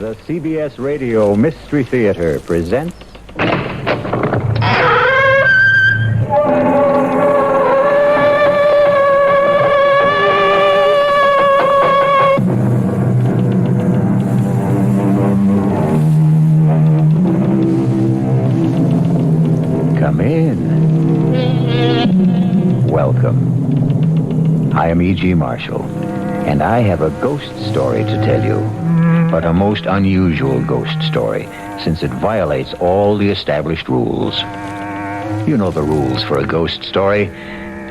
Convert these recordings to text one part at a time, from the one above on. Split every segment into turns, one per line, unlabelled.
The CBS Radio Mystery Theater presents... Come in. Welcome. I am E.G. Marshall, and I have a ghost story to tell you. But a most unusual ghost story, since it violates all the established rules. You know the rules for a ghost story.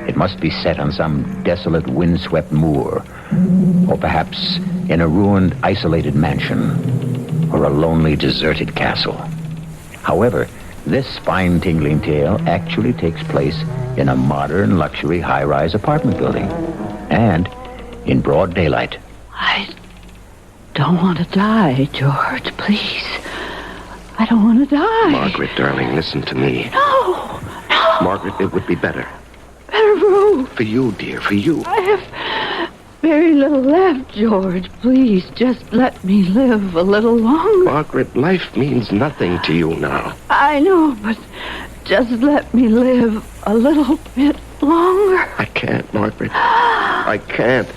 It must be set on some desolate, windswept moor, or perhaps in a ruined, isolated mansion, or a lonely, deserted castle. However, this spine-tingling tale actually takes place in a modern, luxury, high-rise apartment building, and in broad daylight.
I don't want to die, George, please. I don't want to die.
Margaret, darling, listen to me.
No.
Margaret, it would be better.
Better for who?
For you, dear, for you.
I have very little left, George. Please, just let me live a little longer.
Margaret, life means nothing to you now.
I know, but just let me live a little bit longer.
I can't, Margaret. I can't.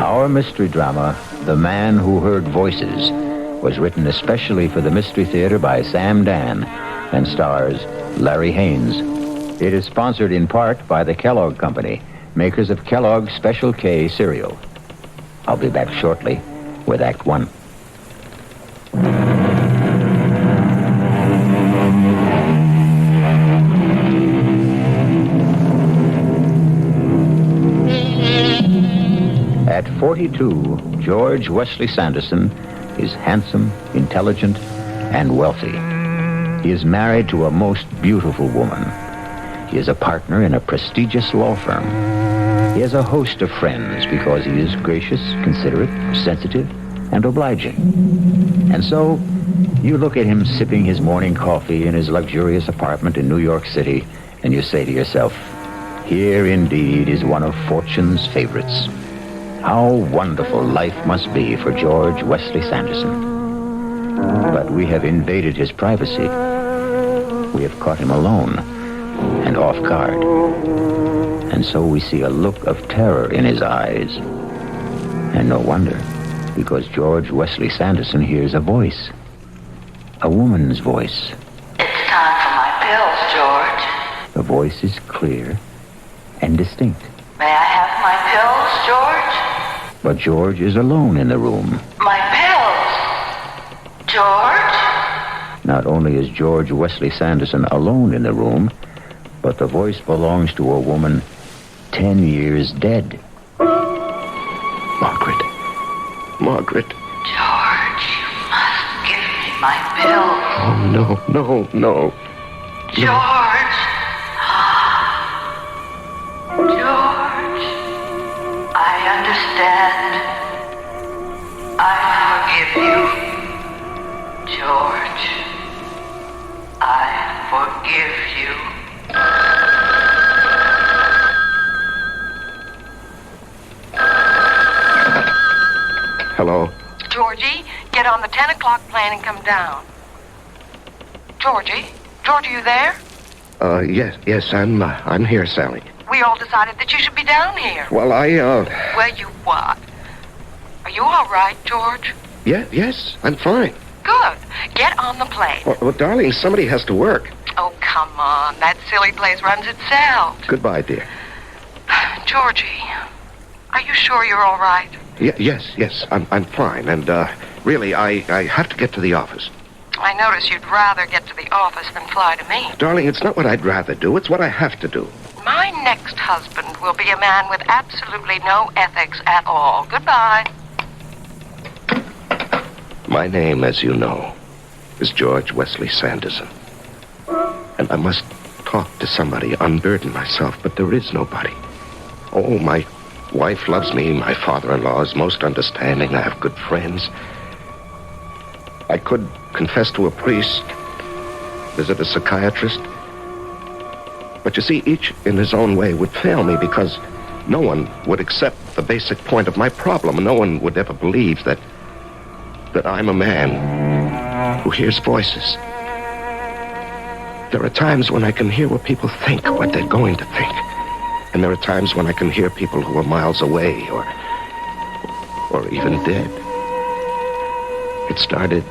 Our mystery drama, The Man Who Heard Voices, was written especially for the Mystery Theater by Sam Dan and stars Larry Haynes. It is sponsored in part by the Kellogg Company, makers of Kellogg's Special K cereal. I'll be back shortly with Act One. At 42, George Wesley Sanderson is handsome, intelligent, and wealthy. He is married to a most beautiful woman. He is a partner in a prestigious law firm. He has a host of friends because he is gracious, considerate, sensitive, and obliging. And so, you look at him sipping his morning coffee in his luxurious apartment in New York City, and you say to yourself, here indeed is one of fortune's favorites. How wonderful life must be for George Wesley Sanderson. But we have invaded his privacy. We have caught him alone and off guard. And so we see a look of terror in his eyes. And no wonder, because George Wesley Sanderson hears a voice. A woman's voice.
It's time for my pills, George.
The voice is clear and distinct.
May I have my pills, George?
But George is alone in the room.
My pills! George?
Not only is George Wesley Sanderson alone in the room, but the voice belongs to a woman 10 years dead.
Margaret.
George, you must give me my pills.
Oh, no.
George. George, I understand. I forgive you. George, I forgive you.
Hello?
Georgie, get on the 10 o'clock plane and come down. Georgie, are you there?
Yes, I'm here, Sally.
We all decided that you should be down here.
Well,
Well, you what? Are you all right, George?
yes, I'm fine.
Good. Get on the plane.
Well, darling, somebody has to work.
Oh, come on. That silly place runs itself.
Goodbye, dear.
Georgie, are you sure you're all right?
Yes, I'm fine. And, really, I have to get to the office.
I notice you'd rather get to the office than fly to me.
Darling, it's not what I'd rather do. It's what I have to do.
My next husband will be a man with absolutely no ethics at all. Goodbye.
My name, as you know, is George Wesley Sanderson. And I must talk to somebody, unburden myself, but there is nobody. Oh, my wife loves me. My father-in-law is most understanding. I have good friends. I could confess to a priest, visit a psychiatrist, But you see, each in his own way would fail me because no one would accept the basic point of my problem. No one would ever believe that I'm a man who hears voices. There are times when I can hear what people think, what they're going to think. And there are times when I can hear people who are miles away or even dead. It started,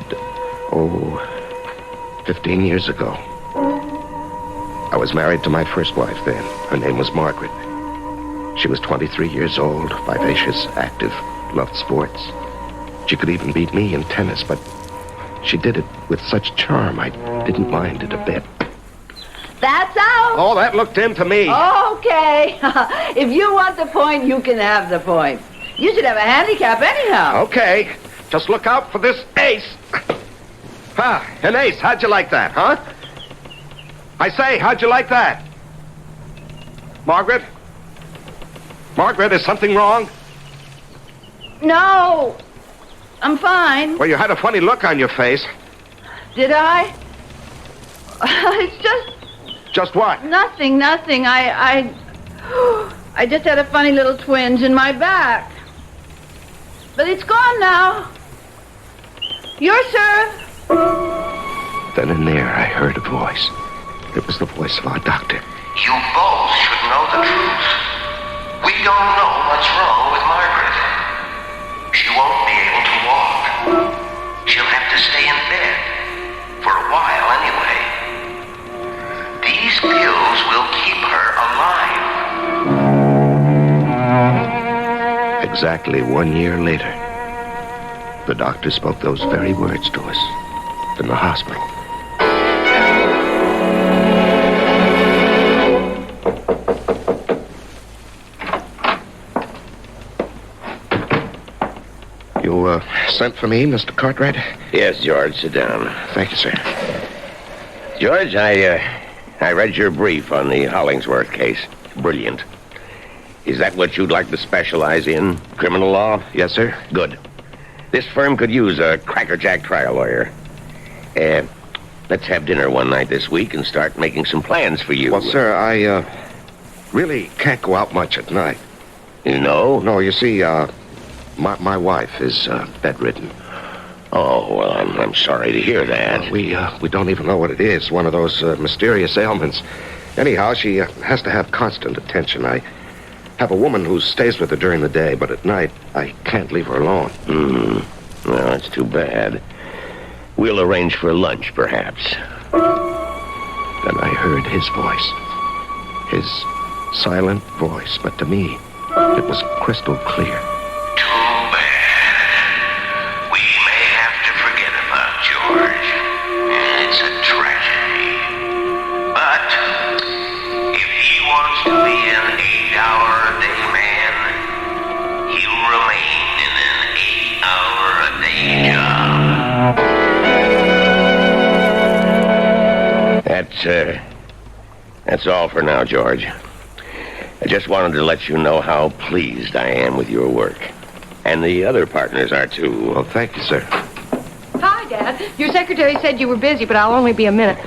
15 years ago. I was married to my first wife then. Her name was Margaret. She was 23 years old, vivacious, active, loved sports. She could even beat me in tennis, but she did it with such charm, I didn't mind it a bit.
That's out.
Oh, that looked into me.
Okay. If you want the point, you can have the point. You should have a handicap anyhow.
Okay. Just look out for this ace. An ace. How'd you like that, huh? I say, how'd you like that? Margaret? Margaret, is something wrong?
No. I'm fine.
Well, you had a funny look on your face.
Did I? It's just...
Just what?
Nothing. I just had a funny little twinge in my back. But it's gone now. Your serve.
Then and there, I heard a voice. It was the voice of our doctor.
You both should know the truth. We don't know what's wrong with Margaret. She won't be able to walk. She'll have to stay in bed. For a while, anyway. These pills will keep her alive.
Exactly 1 year later, the doctor spoke those very words to us in the hospital. You, sent for me, Mr. Cartwright?
Yes, George, sit down.
Thank you, sir.
George, I read your brief on the Hollingsworth case. Brilliant. Is that what you'd like to specialize in? Criminal law?
Yes, sir.
Good. This firm could use a crackerjack trial lawyer. Let's have dinner one night this week and start making some plans for you.
Well, sir, I, really can't go out much at night.
You know?
No, you see, my wife is, bedridden.
Oh, well, I'm sorry to hear that.
We don't even know what it is. One of those, mysterious ailments. Anyhow, she has to have constant attention. I have a woman who stays with her during the day, but at night, I can't leave her alone.
Well, that's too bad. We'll arrange for lunch, perhaps.
Then I heard his voice. His silent voice, but to me, it was crystal clear.
Too bad. We may have to forget about George. It's a tragedy. But if he wants to be an 8-hour-a-day man, he'll remain in an 8-hour-a-day job.
That's all for now, George. I just wanted to let you know how pleased I am with your work. And the other partners are, too.
Well, thank you, sir.
Hi, Dad. Your secretary said you were busy, but I'll only be a minute.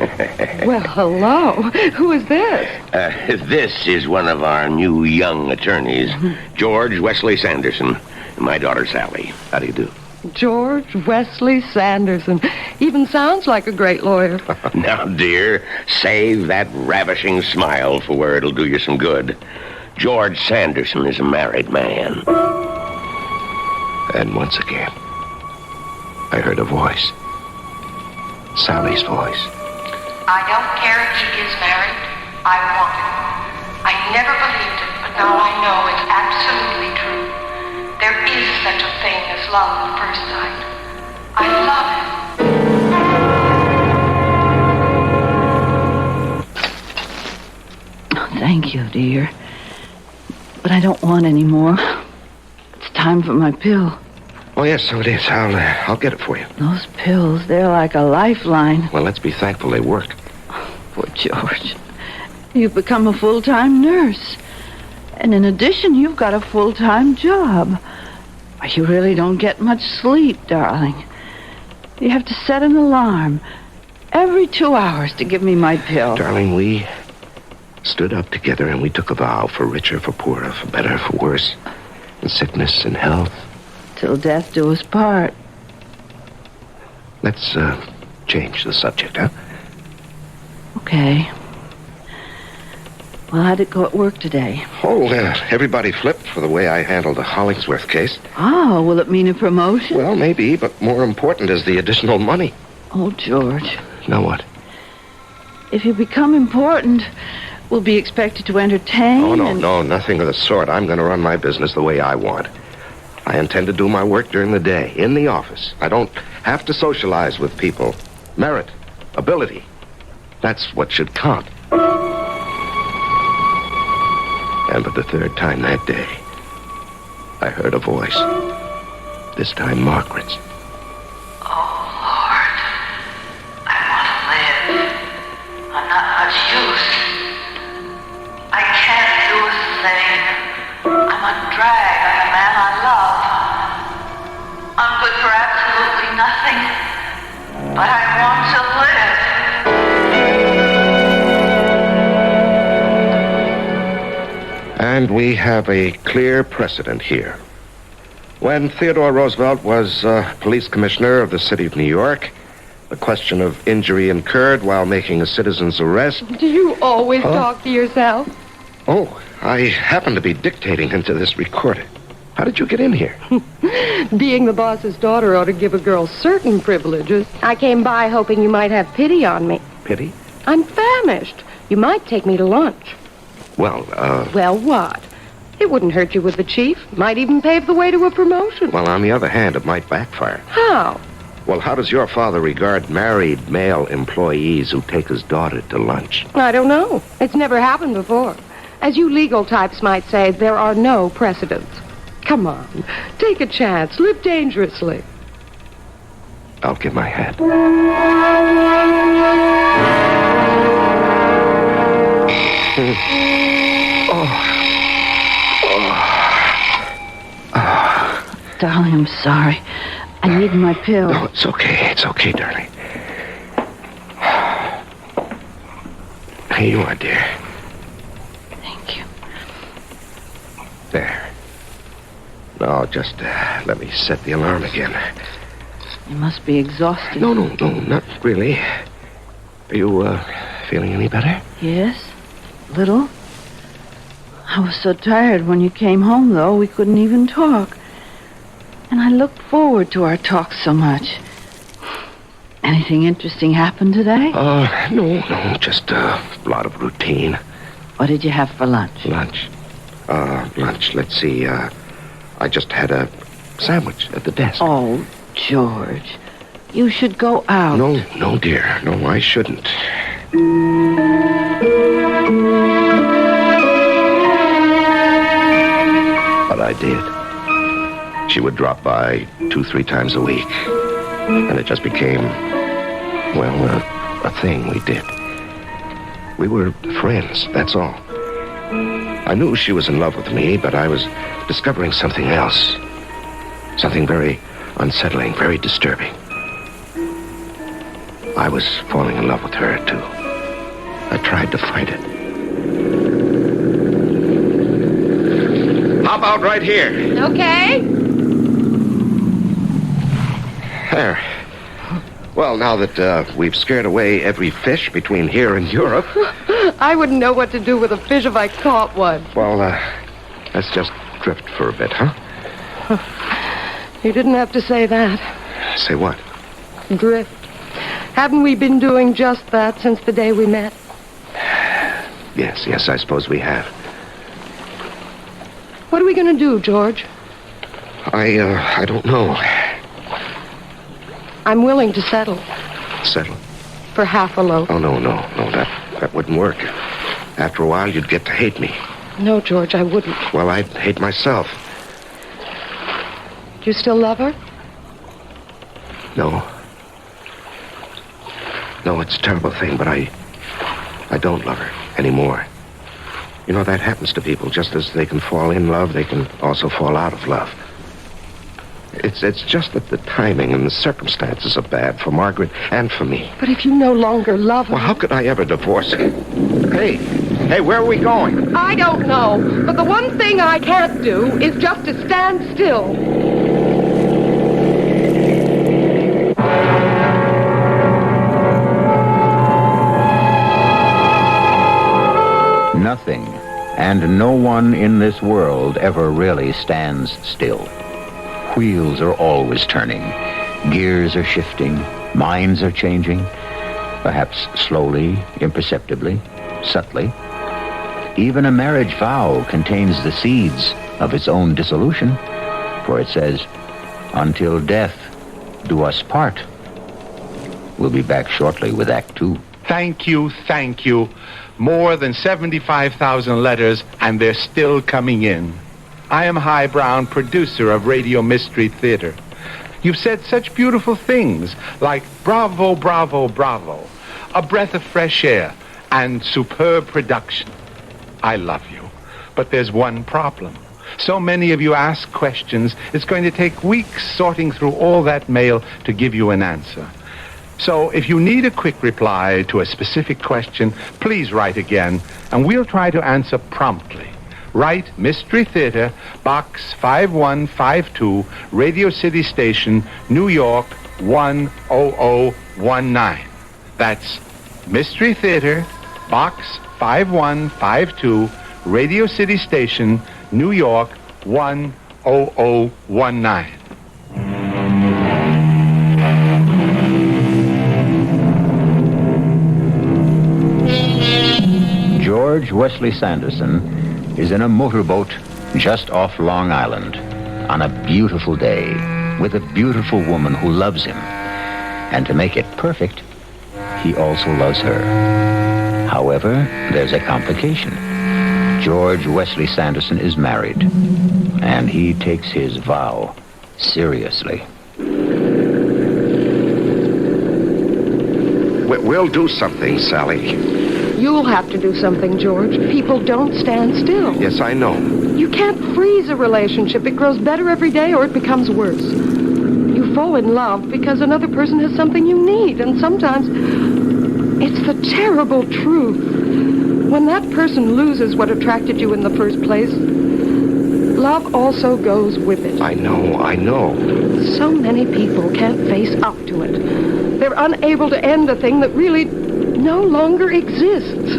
Well, hello. Who is this?
This is one of our new young attorneys, George Wesley Sanderson, and my daughter, Sally. How do you do?
George Wesley Sanderson. Even sounds like a great lawyer.
Now, dear, save that ravishing smile for where it'll do you some good. George Sanderson is a married man.
And once again, I heard a voice. Sally's voice.
I don't care if he is married. I want him. I never believed it, but now I know it's absolutely true. There is such a thing as love at first sight. I love him.
Oh, thank you, dear. But I don't want any more. It's time for my pill.
Oh, yes, so it is. I'll get it for you.
Those pills, they're like a lifeline.
Well, let's be thankful they work.
Poor George. You've become a full-time nurse. And in addition, you've got a full-time job. You really don't get much sleep, darling. You have to set an alarm every 2 hours to give me my pill.
Darling, we stood up together and we took a vow, for richer, for poorer, for better, for worse, in sickness and health.
Till death do us part.
Let's change the subject, huh?
Okay. Well, how'd it go at work today?
Oh, everybody flipped for the way I handled the Hollingsworth case.
Oh, will it mean a promotion?
Well, maybe, but more important is the additional money.
Oh, George.
Now what?
If you become important, we'll be expected to entertain.
Oh, no, nothing of the sort. I'm going to run my business the way I want. I intend to do my work during the day, in the office. I don't have to socialize with people. Merit, ability, that's what should count. And for the third time that day, I heard a voice. This time Margaret's.
Oh, Lord. I want to live. I'm not much use. I can't do a thing. I'm a drag on the man I love. I'm good for absolutely nothing. But I want to live.
And we have a clear precedent here. When Theodore Roosevelt was police commissioner of the city of New York, the question of injury incurred while making a citizen's arrest...
Do you always talk to yourself?
Oh, I happen to be dictating into this recorder. How did you get in here?
Being the boss's daughter ought to give a girl certain privileges. I came by hoping you might have pity on me.
Pity?
I'm famished. You might take me to lunch.
Well,
Well, what? It wouldn't hurt you with the chief. Might even pave the way to a promotion.
Well, on the other hand, it might backfire.
How?
Well, how does your father regard married male employees who take his daughter to lunch?
I don't know. It's never happened before. As you legal types might say, there are no precedents. Come on. Take a chance. Live dangerously.
I'll give my hat.
Darling, I'm sorry. I need my pill.
No, it's okay. It's okay, darling. Here you are, dear.
Thank you.
There. Now, just let me set the alarm again.
You must be exhausted.
No, not really. Are you feeling any better?
Yes, little. I was so tired when you came home, though, we couldn't even talk. And I looked forward to our talk so much. Anything interesting happen today?
No, just a lot of routine.
What did you have for lunch?
Lunch. Let's see, I just had a sandwich at the desk.
Oh, George, you should go out.
No, dear. No, I shouldn't. But I did. She would drop by 2-3 times a week. And it just became, well, a thing we did. We were friends, that's all. I knew she was in love with me, but I was discovering something else. Something very unsettling, very disturbing. I was falling in love with her, too. I tried to fight it. Hop out right here.
Okay.
There. Well, now that we've scared away every fish between here and Europe...
I wouldn't know what to do with a fish if I caught one.
Well, let's just drift for a bit, huh?
You didn't have to say that.
Say what?
Drift. Haven't we been doing just that since the day we met?
Yes, I suppose we have.
What are we going to do, George?
I don't know.
I'm willing to settle.
Settle?
For half a loaf.
Oh, no, that wouldn't work. After a while, you'd get to hate me.
No, George, I wouldn't.
Well, I'd hate myself.
Do you still love her?
No, it's a terrible thing, but I don't love her anymore. You know, that happens to people. Just as they can fall in love, they can also fall out of love. It's just that the timing and the circumstances are bad for Margaret and for me.
But if you no longer love her...
Well, how could I ever divorce her? Hey, Hey, where are we going?
I don't know, but the one thing I can't do is just to stand still.
Nothing and no one in this world ever really stands still. Wheels are always turning. Gears are shifting. Minds are changing. Perhaps slowly, imperceptibly, subtly. Even a marriage vow contains the seeds of its own dissolution, for it says, "Until death do us part." We'll be back shortly with Act 2.
Thank you, thank you. More than 75,000 letters, and they're still coming in. I am High Brown, producer of Radio Mystery Theater. You've said such beautiful things, like bravo, bravo, bravo, a breath of fresh air, and superb production. I love you, but there's one problem. So many of you ask questions, it's going to take weeks sorting through all that mail to give you an answer. So if you need a quick reply to a specific question, please write again, and we'll try to answer promptly. Write Mystery Theater, Box 5152, Radio City Station, New York 10019. That's Mystery Theater, Box 5152, Radio City Station, New York 10019.
George Wesley Sanderson is in a motorboat just off Long Island on a beautiful day with a beautiful woman who loves him. And to make it perfect, he also loves her. However, there's a complication. George Wesley Sanderson is married, and he takes his vow seriously.
We'll do something, Sally.
You'll have to do something, George. People don't stand still.
Yes, I know.
You can't freeze a relationship. It grows better every day or it becomes worse. You fall in love because another person has something you need, and sometimes it's the terrible truth. When that person loses what attracted you in the first place, love also goes with it.
I know.
So many people can't face up to it. They're unable to end a thing that really no longer exists.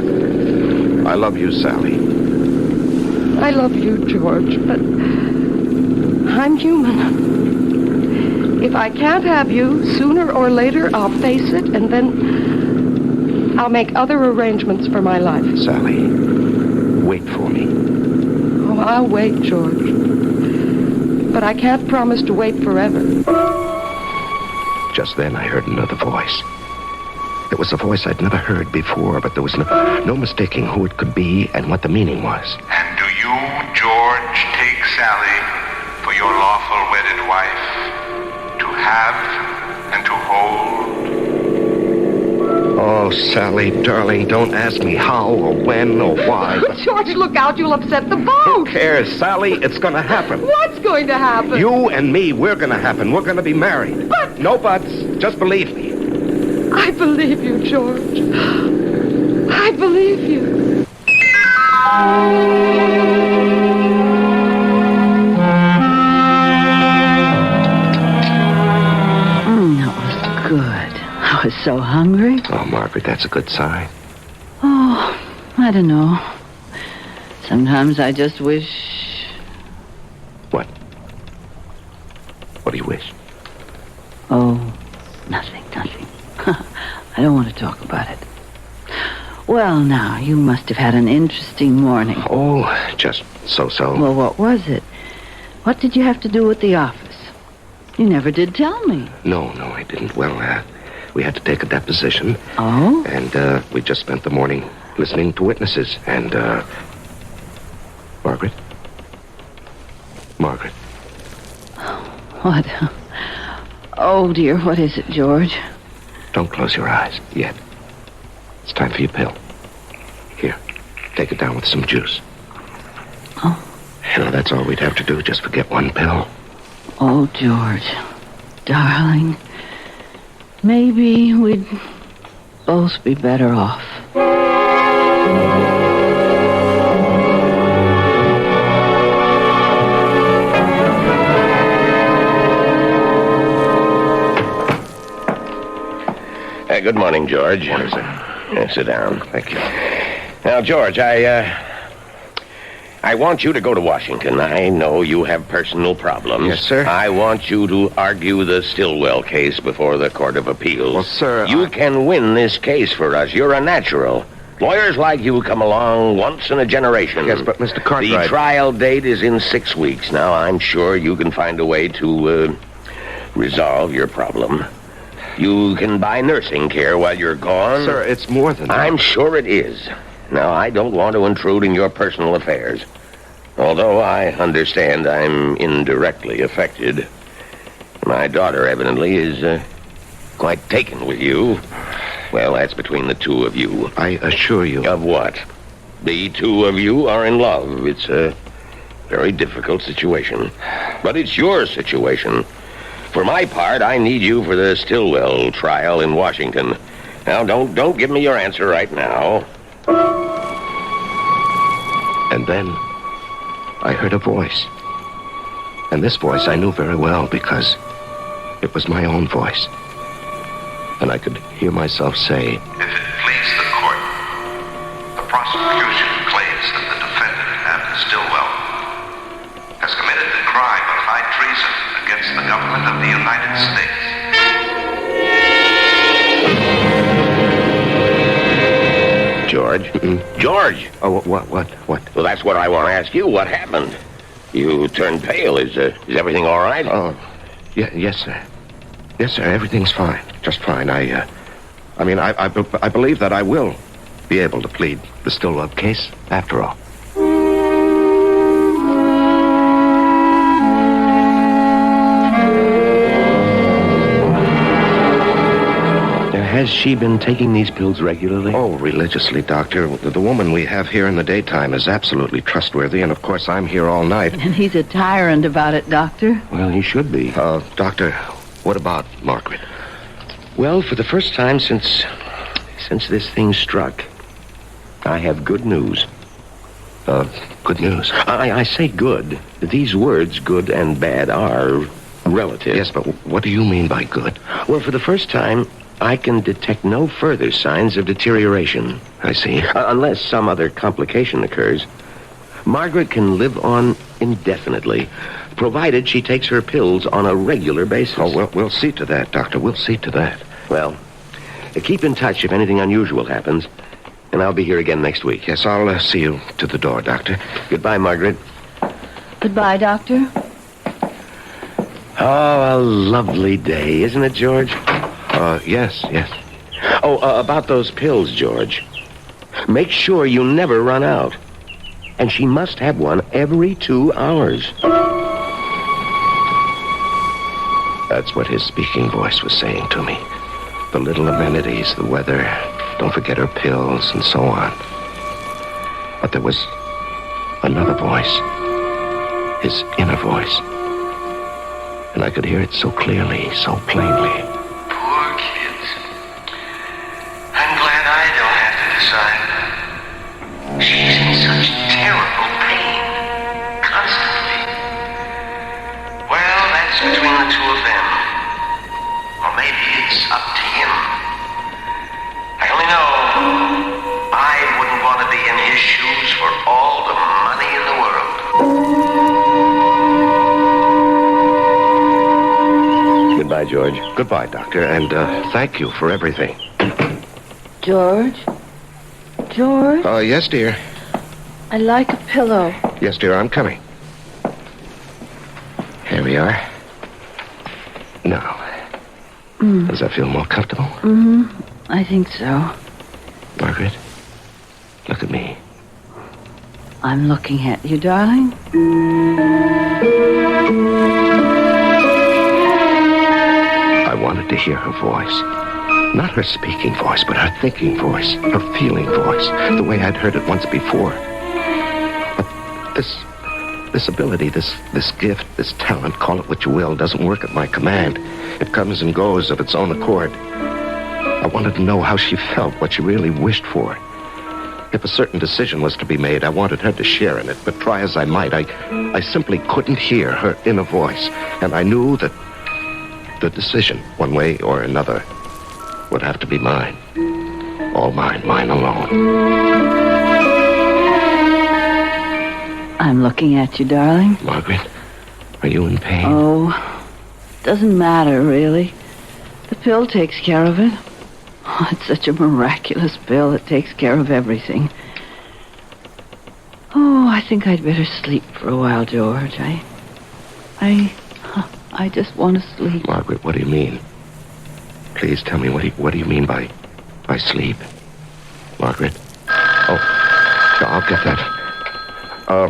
I love you, Sally.
I love you, George, but I'm human. If I can't have you, sooner or later I'll face it, and then I'll make other arrangements for my life.
Sally, wait for me.
Oh, I'll wait, George. But I can't promise to wait forever.
Just then I heard another voice. It was a voice I'd never heard before, but there was no mistaking who it could be and what the meaning was.
And do you, George, take Sally for your lawful wedded wife, to have and to hold?
Oh, Sally, darling, don't ask me how or when or why.
George, look out, you'll upset the boat.
Who cares, Sally? It's going to happen.
What's going to happen?
You and me, we're going to happen. We're going to be married.
But...
No buts. Just believe me.
I believe you, George. I believe you.
That was good. I was so hungry.
Oh, Margaret, that's a good sign.
Oh, I don't know. Sometimes I just wish...
What? What do you wish?
Oh, nothing. I don't want to talk about it. Well, now, you must have had an interesting morning.
Oh, just so-so.
Well, what was it? What did you have to do with the office? You never did tell me.
No, I didn't. Well, we had to take a deposition.
Oh?
And we just spent the morning listening to witnesses. And, Margaret?
What? Oh, dear, what is it, George?
Don't close your eyes yet. It's time for your pill. Here, take it down with some juice.
Oh.
You know, that's all we'd have to do, just forget one pill.
Oh, George, darling, maybe we'd both be better off.
Good morning, George.
Morning, sir.
Sit down.
Thank you.
Now, George, I want you to go to Washington. I know you have personal problems.
Yes, sir.
I want you to argue the Stillwell case before the Court of Appeals.
Well, sir,
You can win this case for us. You're a natural. Lawyers like you come along once in a generation.
Yes, but Mr. Cartwright...
The trial date is in 6 weeks. Now, I'm sure you can find a way to resolve your problem. You can buy nursing care while you're gone.
Sir, it's more than that.
I'm sure it is. Now, I don't want to intrude in your personal affairs. Although I understand I'm indirectly affected. My daughter, evidently, is quite taken with you. Well, that's between the two of you.
I assure you...
Of what? The two of you are in love. It's a very difficult situation. But it's your situation. For my part, I need you for the Stillwell trial in Washington. Now, don't give me your answer right now.
And then I heard a voice. And this voice I knew very well because it was my own voice. And I could hear myself say,
If it please the court, the prosecution claims that the defendant, Abner Stillwell, has committed the crime of high treason against the government of the United States.
George? George!
Oh, what?
Well, that's what I want to ask you. What happened? You turned pale. Is everything all right?
Oh, yes, sir. Yes, sir, everything's fine. Just fine. I believe that I will be able to plead the Stillwell case after all.
Has she been taking these pills regularly?
Oh, religiously, Doctor. The woman we have here in the daytime is absolutely trustworthy, and of course I'm here all night.
And he's a tyrant about it, Doctor.
Well, he should be.
Doctor, what about Margaret?
Well, for the first time since this thing struck, I have good news.
Good news?
I say good. These words, good and bad, are relative.
Yes, but what do you mean by good?
Well, for the first time, I can detect no further signs of deterioration.
I see.
Unless some other complication occurs. Margaret can live on indefinitely, provided she takes her pills on a regular basis.
Oh, well, we'll see to that, Doctor. We'll see to that.
Well, keep in touch if anything unusual happens, and I'll be here again next week.
Yes, I'll see you to the door, Doctor.
Goodbye, Margaret.
Goodbye, Doctor.
Oh, a lovely day, isn't it, George?
Yes.
Oh, about those pills, George. Make sure you never run out. And she must have one every 2 hours.
That's what his speaking voice was saying to me. The little amenities, the weather, don't forget her pills, and so on. But there was another voice. His inner voice. And I could hear it so clearly, so plainly.
Poor kids. I'm glad I don't have to decide. She's in such terrible pain. Constantly. Well, that's between the two of them. Or maybe it's up to him. I only know I wouldn't want to be in his shoes for all the money in the world.
Goodbye, George.
Goodbye, Doctor, and thank you for everything.
George? George?
Yes, dear.
I'd like a pillow.
Yes, dear, I'm coming. Here we are. Now, does that feel more comfortable?
I think so.
Margaret, look at me.
I'm looking at you, darling.
I wanted to hear her voice. Not her speaking voice, but her thinking voice, her feeling voice, the way I'd heard it once before. But this ability, this gift, this talent, call it what you will, doesn't work at my command. It comes and goes of its own accord. I wanted to know how she felt, what she really wished for. If a certain decision was to be made, I wanted her to share in it, but try as I might, I simply couldn't hear her inner voice, and I knew that the decision, one way or another, would have to be mine. All mine, mine alone.
I'm looking at you, darling.
Margaret, are you in pain?
Oh, doesn't matter, really. The pill takes care of it. Oh, it's such a miraculous pill. It takes care of everything. Oh, I think I'd better sleep for a while, George. I just want to sleep.
Margaret, what do you mean? Please tell me, what do you mean by sleep? Margaret? Oh, I'll get that.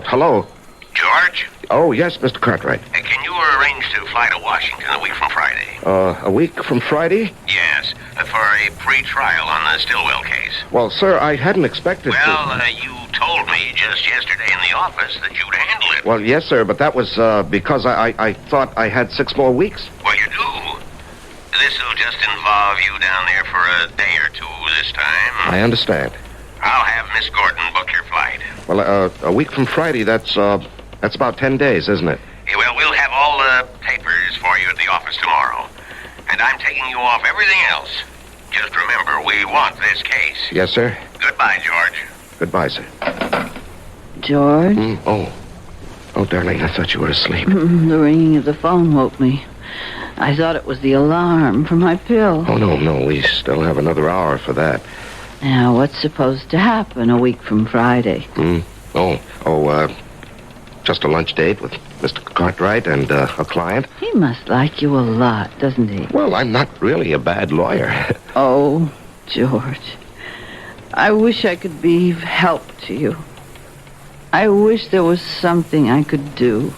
Hello?
George?
Oh, yes, Mr. Cartwright.
Can you arrange to fly to Washington a week from Friday?
A week from Friday?
Yes, for a pre-trial on the Stillwell case.
Well, sir, I hadn't expected
Well, you told me just yesterday in the office that you'd handle it.
Well, yes, sir, but that was because I thought I had 6 more weeks.
Well, you do. This'll just involve you down there for a day or two this time.
I understand.
I'll have Miss Gordon book your flight.
Well, a week from Friday, that's about 10 days, isn't it?
Yeah, well, we'll have all the papers for you at the office tomorrow. And I'm taking you off everything else. Just remember, we want this case.
Yes, sir.
Goodbye, George.
Goodbye, sir.
George?
Oh, darling, I thought you were asleep.
The ringing of the phone woke me. I thought it was the alarm for my pill.
Oh, no, we still have another hour for that.
Now, what's supposed to happen a week from Friday?
Just a lunch date with Mr. Cartwright and a client.
He must like you a lot, doesn't he?
Well, I'm not really a bad lawyer.
Oh, George. I wish I could be of help to you. I wish there was something I could do.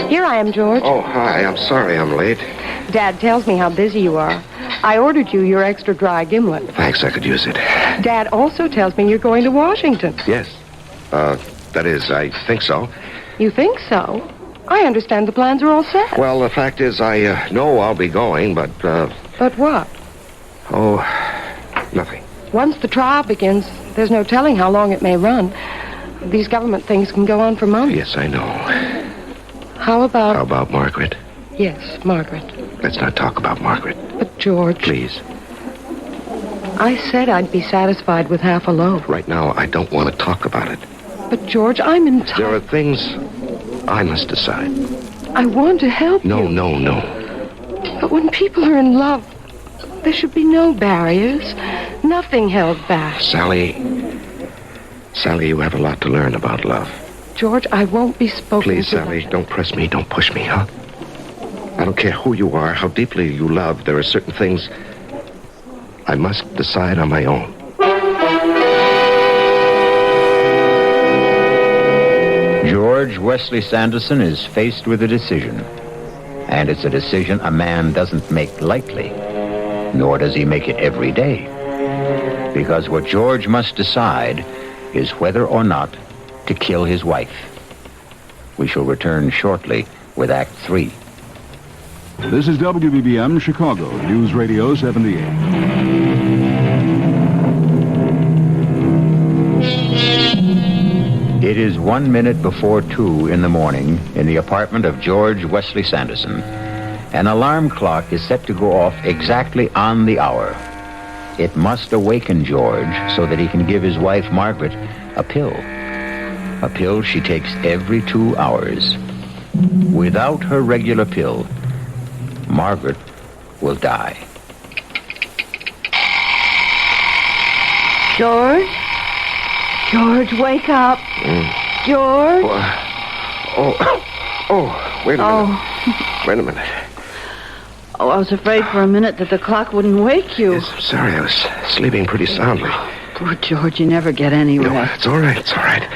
Here I am, George.
Oh, hi. I'm sorry I'm late.
Dad tells me how busy you are. I ordered you your extra dry gimlet.
Thanks, I could use it.
Dad also tells me you're going to Washington.
Yes. That is, I think so.
You think so? I understand the plans are all set.
Well, the fact is, I know I'll be going, but,
But what?
Oh, nothing.
Once the trial begins, there's no telling how long it may run. These government things can go on for months.
Yes, I know.
How
How about Margaret?
Yes, Margaret.
Let's not talk about Margaret.
But, George...
Please.
I said I'd be satisfied with half a loaf.
Right now, I don't want to talk about it.
But, George, I'm entitled...
There are things I must decide.
I want to help you.
No.
But when people are in love, there should be no barriers. Nothing held back.
Sally, you have a lot to learn about love.
George, I won't be spoken
Please,
to.
Sally, don't press me. Don't push me, huh? I don't care who you are, how deeply you love. There are certain things I must decide on my own.
George Wesley Sanderson is faced with a decision. And it's a decision a man doesn't make lightly, nor does he make it every day. Because what George must decide is whether or not to kill his wife. We shall return shortly with Act 3.
This is WBBM Chicago, News Radio 78.
It is 1 minute before 2 in the morning in the apartment of George Wesley Sanderson. An alarm clock is set to go off exactly on the hour. It must awaken George so that he can give his wife, Margaret, a pill. A pill she takes every 2 hours. Without her regular pill, Margaret will die.
George? George, wake up. George?
Wait a minute. Wait a minute.
Oh, I was afraid for a minute that the clock wouldn't wake you.
Yes, I'm sorry. I was sleeping pretty soundly.
Poor George, you never get any
No,
rest.
it's all right. It's all right.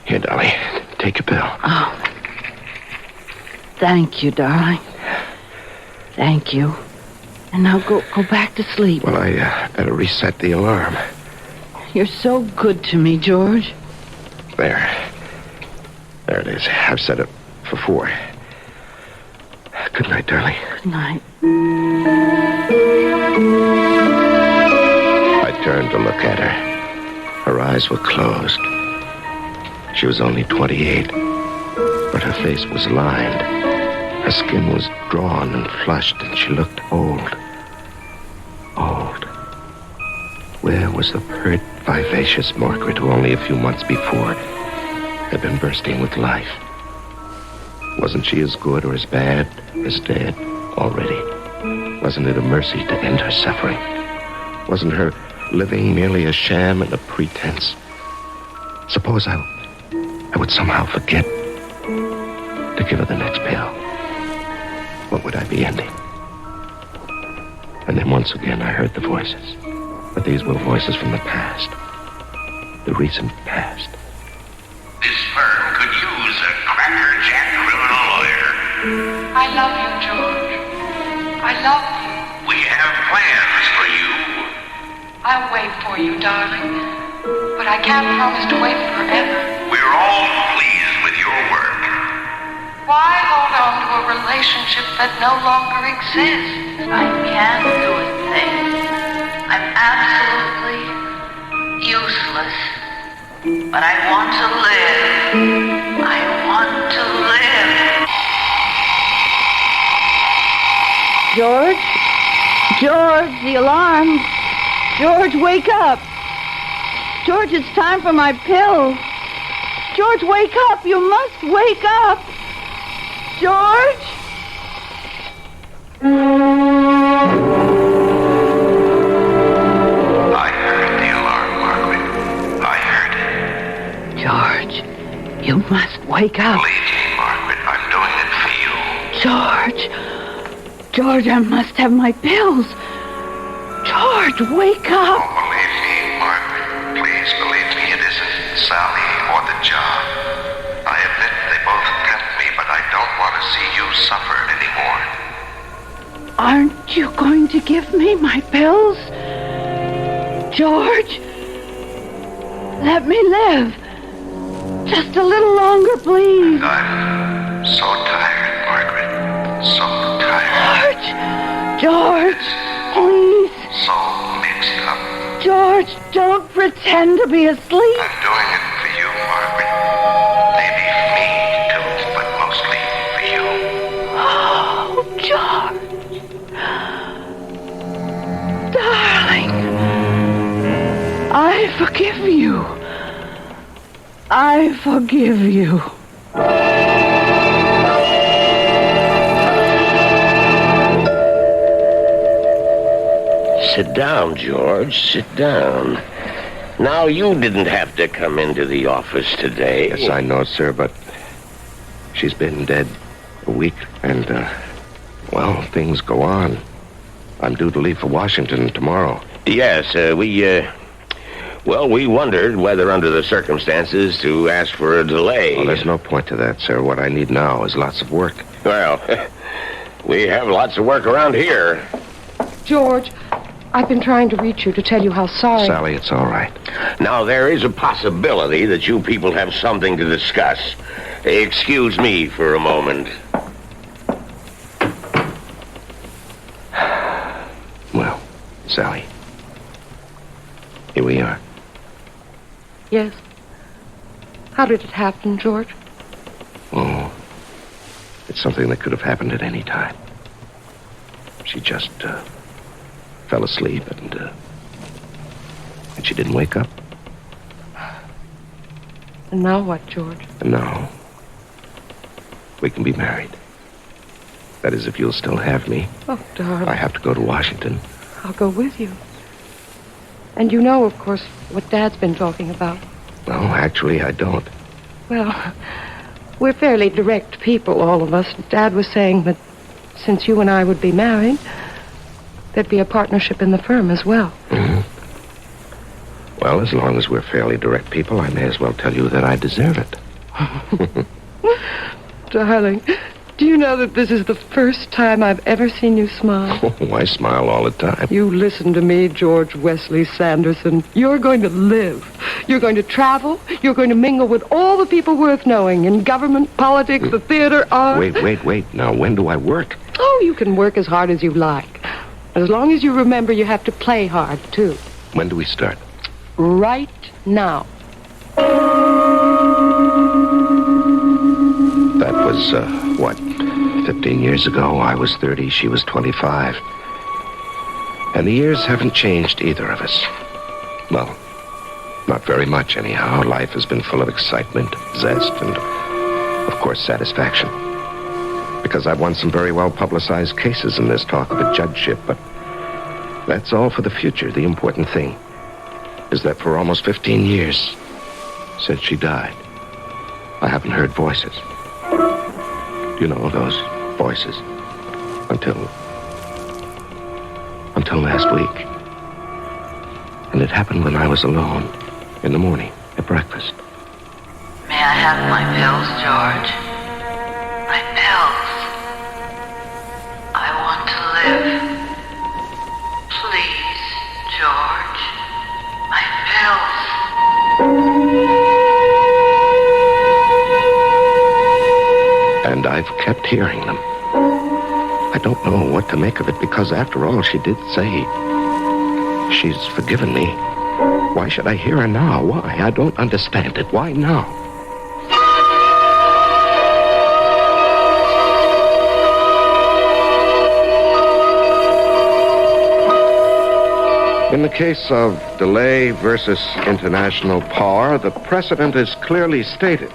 Here, Dolly, take your pill.
Oh. Thank you, darling. Thank you. And now go back to sleep.
Well, I better reset the alarm.
You're so good to me, George.
There it is. I've set it for 4. Good night, darling.
Good night.
I turned to look at her. Her eyes were closed. She was only 28. but her face was lined. Her skin was drawn and flushed, and she looked old. Old. Where was the pert, vivacious Margaret who only a few months before had been bursting with life? Wasn't she as good or as bad as dead already? Wasn't it a mercy to end her suffering? Wasn't her living merely a sham and a pretense? Suppose I would somehow forget to give her the next pill. What would I be ending? And then once again I heard the voices. But these were voices from the past. The recent past.
This firm could use a crackerjack criminal lawyer.
I love you, George. I love you.
We have plans for you.
I'll wait for you, darling. But I can't promise to wait forever.
We're all pleased with your work.
Why hold on to a relationship that no longer exists?
I can't do a thing. I'm absolutely useless. But I want to live. I want to live. George? George, the alarm. George, wake up. George, it's time for my pill. George, wake up. You must wake up. George?
I heard the alarm, Margaret. I heard it.
George, you must wake up.
Believe me, Margaret, I'm doing it for you.
George. George, I must have my pills. George, wake up.
Oh, believe me, Margaret. Please believe me, it isn't Sally or the job. I admit they both tempt me, but I don't want to see you suffer anymore.
Aren't you going to give me my pills? George, let me live. Just a little longer, please.
I'm so tired, Margaret. So tired.
George, please.
So mixed up.
George, don't pretend to be asleep.
I'm doing it for you, Margaret. Maybe for me, too, but mostly for you.
Oh, George. Darling. I forgive you. I forgive you.
Sit down, George. Sit down. Now, you didn't have to come into the office today.
Yes, I know, sir, but she's been dead a week, and, well, things go on. I'm due to leave for Washington tomorrow.
Yes, we wondered whether, under the circumstances, to ask for a delay.
Well, there's no point to that, sir. What I need now is lots of work.
Well, we have lots of work around here.
George, I've been trying to reach you to tell you how sorry...
Sally, it's all right.
Now, there is a possibility that you people have something to discuss. Excuse me for a moment.
Well, Sally, here we are.
Yes. How did it happen, George?
Oh, it's something that could have happened at any time. She just, fell asleep and she didn't wake up.
And now what, George?
And now, we can be married. That is, if you'll still have me.
Oh, darling.
I have to go to Washington.
I'll go with you. And you know, of course, what Dad's been talking about.
No, actually, I don't.
Well, we're fairly direct people, all of us. Dad was saying that since you and I would be married, there'd be a partnership in the firm as well.
Mm-hmm. Well, as long as we're fairly direct people, I may as well tell you that I deserve it.
Darling, do you know that this is the first time I've ever seen you smile?
Oh, I smile all the time.
You listen to me, George Wesley Sanderson. You're going to live. You're going to travel. You're going to mingle with all the people worth knowing in government, politics, the theater, art.
Wait. Now, when do I work?
Oh, you can work as hard as you like. As long as you remember you have to play hard, too.
When do we start?
Right now.
That was, 15 years ago. I was 30, she was 25. And the years haven't changed either of us. Well, not very much, anyhow. Life has been full of excitement, zest, and, of course, satisfaction. Because I've won some very well-publicized cases in this talk of a judgeship, but that's all for the future. The important thing is that for almost 15 years since she died, I haven't heard voices. You know, those voices. Until last week. And it happened when I was alone in the morning at breakfast.
May I have my pills, George? My pills. I want to live. Please, George. My pills.
And I've kept hearing them. I don't know what to make of it, because after all, she did say she's forgiven me. Why should I hear her now? Why? I don't understand it. Why now? In the case of delay versus international power, the precedent is clearly stated.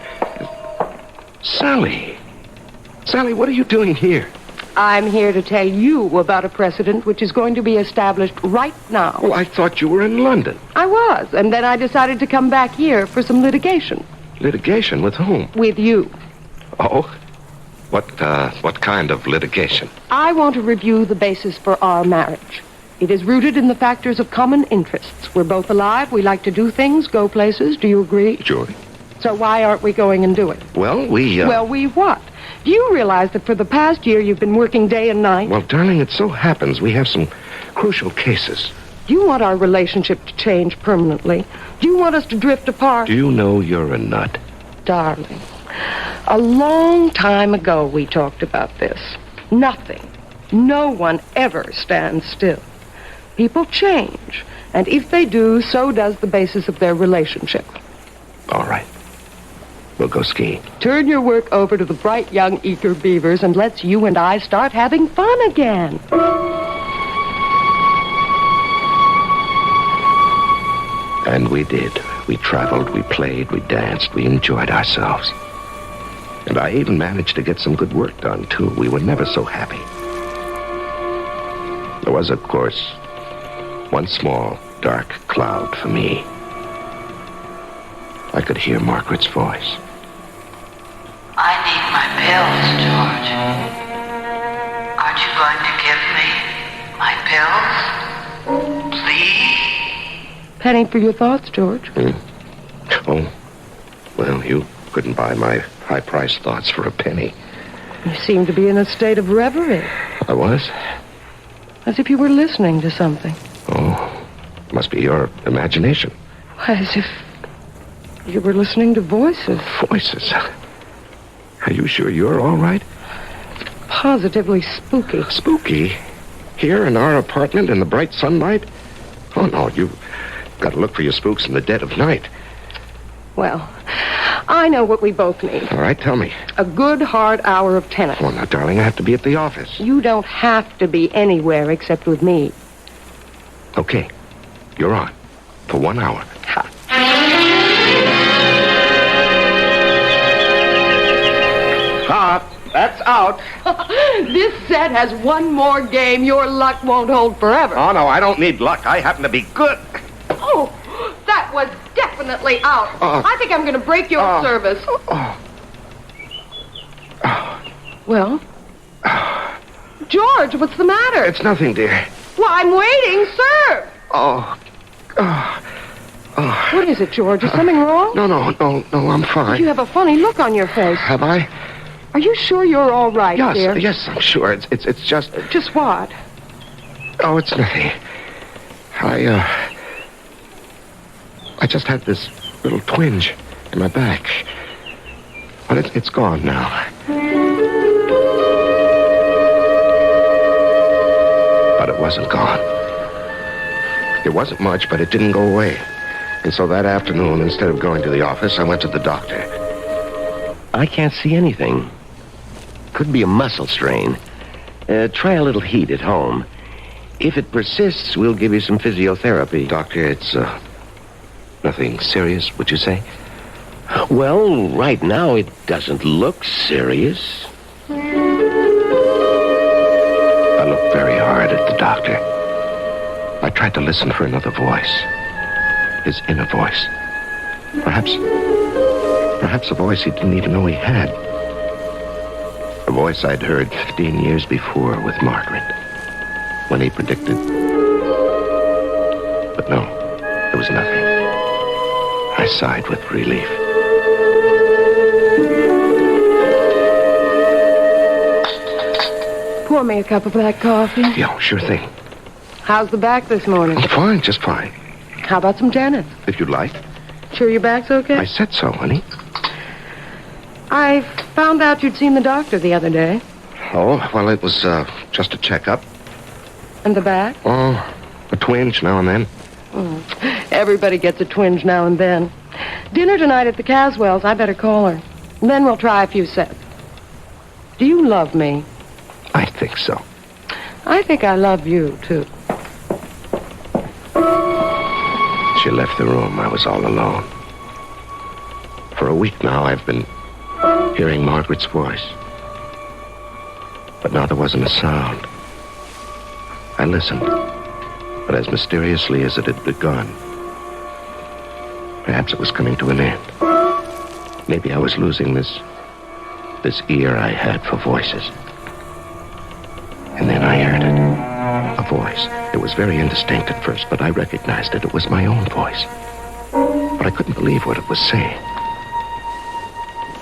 Sally! Sally, what are you doing here?
I'm here to tell you about a precedent which is going to be established right now.
Oh, I thought you were in London.
I was, and then I decided to come back here for some litigation.
Litigation? With whom?
With you.
Oh? What kind of litigation?
I want to review the basis for our marriage. It is rooted in the factors of common interests. We're both alive. We like to do things, go places. Do you agree?
Sure.
So why aren't we going and doing?
Well, we...
Well, we what? Do you realize that for the past year you've been working day and night?
Well, darling, it so happens we have some crucial cases.
Do you want our relationship to change permanently? Do you want us to drift apart?
Do you know you're a nut?
Darling, a long time ago we talked about this. Nothing, no one ever stands still. People change, and if they do, so does the basis of their relationship.
All right. We'll go skiing.
Turn your work over to the bright young eager beavers and let's you and I start having fun again.
And we did. We traveled, we played, we danced, we enjoyed ourselves. And I even managed to get some good work done, too. We were never so happy. There was, of course, one small, dark cloud for me. I could hear Margaret's voice.
I need my pills, George. Aren't you going to give me my pills? Please?
Penny for your thoughts, George.
Oh, well, you couldn't buy my high-priced thoughts for a penny.
You seem to be in a state of reverie.
I was?
As if you were listening to something.
Oh, must be your imagination.
As if you were listening to voices.
Voices? Are you sure you're all right?
Positively spooky.
Spooky? Here in our apartment in the bright sunlight? Oh, no, you've got to look for your spooks in the dead of night.
Well, I know what we both need.
All right, tell me.
A good hard hour of tennis.
Oh, now, darling, I have to be at the office.
You don't have to be anywhere except with me.
Okay, you're on. For 1 hour.
Ha.
That's out.
This set has one more game. Your luck won't hold forever.
Oh, no, I don't need luck. I happen to be good.
Oh, that was definitely out. I think I'm going to break your service. Well? George, what's the matter?
It's nothing, dear.
Well, I'm waiting. Serve. What is it, George? Is something wrong?
No, I'm fine.
You have a funny look on your face.
Have I?
Are you sure you're all right, dear?
Yes, I'm sure. It's just...
Just what?
Oh, it's nothing. I just had this little twinge in my back. But it's gone now. But it wasn't gone. It wasn't much, but it didn't go away. And so that afternoon, instead of going to the office, I went to the doctor.
I can't see anything. Could be a muscle strain. Try a little heat at home. If it persists, we'll give you some physiotherapy.
Doctor, it's nothing serious, would you say?
Well, right now it doesn't look serious.
I looked very hard at the doctor. I tried to listen for another voice. His inner voice. Perhaps a voice he didn't even know he had. A voice I'd heard 15 years before with Margaret, when he predicted. But no, there was nothing. I sighed with relief.
Pour me a cup of black coffee.
Yeah, sure thing.
How's the back this morning?
Oh, fine, just fine.
How about some tennis?
If you'd like.
Sure your back's okay?
I said so, honey.
I found out you'd seen the doctor the other day.
Oh, well, it was just a checkup.
And the back?
Oh, a twinge now and then.
Everybody gets a twinge now and then. Dinner tonight at the Caswells. I better call her. And then we'll try a few sets. Do you love me?
I think so.
I think I love you, too.
She left the room. I was all alone. For a week now, I've been hearing Margaret's voice. But now there wasn't a sound. I listened, but as mysteriously as it had begun. Perhaps it was coming to an end. Maybe I was losing this ear I had for voices. And then I heard it. A voice. It was very indistinct at first, but I recognized it. It was my own voice. But I couldn't believe what it was saying.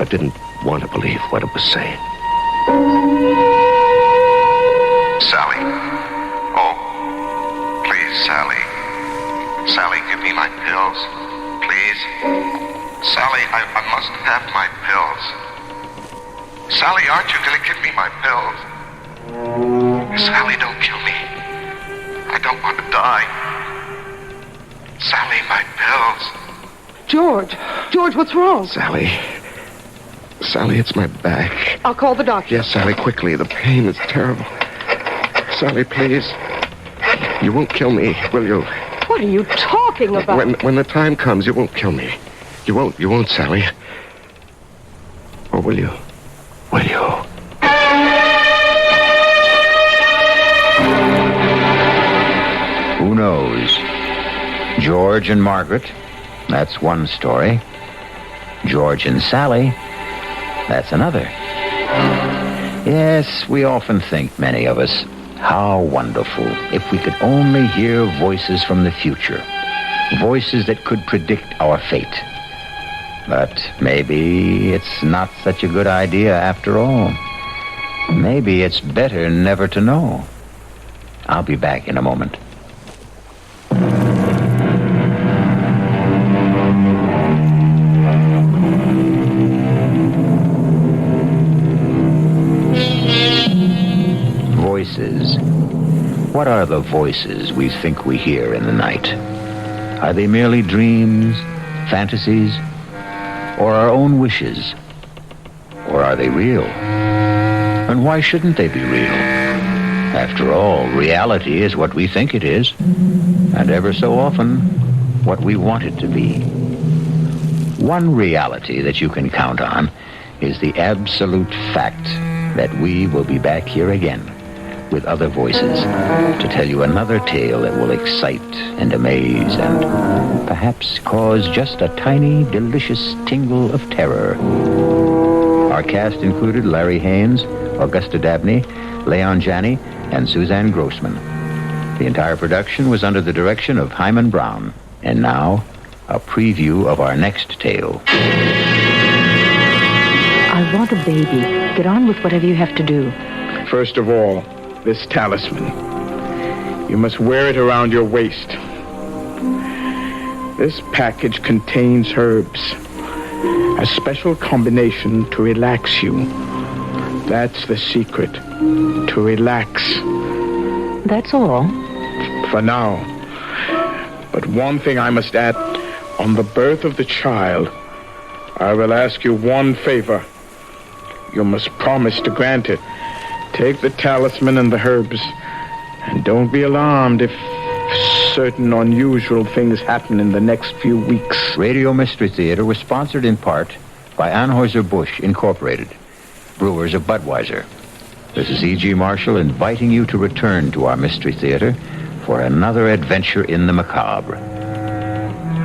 I didn't want to believe what it was saying.
Sally. Oh, please, Sally. Sally, give me my pills. Please. Sally, I must have my pills. Sally, aren't you going to give me my pills? Sally, don't kill me. I don't want to die. Sally, my pills.
George, what's wrong?
Sally, it's my back.
I'll call the doctor.
Yes, Sally, quickly. The pain is terrible. Sally, please. You won't kill me, will you?
What are you talking about?
When the time comes, you won't kill me. You won't, Sally. Or will you? Will you?
Who knows? George and Margaret, that's one story. George and Sally, that's another. Yes, we often think, many of us, how wonderful if we could only hear voices from the future. Voices that could predict our fate. But maybe it's not such a good idea after all. Maybe it's better never to know. I'll be back in a moment. Voices. What are the voices we think we hear in the night? Are they merely dreams, fantasies, or our own wishes? Or are they real? And why shouldn't they be real? After all, reality is what we think it is, and ever so often, what we want it to be. One reality that you can count on is the absolute fact that we will be back here again with other voices to tell you another tale that will excite and amaze and perhaps cause just a tiny, delicious tingle of terror. Our cast included Larry Haynes, Augusta Dabney, Leon Janney, and Suzanne Grossman. The entire production was under the direction of Hyman Brown. And now, a preview of our next tale.
I want a baby. Get on with whatever you have to do.
First of all, this talisman. You must wear it around your waist. This package contains herbs. A special combination to relax you. That's the secret. To relax.
That's all?
For now. But one thing I must add. On the birth of the child, I will ask you one favor. You must promise to grant it. Take the talisman and the herbs. And don't be alarmed if certain unusual things happen in the next few weeks.
Radio Mystery Theater was sponsored in part by Anheuser-Busch Incorporated, brewers of Budweiser. This is E.G. Marshall inviting you to return to our Mystery Theater for another adventure in the macabre.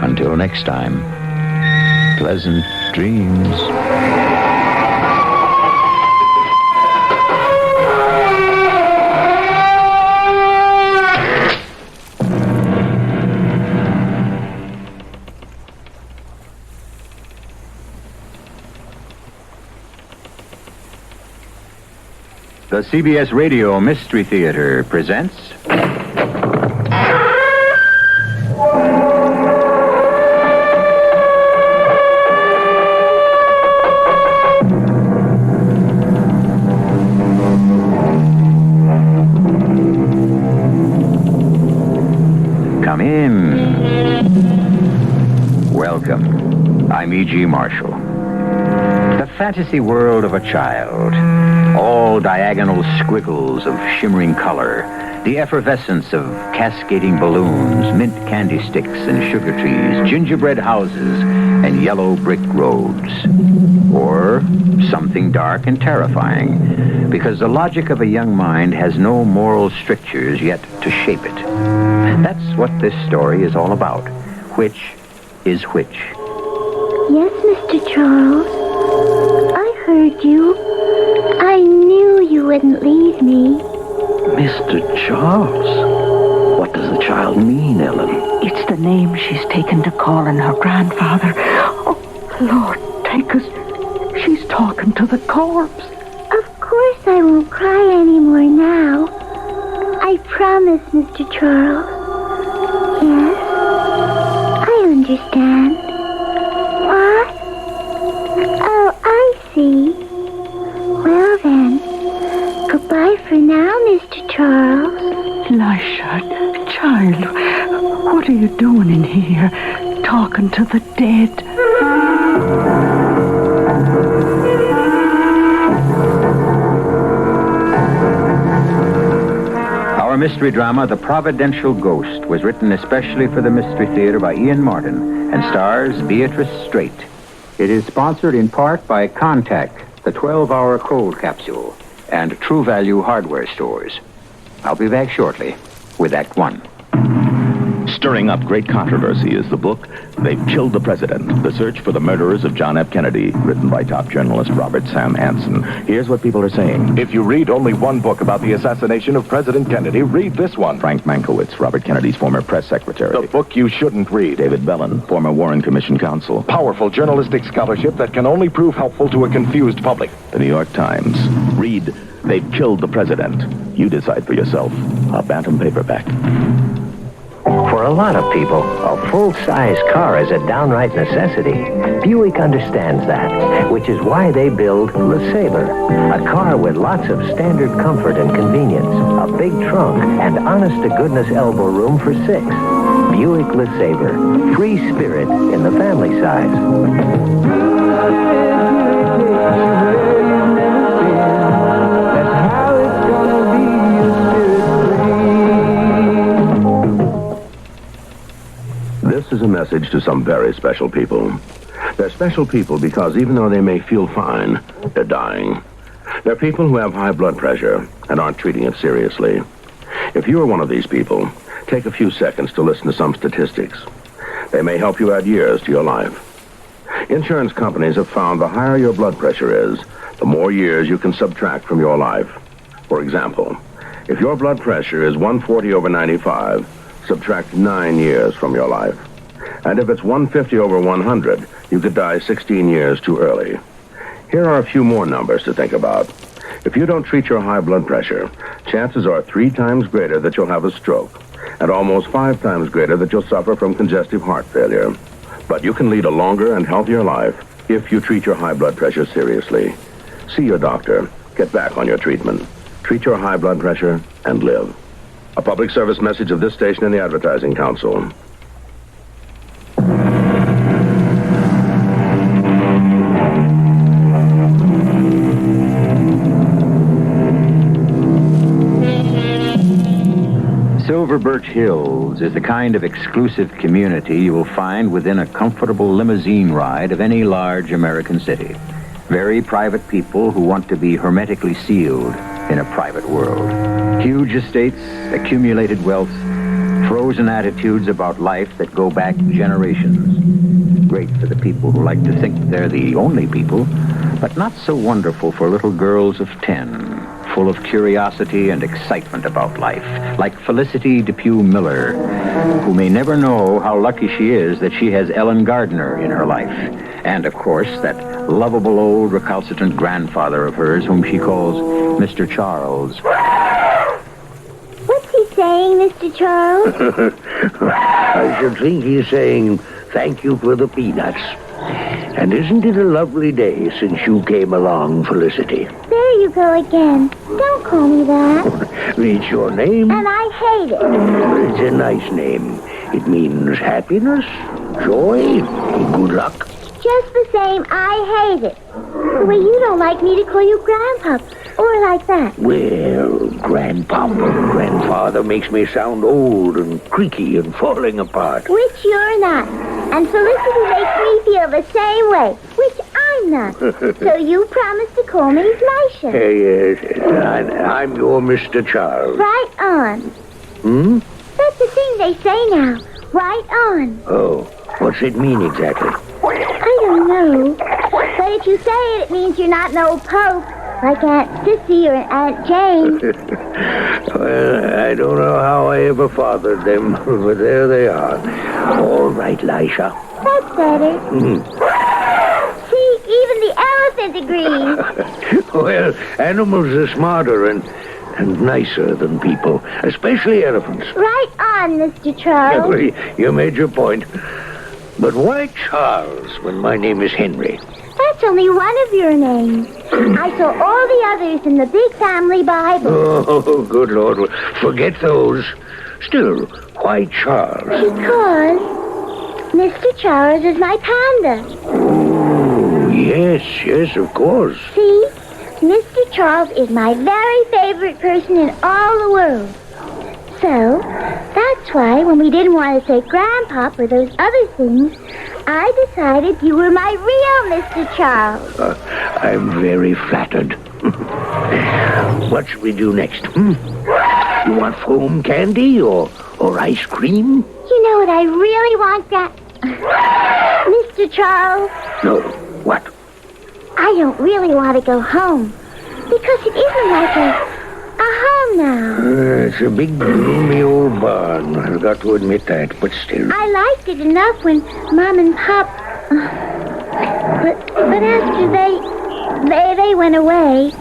Until next time, pleasant dreams. The CBS Radio Mystery Theater presents... Come in. Welcome. I'm E.G. Marshall. The fantasy world of a child. All diagonal squiggles of shimmering color, the effervescence of cascading balloons, mint candy sticks and sugar trees, gingerbread houses, and yellow brick roads. Or something dark and terrifying, because the logic of a young mind has no moral strictures yet to shape it. That's what this story is all about. Which is which?
Yes, Mr. Charles. I heard you. I knew you wouldn't leave me.
Mr. Charles? What does the child mean, Ellen?
It's the name she's taken to calling her grandfather. Oh, Lord, take us. She's talking to the corpse.
Of course I won't cry anymore now. I promise, Mr. Charles. Yes, I understand. What? Oh, I see. Well then, goodbye for now, Mr. Charles.
Lisha, child, what are you doing in here, talking to the dead?
Our mystery drama, The Providential Ghost, was written especially for the Mystery Theater by Ian Martin and stars Beatrice Straight. It is sponsored in part by Contact, the 12-hour cold capsule, and True Value hardware stores. I'll be back shortly with Act One.
Stirring up great controversy is the book, They've Killed the President, The Search for the Murderers of John F. Kennedy, written by top journalist Robert Sam Anson. Here's what people are saying.
If you read only one book about the assassination of President Kennedy, read this one.
Frank Mankiewicz, Robert Kennedy's former press secretary.
The book you shouldn't read.
David Bellin, former Warren Commission counsel.
Powerful journalistic scholarship that can only prove helpful to a confused public.
The New York Times. Read They've Killed the President. You decide for yourself. A Bantam paperback.
For a lot of people, a full-size car is a downright necessity. Buick understands that, which is why they build LeSabre, a car with lots of standard comfort and convenience, a big trunk, and honest-to-goodness elbow room for 6. Buick LeSabre, free spirit in the family size.
This is a message to some very special people. They're special people because even though they may feel fine, they're dying. They're people who have high blood pressure and aren't treating it seriously. If you are one of these people, take a few seconds to listen to some statistics. They may help you add years to your life. Insurance companies have found the higher your blood pressure is, the more years you can subtract from your life. For example, if your blood pressure is 140/95, subtract 9 years from your life. And if it's 150/100, you could die 16 years too early. Here are a few more numbers to think about. If you don't treat your high blood pressure, chances are 3 times greater that you'll have a stroke, and almost 5 times greater that you'll suffer from congestive heart failure. But you can lead a longer and healthier life if you treat your high blood pressure seriously. See your doctor. Get back on your treatment. Treat your high blood pressure and live. A public service message of this station and the Advertising Council.
Silver Birch Hills is the kind of exclusive community you will find within a comfortable limousine ride of any large American city. Very private people who want to be hermetically sealed in a private world. Huge estates, accumulated wealth, frozen attitudes about life that go back generations. Great for the people who like to think they're the only people, but not so wonderful for little girls of 10. Full of curiosity and excitement about life, like Felicity Depew Miller, who may never know how lucky she is that she has Ellen Gardner in her life, and, of course, that lovable old recalcitrant grandfather of hers whom she calls Mr. Charles.
What's he saying, Mr. Charles?
I should think he's saying thank you for the peanuts. And isn't it a lovely day since you came along, Felicity?
There you go again. Don't call me that.
It's your name.
And I hate it.
It's a nice name. It means happiness, joy, good luck.
Just the same, I hate it. The way you don't like me to call you Grandpa, or like that.
Well, Grandpa and Grandfather makes me sound old and creaky and falling apart.
Which you're not. And Felicity makes me feel the same way, which I'm not. So you promised to call me Misha.
Yes, I'm your Mr. Charles.
Right on.
Hmm?
That's the thing they say now. Right on.
Oh, what's it mean exactly?
I don't know. But if you say it, it means you're not no pope, like Aunt Sissy or Aunt Jane.
Well, I don't know how I ever fathered them, but there they are. All right, Lisha.
That's better. See, even the elephant agrees.
Well, animals are smarter and nicer than people, especially elephants.
Right on, Mr. Charles.
You made your point. But why Charles when my name is Henry?
That's only one of your names. I saw all the others in the big family Bible.
Oh, good Lord. Forget those. Still, why Charles?
Because Mr. Charles is my panda.
Oh, yes, of course.
See? Mr. Charles is my very favorite person in all the world. So, that's why when we didn't want to say Grandpa or those other things, I decided you were my real Mr. Charles.
I'm very flattered. What should we do next? You want foam candy or ice cream?
You know what I really want, Mr. Charles?
No, what?
I don't really want to go home because it isn't like a home now.
It's a big, gloomy old barn. I've got to admit that, but still.
I liked it enough when Mom and Pop... But after they went away,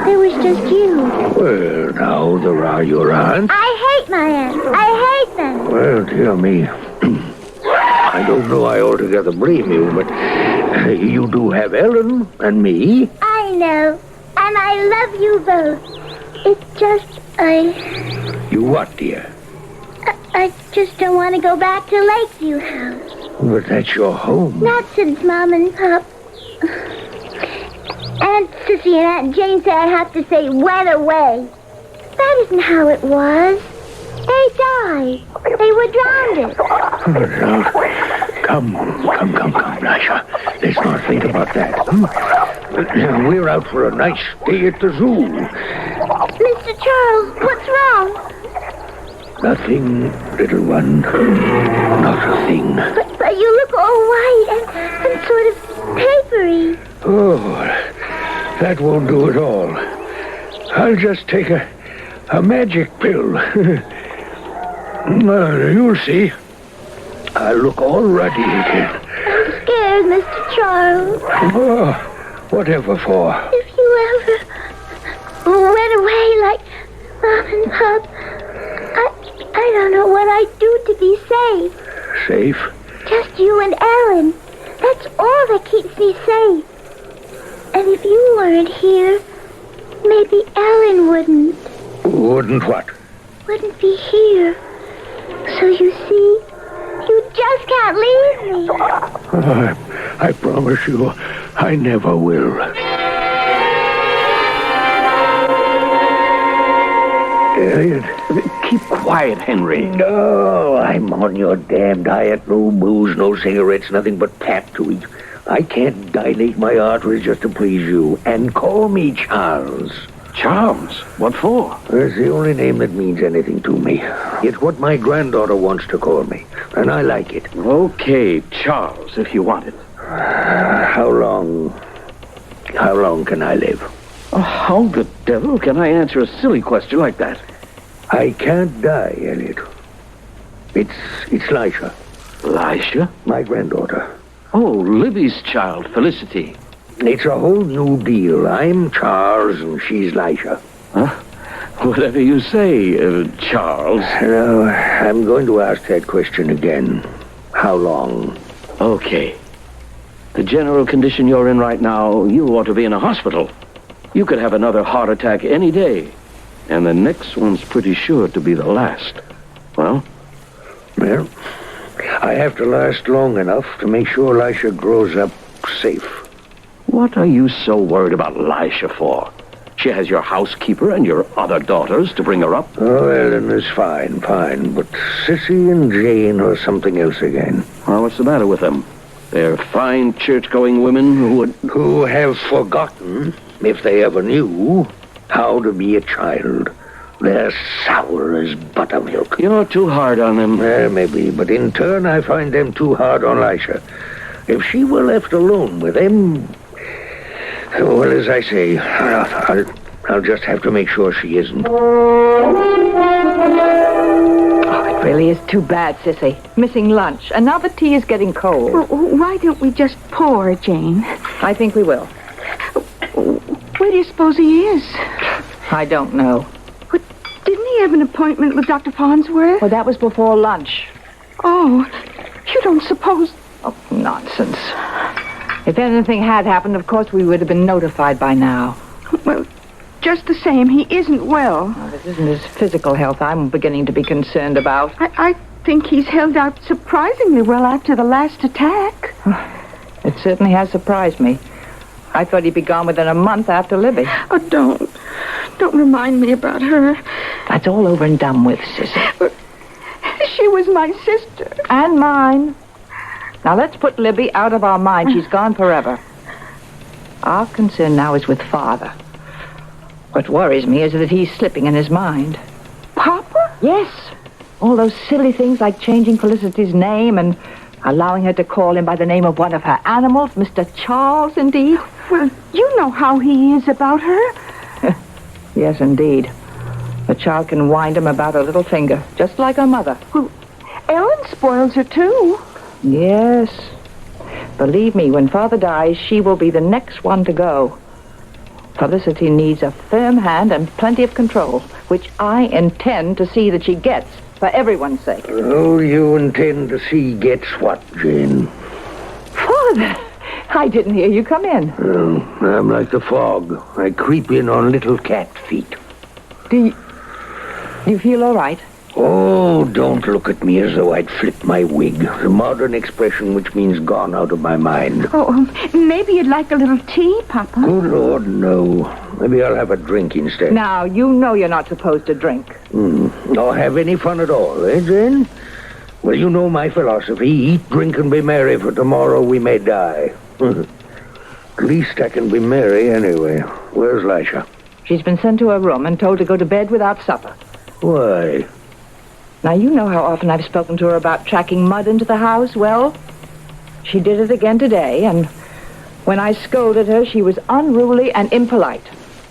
there was just you.
Well, now there are your aunts.
I hate my aunts. I hate them.
Well, dear me. I don't know I altogether blame you, but you do have Ellen and me.
I know. And I love you both. It's just,
You what, dear?
I just don't want to go back to Lakeview House.
But that's your home.
Not since Mom and Pop... Aunt Sissy and Aunt Jane say I have to say went away. That isn't how it was. They died. They were drowned.
Come, Nasha. Let's not think about that. We're out for a nice day at the zoo.
Mr. Charles, what's wrong?
Nothing, little one. Not a thing.
But you look all white and sort of papery.
Oh, that won't do at all. I'll just take a magic pill. You'll see. I'll look all ruddy again.
I'm scared, Mr. Charles.
Oh, whatever for?
If you ever went away like Mom and Pop, I don't know what I'd do to be safe.
Safe?
Just you and Ellen. That's all that keeps me safe. And if you weren't here, maybe Ellen wouldn't.
Wouldn't what?
Wouldn't be here. So you see, you just can't leave me.
I promise you, I never will. Elliot.
Keep quiet, Henry.
No, I'm on your damn diet. No booze, no cigarettes, nothing but pap to eat. I can't dilate my arteries just to please you. And call me Charles.
Charles? What for?
It's the only name that means anything to me. It's what my granddaughter wants to call me, and I like it.
Okay, Charles, if you want it.
How long can I live?
Oh, how the devil can I answer a silly question like that?
I can't die, Elliot. It's Lisha.
Lisha?
My granddaughter.
Oh, Libby's child, Felicity.
It's a whole new deal. I'm Charles and she's Lisha.
Huh? Whatever you say, Charles.
No, I'm going to ask that question again. How long?
Okay. The general condition you're in right now, you ought to be in a hospital. You could have another heart attack any day. And the next one's pretty sure to be the last. Well,
I have to last long enough to make sure Lisha grows up safe.
what are you so worried about Lisha for? She has your housekeeper and your other daughters to bring her up.
Oh, Ellen is fine. But Sissy and Jane are something else again.
Well, what's the matter with them? They're fine church-going women
who have forgotten, if they ever knew, how to be a child. They're sour as buttermilk.
You're too hard on them.
Maybe, but in turn I find them too hard on Lisha. If she were left alone with them, well, as I say, I'll just have to make sure she isn't.
It really is too bad, Sissy. Missing lunch. And now the tea is getting cold.
Well, why don't we just pour, Jane?
I think we will.
Where do you suppose he is?
I don't know.
But didn't he have an appointment with Dr. Farnsworth?
Well, that was before lunch.
Oh, you don't suppose...
Oh, nonsense. If anything had happened, of course, we would have been notified by now.
Well, just the same, he isn't well.
Well, this isn't his physical health I'm beginning to be concerned about.
I think he's held out surprisingly well after the last attack.
It certainly has surprised me. I thought he'd be gone within a month after Libby.
Oh, don't remind me about her.
That's all over and done with, Sissy.
But she was my sister.
And mine. Now, let's put Libby out of our mind. She's gone forever. Our concern now is with Father. What worries me is that he's slipping in his mind.
Papa?
Yes. All those silly things like changing Felicity's name and allowing her to call him by the name of one of her animals, Mr. Charles, indeed.
Well, you know how he is about her.
Yes, indeed. The child can wind him about her little finger, just like her mother.
Well, Ellen spoils her, too.
Yes. Believe me, when Father dies, she will be the next one to go. Felicity needs a firm hand and plenty of control, which I intend to see that she gets, for everyone's sake.
Oh, you intend to see gets what, Jane?
Father, I didn't hear you come in.
Oh, I'm like the fog. I creep in on little cat feet.
Do you feel all right?
Oh, don't look at me as though I'd flip my wig. The modern expression which means gone out of my mind.
Oh, maybe you'd like a little tea, Papa.
Good Lord, no. Maybe I'll have a drink instead.
Now, you know you're not supposed to drink.
Or have any fun at all, eh, Jane? Well, you know my philosophy. Eat, drink, and be merry, for tomorrow we may die. At least I can be merry anyway. Where's Lisha?
She's been sent to her room and told to go to bed without supper.
Why?
Now, you know how often I've spoken to her about tracking mud into the house. Well, she did it again today, and when I scolded her, she was unruly and impolite.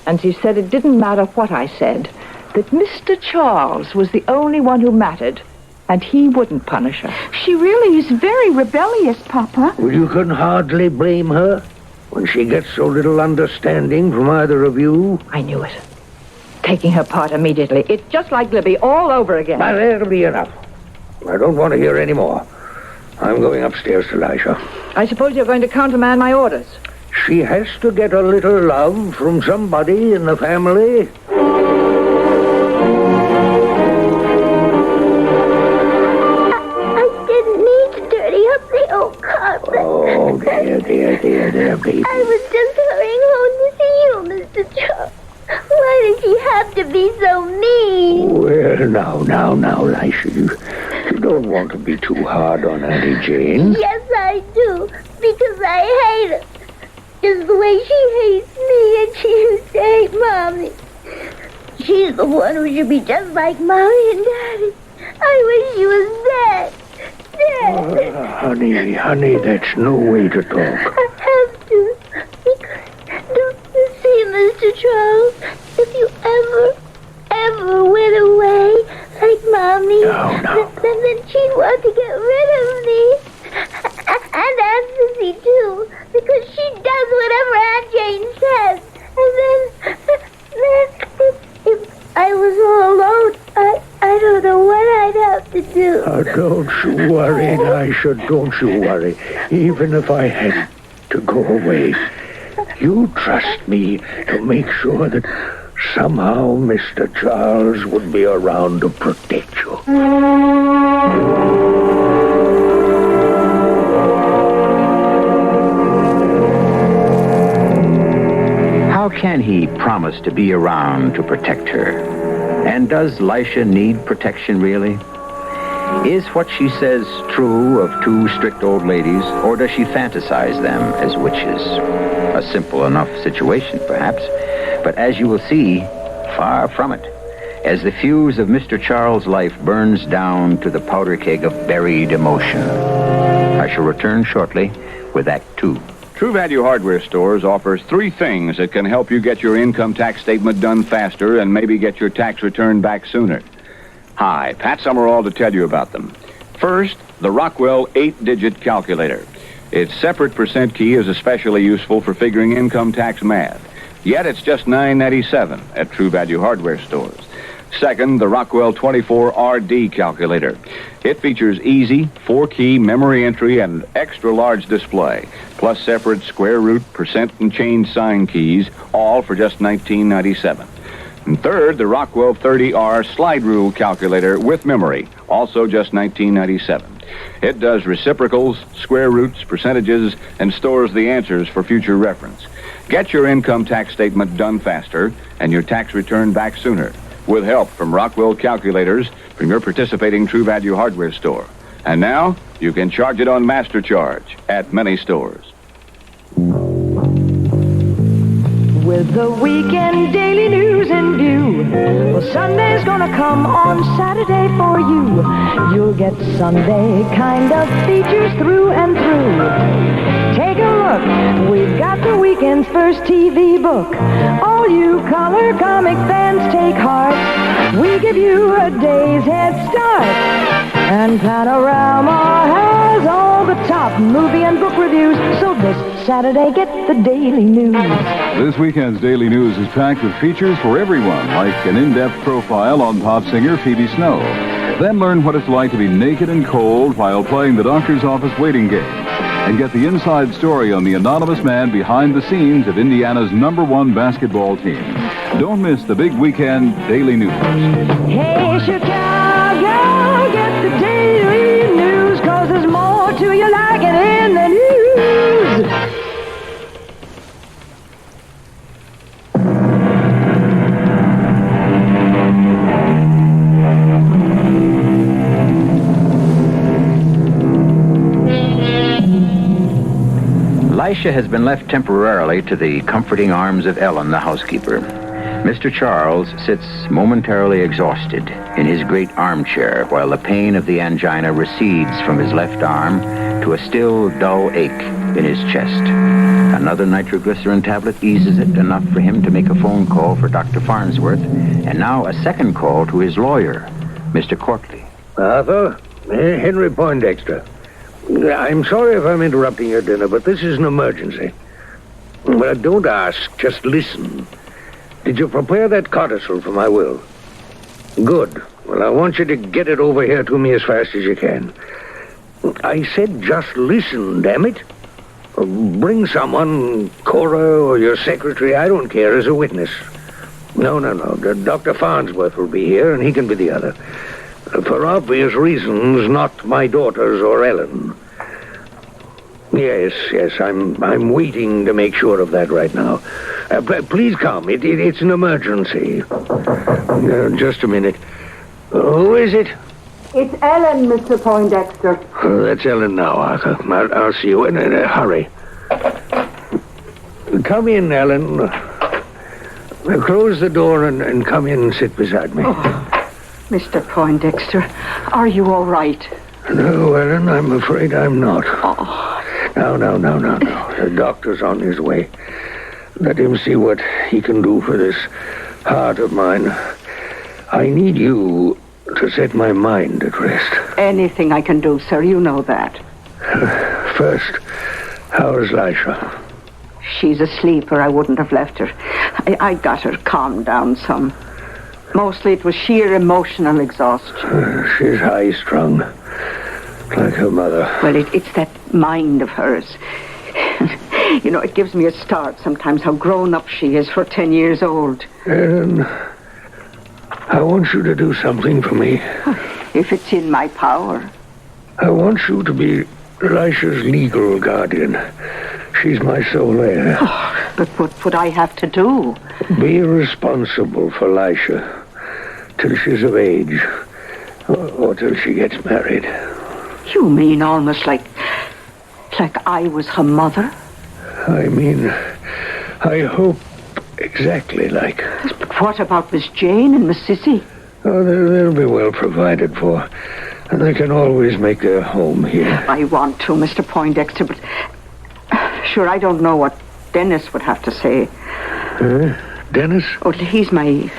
And she said it didn't matter what I said, that Mr. Charles was the only one who mattered, and he wouldn't punish her.
She really is very rebellious, Papa.
Well, you can hardly blame her when she gets so little understanding from either of you.
I knew it. Taking her part immediately. It's just like Libby all over again.
Now, that'll be enough. I don't want to hear any more. I'm going upstairs to Lisha.
I suppose you're going to countermand my orders.
She has to get a little love from somebody in the family.
I didn't mean to dirty up the old carpet.
Oh, dear, baby.
I was just hurrying home to see you, Mr. Charles. Why did she have to be so mean?
Well, now, Lisha, you don't want to be too hard on Auntie Jane.
Yes, I do, because I hate her. Just the way she hates me, and she used to hate Mommy. She's the one who should be just like Mommy and Daddy. I wish she was dead.
Honey, that's no way to talk.
I have to. Because, don't you see, Mr. Charles, if you ever went away like Mommy, then she'd want to get rid of me. And Aunt Sissy, too, because she does whatever Aunt Jane says. And then if I was all alone, I don't know what I'd have to do.
Don't you worry, Lisha, don't you worry. Even if I had to go away, you trust me to make sure that somehow Mr. Charles would be around to protect you.
How can he promise to be around to protect her? And does Lisha need protection, really? Is what she says true of two strict old ladies, or does she fantasize them as witches? A simple enough situation, perhaps, but as you will see, far from it. As the fuse of Mr. Charles' life burns down to the powder keg of buried emotion. I shall return shortly with Act 2.
True Value Hardware Stores offers 3 things that can help you get your income tax statement done faster and maybe get your tax return back sooner. Hi, Pat Summerall to tell you about them. First, the Rockwell 8-digit calculator. Its separate percent key is especially useful for figuring income tax math. Yet it's just $9.97 at True Value Hardware Stores. Second, the Rockwell 24RD calculator. It features easy 4-key memory entry and extra large display, plus separate square root, percent, and change sign keys, all for just $19.97. And third, the Rockwell 30R slide rule calculator with memory, also just $19.97. It does reciprocals, square roots, percentages, and stores the answers for future reference. Get your income tax statement done faster and your tax return back sooner with help from Rockwell calculators from your participating True Value Hardware store. And now, you can charge it on Master Charge at many stores.
With the weekend daily news in view, well, Sunday's gonna come on Saturday for you. You'll get Sunday kind of features through and through. Take a look, we've got the weekend's first TV book. All you color comic fans take heart. We give you a day's head start. And Panorama has all the top movie and book reviews. So this Saturday, get the daily news.
This weekend's daily news is packed with features for everyone, like an in-depth profile on pop singer Phoebe Snow. Then learn what it's like to be naked and cold while playing the doctor's office waiting game. And get the inside story on the anonymous man behind the scenes of Indiana's #1 basketball team. Don't miss the big weekend daily news.
Hey, Chicago, get the daily news, 'cause there's more to you like it in the news.
Lisha has been left temporarily to the comforting arms of Ellen, the housekeeper. Mr. Charles sits momentarily exhausted in his great armchair while the pain of the angina recedes from his left arm to a still dull ache in his chest. Another nitroglycerin tablet eases it enough for him to make a phone call for Dr. Farnsworth, and now a second call to his lawyer, Mr. Courtley.
Arthur, Henry Poindexter. I'm sorry if I'm interrupting your dinner, but this is an emergency. Well, don't ask, just listen. Did you prepare that codicil for my will? Good. Well, I want you to get it over here to me as fast as you can. I said just listen, damn it. Bring someone, Cora or your secretary, I don't care, as a witness. No. Dr. Farnsworth will be here, and he can be the other. For obvious reasons, not my daughters or Ellen. Yes, I'm waiting to make sure of that right now. Please come. It's an emergency. Just a minute. Who is it?
It's Ellen, Mr. Poindexter.
Oh, that's Ellen now, Arthur. I'll see you in a hurry. Come in, Ellen. Close the door and come in and sit beside me.
Oh, Mr. Poindexter, are you all right?
No, Ellen, I'm afraid I'm not.
Oh.
No. The doctor's on his way. Let him see what he can do for this heart of mine. I need you to set my mind at rest.
Anything I can do, sir, you know that.
First, how's Lisha?
She's asleep or I wouldn't have left her. I got her calmed down some. Mostly it was sheer emotional exhaustion.
She's high-strung, like her mother.
Well, it's that mind of hers. You know, it gives me a start sometimes how grown up she is for 10 years old.
Ellen, I want you to do something for me.
If it's in my power.
I want you to be Lisha's legal guardian. She's my sole heir.
Oh, but what would I have to do?
Be responsible for Lisha till she's of age, or till she gets married.
You mean almost like I was her mother?
I mean, I hope exactly like.
But what about Miss Jane and Miss Sissy?
Oh, they'll be well provided for, and they can always make their home here.
I want to, Mr. Poindexter, but sure, I don't know what Dennis would have to say.
Dennis?
Oh, he's my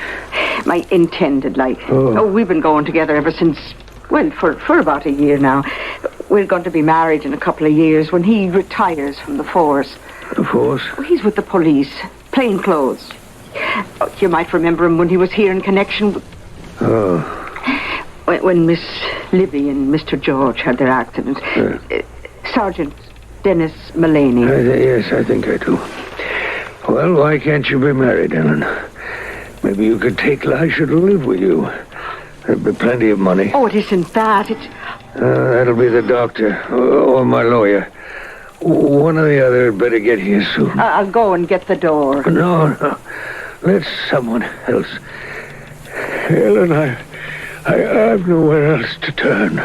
intended, like. Oh, we've been going together ever since, well, for about a year now. We're going to be married in a couple of years when he retires from the force.
The force?
Oh, he's with the police, plain clothes. Oh, you might remember him when he was here in connection with...
Oh.
When Miss Libby and Mr. George had their accident. Sergeant Dennis Mullaney.
Yes, I think I do. Well, why can't you be married, Ellen? Maybe you could take Lisha to live with you. There'd be plenty of money.
Oh, it isn't that. It's...
that'll be the doctor or my lawyer. One or the other had better get here soon.
I'll go and get the door.
No. Let someone else. Ellen, I've nowhere else to turn.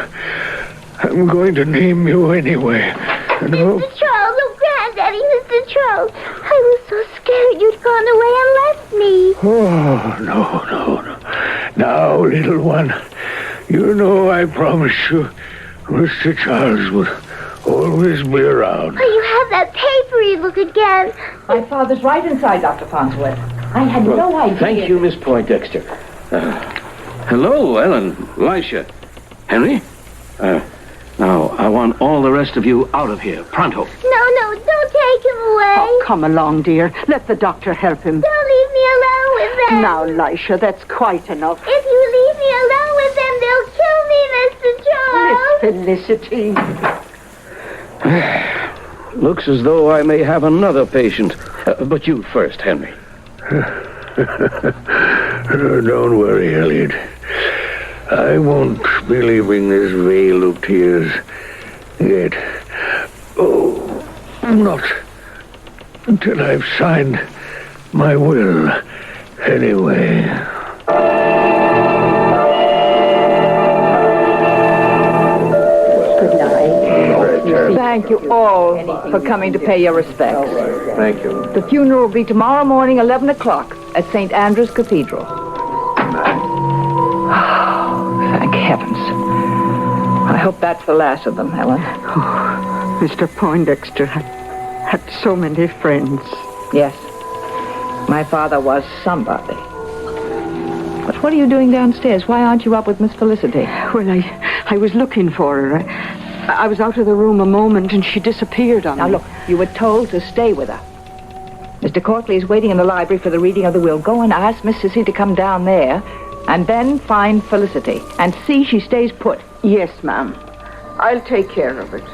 I'm going to name you anyway. No?
Mr. Charles, oh, Granddaddy, Mr. Charles. I was so scared you'd gone away and left me.
Oh, no. Now, little one, you know I promised you Mr. Charles would always be around.
Oh, you have that papery look again.
My father's right inside, Dr. Farnsworth. I had no idea.
Thank you, Miss Poindexter. Hello, Ellen, Lisha, Henry. Now, I want all the rest of you out of here, pronto.
No, don't take him away.
Oh, come along, dear. Let the doctor help him.
Don't leave me alone with them.
Now, Lisha, that's quite enough.
If you leave me alone with them, they'll kill me, Mr. Charles.
Miss Felicity.
Looks as though I may have another patient. But you first, Henry.
Don't worry, Elliot. I won't be leaving this vale of tears yet. Oh, not until I've signed my will, anyway.
Good night. Thank you all for coming to pay your respects.
Thank you.
The funeral will be tomorrow morning, 11 o'clock, at St. Andrew's Cathedral. Thank heavens. I hope that's the last of them, Helen.
Oh, Mr. Poindexter had so many friends.
Yes. My father was somebody. But what are you doing downstairs? Why aren't you up with Miss Felicity?
Well, I was looking for her. I was out of the room a moment and she disappeared on me.
Now, look, you were told to stay with her. Mr. Courtley is waiting in the library for the reading of the will. Go and ask Miss Sissy to come down there. And then find Felicity. And see she stays put.
Yes, ma'am. I'll take care of it.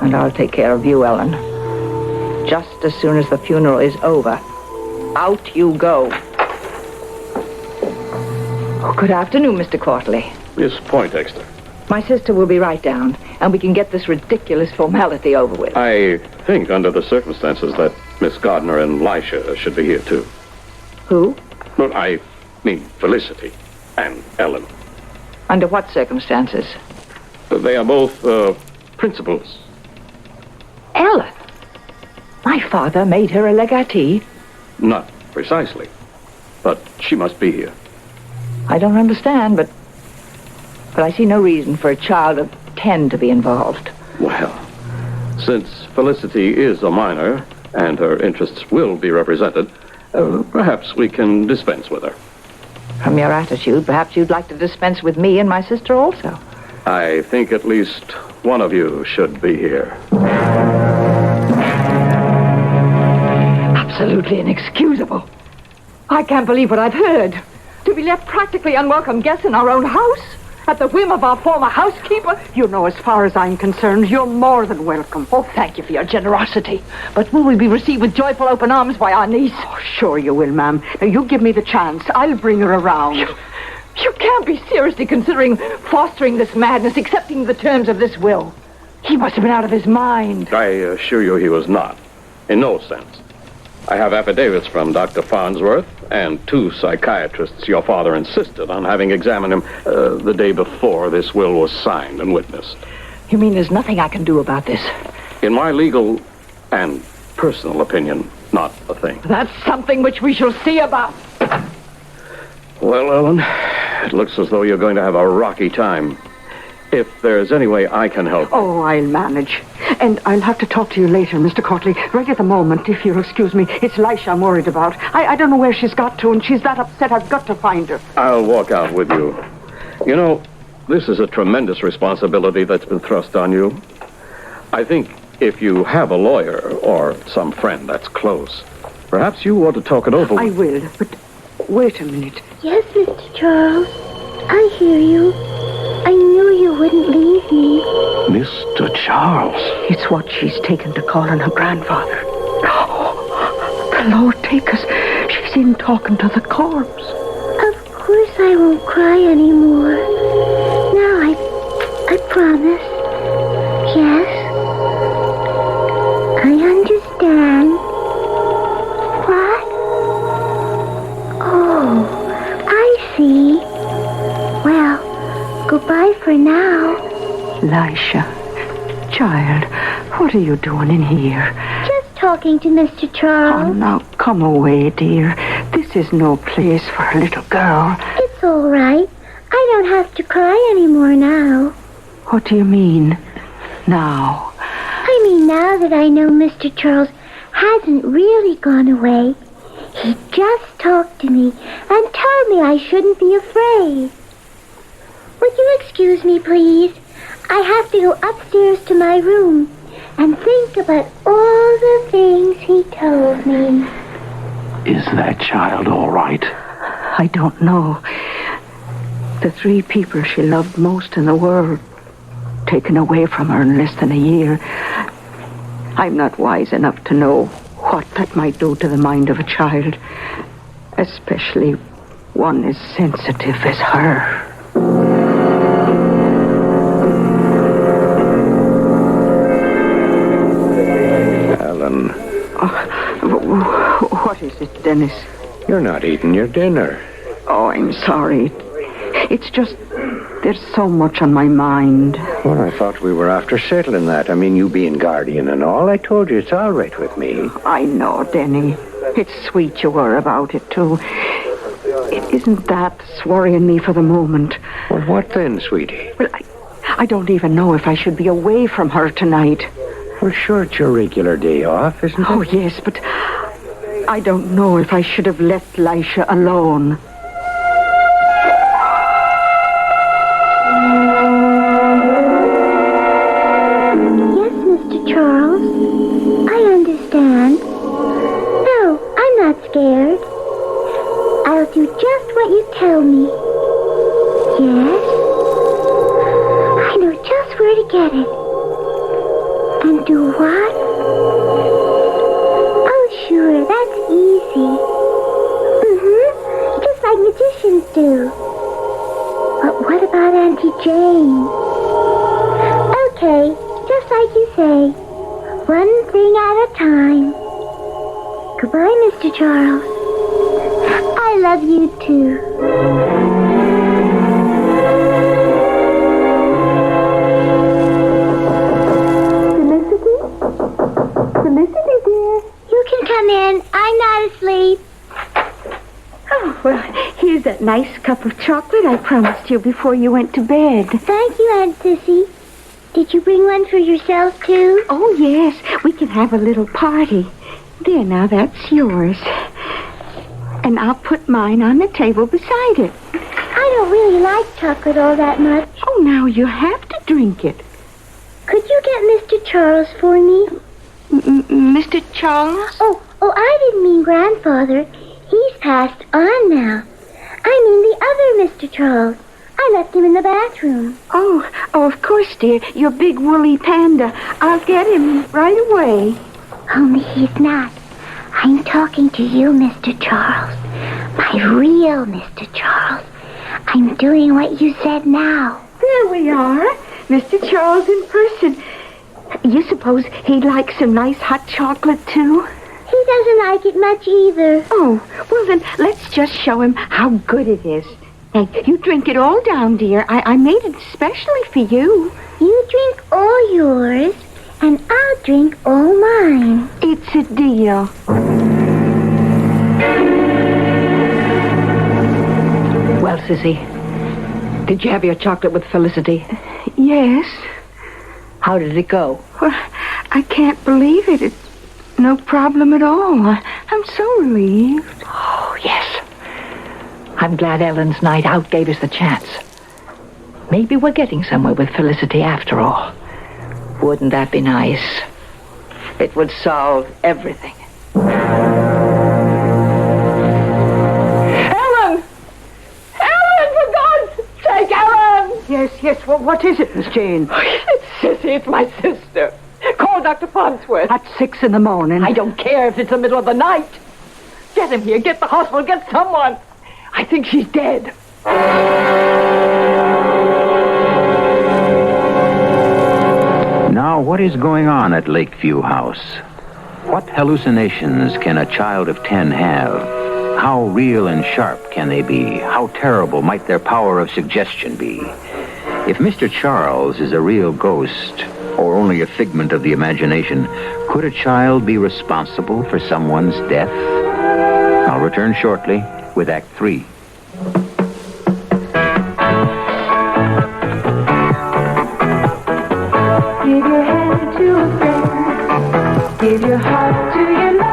And I'll take care of you, Ellen. Just as soon as the funeral is over, out you go. Oh, good afternoon, Mr. Courtley.
Miss Poindexter.
My sister will be right down, and we can get this ridiculous formality over with.
I think, under the circumstances, that Miss Gardner and Lisha should be here, too.
Who?
Well, I mean Felicity and Ellen.
Under what circumstances?
They are both, principals.
Ellen? My father made her a legatee?
Not precisely, but she must be here.
I don't understand, but I see no reason for a child of 10 to be involved.
Well, since Felicity is a minor, and her interests will be represented, perhaps we can dispense with her.
From your attitude, perhaps you'd like to dispense with me and my sister also.
I think at least one of you should be here.
Absolutely inexcusable. I can't believe what I've heard. To be left practically unwelcome guests in our own house? At the whim of our former housekeeper?
You know, as far as I'm concerned, you're more than welcome.
Oh, thank you for your generosity. But will we be received with joyful open arms by our niece?
Oh, sure you will, ma'am. Now, you give me the chance. I'll bring her around.
You can't be seriously considering fostering this madness, accepting the terms of this will. He must have been out of his mind.
I assure you he was not. In no sense. I have affidavits from Dr. Farnsworth and 2 psychiatrists your father insisted on having examined him the day before this will was signed and witnessed.
You mean there's nothing I can do about this?
In my legal and personal opinion, not a thing.
That's something which we shall see about.
Well, Ellen, it looks as though you're going to have a rocky time. If there's any way I can help...
Oh, I'll manage. And I'll have to talk to you later, Mr. Courtley. Right at the moment, if you'll excuse me. It's Lisha I'm worried about. I don't know where she's got to, and she's that upset I've got to find her.
I'll walk out with you. You know, this is a tremendous responsibility that's been thrust on you. I think if you have a lawyer or some friend that's close, perhaps you ought to talk it over with...
I will, but wait a minute.
Yes, Mr. Charles. I hear you. I knew you wouldn't leave me.
Mr. Charles.
It's what she's taken to calling her grandfather. Oh, the Lord take us. She's in talking to the corpse.
Of course I won't cry anymore. Now I promise. Yes. I understand. What? Oh, I see. Well, goodbye for now.
Lisha, child, what are you doing in here?
Just talking to Mr. Charles.
Oh, now, come away, dear. This is no place for a little girl.
It's all right. I don't have to cry anymore now.
What do you mean, now?
I mean now that I know Mr. Charles hasn't really gone away. He just talked to me and told me I shouldn't be afraid. Would you excuse me, please? I have to go upstairs to my room and think about all the things he told me.
Is that child all right?
I don't know. The 3 people she loved most in the world, taken away from her in less than a year. I'm not wise enough to know what that might do to the mind of a child, especially one as sensitive as her.
Ellen.
What is it, Dennis?
You're not eating your dinner.
Oh, I'm sorry. It's just, there's so much on my mind.
Well, I thought we were after settling that. I mean, you being guardian and all. I told you it's all right with me.
I know, Denny. It's sweet you were about it, too. It isn't that's worrying me for the moment.
Well, what then, sweetie?
Well, I don't even know if I should be away from her tonight.
Well, sure, it's your regular day off, isn't it?
Oh, yes, but I don't know if I should have left Lisha alone.
Yes, Mr. Charles. I understand. No, I'm not scared. I'll do just what you tell me. Yes? I know just where to get it. And do what? Oh, sure, that's easy. Just like magicians do. But what about Auntie Jane? say, one thing at a time. Goodbye, Mr. Charles. I love you, too. Felicity, dear. You can come in. I'm not asleep.
Oh, well, here's that nice cup of chocolate I promised you before you went to bed.
Thank you, Aunt Sissy. Did you bring one for yourself, too?
Oh, yes. We can have a little party. There, now, that's yours. And I'll put mine on the table beside it.
I don't really like chocolate all that much.
Oh, now, you have to drink it.
Could you get Mr. Charles for me?
Mr. Charles?
Oh, I didn't mean grandfather. He's passed on now. I mean the other Mr. Charles. I left him in the bathroom.
Oh, of course, dear. Your big woolly panda. I'll get him right away.
Only he's not. I'm talking to you, Mr. Charles. My real Mr. Charles. I'm doing what you said now.
There we are. Mr. Charles in person. You suppose he'd like some nice hot chocolate, too?
He doesn't like it much either.
Oh, well then, let's just show him how good it is. Hey, you drink it all down, dear. I made it especially for you.
You drink all yours, and I'll drink all mine.
It's a deal.
Well, Sissy, did you have your chocolate with Felicity?
Yes.
How did it go?
Well, I can't believe it. It's no problem at all. I'm so relieved.
Oh, yes. I'm glad Ellen's night out gave us the chance. Maybe we're getting somewhere with Felicity after all. Wouldn't that be nice? It would solve everything. Ellen! Ellen, for God's sake, Ellen!
Yes. Well, what is it, Miss Jane?
It's Sissy. It's my sister. Call Dr. Farnsworth.
At 6 in the morning.
I don't care if it's the middle of the night. Get him here. Get the hospital. Get someone. I think she's dead.
Now, what is going on at Lakeview House? What hallucinations can a child of 10 have? How real and sharp can they be? How terrible might their power of suggestion be? If Mr. Charles is a real ghost, or only a figment of the imagination, could a child be responsible for someone's death? I'll return shortly with Act 3.
Give your hand to a friend. Give your heart to your love.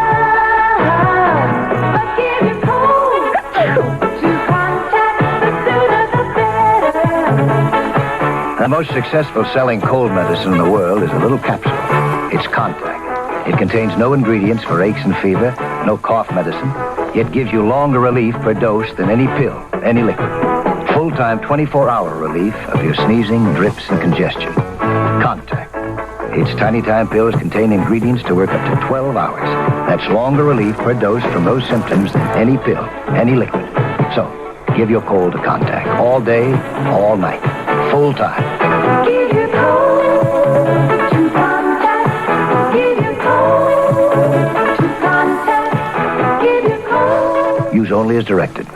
But give your cold to contact. The sooner the better.
The most successful selling cold medicine in the world is a little capsule. It's Contact. It contains no ingredients for aches and fever, no cough medicine. It gives you longer relief per dose than any pill, any liquid. Full-time 24-hour relief of your sneezing, drips, and congestion. Contact. Its tiny time pills contain ingredients to work up to 12 hours. That's longer relief per dose from those symptoms than any pill, any liquid. So, give your cold to Contact. All day, all night. Full time.
Give your cold to Contact. Give your cold to Contact. Give your cold.
Use only as directed.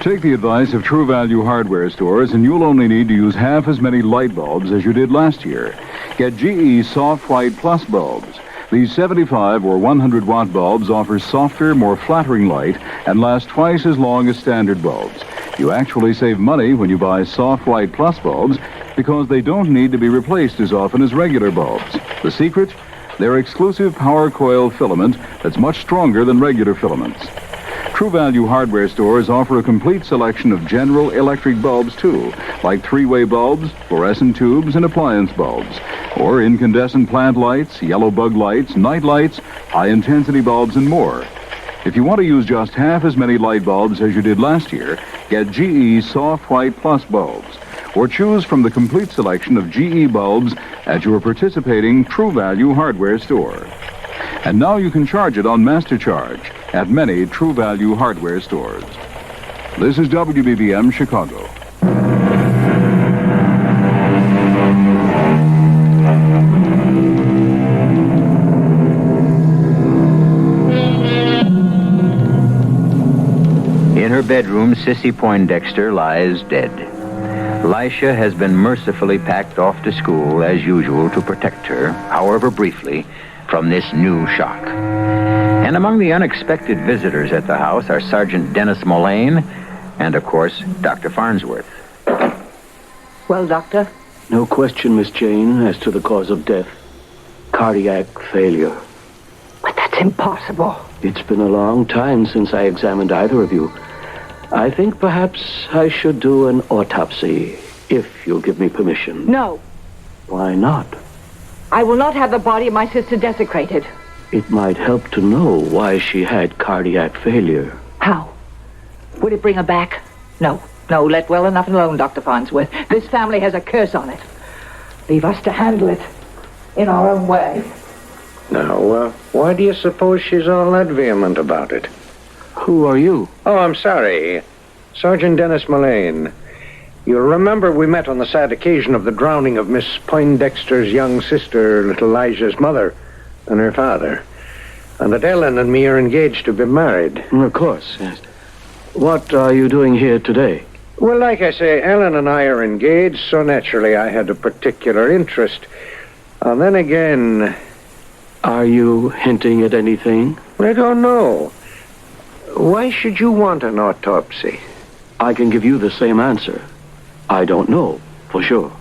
Take the advice of True Value hardware stores, and you'll only need to use half as many light bulbs as you did last year. Get GE Soft White Plus bulbs. These 75 or 100-watt bulbs offer softer, more flattering light and last twice as long as standard bulbs. You actually save money when you buy Soft White Plus bulbs because they don't need to be replaced as often as regular bulbs. The secret? Their exclusive power coil filament that's much stronger than regular filaments. True Value hardware stores offer a complete selection of General Electric bulbs, too, like three-way bulbs, fluorescent tubes, and appliance bulbs, or incandescent plant lights, yellow bug lights, night lights, high-intensity bulbs, and more. If you want to use just half as many light bulbs as you did last year, get GE Soft White Plus bulbs, or choose from the complete selection of GE bulbs at your participating True Value hardware store. And now you can charge it on Master Charge at many True Value hardware stores. This is WBBM Chicago.
In her bedroom, Sissy Poindexter lies dead. Lisha has been mercifully packed off to school, as usual, to protect her, however briefly, from this new shock. And among the unexpected visitors at the house are Sergeant Dennis Mullane and, of course, Dr. Farnsworth.
Well, Doctor?
No question, Miss Jane, as to the cause of death. Cardiac failure.
But that's impossible.
It's been a long time since I examined either of you. I think perhaps I should do an autopsy, if you'll give me permission.
No.
Why not?
I will not have the body of my sister desecrated.
It might help to know why she had cardiac failure.
How? Would it bring her back? No, let well enough alone, Dr. Farnsworth. This family has a curse on it. Leave us to handle it in our own way.
Now, why do you suppose she's all that vehement about it?
Who are you?
Oh, I'm sorry. Sergeant Dennis Mullane. You'll remember we met on the sad occasion of the drowning of Miss Poindexter's young sister, little Elijah's mother, and her father. And that Ellen and me are engaged to be married.
Of course, yes. What are you doing here today?
Well, like I say, Ellen and I are engaged, so naturally I had a particular interest. And then again...
Are you hinting at anything?
I don't know. Why should you want an autopsy?
I can give you the same answer. I don't know, for sure.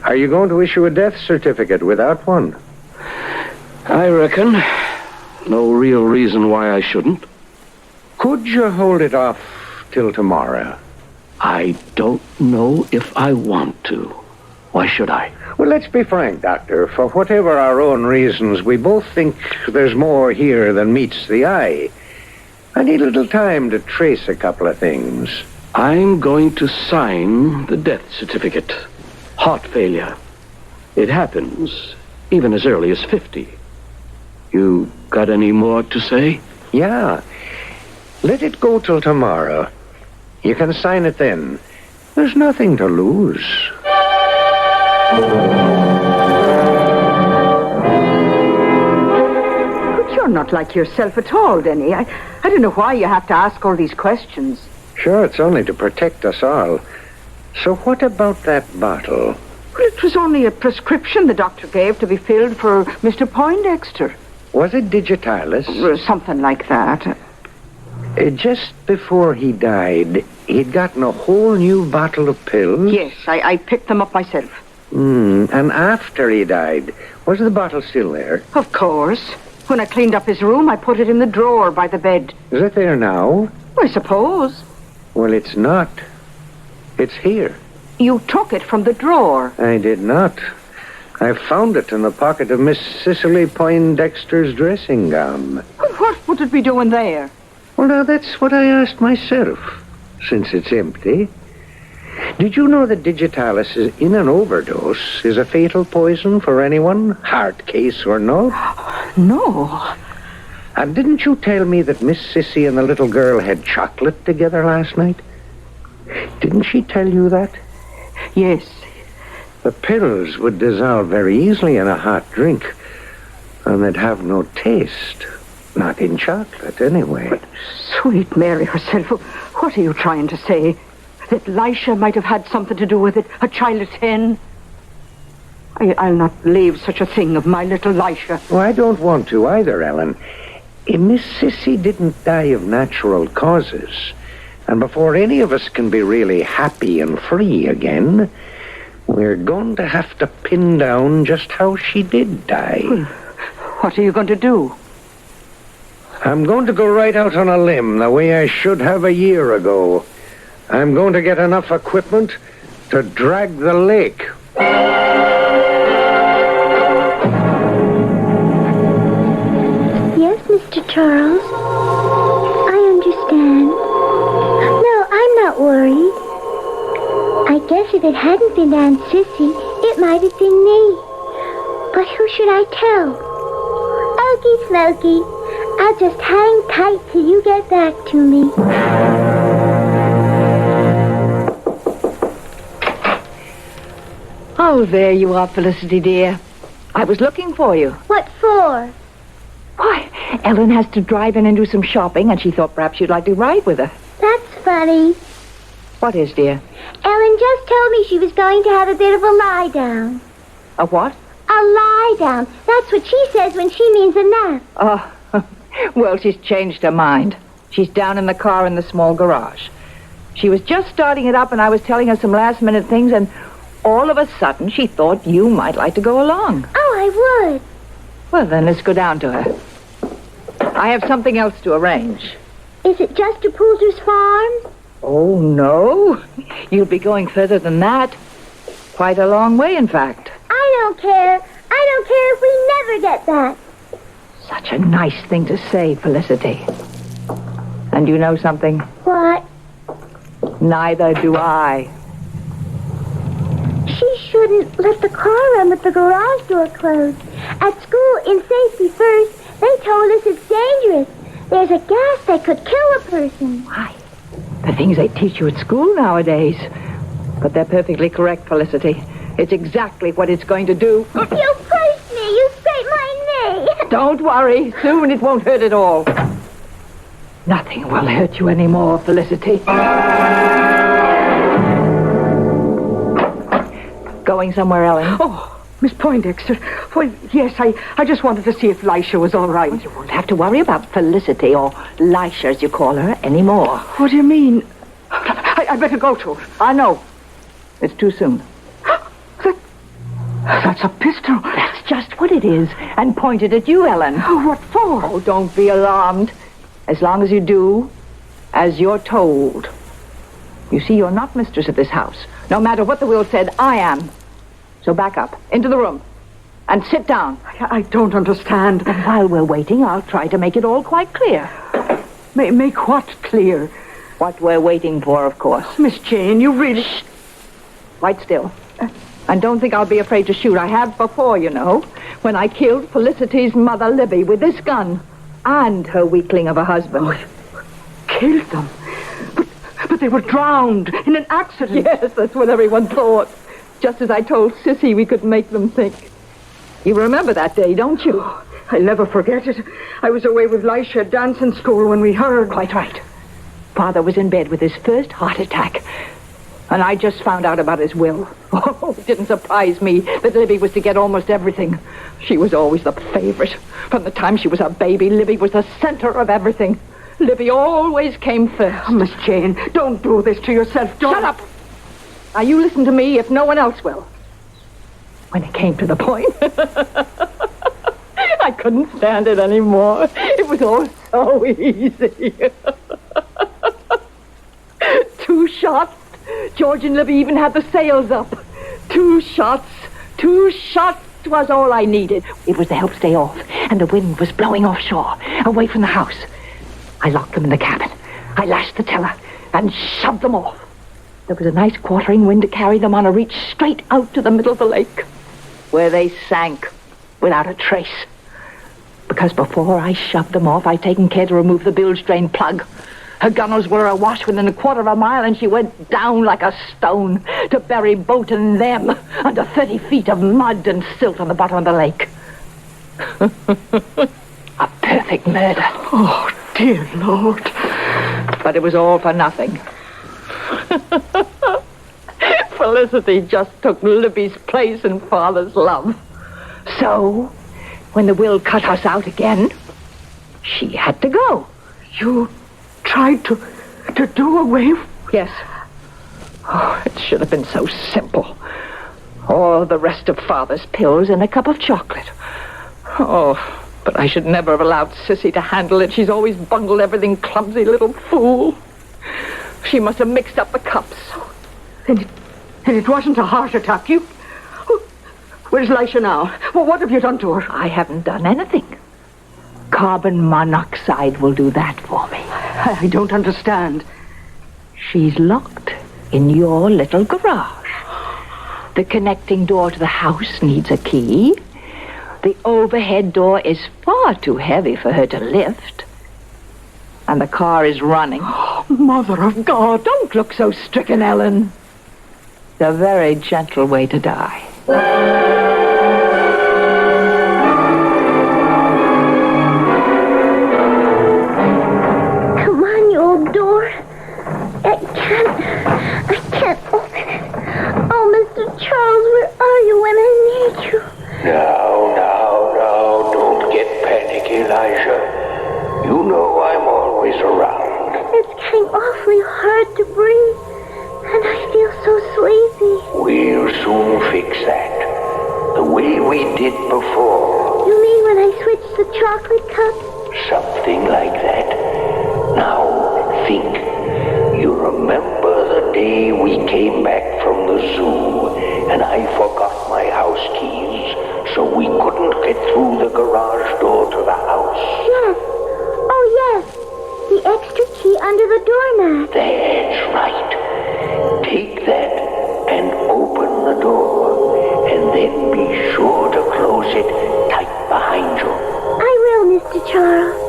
Are you going to issue a death certificate without one?
I reckon. No real reason why I shouldn't.
Could you hold it off till tomorrow?
I don't know if I want to. Why should I?
Well, let's be frank, Doctor. For whatever our own reasons, we both think there's more here than meets the eye. I need a little time to trace a couple of things.
I'm going to sign the death certificate. Heart failure. It happens even as early as 50. You got any more to say?
Yeah. Let it go till tomorrow. You can sign it then. There's nothing to lose.
But you're not like yourself at all, Denny. I don't know why you have to ask all these questions.
Sure, it's only to protect us all. So what about that bottle?
Well, it was only a prescription the doctor gave to be filled for Mr. Poindexter.
Was it digitalis?
Something like that.
Just before he died, he'd gotten a whole new bottle of pills?
Yes, I picked them up myself.
And after he died, was the bottle still there?
Of course. When I cleaned up his room, I put it in the drawer by the bed.
Is it there now?
I suppose.
Well, it's not. It's here.
You took it from the drawer.
I did not. I found it in the pocket of Miss Cicely Poindexter's dressing gown.
What would it be doing there?
Well, now, that's what I asked myself, since it's empty. Did you know that digitalis in an overdose is a fatal poison for anyone, heart case or no?
No.
And didn't you tell me that Miss Sissy and the little girl had chocolate together last night? Didn't she tell you that?
Yes.
The pills would dissolve very easily in a hot drink, and they'd have no taste. Not in chocolate, anyway.
But sweet Mary herself, what are you trying to say? That Lisha might have had something to do with it? A child of 10? I'll not believe such a thing of my little Lisha.
Well, I don't want to either, Ellen. Miss Sissy didn't die of natural causes. And before any of us can be really happy and free again, we're going to have to pin down just how she did die.
Well, what are you going to do?
I'm going to go right out on a limb the way I should have a year ago. I'm going to get enough equipment to drag the lake.
Yes, Mr. Charles. I understand. No, I'm not worried. I guess if it hadn't been Aunt Sissy, it might have been me. But who should I tell? Okie smoky. I'll just hang tight till you get back to me.
Oh, there you are, Felicity, dear. I was looking for you.
What for?
Why, Ellen has to drive in and do some shopping, and she thought perhaps you'd like to ride with her.
That's honey.
What is, dear?
Ellen just told me she was going to have a bit of a lie down.
A what?
A lie down. That's what she says when she means a nap.
Oh, well, she's changed her mind. She's down in the car in the small garage. She was just starting it up, and I was telling her some last-minute things, and all of a sudden she thought you might like to go along.
Oh, I would.
Well, then let's go down to her. I have something else to arrange.
Is it just to Poulter's farm?
Oh, no. You'll be going further than that. Quite a long way, in fact.
I don't care. I don't care if we never get that.
Such a nice thing to say, Felicity. And you know something?
What?
Neither do I.
She shouldn't let the car run with the garage door closed. At school, in Safety First, they told us it's dangerous. There's a gas that could kill a person.
Why? The things they teach you at school nowadays. But they're perfectly correct, Felicity. It's exactly what it's going to do.
You pushed me. You scraped my knee.
Don't worry. Soon it won't hurt at all. Nothing will hurt you anymore, Felicity. Going somewhere, Ellen?
Oh, Miss Poindexter. Well, yes, I just wanted to see if Lisha was all right.
Well, you won't have to worry about Felicity, or Lisha, as you call her, anymore.
What do you mean? I better go to her.
I know. It's too soon.
That's a pistol.
That's just what it is, and pointed at you, Ellen.
Oh, what for?
Oh, don't be alarmed. As long as you do as you're told. You see, you're not mistress of this house. No matter what the will said, I am. So back up, into the room, and sit down.
I don't understand.
And while we're waiting, I'll try to make it all quite clear.
Make what clear?
What we're waiting for, of course.
Miss Jane, you really...
Shh. Right still. And don't think I'll be afraid to shoot. I have before, you know, when I killed Felicity's mother, Libby, with this gun. And her weakling of a husband.
Oh, killed them? But they were drowned in an accident.
Yes, that's what everyone thought. Just as I told Sissy we could make them think. You remember that day, don't you?
Oh, I'll never forget it. I was away with Lisha at dancing school when we heard.
Quite right. Father was in bed with his first heart attack. And I just found out about his will. Oh, it didn't surprise me that Libby was to get almost everything. She was always the favorite. From the time she was a baby, Libby was the center of everything. Libby always came first.
Oh, Miss Jane, don't do this to yourself. Don't.
Shut up! Now, you listen to me if no one else will. When it came to the point, I couldn't stand it anymore. It was all so easy. 2 shots. George and Libby even had the sails up. 2 shots. 2 shots was all I needed. It was to help stay off, and the wind was blowing offshore, away from the house. I locked them in the cabin. I lashed the tiller and shoved them off. There was a nice quartering wind to carry them on a reach straight out to the middle of the lake, where they sank without a trace. Because before I shoved them off, I'd taken care to remove the bilge drain plug. Her gunnels were awash within a quarter of a mile, and she went down like a stone to bury boat and them under 30 feet of mud and silt on the bottom of the lake. A perfect murder.
Oh, dear Lord.
But it was all for nothing. Felicity just took Libby's place in Father's love. So, when the will cut us out again, she had to go.
You tried to do away with...
Yes. Oh, it should have been so simple. All the rest of Father's pills and a cup of chocolate. Oh, but I should never have allowed Sissy to handle it. She's always bungled everything, clumsy little fool. She must have mixed up the cups.
And it wasn't a heart attack. You... Where's Lisha now? Well, what have you done to her?
I haven't done anything. Carbon monoxide will do that for me.
I don't understand.
She's locked in your little garage. The connecting door to the house needs a key. The overhead door is far too heavy for her to lift. And the car is running.
Oh, Mother of God.
Don't look so stricken, Ellen. It's a very gentle way to die.
always around.
It's getting awfully hard to breathe, and I feel so sleepy.
We'll soon fix that. The way we did before.
You mean when I switched the chocolate cup?
Something like that. Now, think. You remember the day we came back from the zoo, and I forgot my house keys, so we couldn't get through the garage door to the house?
Yes. Oh, yes. The extra key under the doormat.
That's right. Take that and open the door, and then be sure to close it tight behind you.
I will, Mr. Charles.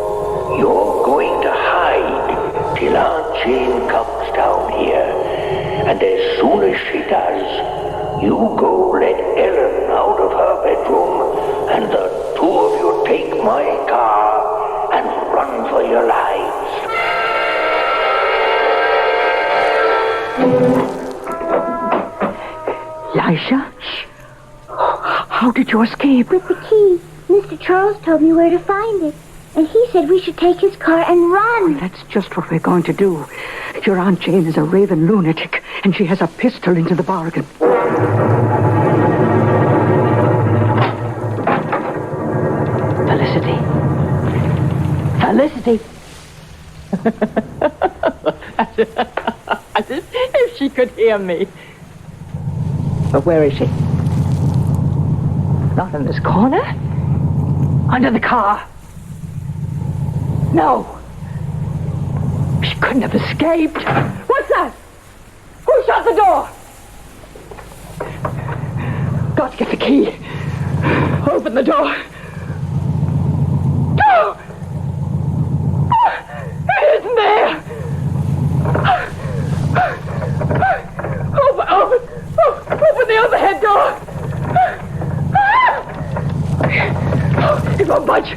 You're going to hide till Aunt Jane comes down here. And as soon as she does, you go let Ellen out of her bedroom, and the two of you take my car and run for your lives.
Elisha? Shh. How did you escape?
With the key. Mr. Charles told me where to find it. And he said we should take his car and run.
That's just what we're going to do. Your Aunt Jane is a raving lunatic, and she has a pistol into the bargain. Felicity. Felicity.
If she could hear me. But where is she? Not in this corner? Under the car? No. She couldn't have escaped. What's that? Who shut the door? Got to get the key. Open the door. No! It isn't there. Open the overhead door. It won't budge.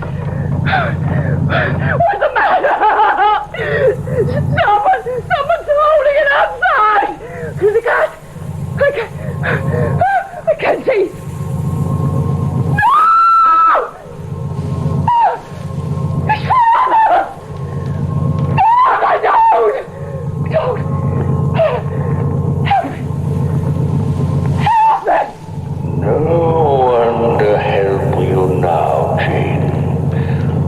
What's the matter? Someone's holding it outside. The cat. I can't see. No! Don't. Help me.
No one to help you now, Jane.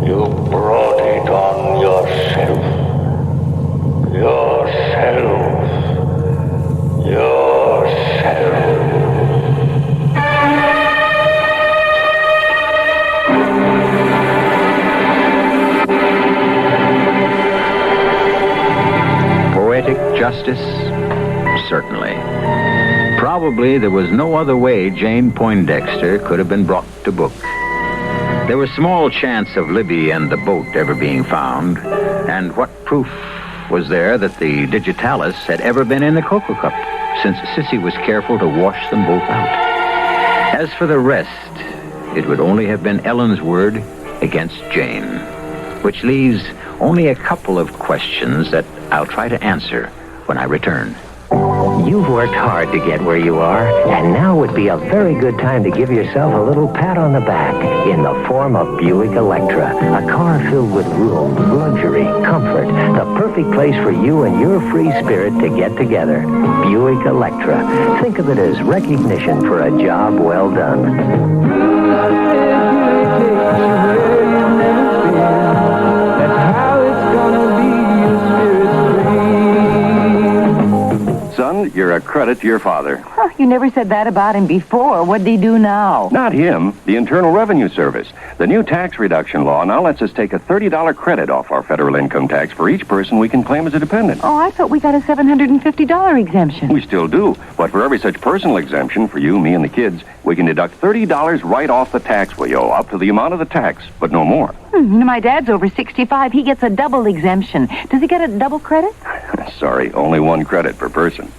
You brought it on yourself.
Poetic justice? Certainly. Probably there was no other way Jane Poindexter could have been brought to book. There was small chance of Libby and the boat ever being found, and what proof was there that the digitalis had ever been in the cocoa cup, since Sissy was careful to wash them both out? As for the rest, it would only have been Ellen's word against Jane, which leaves only a couple of questions that I'll try to answer when I return.
You've worked hard to get where you are, and now would be a very good time to give yourself a little pat on the back in the form of Buick Electra, a car filled with room, luxury, comfort, the perfect place for you and your free spirit to get together. Buick Electra. Think of it as recognition for a job well done.
Son, you're a credit to your father.
Oh, you never said that about him before. What'd he do now?
Not him, the Internal Revenue Service. The new tax reduction law now lets us take a $30 credit off our federal income tax for each person we can claim as a dependent.
Oh, I thought we got a $750 exemption.
We still do, but for every such personal exemption for you, me, and the kids, we can deduct $30 right off the tax we owe, up to the amount of the tax, but no more.
My dad's over 65. He gets a double exemption. Does he get a double credit?
Sorry, only one credit per person.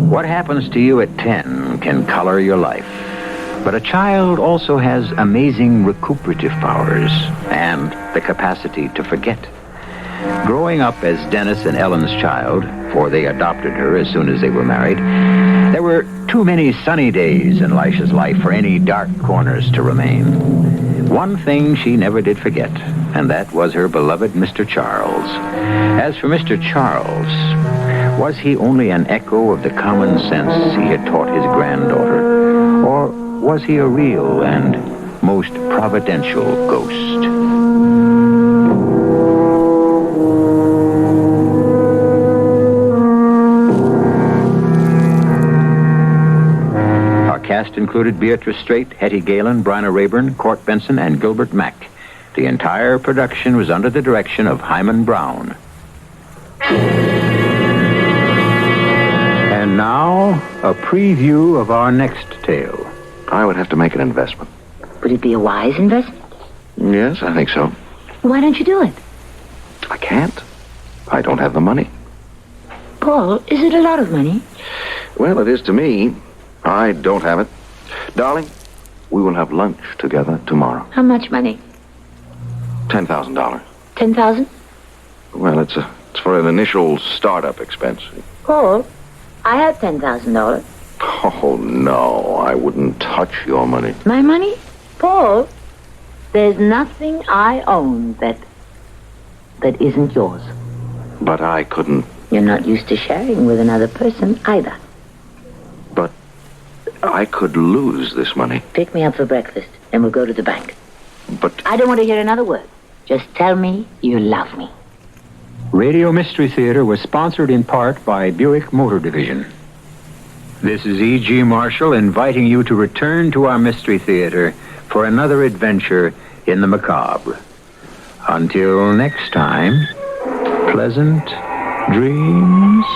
What happens to you at 10 can color your life. But a child also has amazing recuperative powers and the capacity to forget. Growing up as Dennis and Ellen's child, for they adopted her as soon as they were married, there were too many sunny days in Lisha's life for any dark corners to remain. One thing she never did forget, and that was her beloved Mr. Charles. As for Mr. Charles, was he only an echo of the common sense he had taught his granddaughter, or was he a real and most providential ghost? Our cast included Beatrice Straight, Hetty Galen, Bryna Rayburn, Court Benson, and Gilbert Mack. The entire production was under the direction of Hyman Brown. And now, a preview of our next tale.
I would have to make an investment.
Would it be a wise investment?
Yes, I think so.
Why don't you do it?
I can't. I don't have the money.
Paul, is it a lot of money?
Well, it is to me. I don't have it. Darling, we will have lunch together tomorrow.
How much money?
$10,000.
10,000?
Well, it's for an initial startup expense.
Paul, I have $10,000.
Oh, no, I wouldn't touch your money.
My money? Paul, there's nothing I own that isn't yours.
But I couldn't.
You're not used to sharing with another person either.
But I could lose this money.
Pick me up for breakfast, and we'll go to the bank.
But
I don't want to hear another word. Just tell me you love me.
Radio Mystery Theater was sponsored in part by Buick Motor Division. This is E.G. Marshall inviting you to return to our Mystery Theater for another adventure in the macabre. Until next time, pleasant dreams.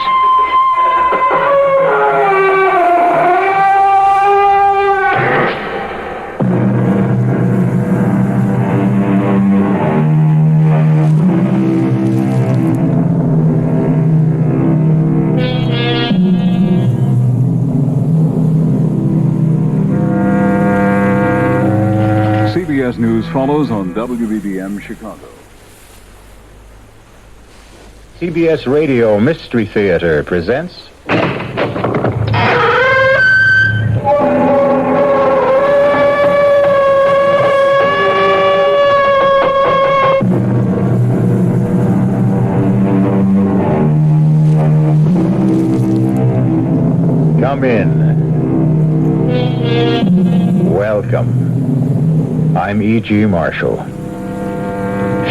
CBS News follows on WBBM Chicago.
CBS Radio Mystery Theater presents... Come in. Welcome. I'm E.G. Marshall.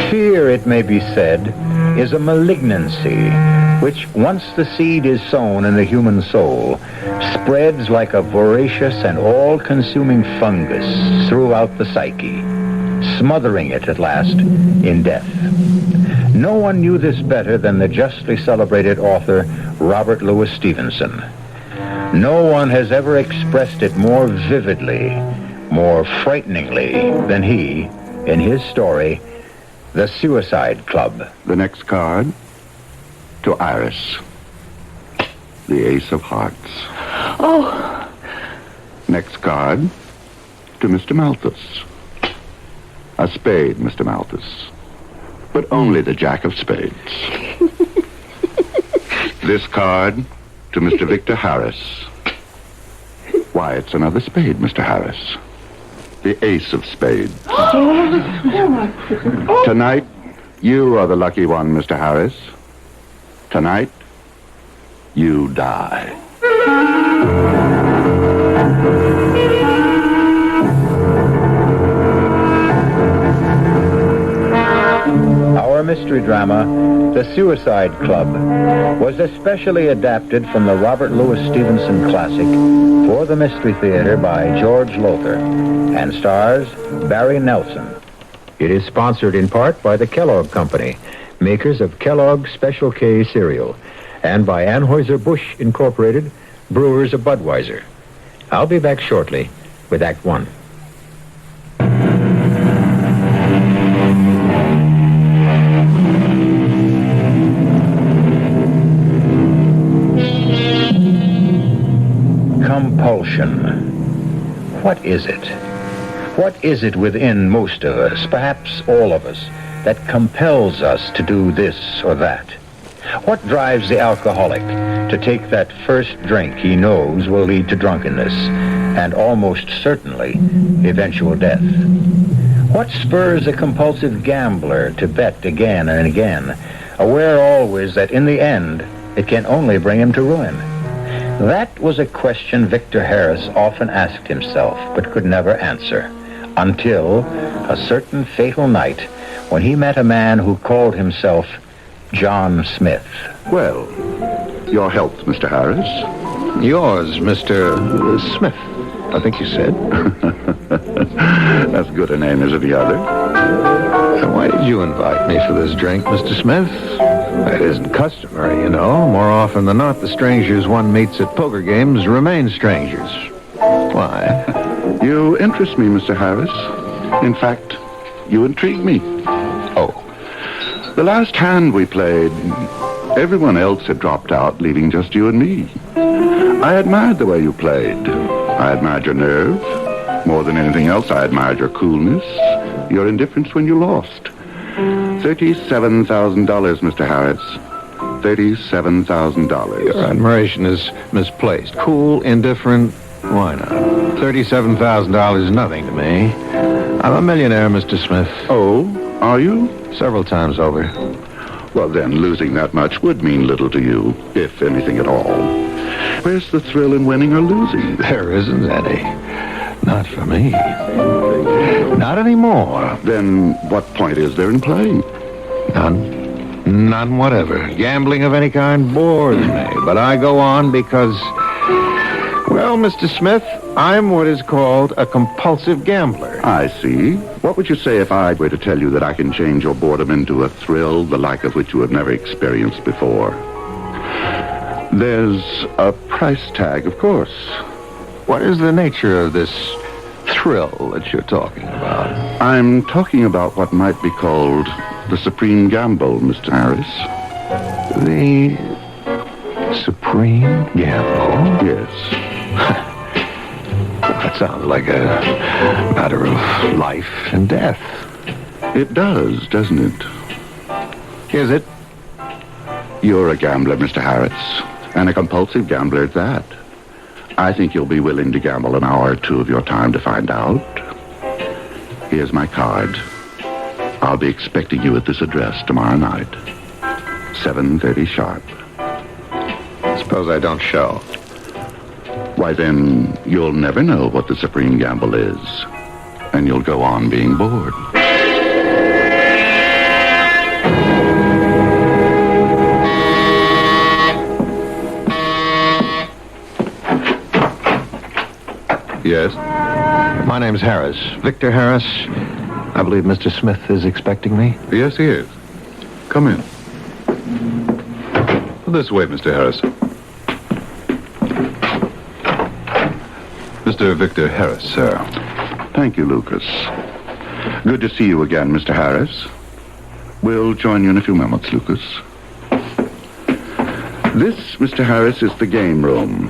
Fear, it may be said, is a malignancy which, once the seed is sown in the human soul, spreads like a voracious and all-consuming fungus throughout the psyche, smothering it at last in death. No one knew this better than the justly celebrated author Robert Louis Stevenson. No one has ever expressed it more vividly, more frighteningly than he in his story, The Suicide Club.
The next card to Iris. The Ace of Hearts.
Oh.
Next card to Mr. Malthus. A spade, Mr. Malthus. But only the Jack of Spades. This card to Mr. Victor Harris. Why, it's another spade, Mr. Harris. The Ace of Spades. Tonight, you are the lucky one, Mr. Harris. Tonight, you die.
Our mystery drama, The Suicide Club, was especially adapted from the Robert Louis Stevenson classic for the Mystery Theater by George Lothar and stars Barry Nelson. It is sponsored in part by the Kellogg Company, makers of Kellogg's Special K cereal, and by Anheuser-Busch Incorporated, brewers of Budweiser. I'll be back shortly with Act One. Compulsion. What is it? What is it within most of us, perhaps all of us, that compels us to do this or that? What drives the alcoholic to take that first drink he knows will lead to drunkenness and almost certainly eventual death? What spurs a compulsive gambler to bet again and again, aware always that in the end it can only bring him to ruin? That was a question Victor Harris often asked himself but could never answer, until a certain fatal night when he met a man who called himself John Smith.
Well, your health, Mr. Harris.
Yours, Mr. Smith, I think you said.
As good a name as any other.
Why did you invite me for this drink, Mr. Smith? It isn't customary, you know. More often than not, the strangers one meets at poker games remain strangers. Why?
You interest me, Mr. Harris. In fact, you intrigue me.
Oh.
The last hand we played, everyone else had dropped out, leaving just you and me. I admired the way you played. I admired your nerve. More than anything else, I admired your coolness, your indifference when you lost. $37,000, Mr. Harris. $37,000.
Your admiration is misplaced. Cool, indifferent, why not? $37,000 is nothing to me. I'm a millionaire, Mr. Smith.
Oh, are you?
Several times over.
Well, then, losing that much would mean little to you, if anything at all. Where's the thrill in winning or losing?
There isn't any. Not for me. Not anymore.
Then what point is there in playing?
None. None whatever. Gambling of any kind bores me. But I go on because, well, Mr. Smith, I'm what is called a compulsive gambler.
I see. What would you say if I were to tell you that I can change your boredom into a thrill, the like of which you have never experienced before? There's a price tag, of course.
What is the nature of this thrill that you're talking about?
I'm talking about what might be called the supreme gamble, Mr. Harris.
The supreme gamble?
Yes.
That sounds like a matter of life and death.
It does, doesn't it?
Is it?
You're a gambler, Mr. Harris, and a compulsive gambler at that. I think you'll be willing to gamble an hour or two of your time to find out. Here's my card. I'll be expecting you at this address tomorrow night. 7:30 sharp.
Suppose I don't show.
Why, then, you'll never know what the supreme gamble is. And you'll go on being bored.
Yes? My name's Harris. Victor Harris. I believe Mr. Smith is expecting me.
Yes, he is. Come in. This way, Mr. Harris. Mr. Victor Harris, sir. Thank you, Lucas. Good to see you again, Mr. Harris. We'll join you in a few moments, Lucas. This, Mr. Harris, is the game room.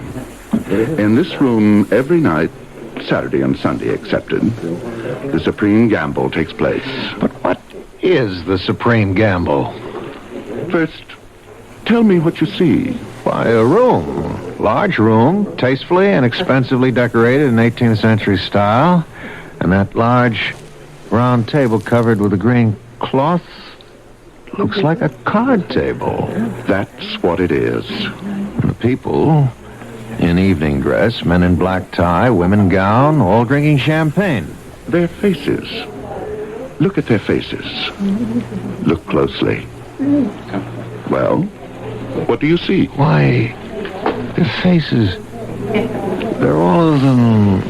In this room, every night, Saturday and Sunday excepted, the supreme gamble takes place.
But what is the supreme gamble?
First, tell me what you see.
Why, a room. Large room, tastefully and expensively decorated in 18th century style. And that large round table covered with a green cloth looks like a card table.
That's what it is.
And the people in evening dress, men in black tie, women in gown, all drinking champagne.
Their faces. Look at their faces. Look closely. Well, what do you see?
Why, their faces, they're all of them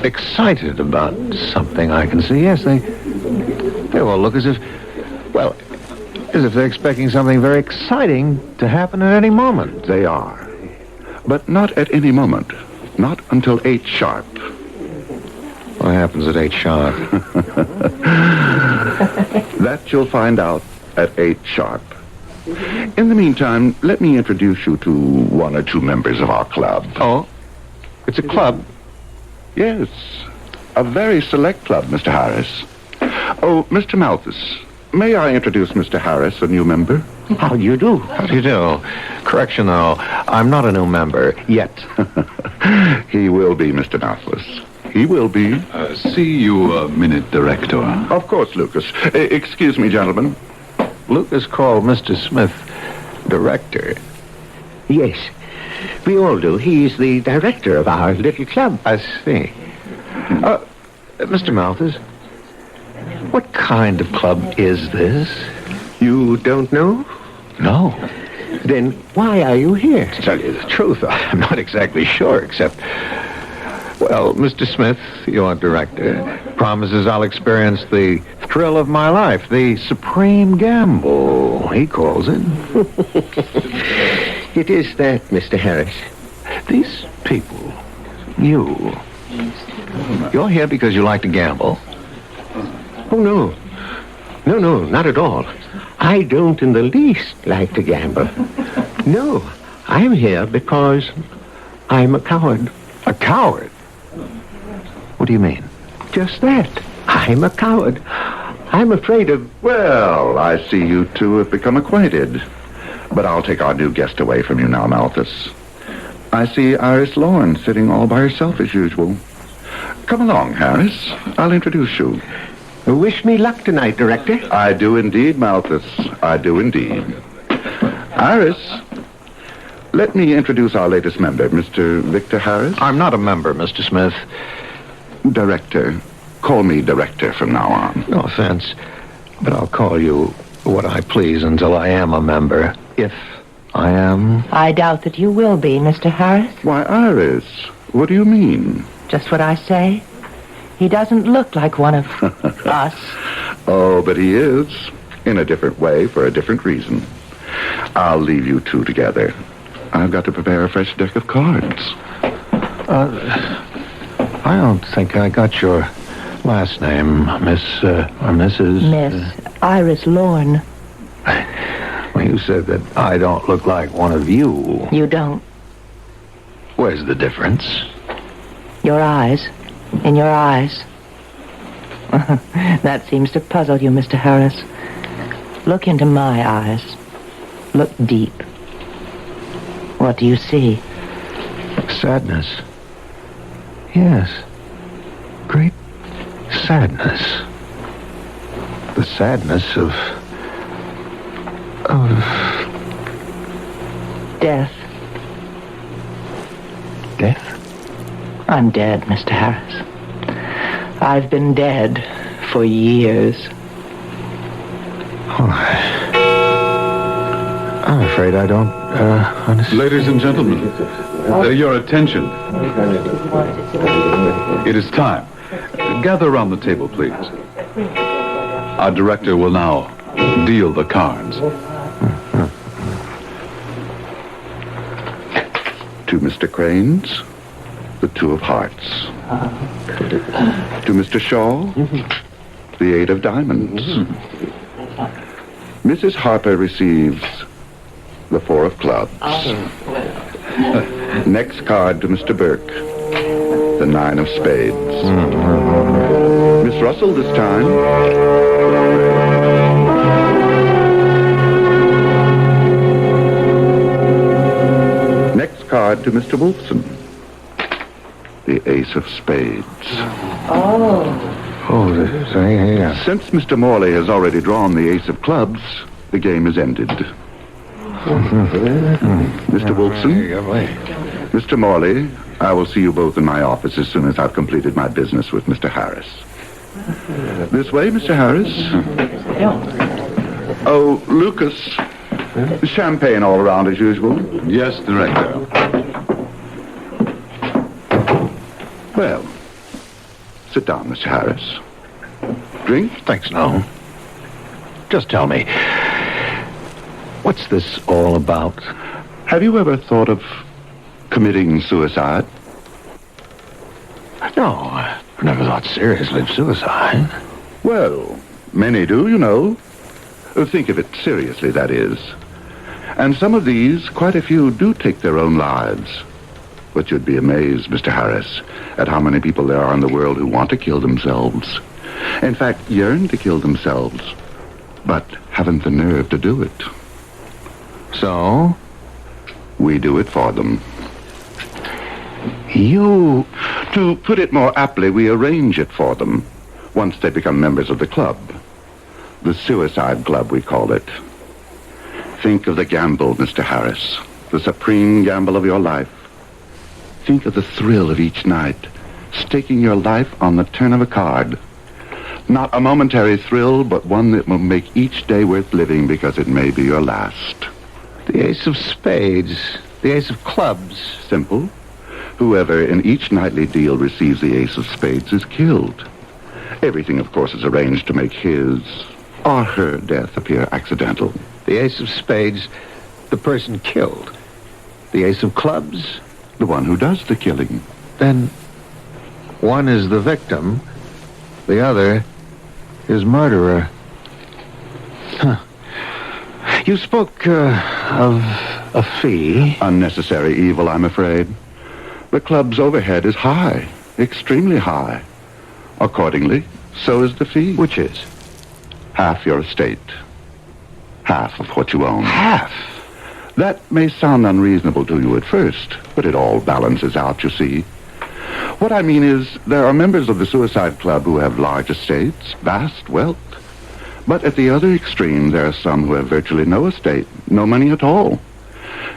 excited about something I can see. Yes, they all look as if, well, as if they're expecting something very exciting to happen at any moment.
They are. But not at any moment. Not until 8 sharp.
What happens at 8 sharp?
That you'll find out at 8 sharp. In the meantime, let me introduce you to one or two members of our club.
Oh? It's a club?
Yes. A very select club, Mr. Harris. Oh, Mr. Malthus. May I introduce Mr. Harris, a new member?
How do you do? How do you do? Correction, though. I'm not a new member yet.
He will be, Mr. Mouthless. He will be.
See you a minute, Director.
Of course, Lucas. Excuse me, gentlemen.
Lucas called Mr. Smith director.
Yes, we all do. He's the director of our little club.
I see. Mr. Malthus, what kind of club is this?
You don't know?
No.
Then why are you here?
To tell you the truth, I'm not exactly sure, except... Well, Mr. Smith, your director, promises I'll experience the thrill of my life, the supreme gamble, he calls it.
It is that, Mr. Harris.
These people, you're here because you like to gamble?
Oh, no. No, not at all. I don't in the least like to gamble. No, I'm here because I'm a coward.
A coward? What do you mean?
Just that. I'm a coward. I'm afraid of...
Well, I see you two have become acquainted. But I'll take our new guest away from you now, Malthus. I see Iris Lorne sitting all by herself as usual. Come along, Harris. I'll introduce you.
Wish me luck tonight, Director.
I do indeed, Malthus. I do indeed. Iris, let me introduce our latest member, Mr. Victor Harris.
I'm not a member, Mr. Smith.
Director. Call me Director from now on.
No offense, but I'll call you what I please until I am a member. If I am...
I doubt that you will be, Mr. Harris.
Why, Iris, what do you mean?
Just what I say. He doesn't look like one of us.
Oh, but he is. In a different way, for a different reason. I'll leave you two together. I've got to prepare a fresh deck of cards.
I don't think I got your last name, Miss, or Mrs.
Miss Iris Lorne.
Well, you said that I don't look like one of you.
You don't.
Where's the difference?
Your eyes. In your eyes. That seems to puzzle you, Mr. Harris. Look into my eyes. Look deep. What do you see?
Sadness. Yes. Great sadness. The sadness of
death.
Death?
I'm dead, Mr. Harris. I've been dead for years.
Oh, I'm afraid I don't understand.
Ladies and gentlemen, your attention. It is time. Gather around the table, please. Our director will now deal the cards.
To Mr. Cranes, the two of hearts. To Mr. Shaw, the eight of diamonds. Mrs. Harper receives the four of clubs. Next card to Mr. Burke, the nine of spades. Miss Russell this time. Next card to Mr. Wolfson, the ace of spades.
Yeah.
Since Mr. Morley has already drawn the ace of clubs, the game is ended. Mr. Wolfson, Mr. Morley, I will see you both in my office as soon as I've completed my business with Mr. Harris. This way, Mr. Harris. Oh, Lucas, champagne all around as usual.
Yes, Director.
Well, sit down, Mr. Harris. Drink?
Thanks, no. Just tell me, what's this all about?
Have you ever thought of committing suicide?
No, I've never thought seriously of suicide.
Well, many do, you know. Think of it seriously, that is. And some of these, quite a few, do take their own lives. But you'd be amazed, Mr. Harris, at how many people there are in the world who want to kill themselves. In fact, yearn to kill themselves. but haven't the nerve to do it.
So?
We do it for them.
You...
To put it more aptly, we arrange it for them once they become members of the club. The Suicide Club, we call it. Think of the gamble, Mr. Harris. The supreme gamble of your life. Think of the thrill of each night, staking your life on the turn of a card. Not a momentary thrill, but one that will make each day worth living because it may be your last.
The ace of spades. The ace of clubs.
Simple. Whoever in each nightly deal receives the ace of spades is killed. Everything, of course, is arranged to make his or her death appear accidental.
The ace of spades, the person killed. The ace of clubs,
the one who does the killing.
Then one is the victim, the other is murderer. Huh. You spoke of a fee.
Unnecessary evil, I'm afraid. The club's overhead is high, extremely high. Accordingly, so is the fee.
Which is?
Half your estate. Half of what you own.
Half?
That may sound unreasonable to you at first, but it all balances out, you see. What I mean is, there are members of the Suicide Club who have large estates, vast wealth. But at the other extreme, there are some who have virtually no estate, no money at all.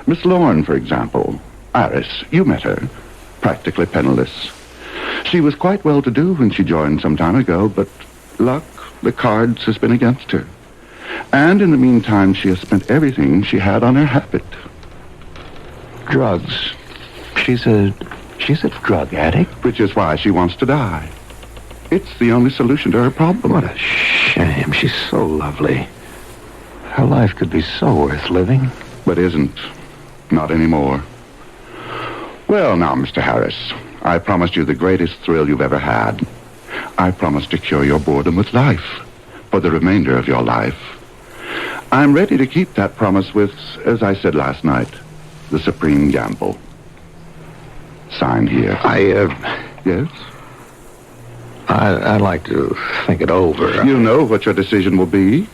Miss Lorne, for example. Iris, you met her. Practically penniless. She was quite well-to-do when she joined some time ago, but luck, the cards, has been against her. And in the meantime, she has spent everything she had on her habit.
Drugs. She's a drug addict.
Which is why she wants to die. It's the only solution to her problem.
What a shame. She's so lovely. Her life could be so worth living.
But isn't. Not anymore. Well, now, Mr. Harris, I promised you the greatest thrill you've ever had. I promised to cure your boredom with life for the remainder of your life. I'm ready to keep that promise with, as I said last night, the supreme gamble. Sign here. Yes?
I'd like to think it over.
You know what your decision will be.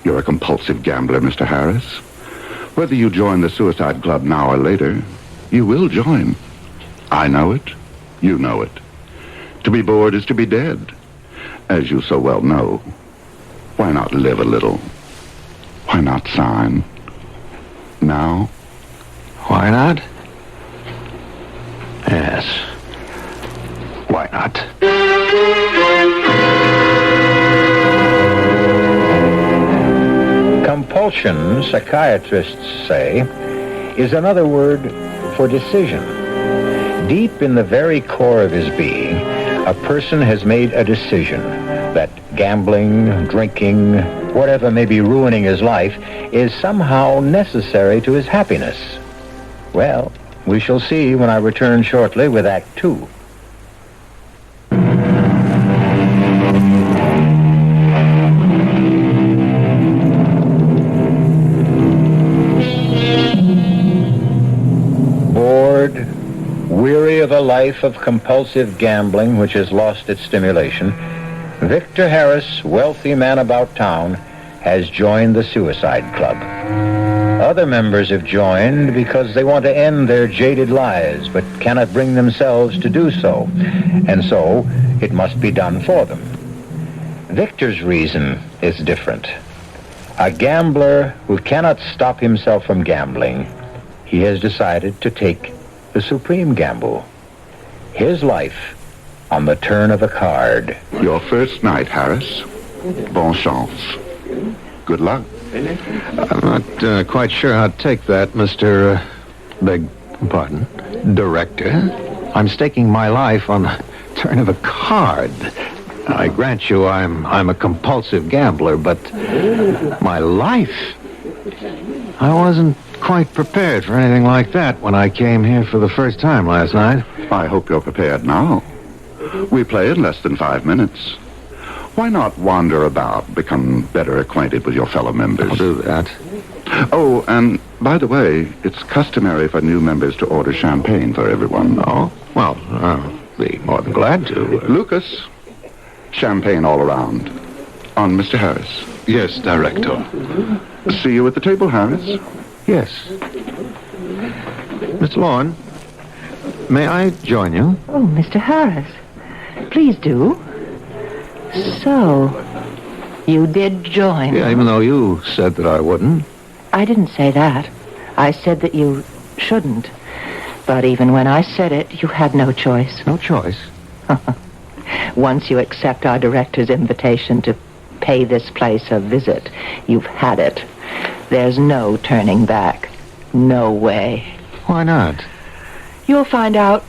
You're a compulsive gambler, Mr. Harris. Whether you join the Suicide Club now or later, you will join. I know it. You know it. To be bored is to be dead. As you so well know. Why not live a little? Why not sign? Now?
Why not? Yes. Why not?
Compulsion, psychiatrists say, is another word for decision. Deep in the very core of his being, a person has made a decision that gambling, drinking, whatever may be ruining his life is somehow necessary to his happiness. Well, we shall see when I return shortly with Act 2. Bored, weary of a life of compulsive gambling which has lost its stimulation, Victor Harris, wealthy man about town, has joined the Suicide Club. Other members have joined because they want to end their jaded lives, but cannot bring themselves to do so, and so it must be done for them. Victor's reason is different. A gambler who cannot stop himself from gambling, he has decided to take the supreme gamble. His life on the turn of a card.
Your first night, Harris. Bon chance. Good luck.
I'm not quite sure how to take that, Mr. Director. I'm staking my life on the turn of a card. I grant you I'm a compulsive gambler, but my life... I wasn't quite prepared for anything like that when I came here for the first time last night.
I hope you're prepared now. We play in less than 5 minutes. Why not wander about, become better acquainted with your fellow members?
I'll do that.
Oh, and by the way, it's customary for new members to order champagne for everyone.
Oh? Well, I'll be more than glad to.
Lucas, champagne all around. On Mr. Harris.
Yes, Director.
See you at the table, Harris.
Yes. Miss Lorne, may I join you?
Oh, Mr. Harris. Please do. So, you did join.
Yeah, even though you said that I wouldn't.
I didn't say that. I said that you shouldn't. But even when I said it, you had no choice.
No choice?
Once you accept our director's invitation to pay this place a visit, you've had it. There's no turning back. No way.
Why not?
You'll find out.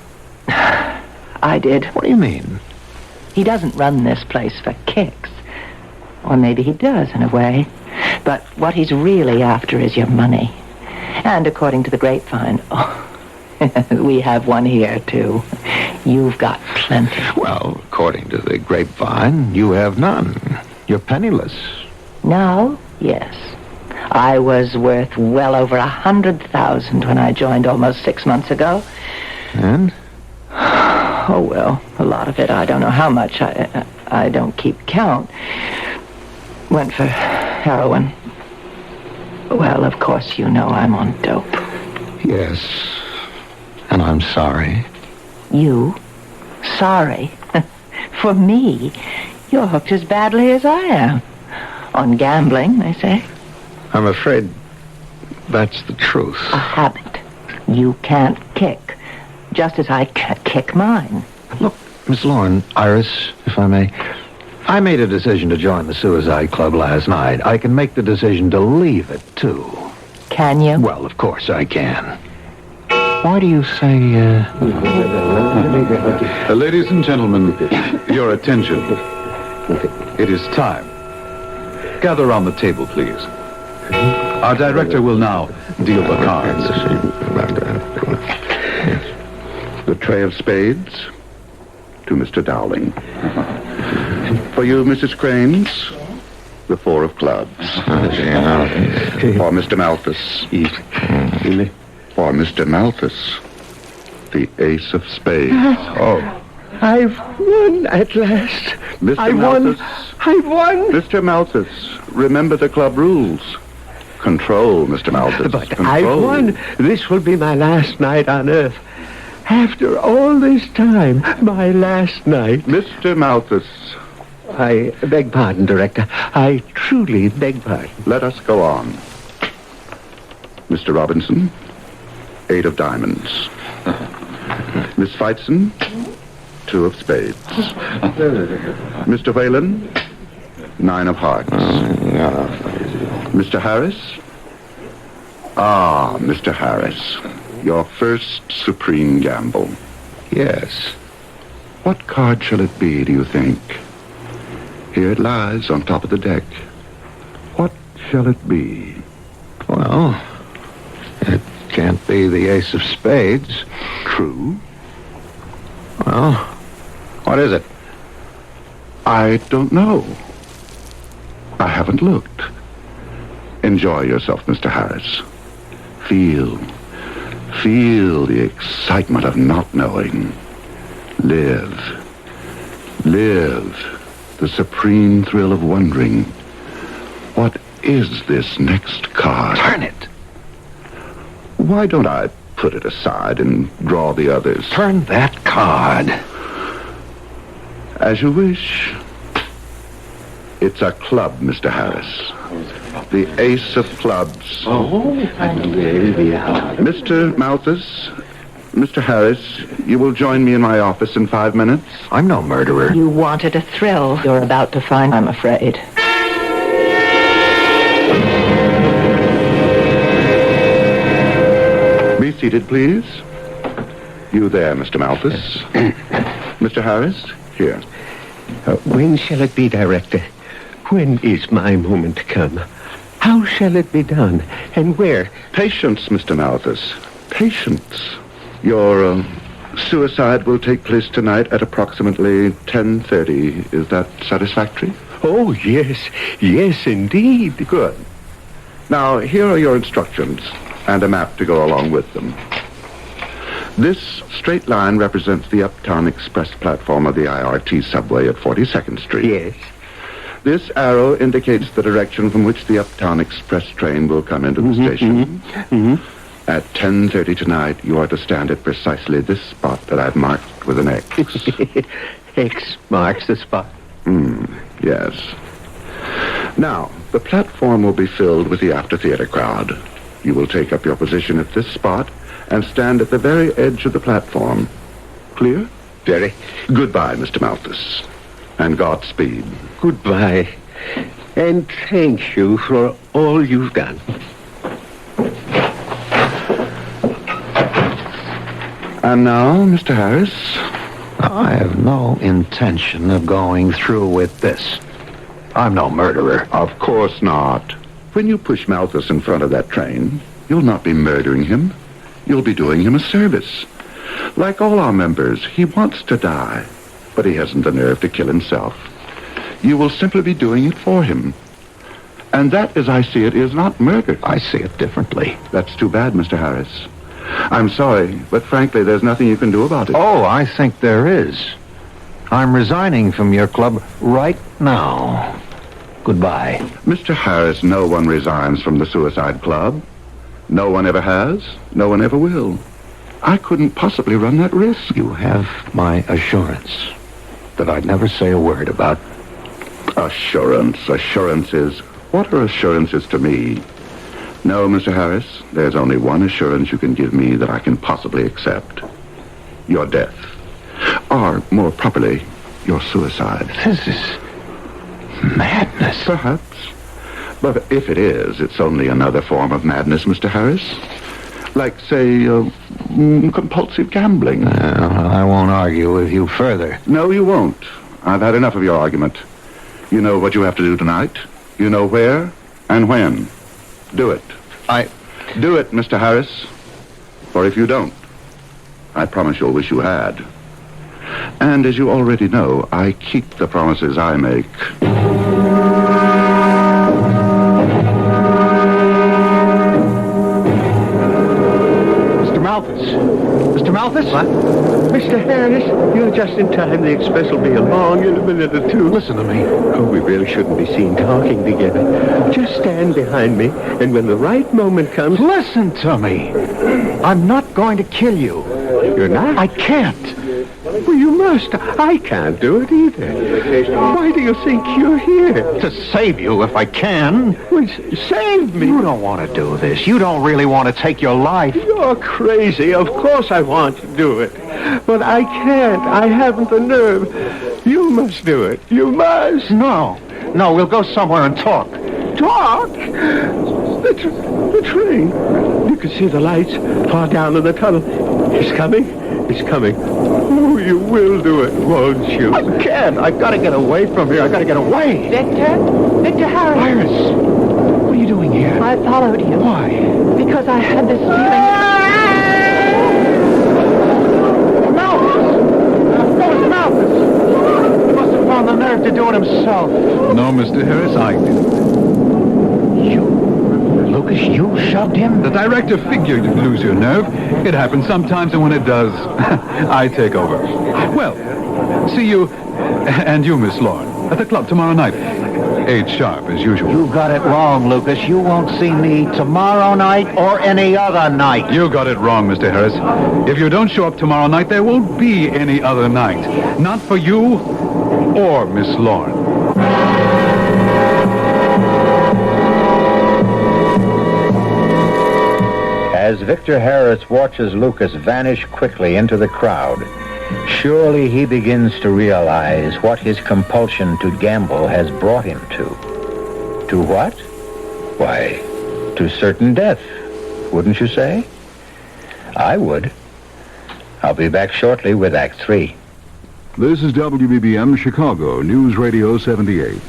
I did.
What do you mean?
He doesn't run this place for kicks. Or maybe he does, in a way. But what he's really after is your money. And according to the grapevine, we have one here, too. You've got plenty.
Well, according to the grapevine, you have none. You're penniless.
Now, yes. I was worth well over 100,000 when I joined almost 6 months ago.
And?
Oh, well, a lot of it. I don't know how much. I don't keep count. Went for heroin. Well, of course, you know I'm on dope.
Yes. And I'm sorry.
You? Sorry? For me? You're hooked as badly as I am. On gambling, they say.
I'm afraid that's the truth.
A habit. You can't kick. Just as I can't kick mine.
Look, Miss Lorne, Iris, if I may. I made a decision to join the Suicide Club last night. I can make the decision to leave it, too.
Can you?
Well, of course I can. Why do you say,
Ladies and gentlemen, your attention. It is time. Gather around the table, please. Our director will now deal the cards.
The tray of spades to Mr. Dowling. For you, Mrs. Cranes, the four of clubs. For Mr. Malthus. For Mr. Malthus, the ace of spades.
Oh. I've won at last.
Mr. Malthus.
I've won.
Mr. Malthus, remember the club rules. Control, Mr. Malthus.
But
Control.
I've won. This will be my last night on Earth. After all this time, my last night.
Mr. Malthus.
I beg pardon, Director. I truly beg pardon.
Let us go on. Mr. Robinson, 8 of diamonds. Miss Feitzen, 2 of spades. Mr. Whalen, 9 of hearts. Mr. Harris? Ah, Mr. Harris. Your first supreme gamble.
Yes.
What card shall it be, do you think? Here it lies on top of the deck. What shall it be?
Well, it can't be the ace of spades.
True.
Well, what is it?
I don't know. I haven't looked. Enjoy yourself, Mr. Harris. Feel the excitement of not knowing. Live the supreme thrill of wondering. What is this next card?
Turn it.
Why don't I put it aside and draw the others?
Turn that card.
As you wish. It's a club, Mr. Harris. The ace of clubs.
Oh,
Mr. Malthus, Mr. Harris, you will join me in my office in 5 minutes?
I'm no murderer.
You wanted a thrill you're about to find, I'm afraid.
Be seated, please. You there, Mr. Malthus. Mr. Harris, here.
When shall it be, Director? When is my moment come? How shall it be done? And where?
Patience, Mr. Malthus. Patience. Your suicide will take place tonight at approximately 10:30. Is that satisfactory?
Oh, yes. Yes, indeed.
Good. Now, here are your instructions and a map to go along with them. This straight line represents the Uptown Express platform of the IRT subway at 42nd Street.
Yes.
This arrow indicates the direction from which the Uptown Express train will come into the station. At 10:30 tonight, you are to stand at precisely this spot that I've marked with an X.
X marks the spot.
Yes. Now, the platform will be filled with the after-theater crowd. You will take up your position at this spot and stand at the very edge of the platform. Clear?
Very.
Goodbye, Mr. Malthus. And Godspeed.
Goodbye. And thank you for all you've done.
And now, Mr. Harris?
I have no intention of going through with this. I'm no murderer.
Of course not. When you push Malthus in front of that train, you'll not be murdering him. You'll be doing him a service. Like all our members, he wants to die, but he hasn't the nerve to kill himself. You will simply be doing it for him. And that, as I see it, is not murder.
I see it differently.
That's too bad, Mr. Harris. I'm sorry, but frankly, there's nothing you can do about it.
Oh, I think there is. I'm resigning from your club right now. Goodbye.
Mr. Harris, no one resigns from the Suicide Club. No one ever has. No one ever will. I couldn't possibly run that risk.
You have my assurance that I'd never say a word about...
Assurances. What are assurances to me? No, Mr. Harris, there's only one assurance you can give me that I can possibly accept. Your death. Or, more properly, your suicide.
This is madness.
Perhaps. But if it is, it's only another form of madness, Mr. Harris. Like, say, compulsive gambling.
I won't argue with you further.
No, you won't. I've had enough of your argument. You know what you have to do tonight. You know where and when. Do it. Do it, Mr. Harris. For if you don't, I promise you'll wish you had. And as you already know, I keep the promises I make.
Mr. Malthus? Mr. Malthus?
What? Mr. Harris, you're just in time. The express will be along in a minute or two.
Listen to me.
Oh, we really shouldn't be seen talking together. Just stand behind me, and when the right moment comes...
Listen to me. I'm not going to kill you.
You're not?
I can't.
Well, you must. I can't do it either. Why do you think you're here?
To save you if I can.
Well, save me.
You don't want to do this. You don't really want to take your life.
You're crazy. Of course I want to do it. But I can't. I haven't the nerve. You must do it. You must.
No, we'll go somewhere and talk.
Talk? The train. You can see the lights far down in the tunnel. It's coming. It's coming. Oh, you will do it, won't you?
I can't. I've got to get away from here. I've got to get away.
Victor Harris.
Iris, what are you doing here?
I followed you.
Why?
Because I had this feeling...
Malthus! He must have found the nerve to do it himself.
No, Mr. Harris, I did.
Lucas, you shoved him?
The director figured you'd lose your nerve. It happens sometimes, and when it does, I take over. Well, see you, and you, Miss Lorne, at the club tomorrow night. 8 sharp, as usual.
You got it wrong, Lucas. You won't see me tomorrow night or any other night.
You got it wrong, Mr. Harris. If you don't show up tomorrow night, there won't be any other night. Not for you or Miss Lorne.
As Victor Harris watches Lucas vanish quickly into the crowd, surely he begins to realize what his compulsion to gamble has brought him to. To what? Why, to certain death, wouldn't you say? I would. I'll be back shortly with Act 3.
This is WBBM Chicago, News Radio 78.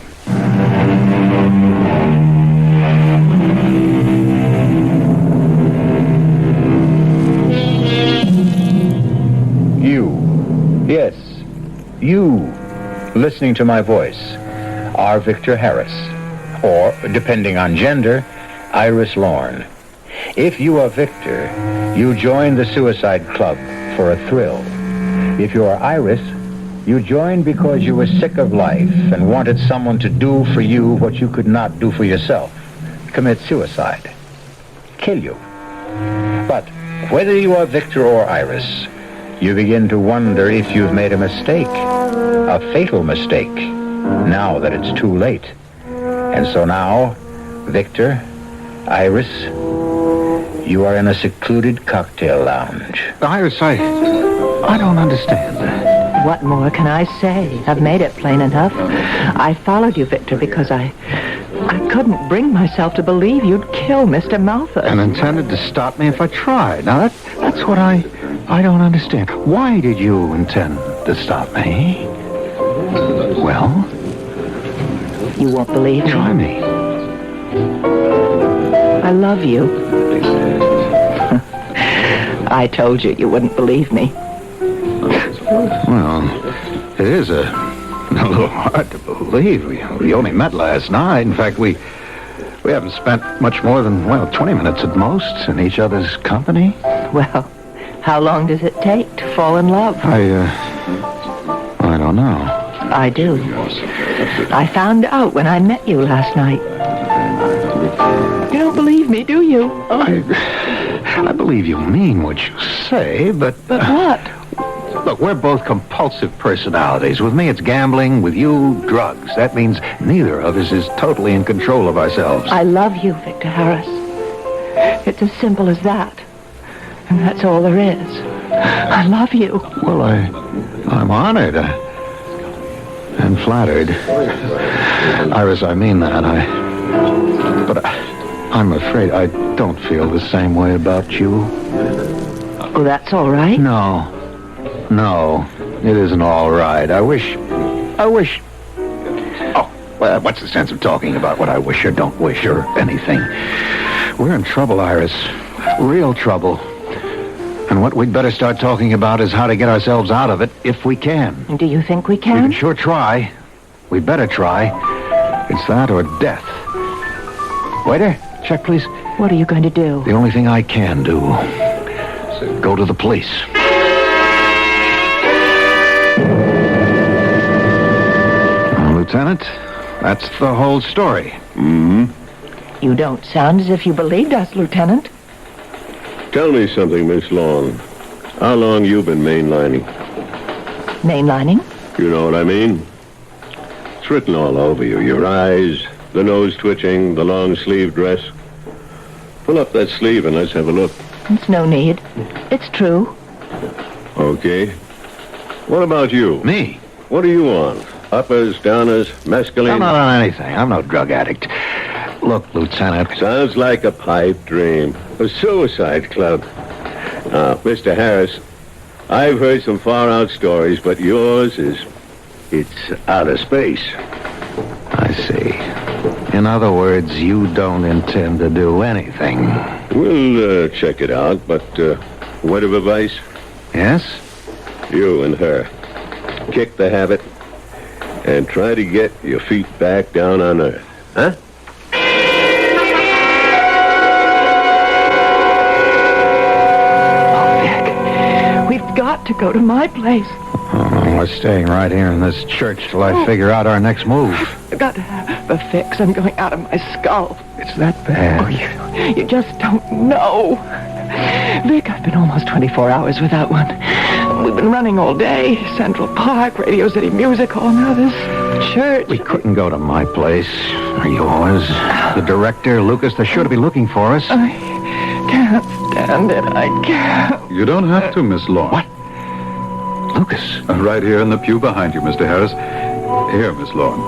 Yes, you, listening to my voice, are Victor Harris, or, depending on gender, Iris Lorne. If you are Victor, you join the Suicide Club for a thrill. If you are Iris, You joined because you were sick of life and wanted someone to do for you what you could not do for yourself. Commit suicide. Kill you. But whether you are Victor or Iris, you begin to wonder if you've made a mistake. A fatal mistake. Now that it's too late. And so now, Victor, Iris, you are in a secluded cocktail lounge.
Iris, I don't understand.
What more can I say? I've made it plain enough. I followed you, Victor, because I couldn't bring myself to believe you'd kill Mr. Malthus.
And intended to stop me if I tried. Now, that's what I don't understand. Why did you intend to stop me? Well?
You won't believe me.
Try me.
I love you. I told you wouldn't believe me.
Well, it is a little hard to believe. We only met last night. In fact, we haven't spent much more than, 20 minutes at most in each other's company.
Well, how long does it take to fall in love?
I don't know.
I do. I found out when I met you last night. You don't believe me, do you?
I believe you mean what you say, but...
But what?
Look, we're both compulsive personalities. With me, it's gambling. With you, drugs. That means neither of us is totally in control of ourselves.
I love you, Victor Harris. It's as simple as that. And that's all there is. I love you.
Well, I'm honored. And flattered. Iris, I mean that. But I'm afraid I don't feel the same way about you.
Oh, that's all right?
No, it isn't all right. I wish... Oh, well, what's the sense of talking about what I wish or don't wish or anything? We're in trouble, Iris. Real trouble. And what we'd better start talking about is how to get ourselves out of it, if we can.
Do you think we can?
We can sure try. We'd better try. It's that or death. Waiter, check, please.
What are you going to do?
The only thing I can do. Go to the police. Lieutenant, that's the whole story.
Mm-hmm.
You don't sound as if you believed us, Lieutenant.
Tell me something, Miss Long. How long you been mainlining?
Mainlining?
You know what I mean? It's written all over you. Your eyes, the nose twitching, the long-sleeve dress. Pull up that sleeve and let's have a look.
It's no need. It's true.
Okay. What about you?
Me?
What are you on? Uppers, downers, mescaline?
I'm not on anything. I'm no drug addict. Look, Lieutenant.
Sounds like a pipe dream. A suicide club. Now, Mr. Harris, I've heard some far-out stories, but yours it's outer space.
I see. In other words, you don't intend to do anything.
We'll check it out, but word of advice?
Yes?
You and her. Kick the habit and try to get your feet back down on earth. Huh?
We've got to go to my place.
Oh, we're staying right here in this church till I figure out our next move.
I've got to have a fix. I'm going out of my skull.
It's that bad.
Oh, you just don't know. Vic, I've been almost 24 hours without one. We've been running all day. Central Park, Radio City Music Hall, now this church.
We couldn't go to my place or yours. The director, Lucas, they're sure to be looking for us.
I can't stand it. I can't.
You don't have to, Miss Long.
What? Lucas?
Right here in the pew behind you, Mr. Harris. Here, Miss Long.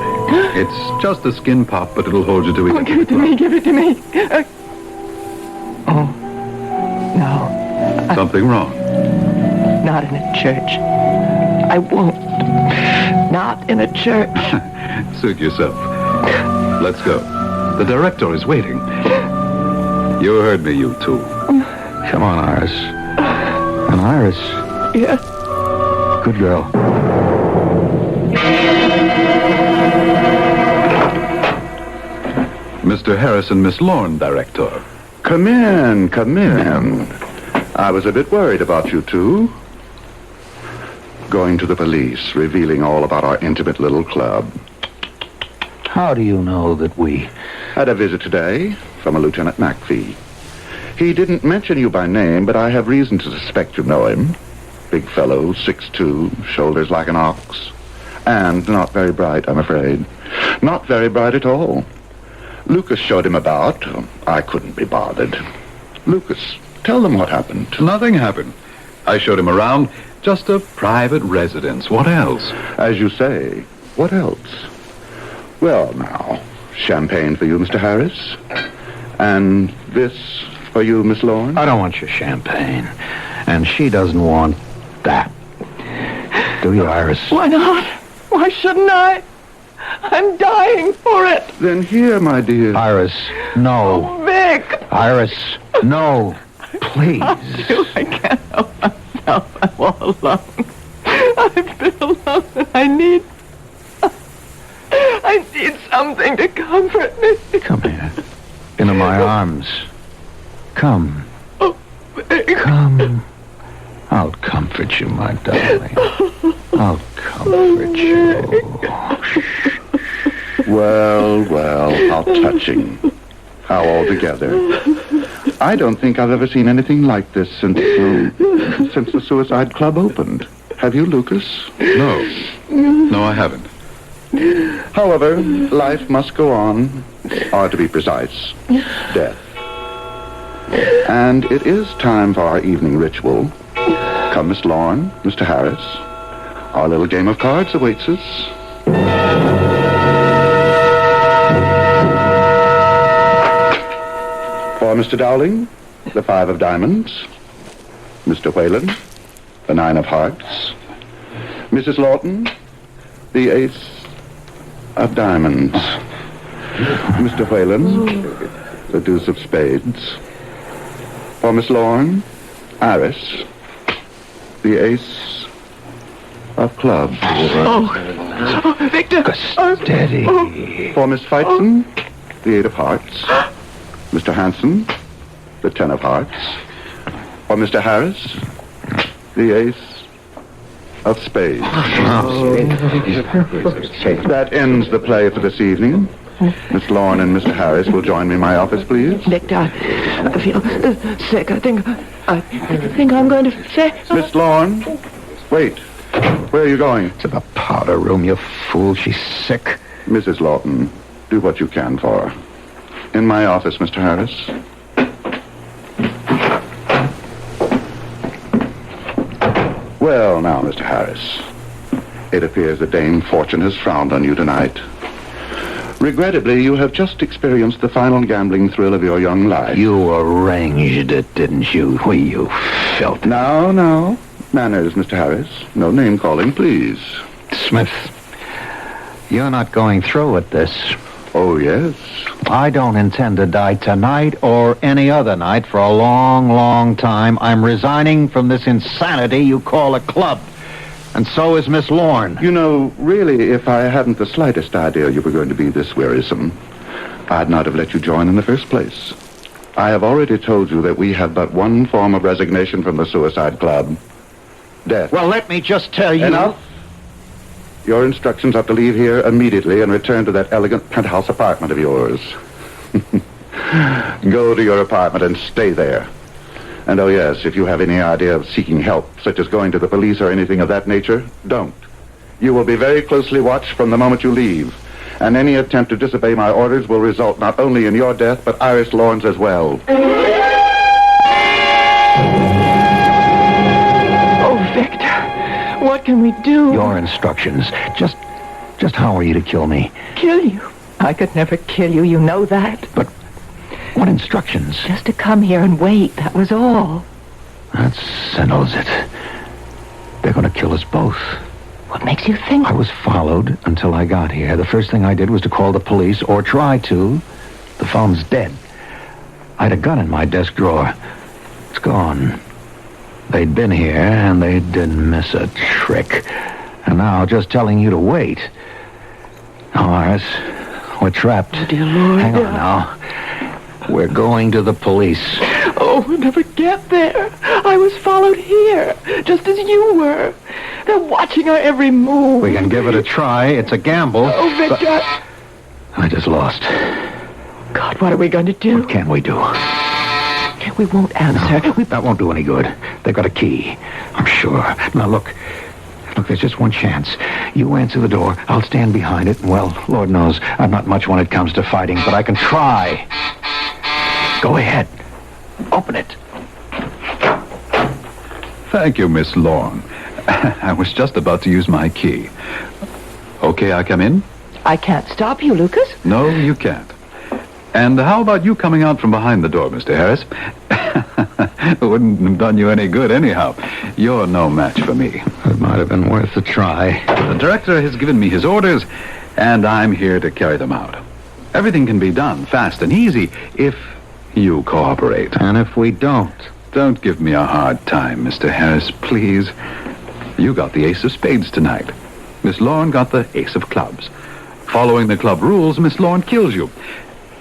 It's just a skin pop, but it'll hold you to eat.
Oh, give it to me. Give it to me. Oh. No.
Something wrong?
Not in a church. I won't. Not in a church.
Suit yourself. Let's go. The director is waiting. You heard me, you two.
Come on, Iris. And Iris.
Yes.
Good girl.
Mr. Harris and Miss Lorne, director.
Come in, come in. I was a bit worried about you two. going to the police, revealing all about our intimate little club.
How do you know that we...
Had a visit today from a Lieutenant McPhee. He didn't mention you by name, but I have reason to suspect you know him. Big fellow, 6'2", shoulders like an ox. And not very bright, I'm afraid. Not very bright at all. Lucas showed him about. I couldn't be bothered. Lucas, tell them what happened.
Nothing happened. I showed him around. Just a private residence. What else?
As you say, what else? Well, now, champagne for you, Mr. Harris. And this for you, Miss Lawrence.
I don't want your champagne. And she doesn't want that. Do you, Iris?
Why not? Why shouldn't I? I'm dying for it.
Then here, my dear.
Iris, no.
Oh, Vic.
Iris, no. Please.
I can't help myself. I'm all alone. I've been alone and I need something to comfort me.
Come here. Into my arms. Come.
Oh, Vic.
Come. I'll comfort you, my darling. I'll comfort you.
Well, how touching. How altogether. I don't think I've ever seen anything like this since the Suicide Club opened. Have you, Lucas?
No, I haven't.
However, life must go on, or to be precise, death. And it is time for our evening ritual. Come, Miss Lorne, Mr. Harris. Our little game of cards awaits us. For Mr. Dowling, the 5 of diamonds. Mr. Whalen, the 9 of hearts. Mrs. Lawton, the ace of diamonds. Mr. Whalen, the deuce of spades. For Miss Lorne, Iris, the ace of clubs.
Oh, Victor.
Steady.
For Miss Feitzen, the 8 of hearts. Mr. Hanson, the 10 of hearts. For Mr. Harris, the ace of spades. That ends the play for this evening. Miss Lorne and Mr. Harris will join me in my office, please.
Victor, I feel sick. I think I'm going to say...
Miss Lorne, wait. Where are you going?
To the powder room, you fool. She's sick.
Mrs. Lawton, do what you can for her. In my office, Mr. Harris. Well, now, Mr. Harris, it appears that Dame Fortune has frowned on you tonight. Regrettably, you have just experienced the final gambling thrill of your young life.
You arranged it, didn't you? You filth.
Now. Manners, Mr. Harris. No name-calling, please.
Smith, you're not going through with this.
Oh, yes?
I don't intend to die tonight or any other night for a long, long time. I'm resigning from this insanity you call a club. And so is Miss Lorne.
You know, really, if I hadn't the slightest idea you were going to be this wearisome, I'd not have let you join in the first place. I have already told you that we have but one form of resignation from the Suicide Club. Death.
Well, let me just tell you...
Enough. Your instructions are to leave here immediately and return to that elegant penthouse apartment of yours. Go to your apartment and stay there. And oh yes, if you have any idea of seeking help, such as going to the police or anything of that nature, don't. You will be very closely watched from the moment you leave. And any attempt to disobey my orders will result not only in your death, but Iris Lorne's as well.
Oh, Victor, what can we do?
Your instructions. Just how are you to kill me?
Kill you? I could never kill you, you know that.
But what instructions?
Just to come here and wait, that was all.
That settles it. They're going to kill us both.
What makes you think?
I was followed until I got here. The first thing I did was to call the police, or try to. The phone's dead. I had a gun in my desk drawer. It's gone. They'd been here, and they didn't miss a trick. And now, just telling you to wait. No, Iris, we're trapped.
Oh, dear Lord.
Hang on now. We're going to the police.
Oh, we'll never get there. I was followed here, just as you were.
They're watching our every move.
We can give it a try. It's a gamble.
Oh, Victor.
I just lost.
God, what are we going to do?
What can we do?
We won't answer.
That won't do any good. They've got a key. I'm sure. Now, look, there's just one chance. You answer the door. I'll stand behind it. Well, Lord knows, I'm not much when it comes to fighting, but I can try. Go ahead. Open it.
Thank you, Miss Lorne. I was just about to use my key. Okay, I come in?
I can't stop you, Lucas.
No, you can't. And how about you coming out from behind the door, Mr. Harris? It wouldn't have done you any good anyhow. You're no match for me.
It might have been worth a try.
The director has given me his orders, and I'm here to carry them out. Everything can be done fast and easy if you cooperate.
And if we don't?
Don't give me a hard time, Mr. Harris, please. You got the ace of spades tonight. Miss Lorne got the ace of clubs. Following the club rules, Miss Lorne kills you.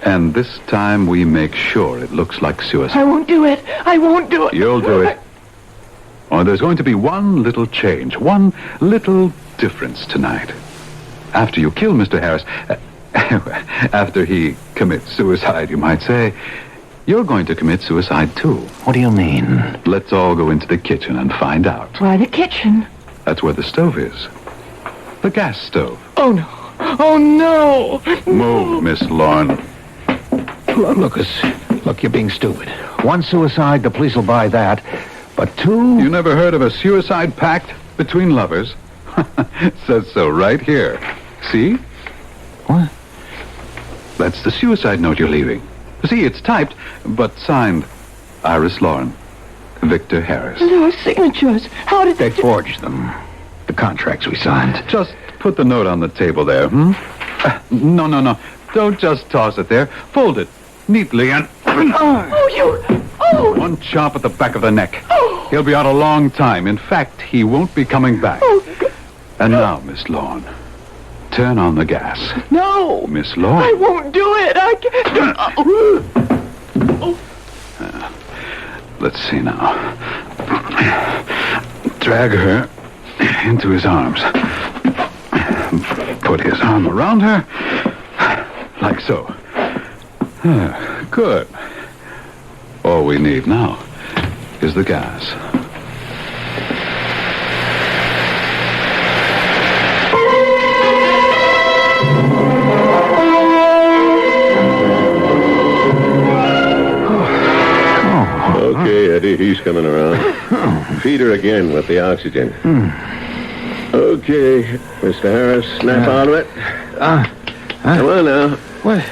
And this time we make sure it looks like suicide.
I won't do it. I won't do it.
You'll do it. Oh, there's going to be one little change, one little difference tonight. After you kill Mr. Harris, after he commits suicide, you might say, you're going to commit suicide too.
What do you mean?
Let's all go into the kitchen and find out.
Why the kitchen?
That's where the stove is. The gas stove.
Oh, no. Oh, no.
Move, Miss Lorne.
Lucas, look, you're being stupid. One suicide, the police will buy that. But two...
You never heard of a suicide pact between lovers? Says so right here. See?
What?
That's the suicide note you're leaving. See, it's typed, but signed Iris Lorne, Victor Harris.
Those signatures. How did
they forged them? The contracts we signed.
Just put the note on the table there, No. Don't just toss it there. Fold it neatly and... One chop at the back of the neck. He'll be out a long time. In fact, he won't be coming back. And now, Miss Lorne, turn on the gas.
No.
Miss Lorne.
I won't do it. I can't.
Let's see now. Drag her into his arms. Put his arm around her. Like so. Good. All we need now is the gas.
Okay, Eddie, he's coming around. Feed her again with the oxygen. Okay, Mr. Harris, snap out of it. Come on now.
Where?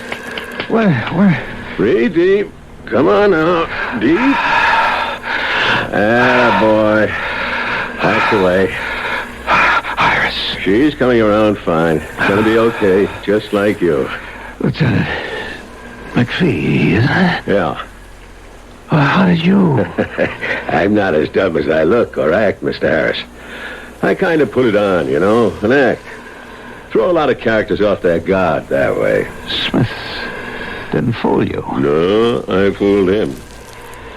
Breathe deep. Come on now. Deep. Attaboy. That's the way.
Iris.
She's coming around fine. Gonna be okay, just like you.
Lieutenant McPhee, isn't it?
Yeah.
Well, how did you?
I'm not as dumb as I look or act, Mr. Harris. I kind of put it on, you know, an act. Throw a lot of characters off their guard that way.
Smith didn't fool you.
No, I fooled him.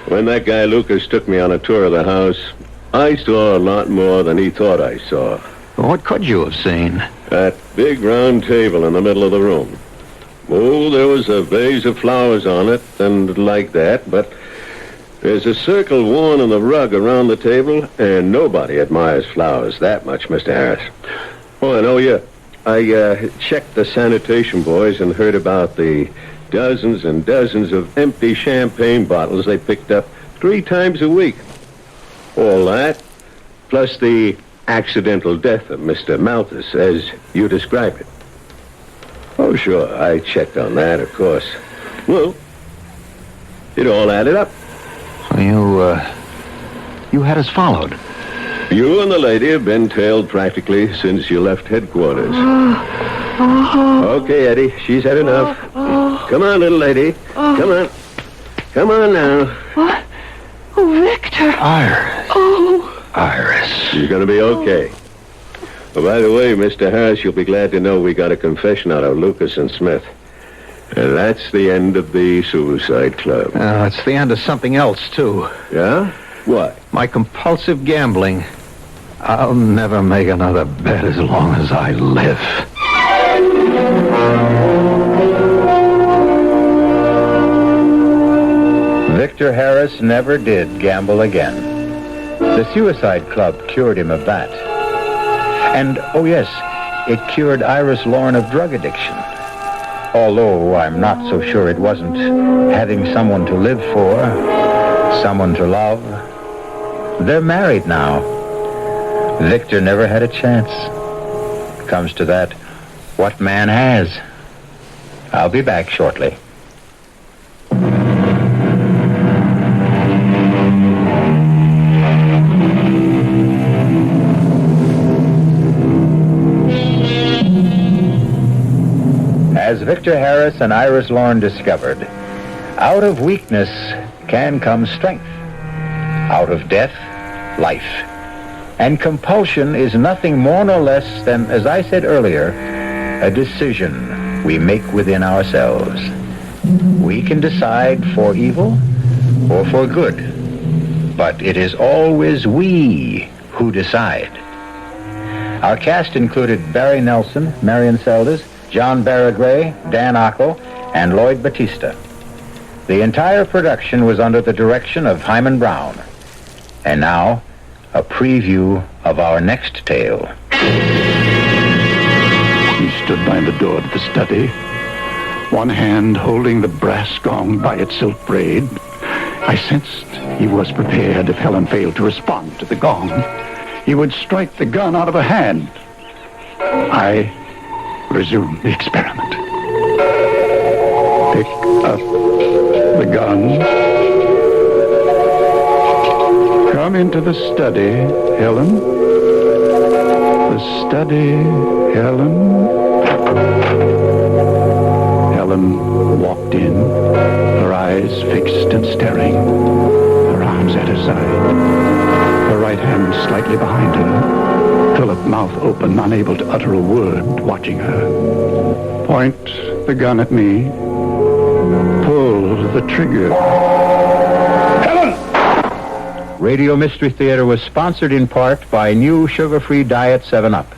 When that guy Lucas took me on a tour of the house, I saw a lot more than he thought I saw.
What could you have seen?
That big round table in the middle of the room. Oh, there was a vase of flowers on it and like that, but there's a circle worn on the rug around the table, and nobody admires flowers that much, Mr. Harris. Oh, and I checked the sanitation boys and heard about the dozens and dozens of empty champagne bottles they picked up 3 times a week. All that, plus the accidental death of Mr. Malthus, as you described it. Oh, sure, I checked on that, of course. Well, it all added up.
So you had us followed?
You and the lady have been tailed practically since you left headquarters. Okay, Eddie, she's had enough. Come on, little lady. Come on. Come on now.
What? Oh, Victor.
Iris.
Oh.
Iris.
You're going to be okay. Oh, by the way, Mr. Harris, you'll be glad to know we got a confession out of Lucas and Smith. And that's the end of the Suicide Club.
It's the end of something else, too.
Yeah? What?
My compulsive gambling. I'll never make another bet as long as I live.
Victor Harris never did gamble again. The Suicide Club cured him of that. And, oh yes, it cured Iris Lorne of drug addiction. Although I'm not so sure it wasn't having someone to live for, someone to love. They're married now. Victor never had a chance. Comes to that, what man has? I'll be back shortly. As Victor Harris and Iris Lorne discovered, out of weakness can come strength. Out of death, life. And compulsion is nothing more nor less than, as I said earlier, a decision we make within ourselves. We can decide for evil or for good, but it is always we who decide. Our cast included Barry Nelson, Marion Seldes, John Barragray, Dan Ockel, and Lloyd Batista. The entire production was under the direction of Hyman Brown. And now, a preview of our next tale.
He stood by the door of the study, one hand holding the brass gong by its silk braid. I sensed he was prepared if Helen failed to respond to the gong. He would strike the gun out of her hand. I resumed the experiment. Pick up the gun. Come into the study, Helen. The study, Helen. Helen walked in, her eyes fixed and staring, her arms at her side, her right hand slightly behind her, Philip, mouth open, unable to utter a word, watching her. Point the gun at me. Pull the trigger.
Radio Mystery Theater was sponsored in part by new sugar-free Diet 7-Up.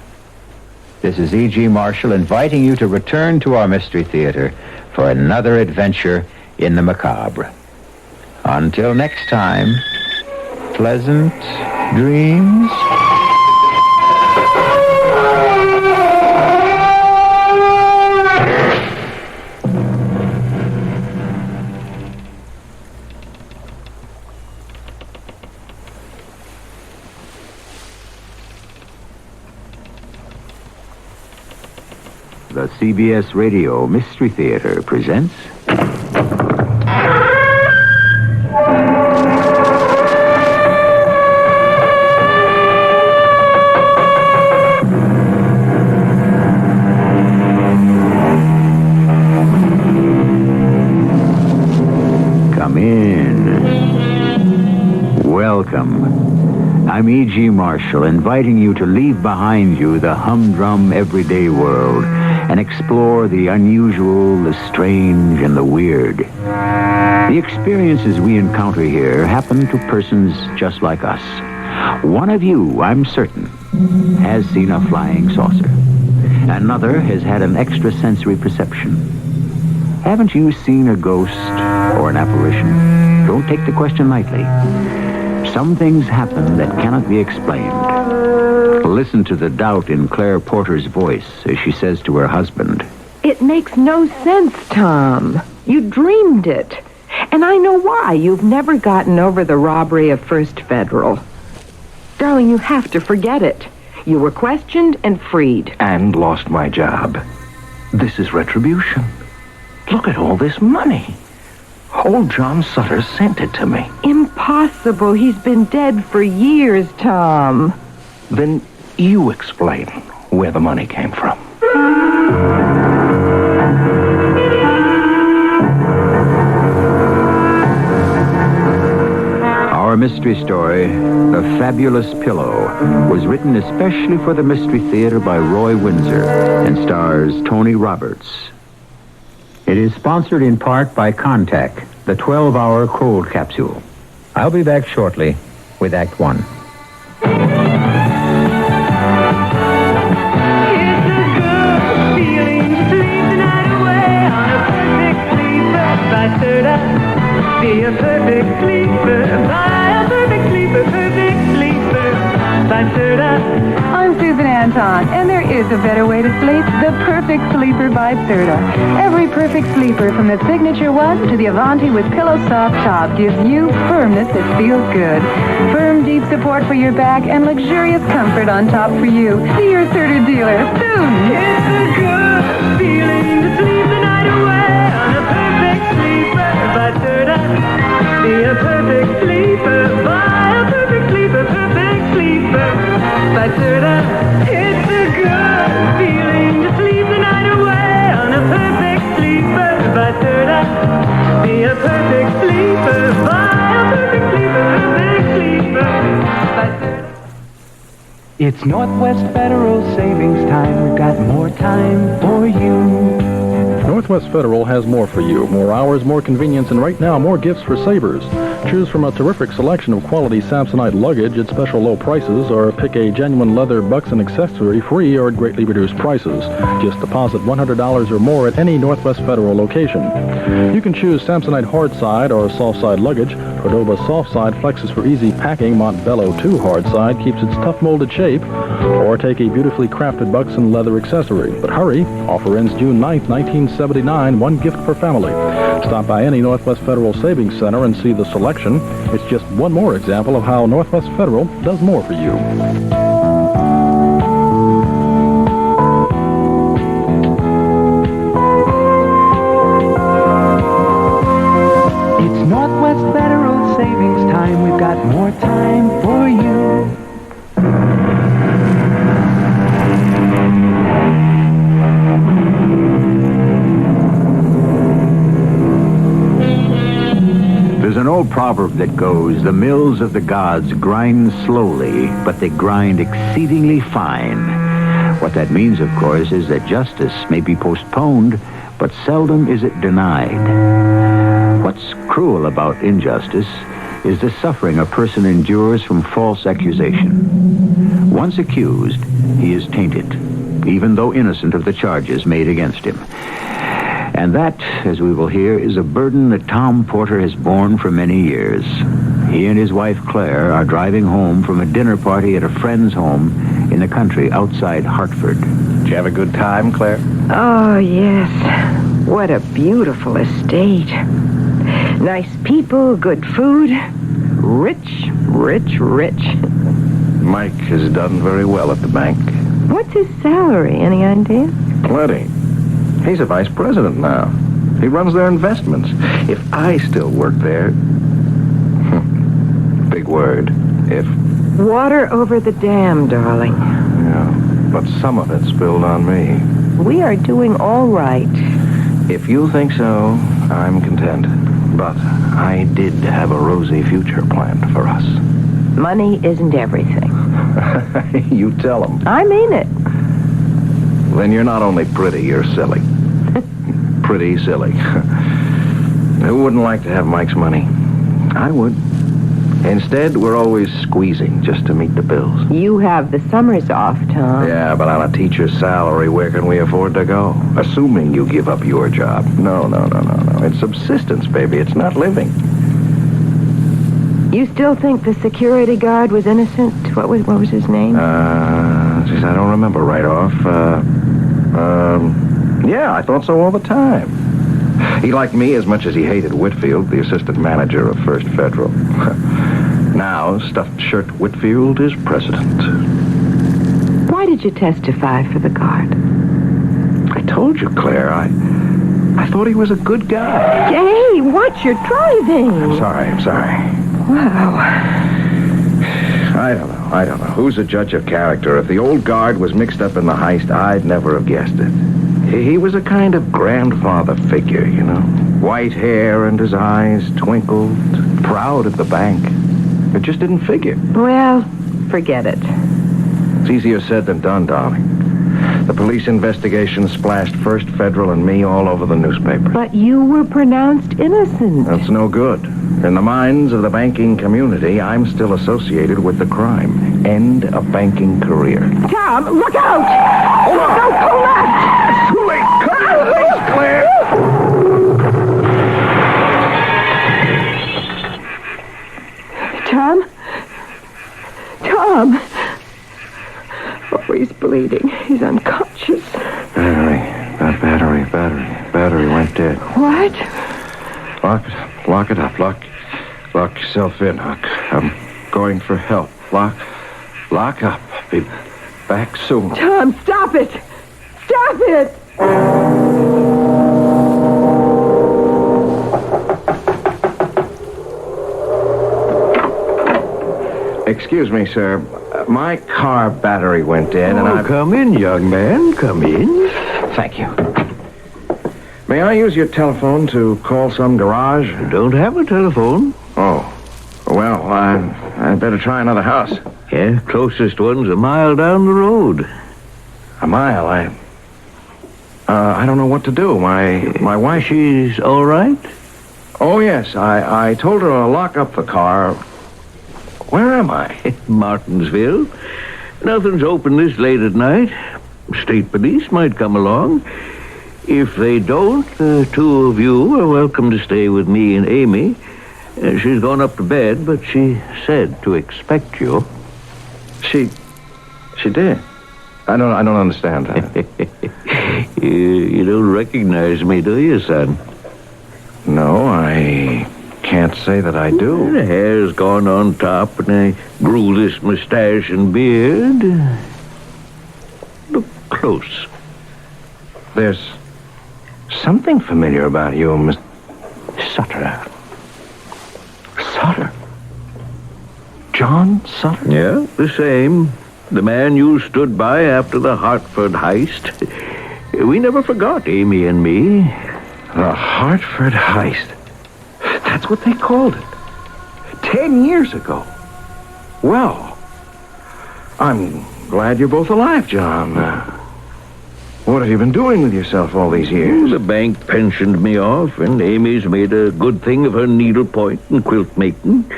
This is E.G. Marshall inviting you to return to our Mystery Theater for another adventure in the macabre. Until next time, pleasant dreams. The CBS Radio Mystery Theater presents... Come in. Welcome. I'm E.G. Marshall, inviting you to leave behind you the humdrum everyday world and explore the unusual, the strange, and the weird. The experiences we encounter here happen to persons just like us. One of you, I'm certain, has seen a flying saucer. Another has had an extrasensory perception. Haven't you seen a ghost or an apparition? Don't take the question lightly. Some things happen that cannot be explained. Listen to the doubt in Claire Porter's voice as she says to her husband,
It makes no sense, Tom. You dreamed it. And I know why. You've never gotten over the robbery of First Federal. Darling, you have to forget it. You were questioned and freed.
And lost my job. This is retribution. Look at all this money. Old John Sutter sent it to me.
Impossible. He's been dead for years, Tom.
Then you explain where the money came from.
Our mystery story, The Fabulous Pillow, was written especially for the Mystery Theater by Roy Windsor and stars Tony Roberts. It is sponsored in part by Contact, the 12-hour cold capsule. I'll be back shortly with Act 1.
Be a perfect sleeper. Buy a perfect sleeper. Perfect sleeper. By Serta.
I'm Susan Anton, and there is a better way to sleep. The Perfect Sleeper by Serta. Every perfect sleeper, from the signature one to the Avanti with pillow soft top, gives you firmness that feels good. Firm, deep support for your back and luxurious comfort on top for you. See your Serta dealer soon.
It's a good feeling to sleep the night away on a perfect sleeper by Serta. Be a perfect sleeper. Buy a perfect sleeper. Perfect sleeper by Serta. It's a good feeling to sleep the night away on a perfect sleeper by Serta. Be a perfect sleeper. Buy a perfect sleeper. Perfect sleeper by Serta.
It's Northwest Federal Savings Time. We've got more time for you.
Northwest Federal has more for you. More hours, more convenience, and right now, more gifts for savers. Choose from a terrific selection of quality Samsonite luggage at special low prices, or pick a genuine leather Buxton accessory free or at greatly reduced prices. Just deposit $100 or more at any Northwest Federal location. You can choose Samsonite hard side or soft side luggage. Cordova soft side flexes for easy packing. Montbello 2 hard side keeps its tough molded shape. Or take a beautifully crafted Buxton leather accessory. But hurry, offer ends June 9th, 1979, one gift per family. Stop by any Northwest Federal Savings Center and see the selection. It's just one more example of how Northwest Federal does more for you.
It's Northwest Federal Savings Time. We've got more time for you.
There's an old proverb that goes, the mills of the gods grind slowly, but they grind exceedingly fine. What that means, of course, is that justice may be postponed, but seldom is it denied. What's cruel about injustice is the suffering a person endures from false accusation. Once accused, he is tainted, even though innocent of the charges made against him. And that, as we will hear, is a burden that Tom Porter has borne for many years. He and his wife, Claire, are driving home from a dinner party at a friend's home in the country outside Hartford.
Did you have a good time, Claire?
Oh, yes. What a beautiful estate. Nice people, good food. Rich, rich, rich.
Mike has done very well at the bank.
What's his salary? Any idea?
Plenty. He's a vice president now. He runs their investments. If I still worked there... Big word. If...
Water over the dam, darling.
Yeah, but some of it spilled on me.
We are doing all right.
If you think so, I'm content. But I did have a rosy future planned for us.
Money isn't everything.
You tell him.
I mean it.
Then you're not only pretty, you're silly. Pretty silly. Who wouldn't like to have Mike's money? I would. Instead, we're always squeezing just to meet the bills.
You have the summers off, Tom.
Yeah, but on a teacher's salary, where can we afford to go? Assuming you give up your job. No. It's subsistence, baby. It's not living.
You still think the security guard was innocent? What was his name?
Geez, I don't remember right off. Yeah, I thought so all the time. He liked me as much as he hated Whitfield, the assistant manager of First Federal. Now, stuffed shirt Whitfield is president.
Why did you testify for the guard?
I told you, Claire, I thought he was a good guy.
Hey, watch your driving.
I'm sorry.
Wow.
I don't know. Who's a judge of character? If the old guard was mixed up in the heist, I'd never have guessed it. He was a kind of grandfather figure, you know. White hair and his eyes twinkled, proud at the bank. It just didn't figure.
Well, forget it.
It's easier said than done, darling. The police investigation splashed First Federal and me all over the newspaper.
But you were pronounced innocent.
That's no good. In the minds of the banking community, I'm still associated with the crime. End a banking career.
Tom, look out!
Hold on!
No, pull left!
Too late! Cut your face, Claire!
Tom. Oh, he's bleeding. He's unconscious.
Battery went dead.
What?
Lock it up. Lock yourself in, Huck. I'm going for help. Lock up. Be back soon.
Tom, stop it! Stop it!
Excuse me, sir. My car battery went dead, and I...
Come in, young man. Come in.
Thank you. May I use your telephone to call some garage?
You don't have a telephone.
Oh. Well, I'd better try another house.
Yeah, closest one's a mile down the road.
A mile? I don't know what to do. My wife...
She's all right?
Oh, yes. I told her to lock up the car. Where am I?
Martinsville. Nothing's open this late at night. State police might come along. If they don't, the two of you are welcome to stay with me and Amy. She's gone up to bed, but she said to expect you.
She did? I don't understand that.
You don't recognize me, do you, son?
No, I can't say that I do.
The hair's gone on top, and I grew this mustache and beard. Look close.
There's something familiar about you, Miss...
Sutter.
Sutter? John Sutter?
Yeah, the same. The man you stood by after the Hartford heist. We never forgot Amy and me.
The Hartford heist. That's what they called it. 10 years ago. Well, I'm glad you're both alive, John. What have you been doing with yourself all these years?
The bank pensioned me off, and Amy's made a good thing of her needlepoint and quilt making.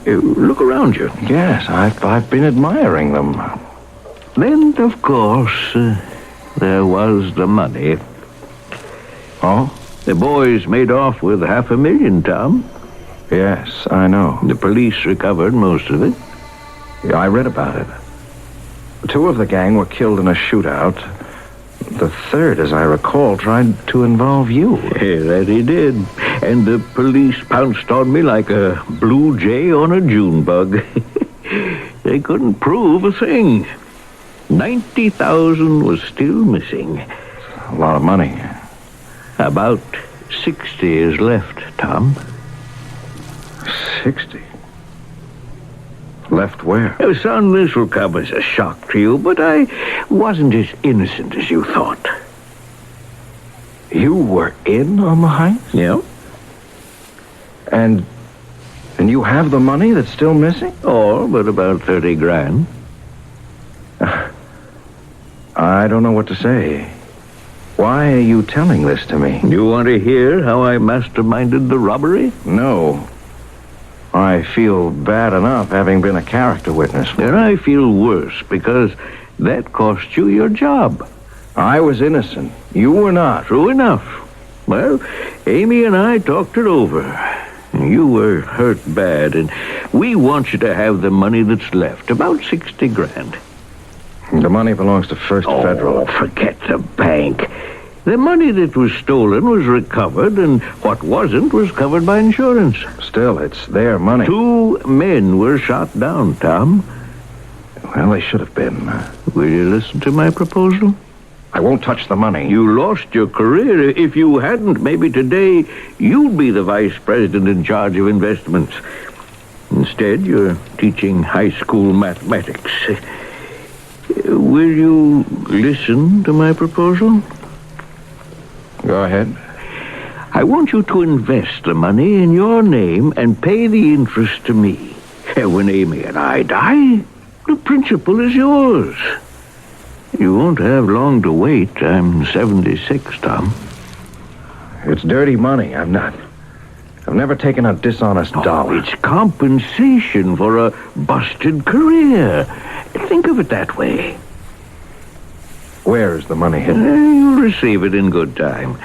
Look around you.
Yes, I've been admiring them.
Then, of course, there was the money.
Oh?
The boys made off with $500,000, Tom.
Yes, I know.
The police recovered most of it.
Yeah, I read about it. 2 of the gang were killed in a shootout. The third, as I recall, tried to involve you.
Yeah, that he did. And the police pounced on me like a blue jay on a June bug. They couldn't prove a thing. $90,000 was still missing.
A lot of money.
About 60 is left, Tom.
60? Left where?
Oh, son, this will come as a shock to you, but I wasn't as innocent as you thought.
You were in on the heist?
Yeah.
And you have the money that's still missing?
Oh, but about 30 grand.
I don't know what to say. Why are you telling this to me?
You want to hear how I masterminded the robbery?
No. I feel bad enough having been a character witness.
And I feel worse because that cost you your job.
I was innocent. You were not.
True enough. Well, Amy and I talked it over. You were hurt bad, and we want you to have the money that's left, about 60 grand.
The money belongs to First Federal.
Oh, forget the bank. The money that was stolen was recovered, and what wasn't was covered by insurance.
Still, it's their money.
2 men were shot down, Tom.
Well, they should have been.
Will you listen to my proposal?
I won't touch the money.
You lost your career. If you hadn't, maybe today you'd be the vice president in charge of investments. Instead, you're teaching high school mathematics. Will you listen to my proposal?
Go ahead.
I want you to invest the money in your name and pay the interest to me. And when Amy and I die, the principal is yours. You won't have long to wait. I'm 76, Tom.
It's dirty money. I've never taken a dishonest dollar.
It's compensation for a busted career. Think of it that way.
Where is the money hidden?
You'll receive it in good time.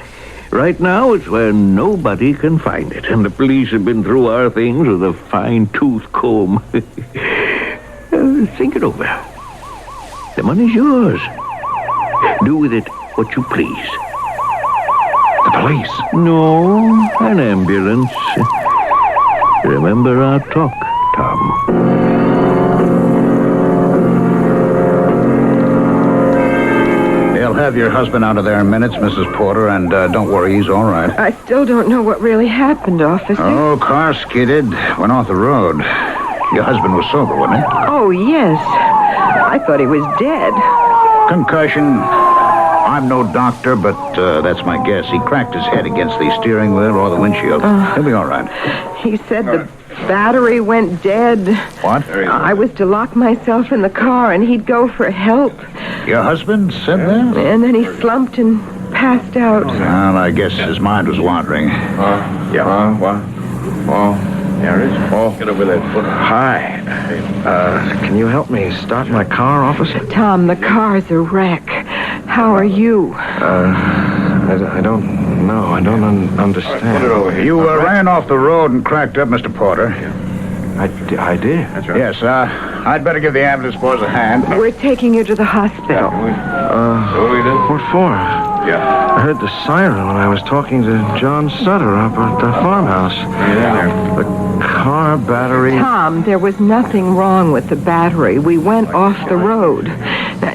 Right now, it's where nobody can find it, and the police have been through our things with a fine-tooth comb. Think it over. The money's yours. Do with it what you please.
The police?
No, an ambulance. Remember our talk, Tom.
They'll have your husband out of there in minutes, Mrs. Porter, and don't worry, he's all right.
I still don't know what really happened, officer.
Oh, car skidded, went off the road. Your husband was sober, wasn't he?
Oh, yes. I thought he was dead.
Concussion. I'm no doctor, but that's my guess. He cracked his head against the steering wheel or the windshield. He'll be all right.
He said the battery went dead.
What?
I was to lock myself in the car and he'd go for help.
Your husband said that?
And then he slumped and passed out.
Well, I guess his mind was wandering.
There it is. Oh, get over that foot. Hi. Can you help me start my car, officer?
Tom, the car's a wreck. How are you?
I don't know. I don't understand.
Put it over here. You ran off the road and cracked up, Mr. Porter.
I did? That's right.
Yes, I'd better give the ambulance boys a hand.
We're taking you to the hospital.
What for?
Yeah.
I heard the siren when I was talking to John Sutter up at the farmhouse. The car battery...
Tom, there was nothing wrong with the battery. We went off the road.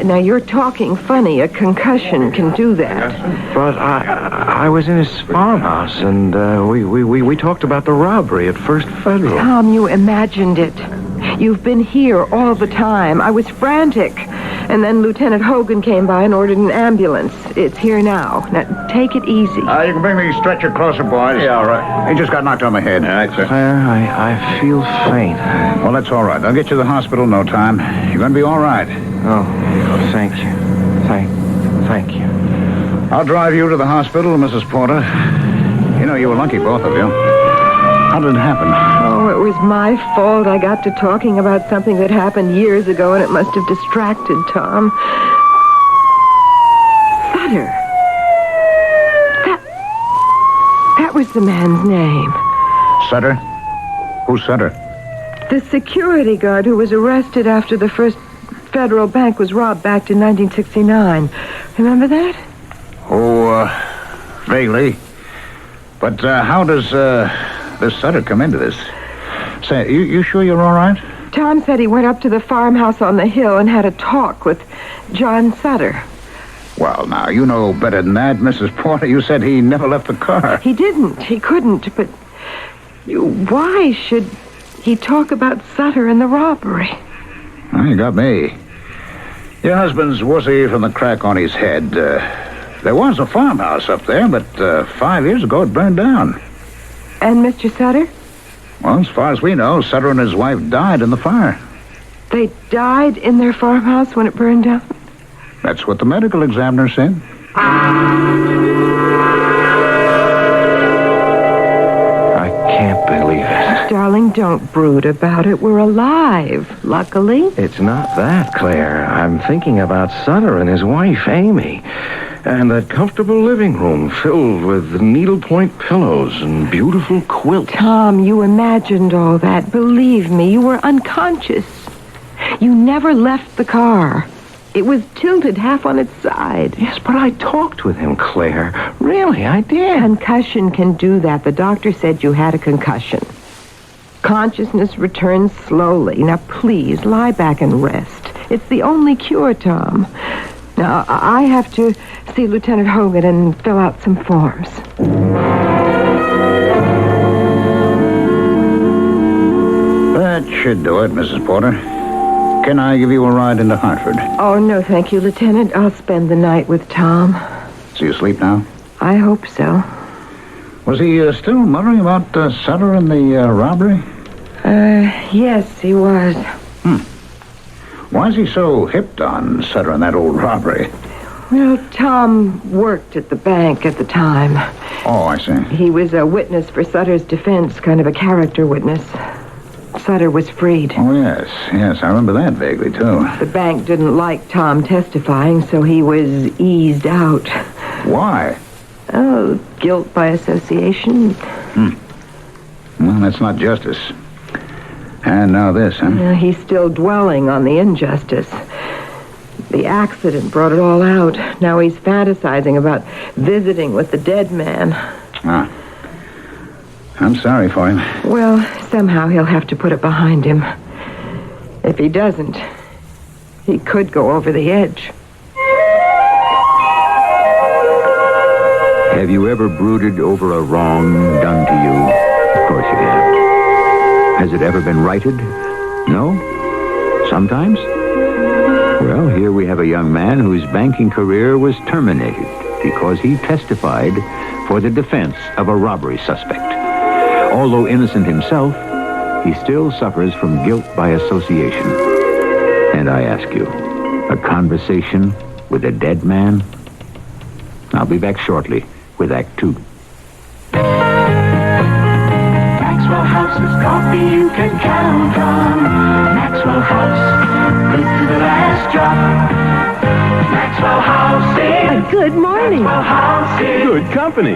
Now, you're talking funny. A concussion can do that.
But I was in his farmhouse, and we talked about the robbery at First Federal.
Tom, you imagined it. You've been here all the time. I was frantic. And then Lieutenant Hogan came by and ordered an ambulance. It's here now. Now, take it easy.
You can bring the stretcher closer, boys. Yeah, all right. He just got knocked on the head. All right, sir.
Claire, I feel faint.
Well, that's all right. I'll get you to the hospital in no time. You're going to be all right.
Oh, thank you. Thank you.
I'll drive you to the hospital, Mrs. Porter. You know, you were lucky, both of you. How did it happen?
Oh, it was my fault. I got to talking about something that happened years ago, and it must have distracted Tom. Sutter. That was the man's name.
Sutter? Who's Sutter?
The security guard who was arrested after the First Federal Bank was robbed back in 1969. Remember that?
Oh, vaguely. But how does this Sutter come into this? Say, you sure you're all right?
Tom said he went up to the farmhouse on the hill and had a talk with John Sutter.
Well, now, you know better than that, Mrs. Porter. You said he never left the car.
He didn't. He couldn't. But why should he talk about Sutter and the robbery?
Well, you got me. Your husband's wussy from the crack on his head. There was a farmhouse up there, but 5 years ago it burned down.
And Mr. Sutter?
Well, as far as we know, Sutter and his wife died in the fire.
They died in their farmhouse when it burned down?
That's what the medical examiner said.
I can't believe it.
Darling, don't brood about it. We're alive, luckily.
It's not that, Claire. I'm thinking about Sutter and his wife, Amy. And that comfortable living room filled with needlepoint pillows and beautiful quilts.
Tom, you imagined all that. Believe me, you were unconscious. You never left the car. It was tilted half on its side.
Yes, but I talked with him, Claire. Really, I did.
Concussion can do that. The doctor said you had a concussion. Consciousness returns slowly. Now, please, lie back and rest. It's the only cure, Tom. Now, I have to see Lieutenant Hogan and fill out some forms.
That should do it, Mrs. Porter. Can I give you a ride into Hartford?
Oh, no, thank you, Lieutenant. I'll spend the night with Tom.
So you asleep now?
I hope so.
Was he still muttering about Sutter and the robbery?
Yes, he was.
Why is he so hipped on Sutter and that old robbery?
Well, Tom worked at the bank at the time.
Oh, I see.
He was a witness for Sutter's defense, kind of a character witness. Sutter was freed.
Oh, yes, I remember that vaguely, too.
The bank didn't like Tom testifying, so he was eased out.
Why?
Oh, guilt by association.
Well, that's not justice. And now this, huh?
He's still dwelling on the injustice. The accident brought it all out. Now he's fantasizing about visiting with the dead man.
Ah. I'm sorry for him.
Well, somehow he'll have to put it behind him. If he doesn't, he could go over the edge.
Have you ever brooded over a wrong done to you? Of course you have. Has it ever been righted? No? Sometimes? Well, here we have a young man whose banking career was terminated because he testified for the defense of a robbery suspect. Although innocent himself, he still suffers from guilt by association. And I ask you, a conversation with a dead man? I'll be back shortly with Act 2.
Maxwell House is coffee you can count on. Maxwell House, good to the last drop. Maxwell House is
Good morning.
Maxwell House is
Good company.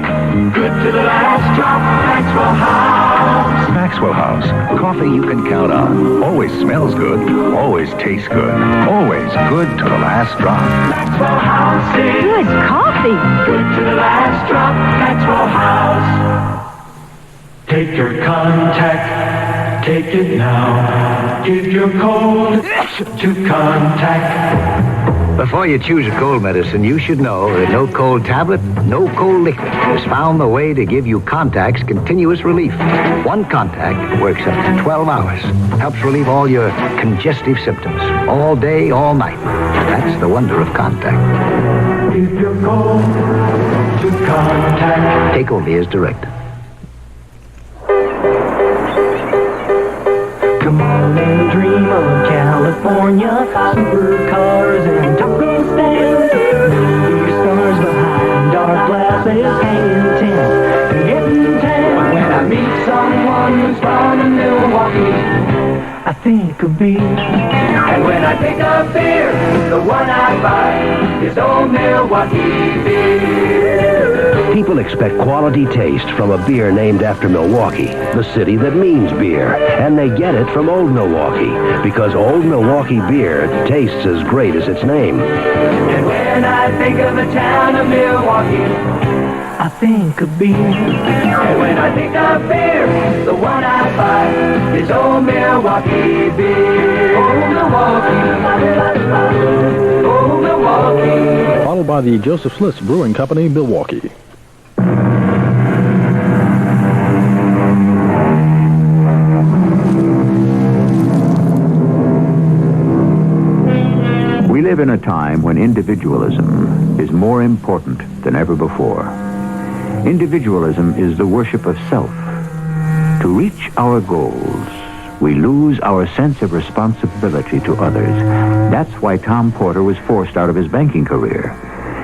good to the last drop. Maxwell House.
Maxwell House. Coffee you can count on. Always smells good. Always tastes good. Always good to the last drop.
Maxwell House is
Good coffee.
good to the last drop. Maxwell House. Take your contact, take it now. Give your cold to contact.
Before you choose a cold medicine, you should know that no cold tablet, no cold liquid has found the way to give you Contact's continuous relief. One Contact works up to 12 hours. Helps relieve all your congestive symptoms. All day, all night. That's the wonder of Contact.
Give your cold to contact.
Take only as directed.
Come on and dream of California. Supercars and taco stands. Movie stars behind dark glasses. Hanging tents and getting tan. When I meet someone who's from Milwaukee, I think of beer. And when I think of beer, the one I buy is old Milwaukee beer.
People expect quality taste from a beer named after Milwaukee, the city that means beer. And they get it from Old Milwaukee, because Old Milwaukee beer tastes as great as its name.
And when I think of the town of Milwaukee, I think of beer. And when I think of beer, the one I buy is old Milwaukee beer. Old Milwaukee. Old Milwaukee.
Bottled by the Joseph Slits Brewing Company, Milwaukee.
We live in a time when individualism is more important than ever before. Individualism is the worship of self. To reach our goals, we lose our sense of responsibility to others. That's why Tom Porter was forced out of his banking career.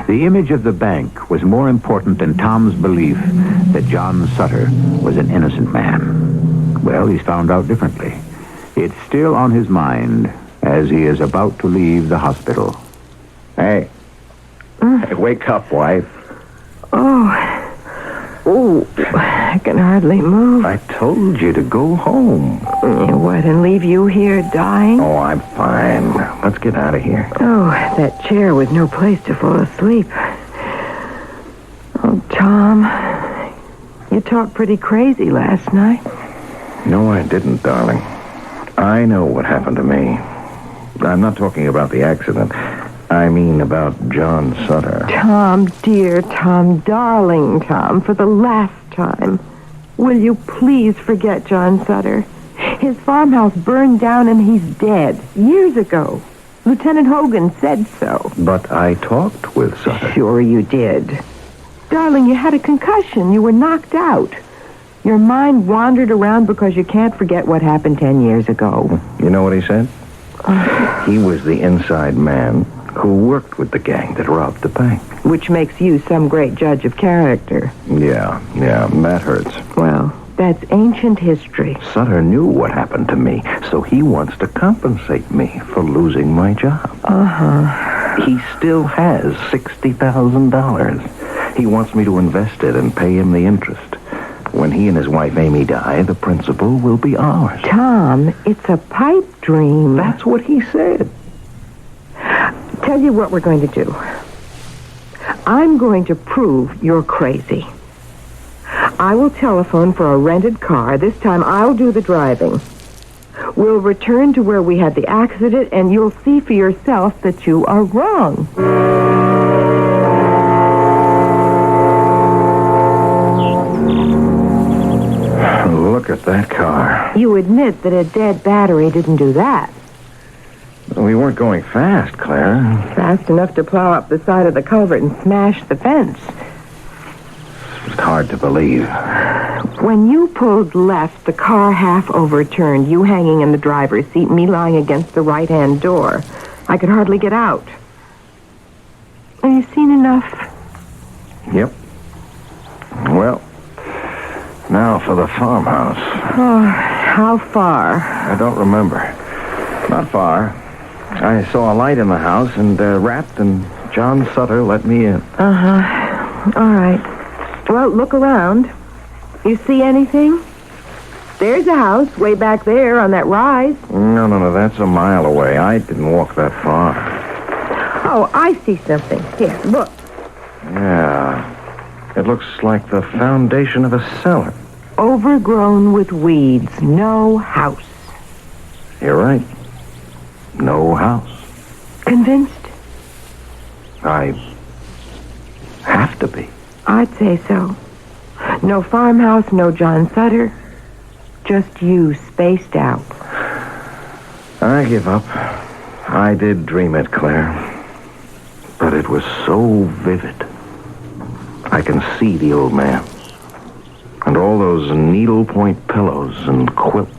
The image of the bank was more important than Tom's belief that John Sutter was an innocent man. Well, he's found out differently. It's still on his mind as he is about to leave the hospital.
Hey. Hey, wake up, wife.
Oh, I can hardly move.
I told you to go home.
What, and leave you here dying?
Oh, I'm fine. Let's get out of here.
Oh, that chair was no place to fall asleep. Oh, Tom, you talked pretty crazy last night.
No, I didn't, darling. I know what happened to me. I'm not talking about the accident. I mean about John Sutter.
Tom, dear Tom, darling Tom, for the last time, will you please forget John Sutter? His farmhouse burned down and he's dead years ago. Lieutenant Hogan said so.
But I talked with Sutter.
Sure you did. Darling, you had a concussion. You were knocked out. Your mind wandered around because you can't forget what happened 10 years ago.
You know what he said? He was the inside man who worked with the gang that robbed the bank.
Which makes you some great judge of character.
Yeah, that hurts.
Well, that's ancient history.
Sutter knew what happened to me, so he wants to compensate me for losing my job.
Uh-huh.
He still has $60,000. He wants me to invest it and pay him the interest.
When he and his wife Amy die, the principal will be ours.
Tom, it's a pipe dream.
That's what he said.
Tell you what we're going to do. I'm going to prove you're crazy. I will telephone for a rented car. This time I'll do the driving. We'll return to where we had the accident, and you'll see for yourself that you are wrong.
Look at that car.
You admit that a dead battery didn't do that.
We weren't going fast, Claire.
Fast enough to plow up the side of the culvert and smash the fence.
It's hard to believe.
When you pulled left, the car half overturned, you hanging in the driver's seat, me lying against the right-hand door. I could hardly get out. Have you seen enough?
Yep. Well, now for the farmhouse.
Oh, how far?
I don't remember. Not far. I saw a light in the house and rapped, and John Sutter let me in.
Uh-huh. All right. Well, look around. You see anything? There's a house way back there on that rise.
No, that's a mile away. I didn't walk that far.
Oh, I see something. Here, look.
Yeah. It looks like the foundation of a cellar.
Overgrown with weeds. No house.
You're right. No house.
Convinced?
I have to be.
I'd say so. No farmhouse, no John Sutter. Just you spaced out.
I give up. I did dream it, Claire. But it was so vivid. I can see the old man. And all those needlepoint pillows and quilts.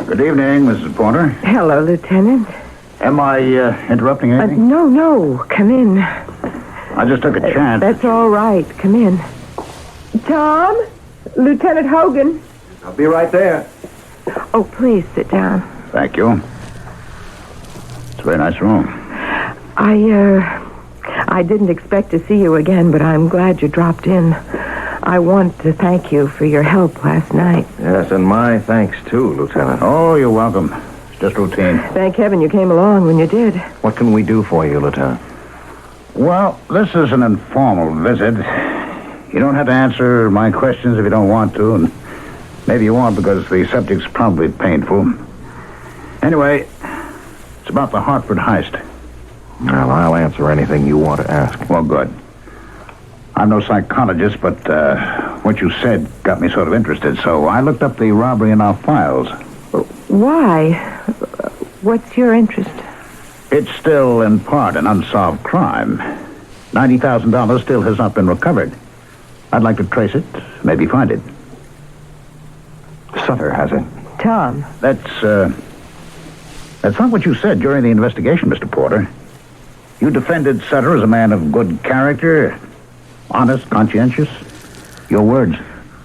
Good evening, Mrs. Porter.
Hello, Lieutenant.
Am I interrupting anything?
No. Come in.
I just took a chance.
That's all right. Come in. Tom? Lieutenant Hogan.
I'll be right there.
Oh, please sit down.
Thank you. It's a very nice room.
I didn't expect to see you again, but I'm glad you dropped in. I want to thank you for your help last night.
Yes, and my thanks, too, Lieutenant.
Oh, you're welcome. It's just routine.
Thank heaven you came along when you did.
What can we do for you, Lieutenant?
Well, this is an informal visit. You don't have to answer my questions if you don't want to, and maybe you won't because the subject's probably painful. Anyway, it's about the Hartford heist.
Well, I'll answer anything you want to ask.
Well, good. I'm no psychologist, but what you said got me sort of interested, so I looked up the robbery in our files.
Why? What's your interest?
It's still, in part, an unsolved crime. $90,000 still has not been recovered. I'd like to trace it, maybe find it.
Sutter has it.
Tom.
That's not what you said during the investigation, Mr. Porter. You defended Sutter as a man of good character, honest, conscientious. Your words.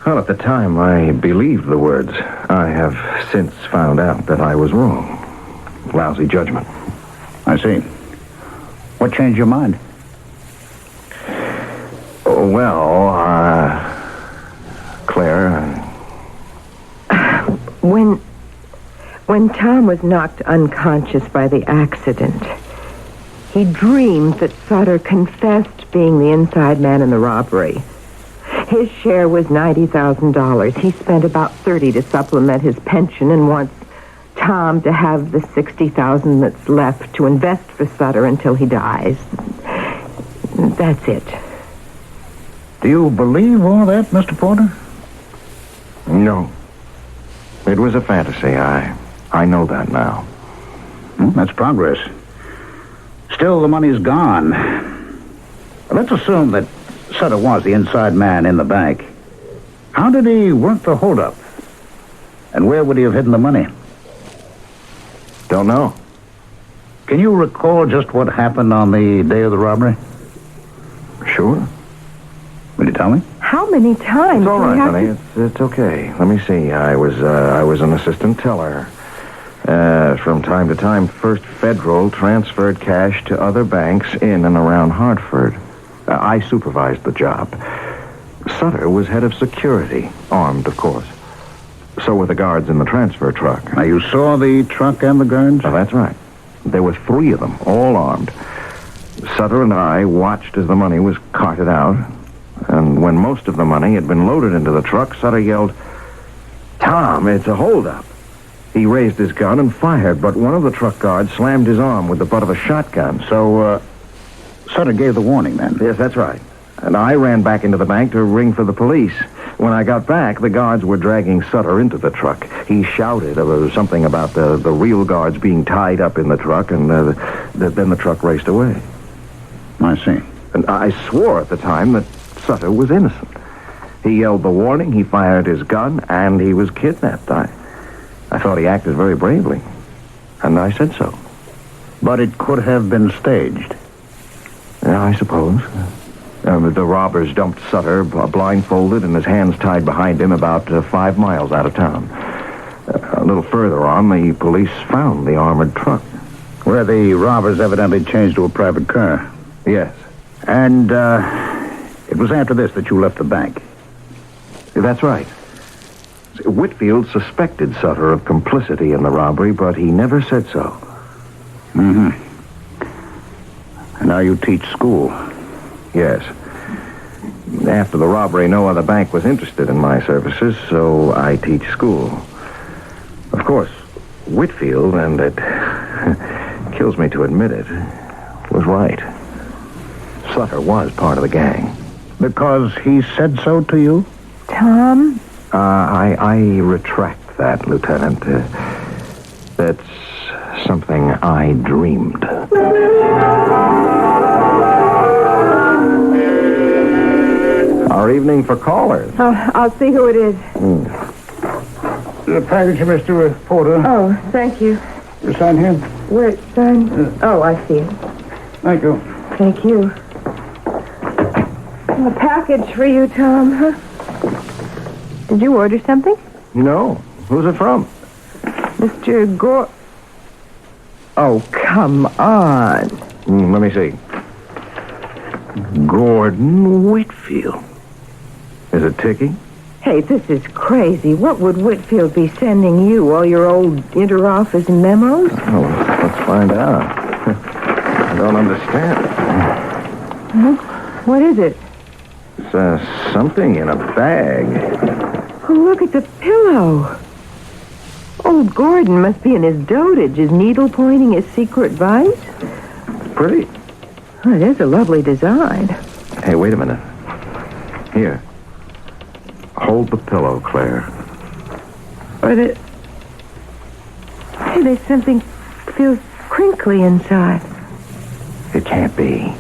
Well, at the time, I believed the words. I have since found out that I was wrong. Lousy judgment.
I see. What changed your mind?
Oh, well, Claire...
When Tom was knocked unconscious by the accident, he dreamed that Sutter confessed being the inside man in the robbery. His share was $90,000. He spent about $30,000 to supplement his pension and wants Tom to have the $60,000 that's left to invest for Sutter until he dies. That's it.
Do you believe all that, Mr. Porter?
No. It was a fantasy. I know that now.
That's progress. Still, the money's gone. Let's assume that Sutter was the inside man in the bank. How did he work the holdup? And where would he have hidden the money?
Don't know.
Can you recall just what happened on the day of the robbery?
Sure.
Will you tell me?
How many times?
It's all right, honey. It's okay. Let me see. I was an assistant teller. From time to time, First Federal transferred cash to other banks in and around Hartford. I supervised the job. Sutter was head of security, armed, of course. So were the guards in the transfer truck.
Now, you saw the truck and the guards?
Oh, that's right. There were 3 of them, all armed. Sutter and I watched as the money was carted out. And when most of the money had been loaded into the truck, Sutter yelled, "Tom, it's a holdup." He raised his gun and fired, but one of the truck guards slammed his arm with the butt of a shotgun. So,
Sutter gave the warning then?
Yes, that's right. And I ran back into the bank to ring for the police. When I got back, the guards were dragging Sutter into the truck. He shouted something about the real guards being tied up in the truck, and then the truck raced away.
I see.
And I swore at the time that Sutter was innocent. He yelled the warning, he fired his gun, and he was kidnapped. I thought he acted very bravely, and I said so.
But it could have been staged.
Yeah, I suppose. The robbers dumped Sutter blindfolded and his hands tied behind him about 5 miles out of town. A little further on, the police found the armored truck.
Where the robbers evidently changed to a private car.
Yes.
And, it was after this that you left the bank.
That's right. Whitfield suspected Sutter of complicity in the robbery, but he never said so.
Mm-hmm. And now you teach school.
Yes. After the robbery, no other bank was interested in my services, so I teach school. Of course, Whitfield, and it kills me to admit it, was right. Sutter was part of the gang.
Because he said so to you?
Tom?
I retract that, Lieutenant. That's something I dreamed. Our evening for callers.
I'll see who it is.
The package, Mr. Porter.
Oh, thank you.
You sign here?
Where it's signed? Oh, I see it.
Thank you.
Thank you. A package for you, Tom, huh? Did you order something?
No. Who's it from?
Mr. Oh, come on.
Let me see. Gordon Whitfield. Is it ticking?
Hey, this is crazy. What would Whitfield be sending you? All your old inter-office memos?
Oh, let's find out. I don't understand.
What is it?
It's something in a bag.
Oh, look at the pillow. Old Gordon must be in his dotage. His needle pointing his secret vice?
Pretty.
Oh, it is a lovely design.
Hey, wait a minute. Here. Hold the pillow, Claire.
But hey, there's something feels crinkly inside.
It can't be.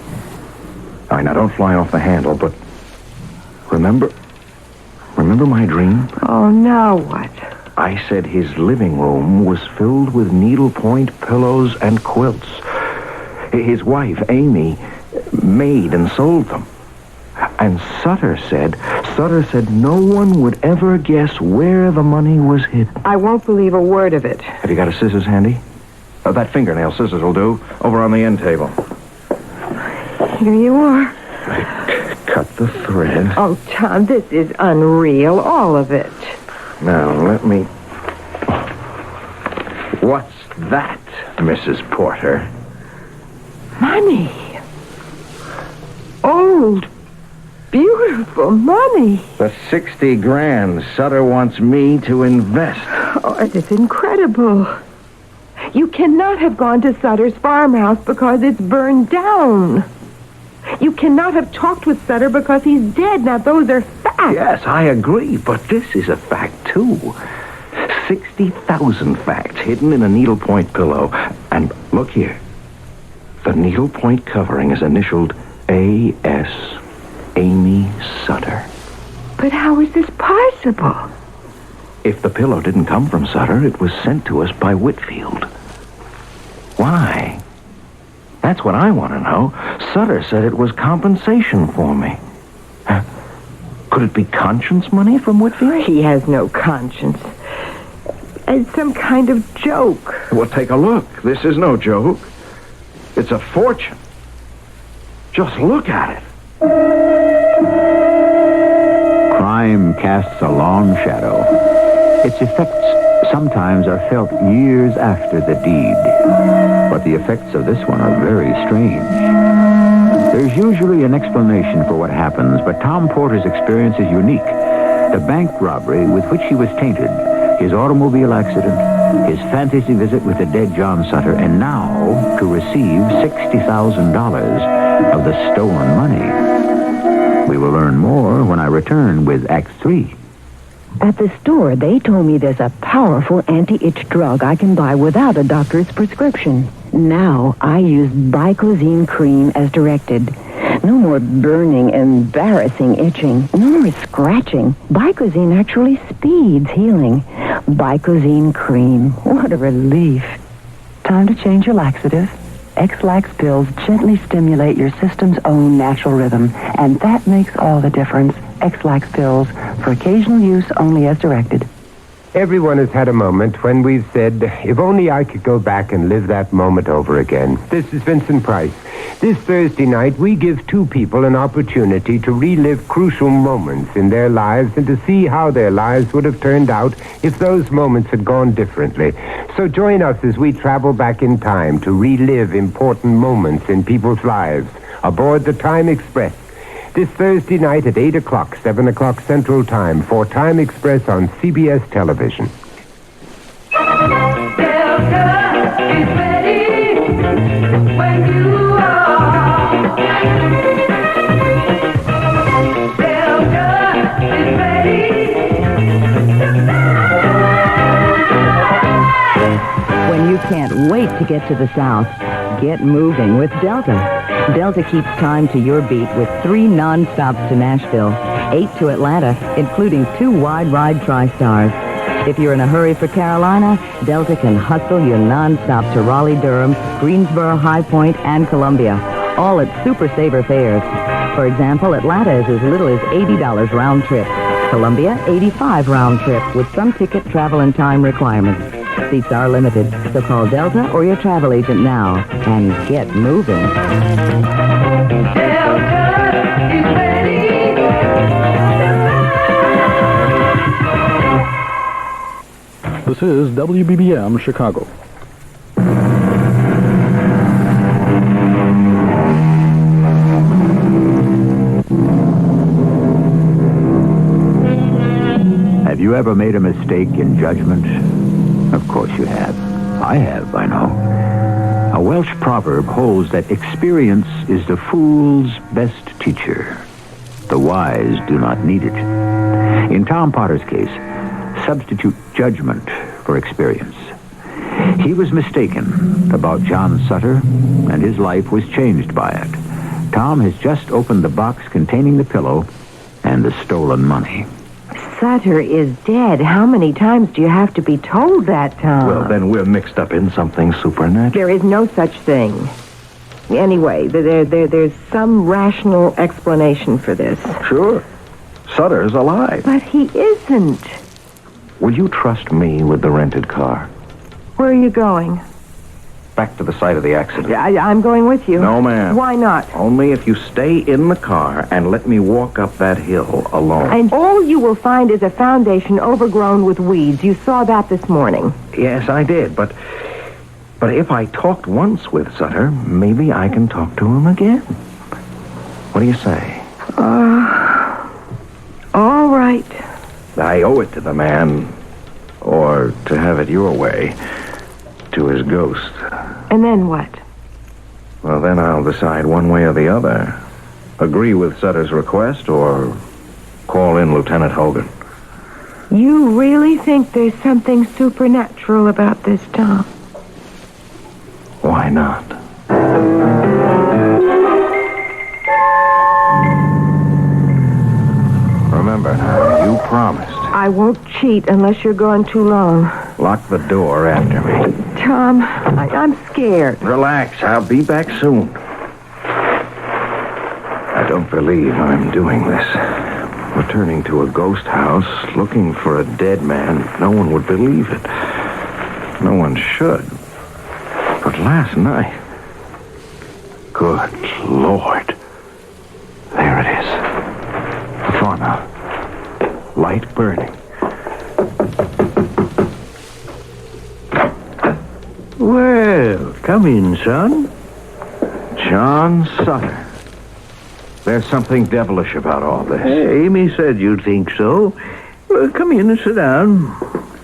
All right, now don't fly off the handle, but remember my dream?
Oh, now what?
I said his living room was filled with needlepoint pillows and quilts. His wife, Amy, made and sold them. And Sutter said no one would ever guess where the money was hidden.
I won't believe a word of it.
Have you got a scissors handy? That fingernail scissors will do. Over on the end table.
Here you are.
Cut the thread.
Oh, Tom, this is unreal, all of it.
Now, let me... What's that, Mrs. Porter?
Money. Old, beautiful money.
The 60 grand Sutter wants me to invest.
Oh, it is incredible. You cannot have gone to Sutter's farmhouse because it's burned down. You cannot have talked with Sutter because he's dead. Now, those are facts.
Yes, I agree, but this is a fact, too. 60,000 facts hidden in a needlepoint pillow. And look here. The needlepoint covering is initialed A.S. Amy Sutter.
But how is this possible?
If the pillow didn't come from Sutter, it was sent to us by Whitfield. Why? That's what I want to know. Sutter said it was compensation for me. Could it be conscience money from Whitfield?
He has no conscience.
It's some kind of joke.
Well, take a look. This is no joke. It's a fortune. Just look at it.
Crime casts a long shadow. Its effects sometimes are felt years after the deed. But the effects of this one are very strange. There's usually an explanation for what happens, but Tom Porter's experience is unique. The bank robbery with which he was tainted, his automobile accident, his fantasy visit with the dead John Sutter, and now to receive $60,000 of the stolen money. We will learn more when I return with Act 3.
At the store, they told me there's a powerful anti-itch drug I can buy without a doctor's prescription. Now I use Biclozine cream as directed. No more burning, embarrassing itching. No more scratching. Biclozine actually speeds healing. Biclozine cream. What a relief.
Time to change your laxative. X-Lax pills gently stimulate your system's own natural rhythm, and that makes all the difference. X-Lax pills, for occasional use only as directed.
Everyone has had a moment when we've said, if only I could go back and live that moment over again. This is Vincent Price. This Thursday night, we give two people an opportunity to relive crucial moments in their lives and to see how their lives would have turned out if those moments had gone differently. So join us as we travel back in time to relive important moments in people's lives aboard the Time Express. This Thursday night at 8 o'clock, 7 o'clock Central Time for Time Express on CBS Television.
When you can't wait to get to the South, get moving with Delta. Delta keeps time to your beat with 3 non-stops to Nashville, 8 to Atlanta, including 2 wide-ride tri-stars. If you're in a hurry for Carolina, Delta can hustle you non-stop to Raleigh-Durham, Greensboro, High Point, and Columbia, all at super saver fares. For example, Atlanta is as little as $80 round trip. Columbia, $85 round trip with some ticket, travel, and time requirements. Seats are limited, so call Delta or your travel agent now and get moving.
This is WBBM Chicago.
Have you ever made a mistake in judgment? Of course you have. I have, I know. A Welsh proverb holds that experience is the fool's best teacher. The wise do not need it. In Tom Potter's case, substitute judgment for experience. He was mistaken about John Sutter, and his life was changed by it. Tom has just opened the box containing the pillow and the stolen money.
Sutter is dead. How many times do you have to be told that, Tom?
Well, then we're mixed up in something supernatural.
There is no such thing. Anyway, there's some rational explanation for this.
Sure. Sutter's alive.
But he isn't.
Will you trust me with the rented car?
Where are you going?
Back to the site of the accident.
I'm going with you.
No, ma'am.
Why not?
Only if you stay in the car and let me walk up that hill alone.
And all you will find is a foundation overgrown with weeds. You saw that this morning.
Yes, I did, but if I talked once with Sutter, maybe I can talk to him again. What do you say?
All right.
I owe it to the man, or to have it your way, to his ghost.
And then what?
Well, then I'll decide one way or the other. Agree with Sutter's request or call in Lieutenant Hogan.
You really think there's something supernatural about this, Tom?
Why not? Remember now, you promised.
I won't cheat unless you're gone too long.
Lock the door after me.
Tom, I'm scared.
Relax, I'll be back soon. I don't believe I'm doing this. Returning to a ghost house, looking for a dead man, no one would believe it. No one should. But last night... Good Lord. There it is. What's on now? Light burning.
Well, come in, son.
John Sutter. There's something devilish about all this.
Amy said you'd think so. Well, come in and sit down.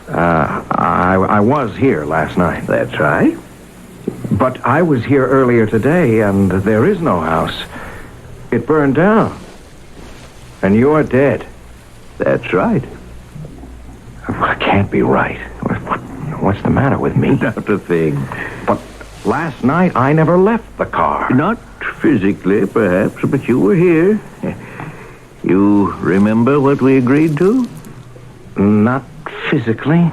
I was here last night.
That's right.
But I was here earlier today, and there is no house. It burned down. And you're dead.
That's right.
It can't be right. What's the matter with me?
Not a thing.
But last night I never left the car.
Not physically, perhaps, but you were here. You remember what we agreed to?
Not physically?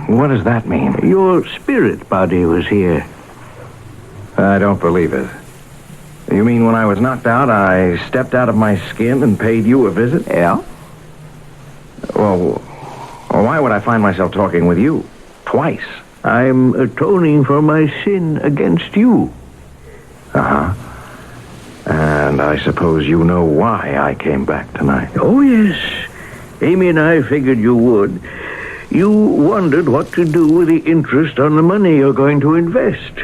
What does that mean?
Your spirit body was here.
I don't believe it. You mean when I was knocked out, I stepped out of my skin and paid you a visit?
Yeah.
Well, why would I find myself talking with you? Twice.
I'm atoning for my sin against you.
Uh-huh. And I suppose you know why I came back tonight.
Oh, yes. Amy and I figured you would. You wondered what to do with the interest on the money you're going to invest.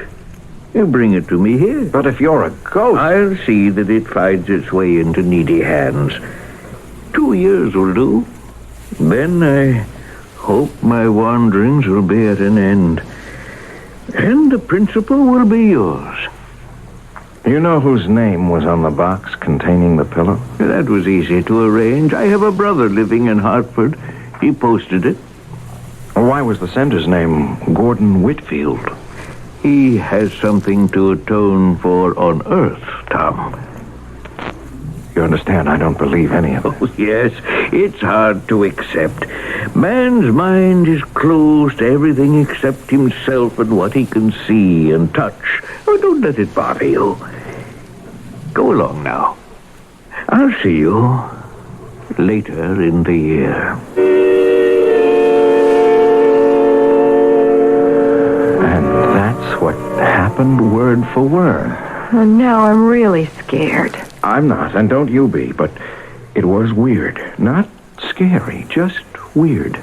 You bring it to me here.
But if you're a ghost...
I'll see that it finds its way into needy hands. 2 years will do. Then I hope my wanderings will be at an end. And the principal will be yours.
You know whose name was on the box containing the pillow?
That was easy to arrange. I have a brother living in Hartford. He posted it.
Why was the sender's name Gordon Whitfield?
He has something to atone for on Earth, Tom.
You understand, I don't believe any of it.
Oh, yes, it's hard to accept. Man's mind is closed to everything except himself and what he can see and touch. Oh, don't let it bother you. Go along now. I'll see you later in the year.
And that's what happened word for word.
And now I'm really scared.
I'm not, and don't you be, but it was weird. Not scary, just weird.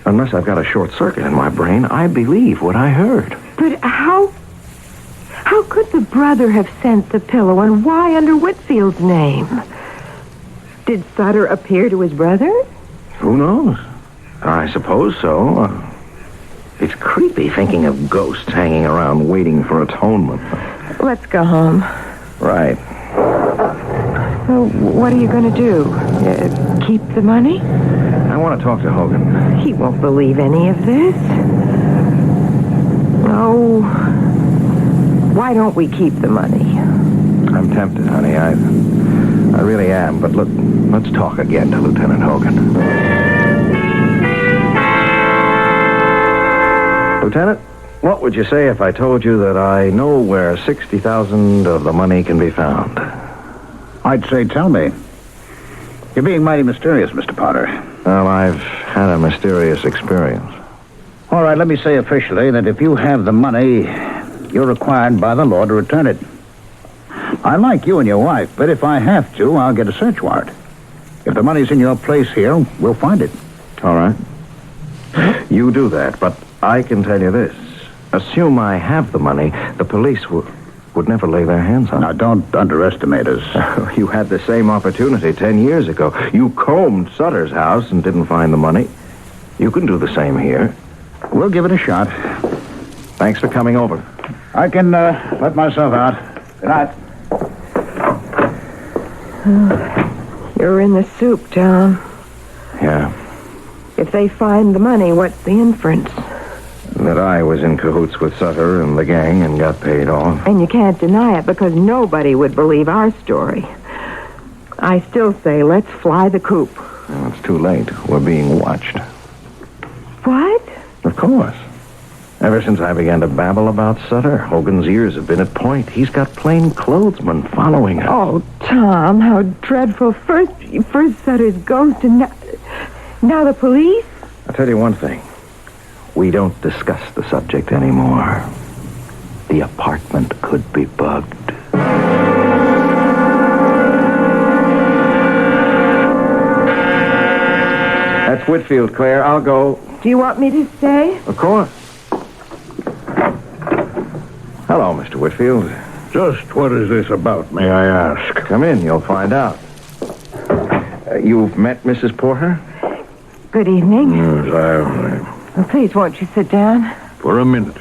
Unless I've got a short circuit in my brain, I believe what I heard.
But how could the brother have sent the pillow, and why under Whitfield's name? Did Sutter appear to his brother?
Who knows? I suppose so. It's creepy thinking of ghosts hanging around waiting for atonement.
Let's go home.
Right.
So what are you going to do? Keep the money?
I want to talk to Hogan.
He won't believe any of this. Oh, why don't we keep the money?
I'm tempted, honey. I really am. But look, let's talk again to Lieutenant Hogan. Lieutenant, what would you say if I told you that I know where 60,000 of the money can be found?
I'd say tell me. You're being mighty mysterious, Mr. Potter.
Well, I've had a mysterious experience.
All right, let me say officially that if you have the money, you're required by the law to return it. I like you and your wife, but if I have to, I'll get a search warrant. If the money's in your place here, we'll find it.
All right. You do that, but I can tell you this. Assume I have the money, the police would never lay their hands on it.
Now, don't underestimate us.
You had the same opportunity 10 years ago. You combed Sutter's house and didn't find the money. You can do the same here.
We'll give it a shot.
Thanks for coming over.
I can let myself out. Good night.
You're in the soup, Tom.
Yeah.
If they find the money, what's the inference?
That I was in cahoots with Sutter and the gang and got paid off.
And you can't deny it because nobody would believe our story. I still say let's fly the coop.
Well, it's too late. We're being watched.
What?
Of course. Ever since I began to babble about Sutter, Hogan's ears have been at point. He's got plain clothesmen following us.
Oh, Tom, how dreadful. First Sutter's ghost and now the police?
I'll tell you one thing.
We don't discuss the subject anymore. The apartment could be bugged. That's Whitfield, Claire. I'll go.
Do you want me to stay?
Of course. Hello, Mr. Whitfield.
Just what is this about, may I ask?
Come in, you'll find out. You've met Mrs. Porter?
Good evening.
Yes,
Well, please, won't you sit down?
For a minute.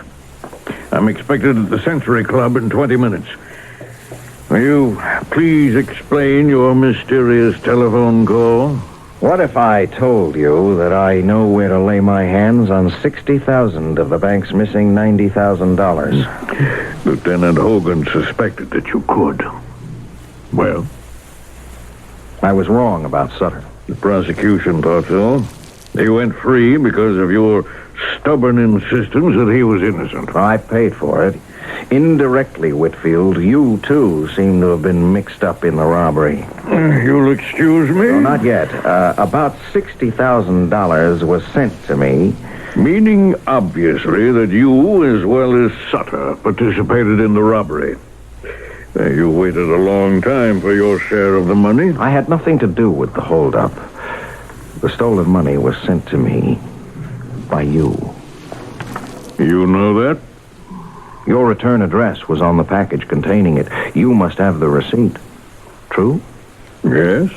I'm expected at the Century Club in 20 minutes. Will you please explain your mysterious telephone call?
What if I told you that I know where to lay my hands on 60,000 of the bank's missing $90,000?
Lieutenant Hogan suspected that you could. Well?
I was wrong about Sutter.
The prosecution thought so. He went free because of your stubborn insistence that he was innocent.
I paid for it. Indirectly, Whitfield, you, too, seem to have been mixed up in the robbery.
You'll excuse me?
No, not yet. About $60,000 was sent to me.
Meaning, obviously, that you, as well as Sutter, participated in the robbery. You waited a long time for your share of the money.
I had nothing to do with the holdup. The stolen money was sent to me by you.
You know that?
Your return address was on the package containing it. You must have the receipt. True?
Yes.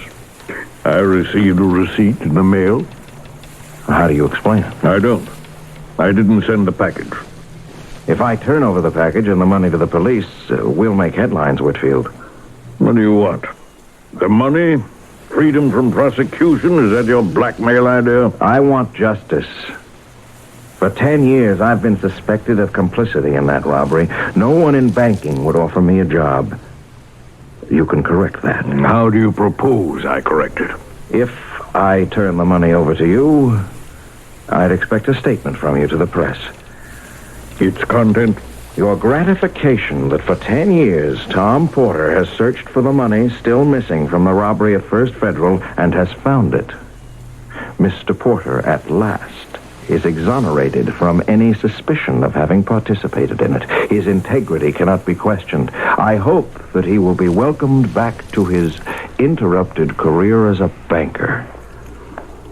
I received a receipt in the mail.
How do you explain it?
I don't. I didn't send the package.
If I turn over the package and the money to the police, we'll make headlines, Whitfield.
What do you want? The money? Freedom from prosecution? Is that your blackmail idea?
I want justice. For 10 years, I've been suspected of complicity in that robbery. No one in banking would offer me a job. You can correct that.
How do you propose I correct it?
If I turn the money over to you, I'd expect a statement from you to the press.
Its content?
Your gratification that for 10 years, Tom Porter has searched for the money still missing from the robbery at First Federal and has found it. Mr. Porter, at last, is exonerated from any suspicion of having participated in it. His integrity cannot be questioned. I hope that he will be welcomed back to his interrupted career as a banker.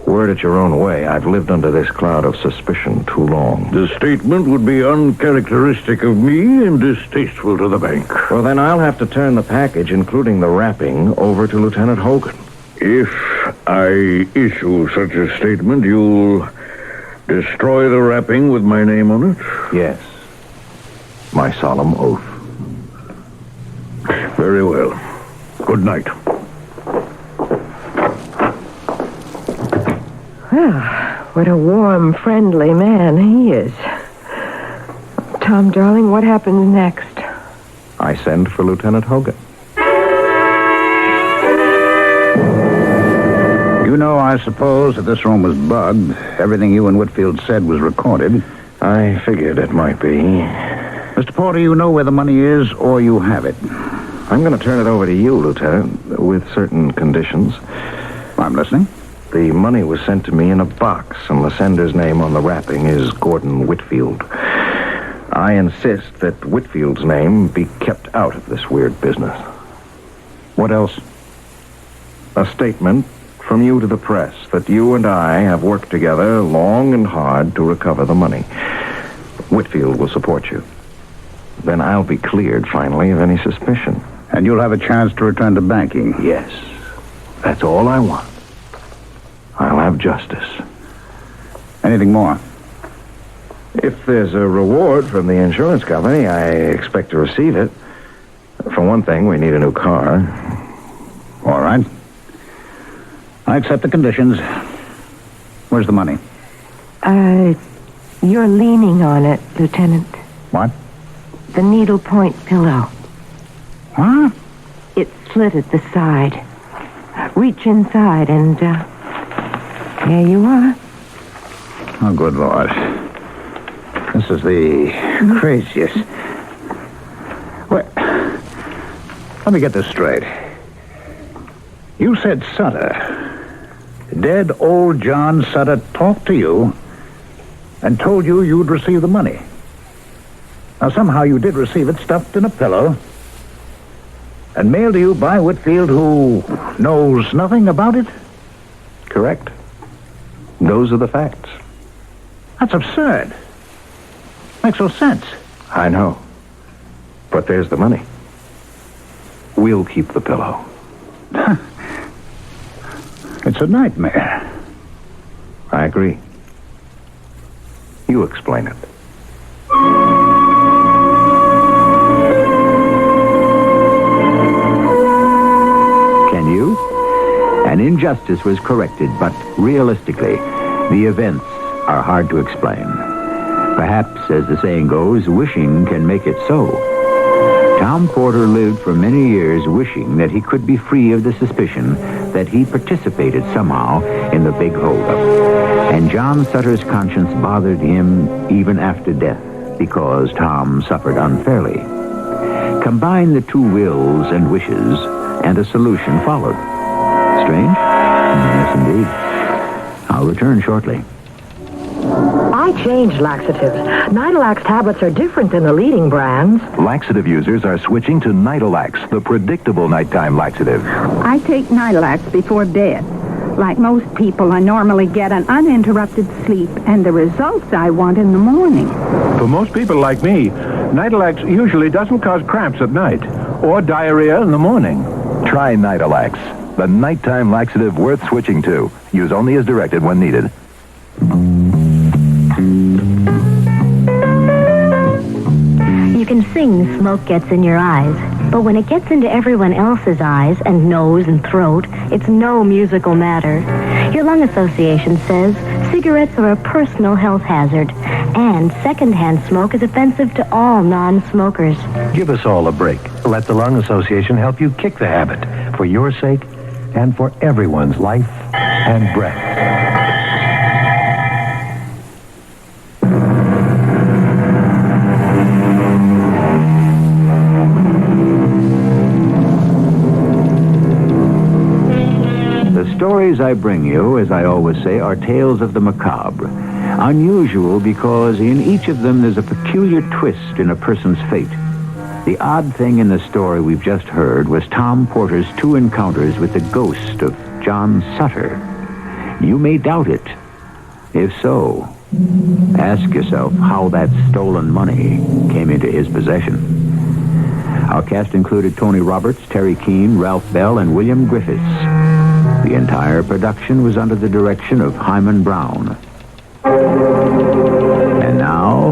Word it your own way, I've lived under this cloud of suspicion too long.
The statement would be uncharacteristic of me and distasteful to the bank.
Well, then I'll have to turn the package, including the wrapping, over to Lieutenant Hogan.
If I issue such a statement, you'll destroy the wrapping with my name on it?
Yes. My solemn oath.
Very well. Good night.
Well, what a warm, friendly man he is. Tom, darling, what happens next?
I send for Lieutenant Hogan.
You know, I suppose, that this room was bugged. Everything you and Whitfield said was recorded.
I figured it might be.
Mr. Porter, you know where the money is, or you have it?
I'm going to turn it over to you, Lieutenant, with certain conditions.
I'm listening.
The money was sent to me in a box, and the sender's name on the wrapping is Gordon Whitfield. I insist that Whitfield's name be kept out of this weird business.
What else?
A statement from you to the press that you and I have worked together long and hard to recover the money. Whitfield will support you. Then I'll be cleared, finally, of any suspicion.
And you'll have a chance to return to banking?
Yes. That's all I want. I'll have justice.
Anything more?
If there's a reward from the insurance company, I expect to receive it. For one thing, we need a new car.
All right. I accept the conditions. Where's the money?
You're leaning on it, Lieutenant.
What?
The needlepoint pillow.
Huh?
It's slit at the side. Reach inside and, there you are.
Oh, good Lord. This is the craziest. Wait. Let me get this straight. You said Sutter. Dead old John Sutter talked to you and told you you'd receive the money. Now, somehow you did receive it stuffed in a pillow and mailed to you by Whitfield, who knows nothing about it?
Correct. Those are the facts.
That's absurd. Makes no sense.
I know. But there's the money. We'll keep the pillow.
It's a nightmare.
I agree. You explain it.
Can you? An injustice was corrected, but realistically, the events are hard to explain. Perhaps, as the saying goes, wishing can make it so. Tom Porter lived for many years wishing that he could be free of the suspicion that he participated somehow in the big holdup. And John Sutter's conscience bothered him even after death because Tom suffered unfairly. Combine the two wills and wishes, and a solution followed. Strange? Yes, indeed. I'll return shortly.
I changed laxatives. Nidalax tablets are different than the leading brands.
Laxative users are switching to Nidalax, the predictable nighttime laxative.
I take Nidalax before bed. Like most people, I normally get an uninterrupted sleep and the results I want in the morning.
For most people like me, Nidalax usually doesn't cause cramps at night or diarrhea in the morning.
Try Nidalax, the nighttime laxative worth switching to. Use only as directed when needed.
You can sing smoke gets in your eyes, but when it gets into everyone else's eyes and nose and throat, it's no musical matter. Your lung association says cigarettes are a personal health hazard, and secondhand smoke is offensive to all non-smokers.
Give us all a break. Let the Lung Association help you kick the habit for your sake and for everyone's life and breath.
The stories I bring you, as I always say, are tales of the macabre. Unusual because in each of them there's a peculiar twist in a person's fate. The odd thing in the story we've just heard was Tom Porter's two encounters with the ghost of John Sutter. You may doubt it. If so, ask yourself how that stolen money came into his possession. Our cast included Tony Roberts, Terry Keane, Ralph Bell, and William Griffiths. The entire production was under the direction of Hyman Brown. And now,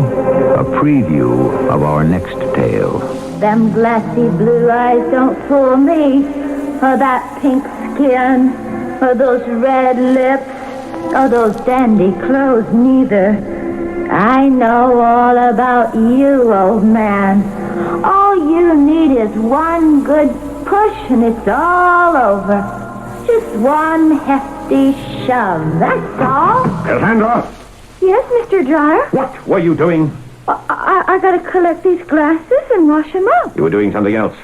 a preview of our next tale.
Them glassy blue eyes don't fool me, or that pink skin, or those red lips, or those dandy clothes neither. I know all about you, old man. All you need is one good push and it's all over. Just one hefty shove, that's all.
Cassandra!
Yes, Mr. Dryer?
What were you doing?
I gotta collect these glasses and wash them up.
You were doing something else.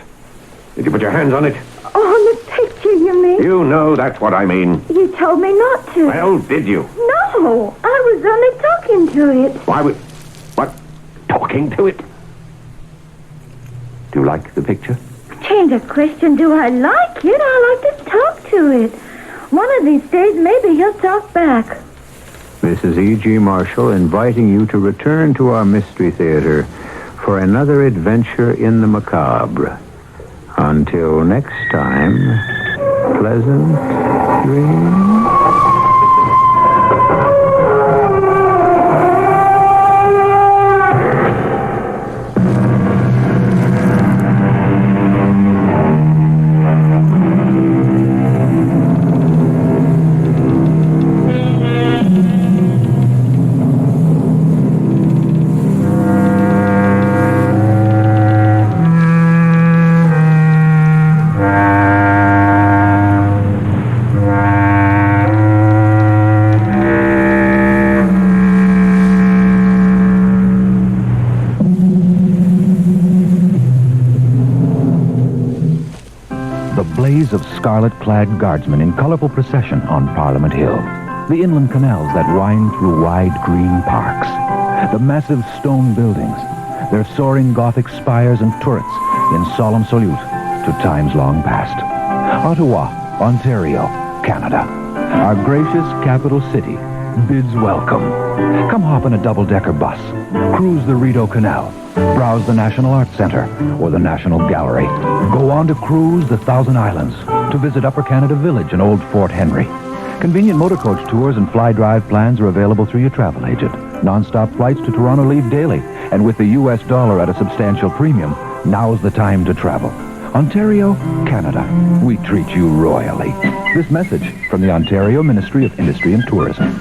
Did you put your hands on it?
Oh, the picture, you mean?
You know that's what I mean.
You told me not to.
Well, did you?
No, I was only talking to it.
Why would... What? Talking to it?
Do you like the picture?
Change of question, do I like it? I like to talk to it. One of these days, maybe he'll talk back.
This is E.G. Marshall inviting you to return to our Mystery Theater for another adventure in the macabre. Until next time, pleasant dreams.
Of scarlet-clad guardsmen in colorful procession on Parliament Hill. The inland canals that wind through wide green parks. The massive stone buildings, their soaring Gothic spires and turrets in solemn salute to times long past. Ottawa, Ontario, Canada. Our gracious capital city bids welcome. Come hop in a double-decker bus, cruise the Rideau Canal, browse the National Arts Center or the National Gallery. Go on to cruise the Thousand Islands, to visit Upper Canada Village and Old Fort Henry. Convenient motor coach tours and fly-drive plans are available through your travel agent. Non-stop flights to Toronto leave daily, and with the U.S. dollar at a substantial premium, now's the time to travel. Ontario, Canada, we treat you royally. This message from the Ontario Ministry of Industry and Tourism.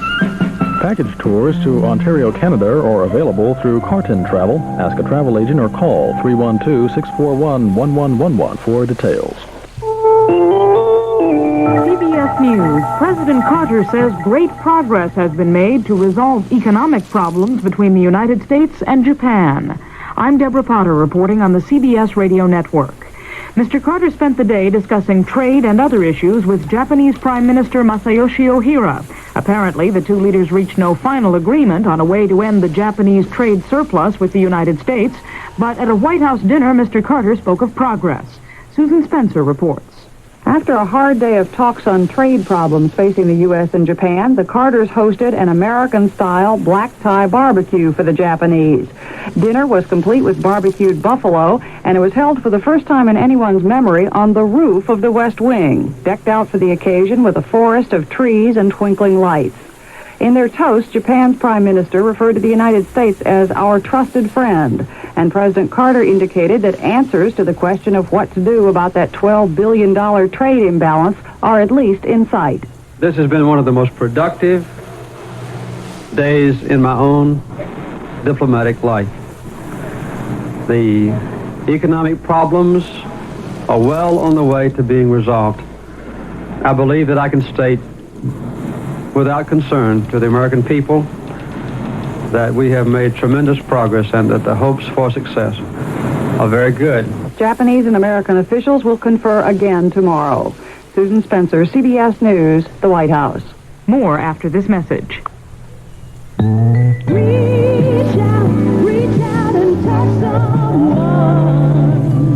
Package tours to Ontario, Canada are available through Carton Travel. Ask a travel agent or call 312-641-1111 for details.
CBS News. President Carter says great progress has been made to resolve economic problems between the United States and Japan. I'm Deborah Potter reporting on the CBS Radio Network. Mr. Carter spent the day discussing trade and other issues with Japanese Prime Minister Masayoshi Ohira. Apparently, the two leaders reached no final agreement on a way to end the Japanese trade surplus with the United States, but at a White House dinner, Mr. Carter spoke of progress. Susan Spencer reports.
After a hard day of talks on trade problems facing the U.S. and Japan, the Carters hosted an American-style black tie barbecue for the Japanese. Dinner was complete with barbecued buffalo, and it was held for the first time in anyone's memory on the roof of the West Wing, decked out for the occasion with a forest of trees and twinkling lights. In their toast, Japan's Prime Minister referred to the United States as our trusted friend, and President Carter indicated that answers to the question of what to do about that $12 billion trade imbalance are at least in sight.
This has been one of the most productive days in my own diplomatic life. The economic problems are well on the way to being resolved. I believe that I can state without concern to the American people that we have made tremendous progress and that the hopes for success are very good.
Japanese and American officials will confer again tomorrow. Susan Spencer, CBS News, the White House.
More after this message.
Reach out and touch someone.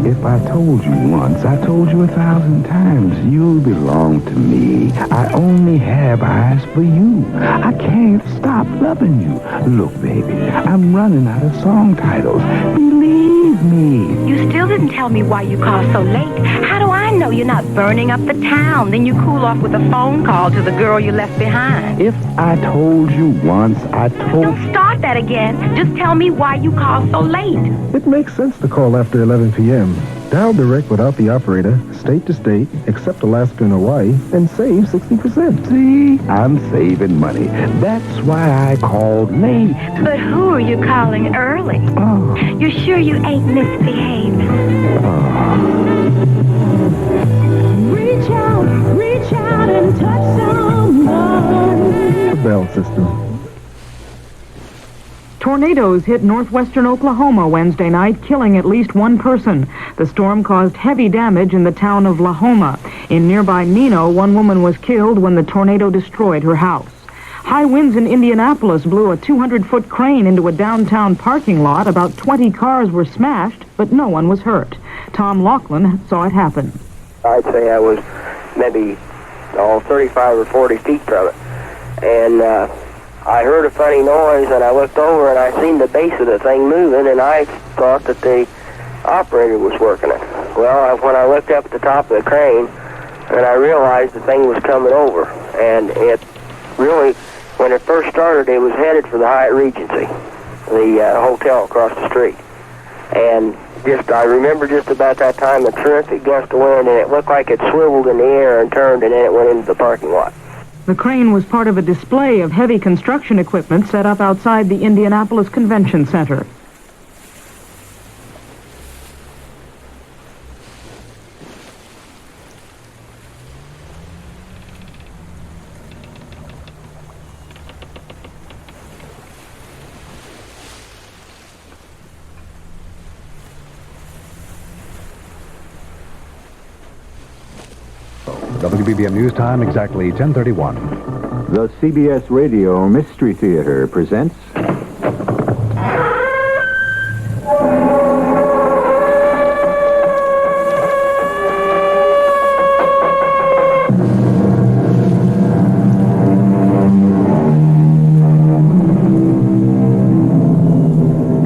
If I told you once, I told you 1,000 times, you belong to me. I only have eyes for you. I can't stop loving you. Look, baby, I'm running out of song titles. Believe me.
You still didn't tell me why you called so late. How do I know you're not burning up the town? Then you cool off with a phone call to the girl you left behind.
If I told you once, I told...
Don't start that again. Just tell me why you called so late.
It makes sense to call after 11 p.m. Dial direct without the operator, state to state, except Alaska and Hawaii, and save 60%.
See? I'm saving money. That's why I called late.
But who are you calling early?
Oh.
You're sure you ain't misbehaving?
Reach out and touch someone.
The Bell System.
Tornadoes hit northwestern Oklahoma Wednesday night, killing at least one person. The storm caused heavy damage in the town of Lahoma. In nearby Nino, one woman was killed when the tornado destroyed her house. High winds in Indianapolis blew a 200-foot crane into a downtown parking lot. About 20 cars were smashed, but no one was hurt. Tom Laughlin saw it happen.
I'd say I was maybe 35 or 40 feet from it. And I heard a funny noise, and I looked over, and I seen the base of the thing moving, and I thought that the operator was working it. Well, when I looked up at the top of the crane, and I realized the thing was coming over, and it really, when it first started, it was headed for the Hyatt Regency, the hotel across the street. And I remember just about that time a terrific gust of wind, and it looked like it swiveled in the air and turned, and then it went into the parking lot.
The crane was part of a display of heavy construction equipment set up outside the Indianapolis Convention Center.
WBBM News Time, exactly 10:31.
The CBS Radio Mystery Theater presents...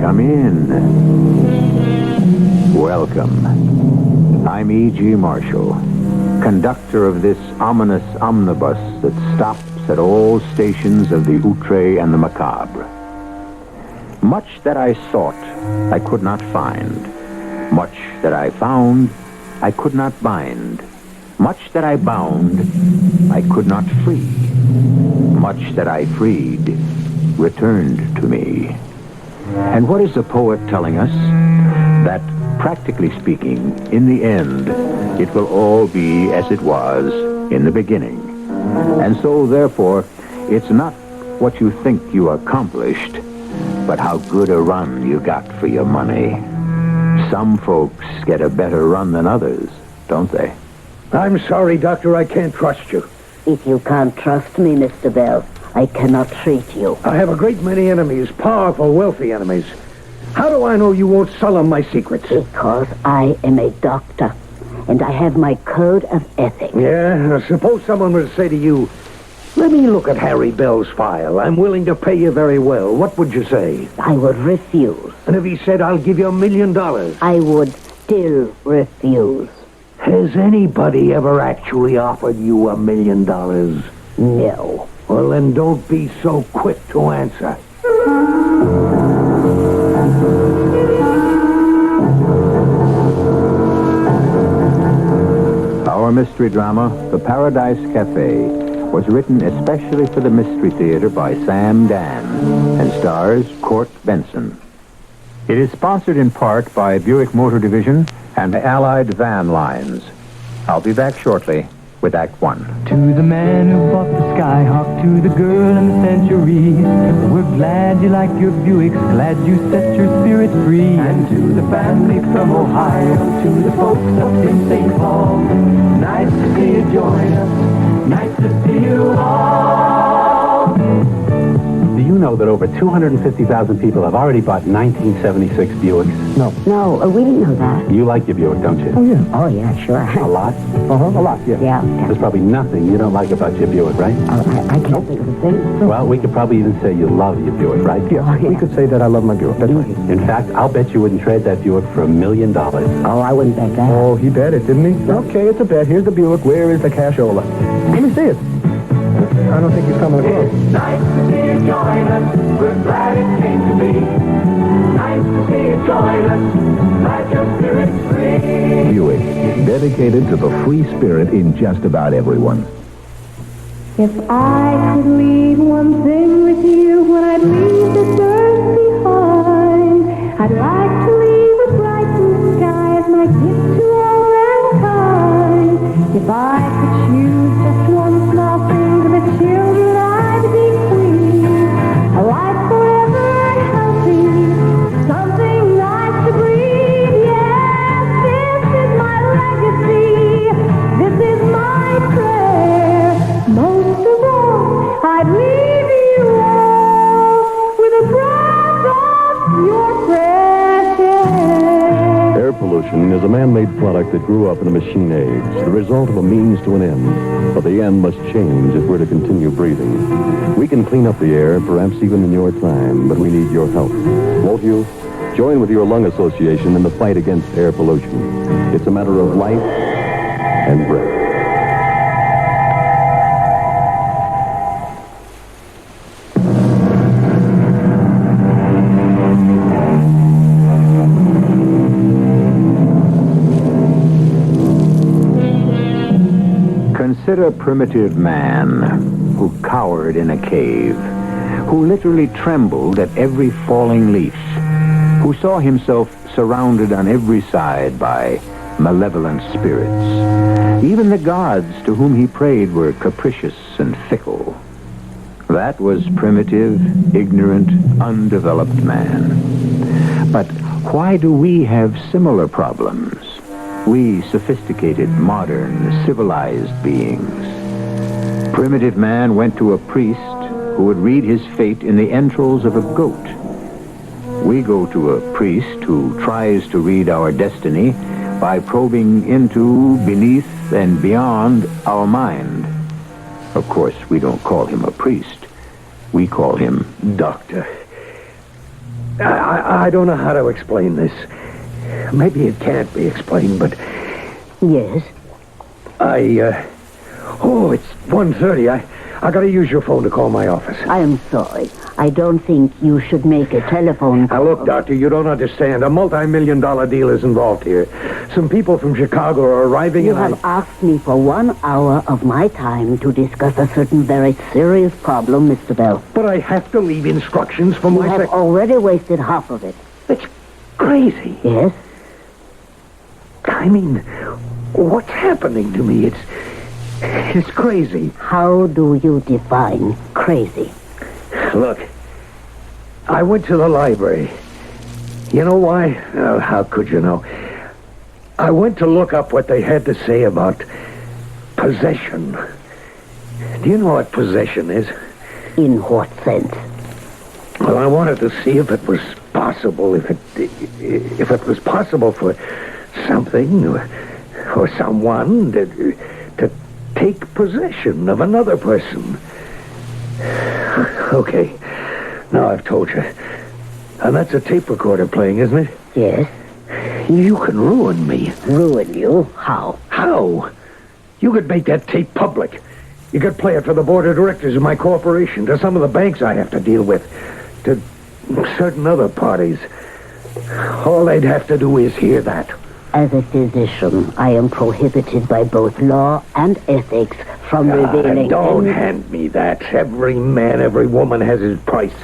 Come in. Welcome. I'm E.G. Marshall, conductor of this ominous omnibus that stops at all stations of the outre and the macabre. Much that I sought, I could not find. Much that I found, I could not bind. Much that I bound, I could not free. Much that I freed, returned to me. And what is the poet telling us? That, practically speaking, in the end, it will all be as it was in the beginning. And so, therefore, it's not what you think you accomplished, but how good a run you got for your money. Some folks get a better run than others, don't they?
I'm sorry, Doctor, I can't trust you.
If you can't trust me, Mr. Bell, I cannot treat you.
I have a great many enemies, powerful, wealthy enemies. How do I know you won't sell them my secrets?
Because I am a doctor, and I have my code of ethics.
Yeah, suppose someone were to say to you, let me look at Harry Bell's file. I'm willing to pay you very well. What would you say?
I would refuse.
And if he said, I'll give you $1 million?
I would still refuse.
Has anybody ever actually offered you $1 million?
No.
Well, then don't be so quick to answer.
Our mystery drama, The Paradise Cafe, was written especially for the Mystery Theater by Sam Dan and stars Court Benson. It is sponsored in part by Buick Motor Division and Allied Van Lines. I'll be back shortly with Act One.
To the man who bought the Skyhawk, to the girl in the Century, we're glad you like your Buicks, glad you set your spirit free. And to the family from Ohio, to the folks up in St. Paul, nice to see you join us, nice to see you all.
Do you know that over 250,000 people have already bought 1976 Buicks?
No, we didn't know that.
You like your Buick, don't you?
Oh, yeah. Oh, yeah, sure.
A lot? A lot, yeah.
Yeah.
There's probably nothing you don't like about your Buick, right?
I can't think of a thing.
Well, we could probably even say you love your Buick, right?
Yeah, we could say that I love my Buick. That's right.
In fact, I'll bet you wouldn't trade that Buick for $1 million.
Oh, I wouldn't bet that.
Oh, he bet it, didn't he? Okay, it's a bet. Here's the Buick. Where is the cashola? Let me see it. I don't think he's coming across.
Nice to see you join us, we're glad it came to be. Nice to see you join us, like your spirit's free.
Buick, dedicated to the free spirit in just about everyone.
If I could leave one thing with you when I leave this earth behind, I'd like to leave a bright blue sky as my gift to all mankind. If I could choose just one small thing for the children I'd bequeath, a life forever healthy, something nice to breathe. Yes, this is my legacy, this is my prayer. Most of all, I'd leave you all with a breath of your fresh air.
Air pollution is a man-made product that grew up in a machine age, the result of a means to an end. But the end must change if we're to continue breathing. We can clean up the air, perhaps even in your time, but we need your help. Won't you? Join with your lung association in the fight against air pollution. It's a matter of life and breath.
Consider primitive man who cowered in a cave, who literally trembled at every falling leaf, who saw himself surrounded on every side by malevolent spirits. Even the gods to whom he prayed were capricious and fickle. That was primitive, ignorant, undeveloped man. But why do we have similar problems? We sophisticated, modern, civilized beings. Primitive man went to a priest who would read his fate in the entrails of a goat. We go to a priest who tries to read our destiny by probing into, beneath, and beyond our mind. Of course, we don't call him a priest. We call him Doctor.
I don't know how to explain this. Maybe it can't be explained, but...
Yes?
It's 1:30. I gotta use your phone to call my office.
I am sorry. I don't think you should make a telephone call.
Now, look, Doctor, you don't understand. A multi-million-dollar deal is involved here. Some people from Chicago are arriving
You have asked me for 1 hour of my time to discuss a certain very serious problem, Mr. Bell.
But I have to leave instructions for
You
my...
have already wasted half of it.
It's crazy.
Yes?
I mean, what's happening to me? It's crazy.
How do you define crazy?
Look, I went to the library. You know why? Oh, how could you know? I went to look up what they had to say about possession. Do you know what possession is?
In what sense?
Well, I wanted to see if it was possible, if it was possible for something or someone to take possession of another person. Okay, now I've told you. And that's a tape recorder playing, isn't it?
Yes.
You can ruin me.
Ruin you? How?
How? You could make that tape public. You could play it for the board of directors of my corporation, to some of the banks I have to deal with, to certain other parties. All they'd have to do is hear that.
As a physician, I am prohibited by both law and ethics from revealing...
Don't hand me that. Every man, every woman has his price.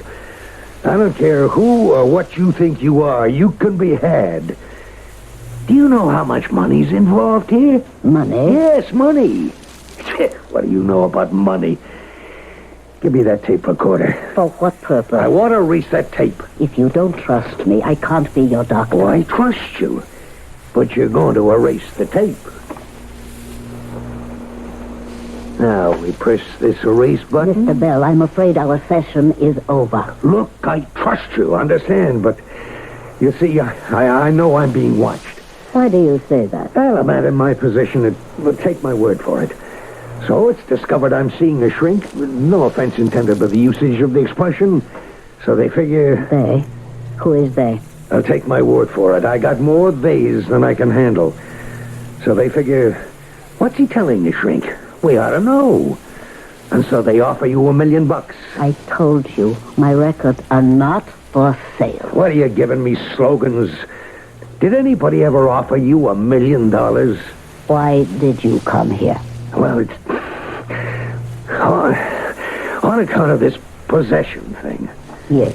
I don't care who or what you think you are. You can be had. Do you know how much money's involved here?
Money?
Yes, money. What do you know about money? Give me that tape recorder.
For what purpose?
I want to erase that tape.
If you don't trust me, I can't be your doctor.
Oh, I trust you. But you're going to erase the tape. Now, we press this erase button.
Mr. Bell, I'm afraid our session is over.
Look, I trust you, understand, but you see, I know I'm being watched.
Why do you say that?
Well, a man in my position would take my word for it. So it's discovered I'm seeing a shrink. No offense intended by the usage of the expression. So they figure...
They? Who is they?
I'll take my word for it. I got more theys than I can handle. So they figure, what's he telling the shrink? We ought to know. And so they offer you $1 million.
I told you, my records are not for sale.
What are you giving me slogans? Did anybody ever offer you $1 million?
Why did you come here?
Well, it's on account of this possession thing.
Yes.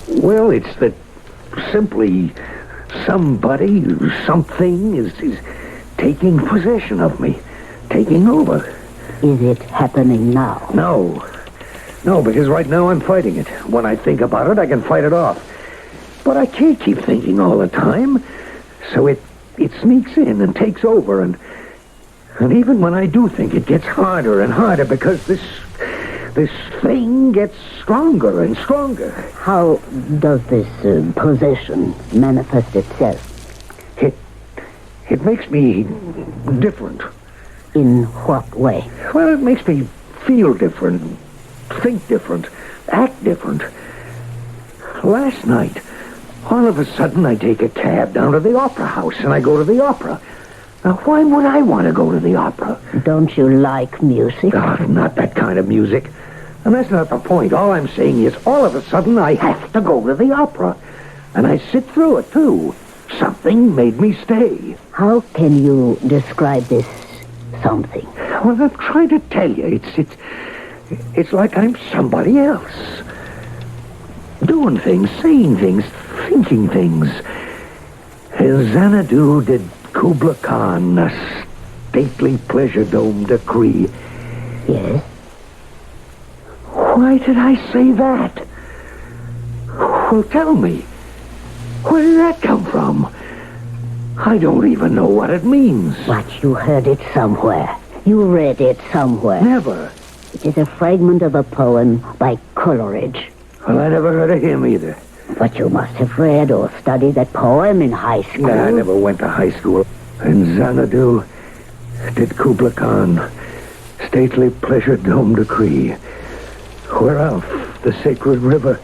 Well, it's that simply somebody, something is taking possession of me, taking over.
Is it happening now?
No, because right now I'm fighting it. When I think about it, I can fight it off. But I can't keep thinking all the time, so it sneaks in and takes over, and even when I do think, it gets harder and harder because this thing gets stronger and stronger.
How does this possession manifest itself?
It makes me different.
In what way?
Well, it makes me feel different, think different, act different. Last night, all of a sudden, I take a cab down to the opera house and I go to the opera. Now, why would I want to go to the opera?
Don't you like music?
Oh, not that kind of music. And that's not the point. All I'm saying is, all of a sudden, I have to go to the opera. And I sit through it, too. Something made me stay.
How can you describe this something?
Well, I'm trying to tell you. It's like I'm somebody else. Doing things, saying things, thinking things. Xanadu did Kubla Khan, a stately pleasure dome decree.
Yes?
Why did I say that? Well, tell me. Where did that come from? I don't even know what it means.
But you heard it somewhere. You read it somewhere.
Never.
It is a fragment of a poem by Coleridge.
Well, I never heard of him either.
But you must have read or studied that poem in high school.
Nah, I never went to high school. In Xanadu did Kubla Khan stately pleasure dome decree, whereof the sacred river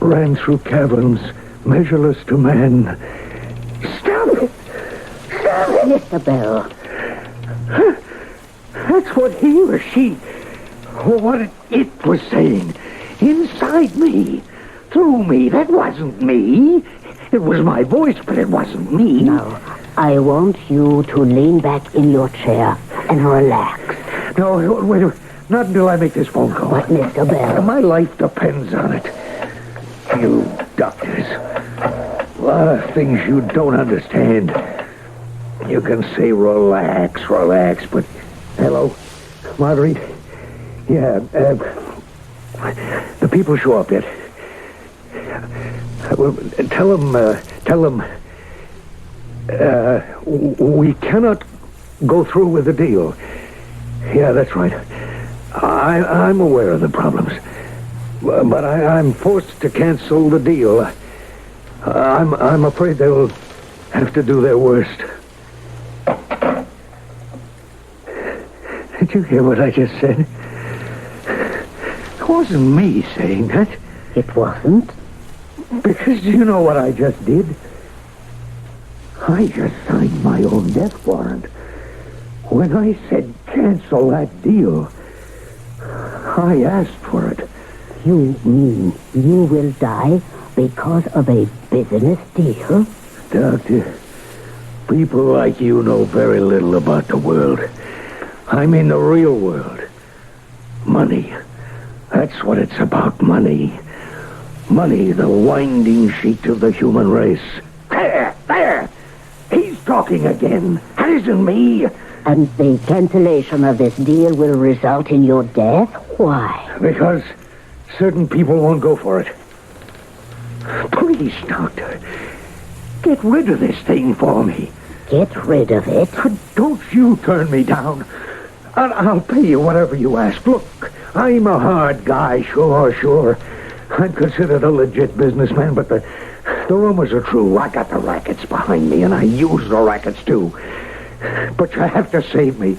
ran through caverns measureless to man. Stop it! Stop it!
Mr. Bell.
That's what he or she, what it was saying. Inside me. Through me. That wasn't me. It was my voice, but it wasn't me.
Now, I want you to lean back in your chair and relax.
No, wait a minute. Not until I make this phone call.
But, Mr. Bell...
My life depends on it. You doctors. A lot of things you don't understand. You can say relax, but... Hello? Marguerite? Yeah, the people show up yet. Well, tell them, we cannot go through with the deal. Yeah, that's right. I'm aware of the problems. But I'm forced to cancel the deal. I'm afraid they'll have to do their worst. Did you hear what I just said? It wasn't me saying that.
It wasn't?
Because you know what I just did? I just signed my own death warrant. When I said cancel that deal, I asked for it.
You mean you will die because of a business deal?
Doctor, people like you know very little about the world. I mean the real world. Money. That's what it's about, money. Money, the winding sheet of the human race. There! He's talking again. That isn't me.
And the cancellation of this deal will result in your death? Why?
Because certain people won't go for it. Please, Doctor, get rid of this thing for me.
Get rid of it?
Don't you turn me down. I'll pay you whatever you ask. Look, I'm a hard guy, sure. I'm considered a legit businessman, but the rumors are true. I got the rackets behind me, and I use the rackets, too. But you have to save me.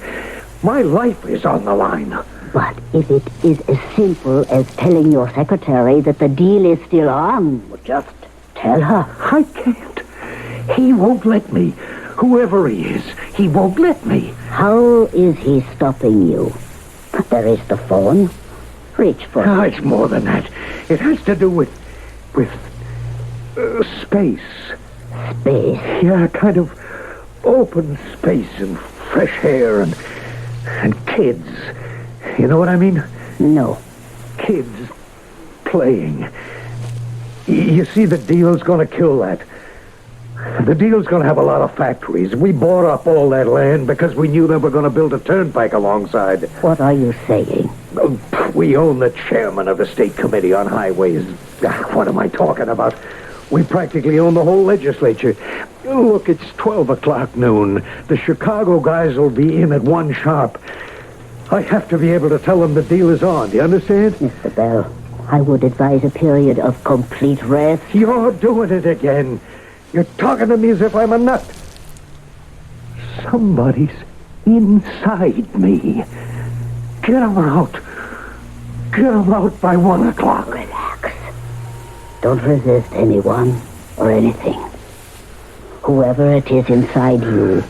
My life is on the line.
But if it is as simple as telling your secretary that the deal is still on, just tell her.
I can't. He won't let me. Whoever he is, he won't let me.
How is he stopping you? There is the phone. Reach for it.
It's more than that. It has to do with space.
Space?
Yeah, kind of open space and fresh air and kids. You know what I mean?
No.
Kids playing. You see, the deal's going to kill that. The deal's going to have a lot of factories. We bought up all that land because we knew they were going to build a turnpike alongside.
What are you saying?
We own the chairman of the State Committee on Highways. What am I talking about? We practically own the whole legislature. Look, it's 12 o'clock noon. The Chicago guys will be in at 1 sharp. I have to be able to tell them the deal is on. Do you understand?
Mr. Bell, I would advise a period of complete rest.
You're doing it again. You're talking to me as if I'm a nut. Somebody's inside me. Get him out. Get him out by 1 o'clock.
Relax. Don't resist anyone or anything. Whoever it is inside you,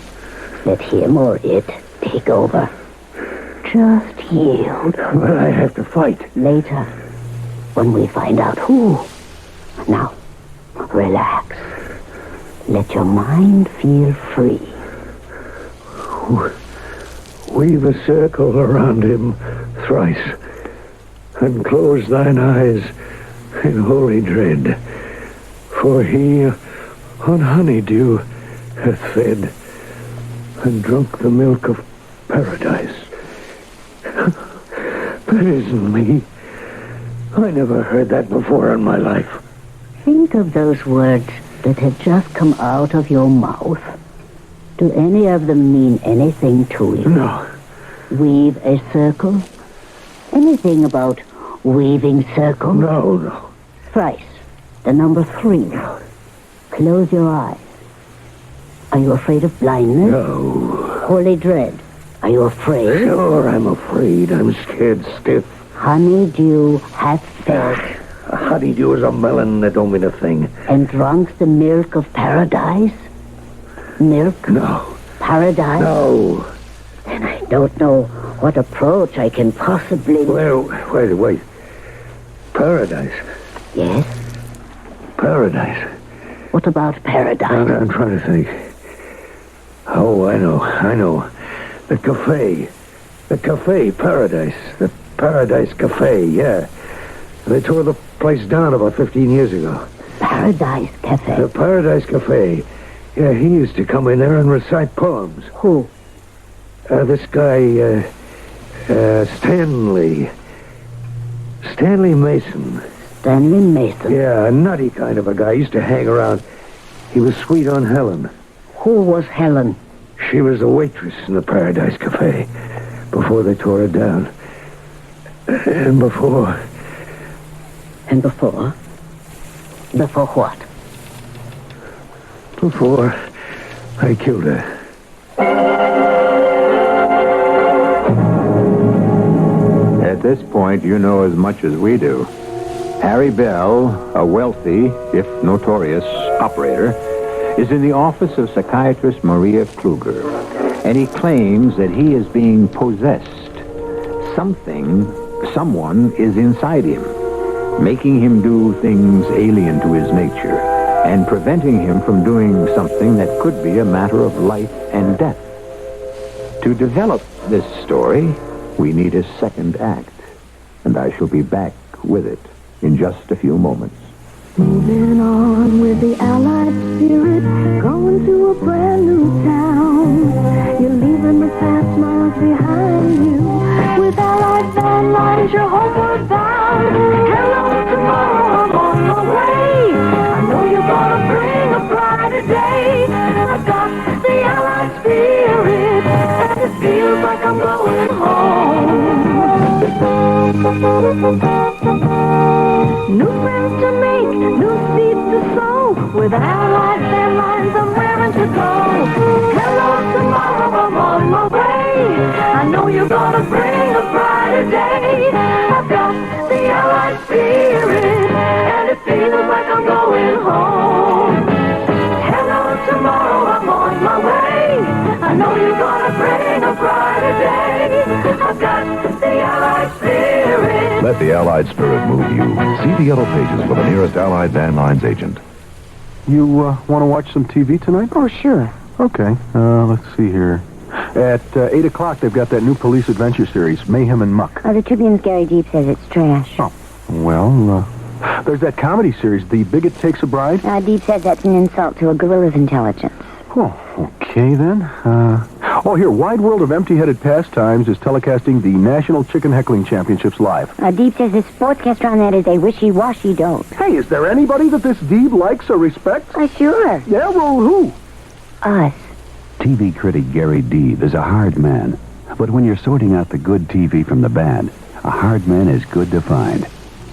let him or it take over. Just yield.
But I have to fight.
Later, when we find out who. Now, relax. Let your mind feel free.
Weave a circle around him thrice, and close thine eyes in holy dread. For he on honeydew hath fed, and drunk the milk of paradise. That isn't me. I never heard that before in my life.
Think of those words that have just come out of your mouth. Do any of them mean anything to you?
No.
weave a circle? Anything about weaving circles?
No.
Thrice. The number 3. Close your eyes. Are you afraid of blindness?
No.
Holy dread. Are you afraid?
Sure, I'm afraid. I'm scared stiff.
Honeydew hath fed.
Honeydew is a melon that don't mean a thing.
And drunk the milk of paradise? Milk?
No.
Paradise?
No.
Then I don't know what approach I can possibly...
Well, wait. Paradise?
Yes?
Paradise.
What about paradise?
I'm trying to think. Oh, I know. The cafe. The cafe, Paradise. The Paradise Cafe, yeah. They tore the place down about 15 years ago.
Paradise Cafe?
The Paradise Cafe. Yeah, he used to come in there and recite poems.
Who?
This guy, Stanley. Stanley Mason.
Stanley Mason?
Yeah, a nutty kind of a guy. Used to hang around. He was sweet on Helen.
Who was Helen?
She was a waitress in the Paradise Cafe before they tore it down. And before...
And before? Before what?
Before I killed her.
At this point, you know as much as we do. Harry Bell, a wealthy, if notorious, operator, is in the office of psychiatrist Maria Kluger, and he claims that he is being possessed. Someone is inside him, making him do things alien to his nature, and preventing him from doing something that could be a matter of life and death. To develop this story, we need a second act, and I shall be back with it in just a few moments.
Moving on with the Allied spirit, going to a brand new town. You're leaving the past miles behind you. With Allied van lines, you're homeward bound. Hello, tomorrow, I'm on my way. I know you're gonna bring a brighter day. I got the Allied spirit, and it feels like I'm going home. New friends to make, new seeds to sow. With Allied van lines, I'm raring to go. Hello, tomorrow, I'm on my way. I know you're gonna bring a brighter day. I've got the Allied spirit, and it feels like I'm going home. Hello, tomorrow, I'm on my way. I know you're gonna bring a brighter day. I've got the Allied spirit.
Let the Allied spirit move you. See the yellow pages for the nearest Allied Van Lines agent.
You want to watch some TV tonight?
Oh, sure.
Okay. Let's see here. At 8 o'clock, they've got that new police adventure series, Mayhem and Muck.
The Tribune's Gary Deep says it's trash.
Oh, well, there's that comedy series, The Bigot Takes a Bride.
Deep says that's an insult to a gorilla's intelligence.
Oh, okay then. Here, Wide World of Empty-Headed Pastimes is telecasting the National Chicken Heckling Championships live.
Deep says the sportscaster on that is a wishy-washy dope.
Hey, is there anybody that this Deeb likes or respects?
Sure.
Yeah, well, who?
Us.
TV critic Gary Deeb is a hard man. But when you're sorting out the good TV from the bad, a hard man is good to find.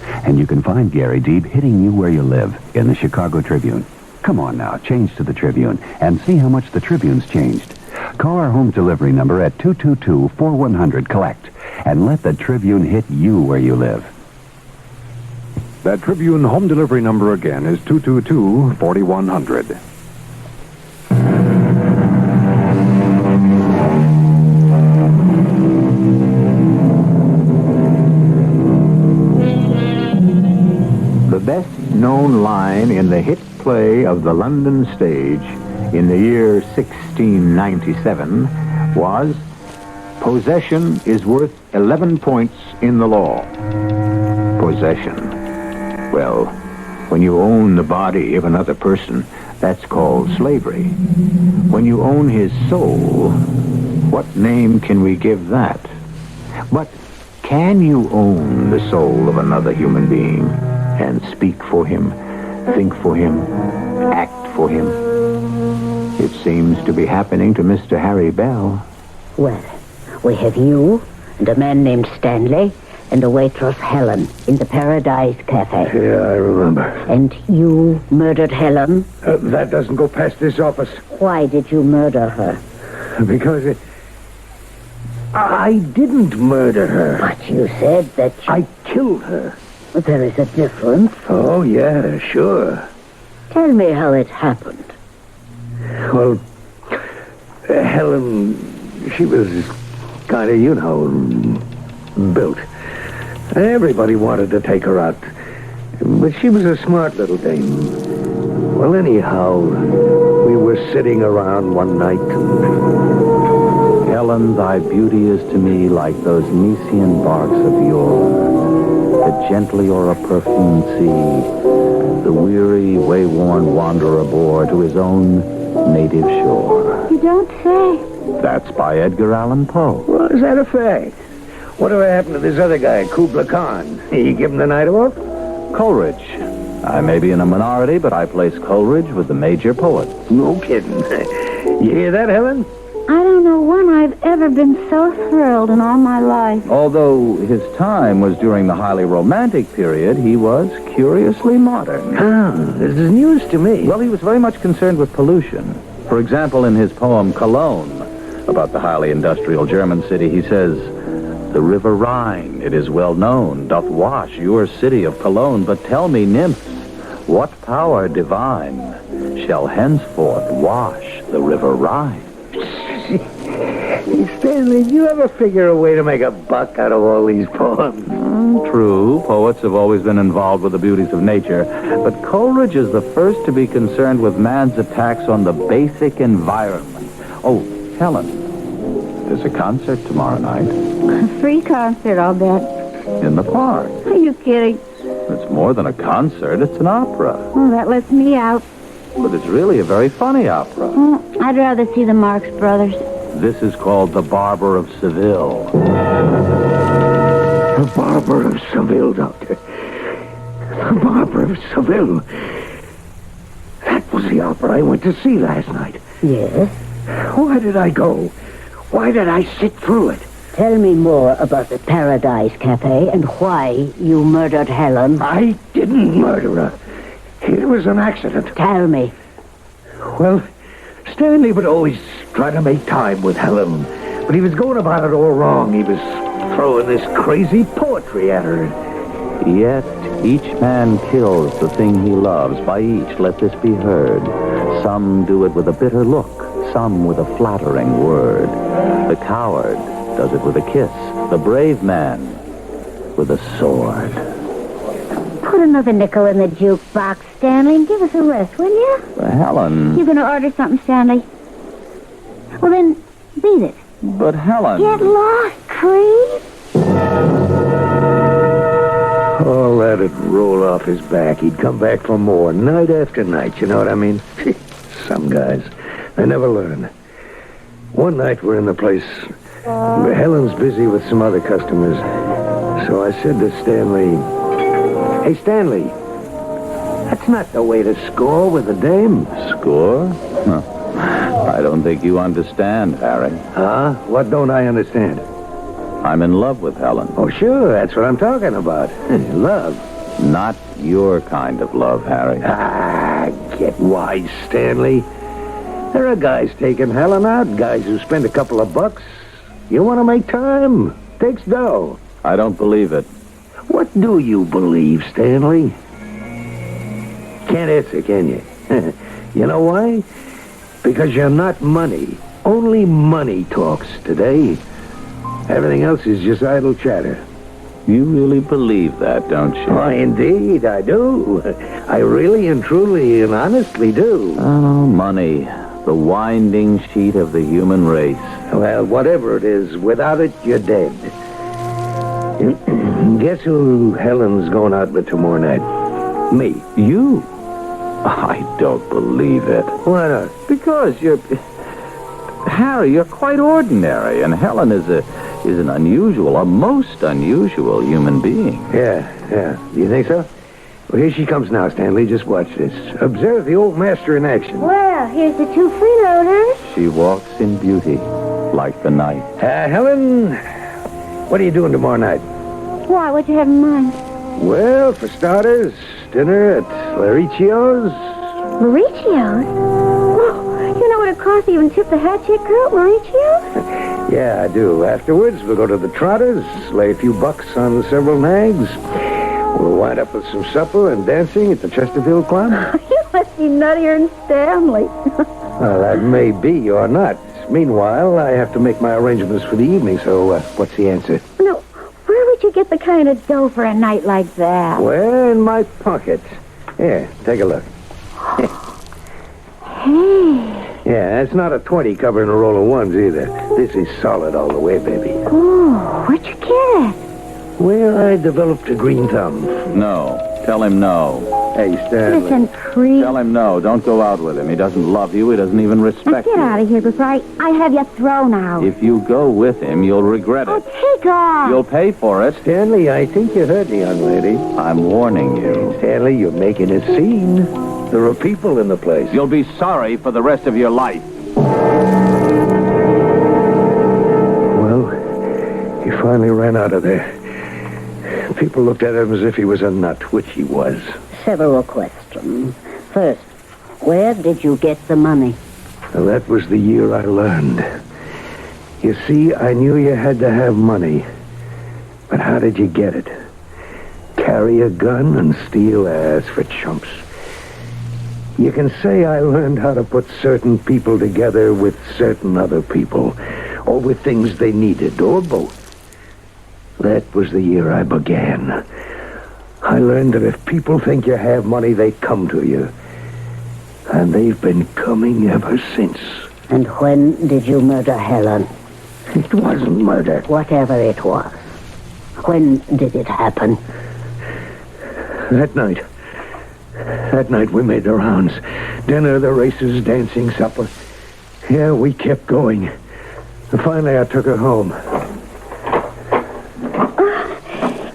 And you can find Gary Deeb hitting you where you live in the Chicago Tribune. Come on now, change to the Tribune and see how much the Tribune's changed. Call our home delivery number at 222-4100 collect and let the Tribune hit you where you live.
That Tribune home delivery number again is 222-4100.
The best-known line in the hit play of the London stage in the year 1697 was, "Possession is worth 11 points in the law." Possession. Well, when you own the body of another person, that's called slavery. When you own his soul, what name can we give that? But can you own the soul of another human being and speak for him, think for him, act for him? It seems to be happening to Mr. Harry Bell.
Well, We have you and a man named Stanley and the waitress Helen in the Paradise Cafe.
Yeah, I remember.
And you murdered Helen?
That doesn't go past this office.
Why did you murder her?
Because I didn't murder her.
But you said that
I killed her.
There is a difference.
Oh, yeah, sure.
Tell me how it happened.
Well, Helen, she was kind of, built. Everybody wanted to take her out. But she was a smart little dame. Well, anyhow, we were sitting around one night and...
Helen, thy beauty is to me like those Nicean barks of yore, that gently o'er a perfumed sea, the weary, wayworn wanderer bore to his own native shore.
You don't say.
That's by Edgar Allan Poe.
Well, is that a fact? Whatever happened to this other guy, Kubla Khan? He give him the night off?
Coleridge. I may be in a minority, but I place Coleridge with the major poets.
No kidding. You hear that, Helen?
I don't know when I've ever been so thrilled in all my life.
Although his time was during the highly romantic period, he was curiously modern.
This is news to me.
Well, he was very much concerned with pollution. For example, in his poem Cologne, about the highly industrial German city, he says, "The river Rhine, it is well known, doth wash your city of Cologne. But tell me, nymphs, what power divine shall henceforth wash the river Rhine?"
Stanley, do you ever figure a way to make a buck out of all these poems?
True, poets have always been involved with the beauties of nature, but Coleridge is the first to be concerned with man's attacks on the basic environment. Oh, Helen, there's a concert tomorrow night.
A free concert, I'll bet.
In the park.
Are you kidding?
It's more than a concert, it's an opera.
Oh, that lets me out.
But it's really a very funny opera.
I'd rather see the Marx Brothers.
This is called The Barber of Seville.
The Barber of Seville, Doctor. The Barber of Seville. That was the opera I went to see last night.
Yes?
Why did I go? Why did I sit through it?
Tell me more about the Paradise Cafe and why you murdered Helen.
I didn't murder her. It was an accident.
Tell me.
Well, Stanley would always try to make time with Helen, but he was going about it all wrong. He was throwing this crazy poetry at her.
Yet each man kills the thing he loves. By each let this be heard. Some do it with a bitter look, some with a flattering word. The coward does it with a kiss, the brave man with a sword.
Put another nickel in the jukebox, Stanley, and give us a rest, will you?
Helen.
You gonna order something, Stanley? Well, then, beat it.
But Helen...
Get lost, creep.
All that'd roll off his back. He'd come back for more, night after night, you know what I mean? Some guys, they never learn. One night we're in the place where Helen's busy with some other customers. So I said to Stanley, "Hey, Stanley, that's not the way to score with a dame."
Score? Huh. I don't think you understand, Harry.
Huh? What don't I understand?
I'm in love with Helen.
Oh, sure, that's what I'm talking about. Love.
Not your kind of love, Harry.
Get wise, Stanley. There are guys taking Helen out, guys who spend a couple of bucks. You want to make time? Takes dough.
I don't believe it.
What do you believe, Stanley? Can't answer, can you? You know why? Because you're not money. Only money talks today. Everything else is just idle chatter.
You really believe that, don't you?
Oh, indeed, I do. I really and truly and honestly do.
Oh, money. The winding sheet of the human race.
Well, whatever it is, without it, you're dead. Guess who Helen's going out with tomorrow night? Me.
You? I don't believe it.
Why not?
Because you're... Harry, you're quite ordinary, and Helen is an unusual, a most unusual human being.
Yeah. You think so? Well, here she comes now, Stanley. Just watch this. Observe the old master in action.
Well, here's the two freeloaders.
She walks in beauty,
like the night.
Helen, what are you doing tomorrow night?
Why, what'd you have in mind?
Well, for starters, dinner at Lauricio's.
Mauricio's? Oh, you know what it costs to even tip the hat chick girl at Mauricio's?
Yeah, I do. Afterwards, we'll go to the Trotters, lay a few bucks on several nags. We'll wind up with some supper and dancing at the Chesterfield Club.
You must be nuttier than Stanley.
Well, that may be or not. Meanwhile, I have to make my arrangements for the evening, so what's the answer?
No, where would you get the kind of dough for a night like that?
Well, in my pocket. Here, take a look.
Hey.
Yeah, it's not a 20 covering a roll of ones either. This is solid all the way, baby.
Oh, where'd you get it?
Well, I developed a green thumb.
No. Tell him no.
Hey, Stanley.
Listen, please.
Tell him no. Don't go out with him. He doesn't love you. He doesn't even
Now
respect
get
you.
out of here before I have you thrown out.
If you go with him, you'll regret it.
Take off.
You'll pay for it.
Stanley, I think you heard me, young lady.
I'm warning you.
Stanley, you're making a scene. There are people in the place.
You'll be sorry for the rest of your life.
Well, he finally ran out of there. People looked at him as if he was a nut, which he was.
Several questions. First, where did you get the money?
Well, that was the year I learned. You see, I knew you had to have money. But how did you get it? Carry a gun and steal ass for chumps. You can say I learned how to put certain people together with certain other people, or with things they needed, or both. That was the year I began. I learned that if people think you have money, they come to you. And they've been coming ever since.
And when did you murder Helen?
It wasn't murder.
Whatever it was. When did it happen?
That night. That night we made the rounds. Dinner, the races, dancing, supper. Yeah, we kept going. And finally I took her home.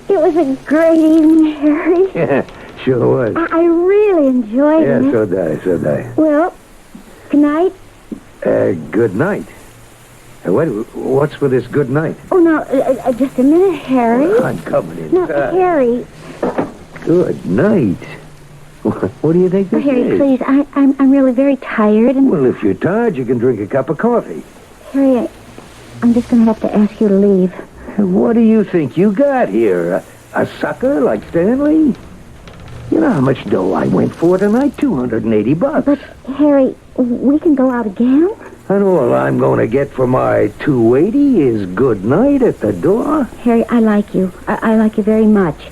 It was a great evening, Harry.
Yeah, sure was.
I really enjoyed
Yeah,
it.
so did I.
Well, good night.
Good night. What's with this good night?
Oh, no, just a minute, Harry.
I'm coming in.
No, Harry.
Good night. What do you think this
Harry,
is?
please, I'm really very tired. And
Well, if you're tired, you can drink a cup of coffee.
Harry, I'm just going to have to ask you to leave.
What do you think you got here? A sucker like Stanley? You know how much dough I went for tonight? $280.
But, Harry, we can go out again?
And all I'm going to get for my $280 is good night at the door?
Harry, I like you. I like you very much.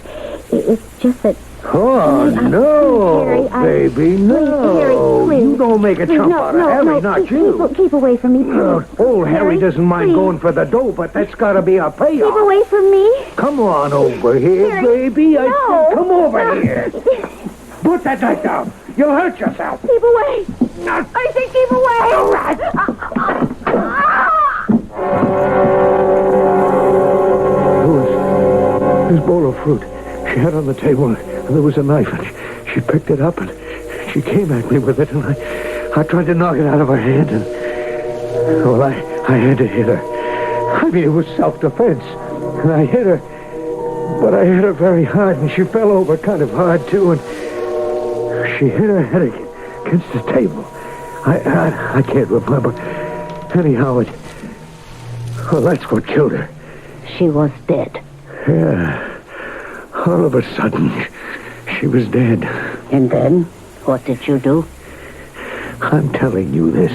It's just that...
Oh, no,
Harry,
baby, no.
Please, Harry, please.
You don't make a chump out of Harry, not you.
Keep away from me, please.
Old Harry doesn't mind going for the dough, but that's got to be a payoff.
Keep away from me.
Come on over here,
Harry,
baby. I
no.
said come over here. Put that knife down. You'll hurt yourself.
Keep away. I say keep away.
All right. There was this bowl of fruit she had on the table, and there was a knife, and she picked it up, and she came at me with it, and I tried to knock it out of her hand, and, well, I had to hit her. I mean, it was self-defense, and I hit her, but I hit her very hard, and she fell over kind of hard, too, and she hit her head against the table. I can't remember. Anyhow, well, that's what killed her.
She was dead.
Yeah. All of a sudden, she was dead.
And then, what did you do?
I'm telling you this,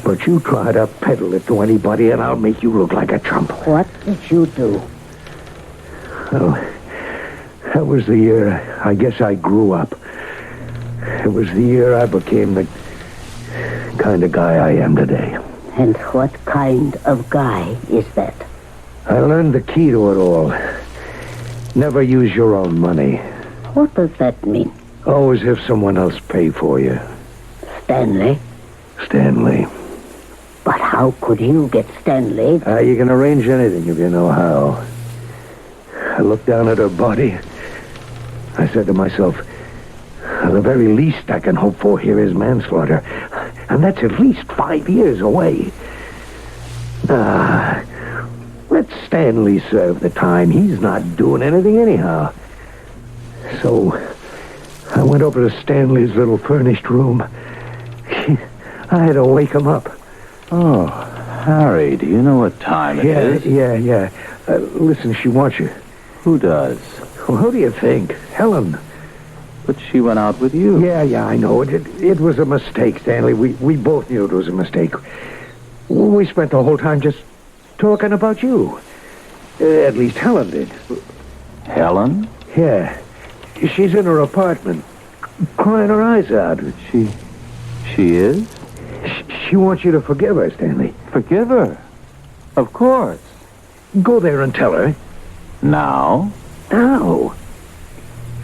but you try to peddle it to anybody and I'll make you look like a chump.
What did you do?
Well, that was the year I guess I grew up. It was the year I became the kind of guy I am today.
And what kind of guy is that?
I learned the key to it all. Never use your own money.
What does that mean?
Always have someone else pay for you.
Stanley?
Stanley.
But how could you get Stanley?
You can arrange anything if you know how. I looked down at her body. I said to myself, the very least I can hope for here is manslaughter. And that's at least 5 years away. Let Stanley serve the time. He's not doing anything anyhow. So, I went over to Stanley's little furnished room. I had to wake him up.
Oh, Harry, do you know what time it is?
Yeah. Listen, she wants you.
Who does?
Well, who do you think? Helen.
But she went out with you.
Yeah, I know. It was a mistake, Stanley. We both knew it was a mistake. We spent the whole time just talking about you. At least Helen did.
Helen?
Yeah. She's in her apartment, crying her eyes out.
She is?
She wants you to forgive her, Stanley.
Forgive her? Of course.
Go there and tell her.
Now?
Now.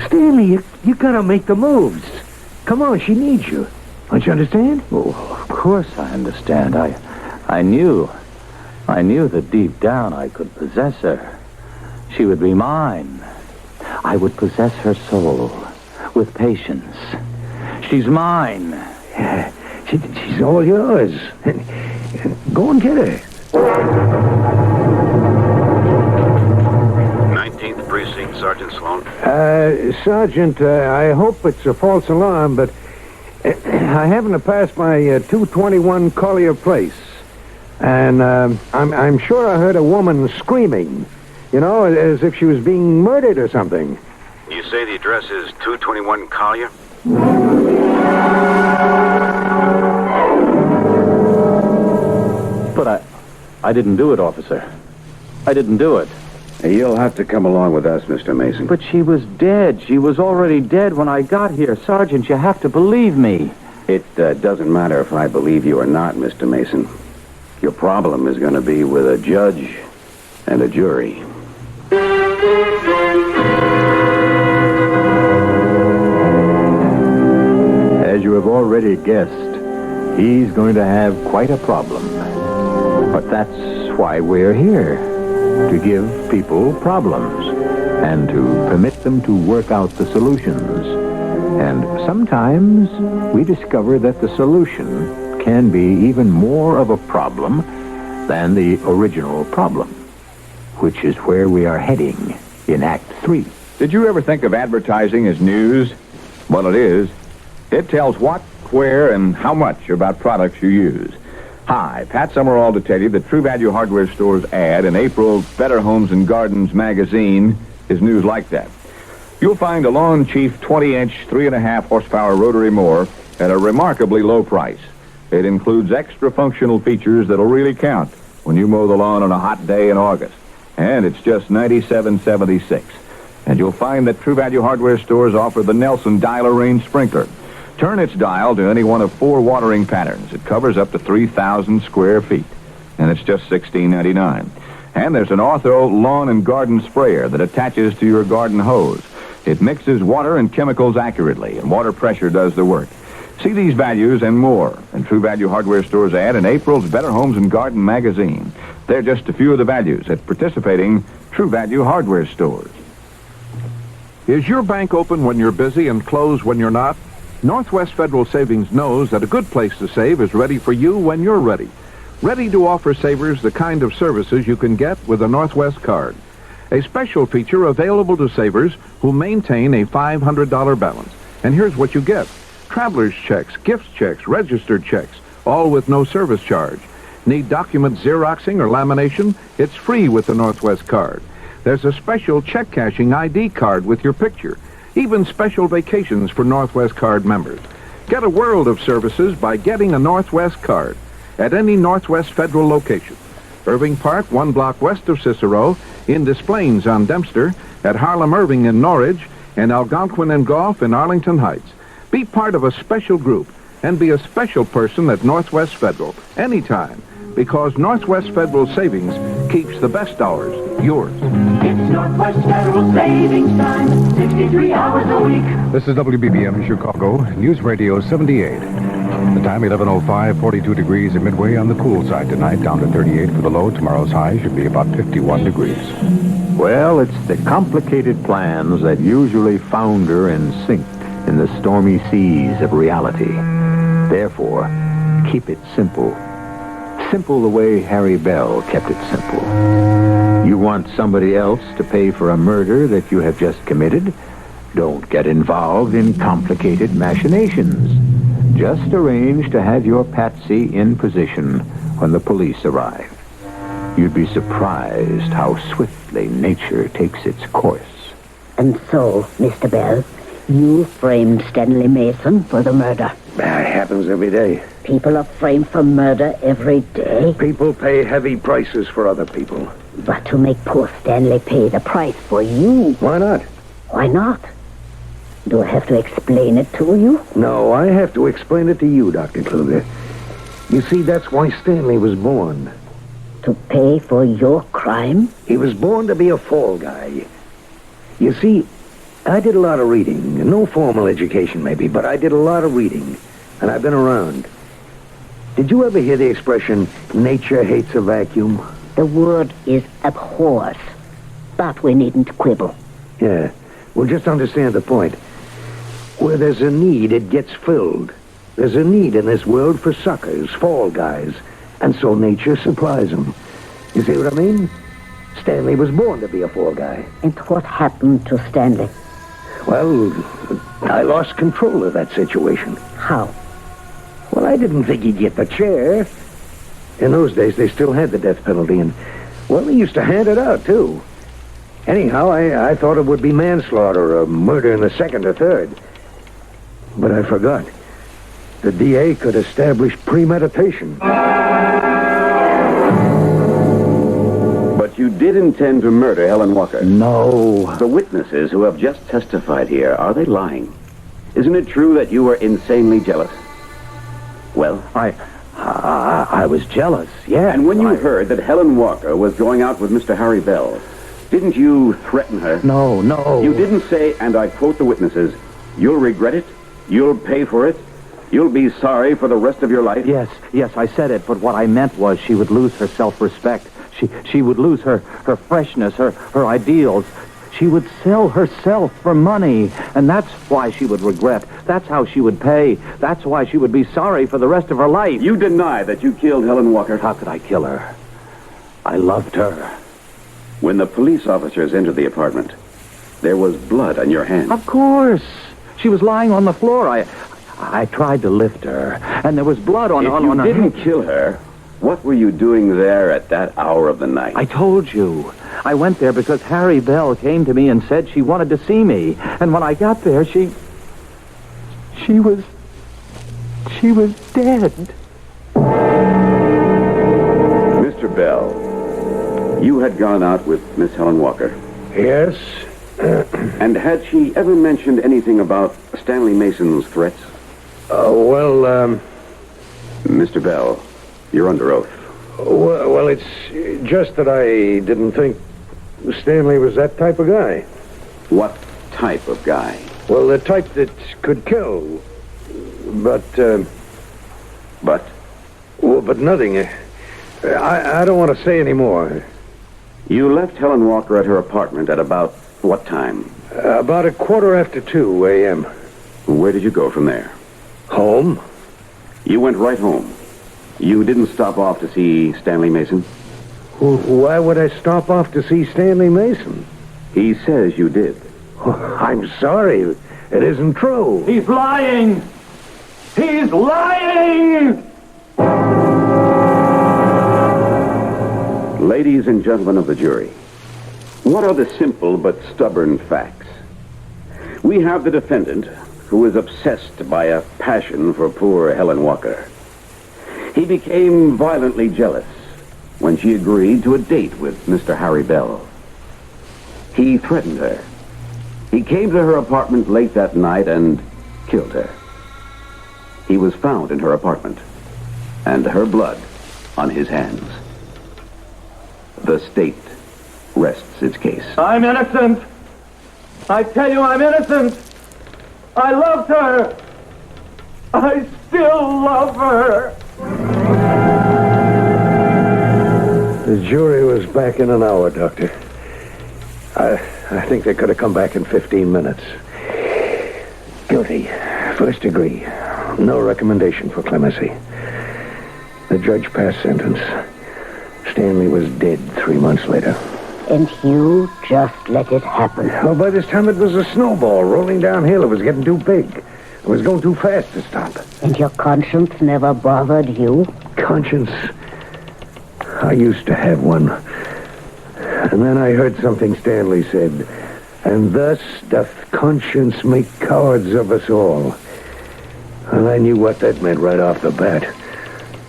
Stanley, you gotta make the moves. Come on, she needs you. Don't you understand?
Oh, of course I understand. I knew that deep down I could possess her. She would be mine. I would possess her soul with patience. She's mine.
Yeah, she's all yours. Go and get her.
19th Precinct, Sergeant Sloan.
Sergeant, I hope it's a false alarm, but I happen to pass my 221 Collier Place. And I'm sure I heard a woman screaming, as if she was being murdered or something.
You say the address is 221 Collier?
But I didn't do it, officer. I didn't do it.
You'll have to come along with us, Mr. Mason.
But she was dead. She was already dead when I got here. Sergeant, you have to believe me.
It doesn't matter if I believe you or not, Mr. Mason. Your problem is going to be with a judge and a jury.
As you have already guessed, he's going to have quite a problem. But that's why we're here, to give people problems and to permit them to work out the solutions. And sometimes we discover that the solution can be even more of a problem than the original problem, which is where we are heading in Act 3.
Did you ever think of advertising as news? Well, it is. It tells what, where, and how much about products you use. Hi, Pat Summerall to tell you that True Value Hardware Store's ad in April's Better Homes and Gardens magazine is news like that. You'll find a Lawn Chief 20-inch, 3.5 horsepower rotary mower at a remarkably low price. It includes extra functional features that'll really count when you mow the lawn on a hot day in August. And it's just $97.76. And you'll find that True Value Hardware Stores offer the Nelson Dial-A-Range Sprinkler. Turn its dial to any one of 4 watering patterns. It covers up to 3,000 square feet. And it's just $16.99. And there's an Ortho lawn and garden sprayer that attaches to your garden hose. It mixes water and chemicals accurately, and water pressure does the work. See these values and more in True Value Hardware Store's ad in April's Better Homes and Garden magazine. They're just a few of the values at participating True Value Hardware Stores.
Is your bank open when you're busy and closed when you're not? Northwest Federal Savings knows that a good place to save is ready for you when you're ready. Ready to offer savers the kind of services you can get with a Northwest card. A special feature available to savers who maintain a $500 balance. And here's what you get. Traveler's checks, gift checks, registered checks, all with no service charge. Need document Xeroxing or lamination? It's free with the Northwest card. There's a special check cashing ID card with your picture. Even special vacations for Northwest card members. Get a world of services by getting a Northwest card at any Northwest Federal location. Irving Park, 1 block west of Cicero, in Des Plaines on Dempster, at Harlem Irving in Norridge, and Algonquin and Gulf in Arlington Heights. Be part of a special group and be a special person at Northwest Federal anytime, because Northwest Federal Savings keeps the best hours yours.
It's Northwest Federal Savings Time, 63 hours a week.
This is WBBM Chicago, News Radio 78. The time 11:05, 42 degrees at Midway on the cool side tonight, down to 38 for the low. Tomorrow's high should be about 51 degrees.
Well, it's the complicated plans that usually founder and sink in the stormy seas of reality. Therefore, keep it simple. Simple the way Harry Bell kept it simple. You want somebody else to pay for a murder that you have just committed? Don't get involved in complicated machinations. Just arrange to have your patsy in position when the police arrive. You'd be surprised how swiftly nature takes its course.
And so, Mr. Bell, you framed Stanley Mason for the murder.
That happens every day.
People are framed for murder every day.
People pay heavy prices for other people.
But to make poor Stanley pay the price for you...
Why not?
Why not? Do I have to explain it to you?
No, I have to explain it to you, Dr. Kluger. You see, that's why Stanley was born.
To pay for your crime?
He was born to be a fall guy. You see, I did a lot of reading. No formal education, maybe, but I did a lot of reading. And I've been around. Did you ever hear the expression, nature hates a vacuum?
The word is abhors. But we needn't quibble.
Yeah. Well, just understand the point. Where there's a need, it gets filled. There's a need in this world for suckers, fall guys. And so nature supplies them. You see what I mean? Stanley was born to be a fall guy.
And what happened to Stanley?
Well, I lost control of that situation.
How?
Well, I didn't think he'd get the chair. In those days, they still had the death penalty, and, well, they used to hand it out, too. Anyhow, I thought it would be manslaughter or murder in the second or third. But I forgot. The DA could establish premeditation.
But you did intend to murder Helen Walker?
No.
The witnesses who have just testified here, are they lying? Isn't it true that you were insanely jealous? Well,
I was jealous, yeah.
And when you heard that Helen Walker was going out with Mr. Harry Bell, didn't you threaten her?
No.
You didn't say, and I quote the witnesses, you'll regret it, you'll pay for it, you'll be sorry for the rest of your life?
Yes, I said it, but what I meant was she would lose her self-respect. She would lose her freshness, her ideals. She would sell herself for money, and that's why she would regret. That's how she would pay. That's why she would be sorry for the rest of her life.
You deny that you killed Helen Walker?
How could I kill her? I loved her.
When the police officers entered the apartment, there was blood on your hand.
Of course. She was lying on the floor. I tried to lift her, and there was blood on her hand.
If you didn't kill her, what were you doing there at that hour of the night?
I told you. I went there because Harry Bell came to me and said she wanted to see me. And when I got there, she was dead.
Mr. Bell, you had gone out with Miss Helen Walker.
Yes.
And had she ever mentioned anything about Stanley Mason's threats? Mr. Bell, you're under oath.
Well, it's just that I didn't think Stanley was that type of guy.
What type of guy?
Well, the type that could kill. But nothing. I don't want to say any more.
You left Helen Walker at her apartment at about what time?
About 2:15 a.m.
Where did you go from there?
Home.
You went right home. You didn't stop off to see Stanley Mason?
Why would I stop off to see Stanley Mason?
He says you did.
I'm sorry. It isn't true.
He's lying! He's lying!
Ladies and gentlemen of the jury, what are the simple but stubborn facts? We have the defendant, who is obsessed by a passion for poor Helen Walker. He became violently jealous when she agreed to a date with Mr. Harry Bell. He threatened her. He came to her apartment late that night and killed her. He was found in her apartment, and her blood on his hands. The state rests its case.
I'm innocent. I tell you, I'm innocent. I loved her. I still love her.
The jury was back in an hour, Doctor. I think they could have come back in 15 minutes. Guilty. First degree. No recommendation for clemency. The judge passed sentence. Stanley was dead 3 months later.
And you just let it happen.
Well, by this time it was a snowball rolling downhill. It was getting too big. It was going too fast to stop.
And your conscience never bothered you?
Conscience? I used to have one. And then I heard something Stanley said. And thus doth conscience make cowards of us all. And I knew what that meant right off the bat.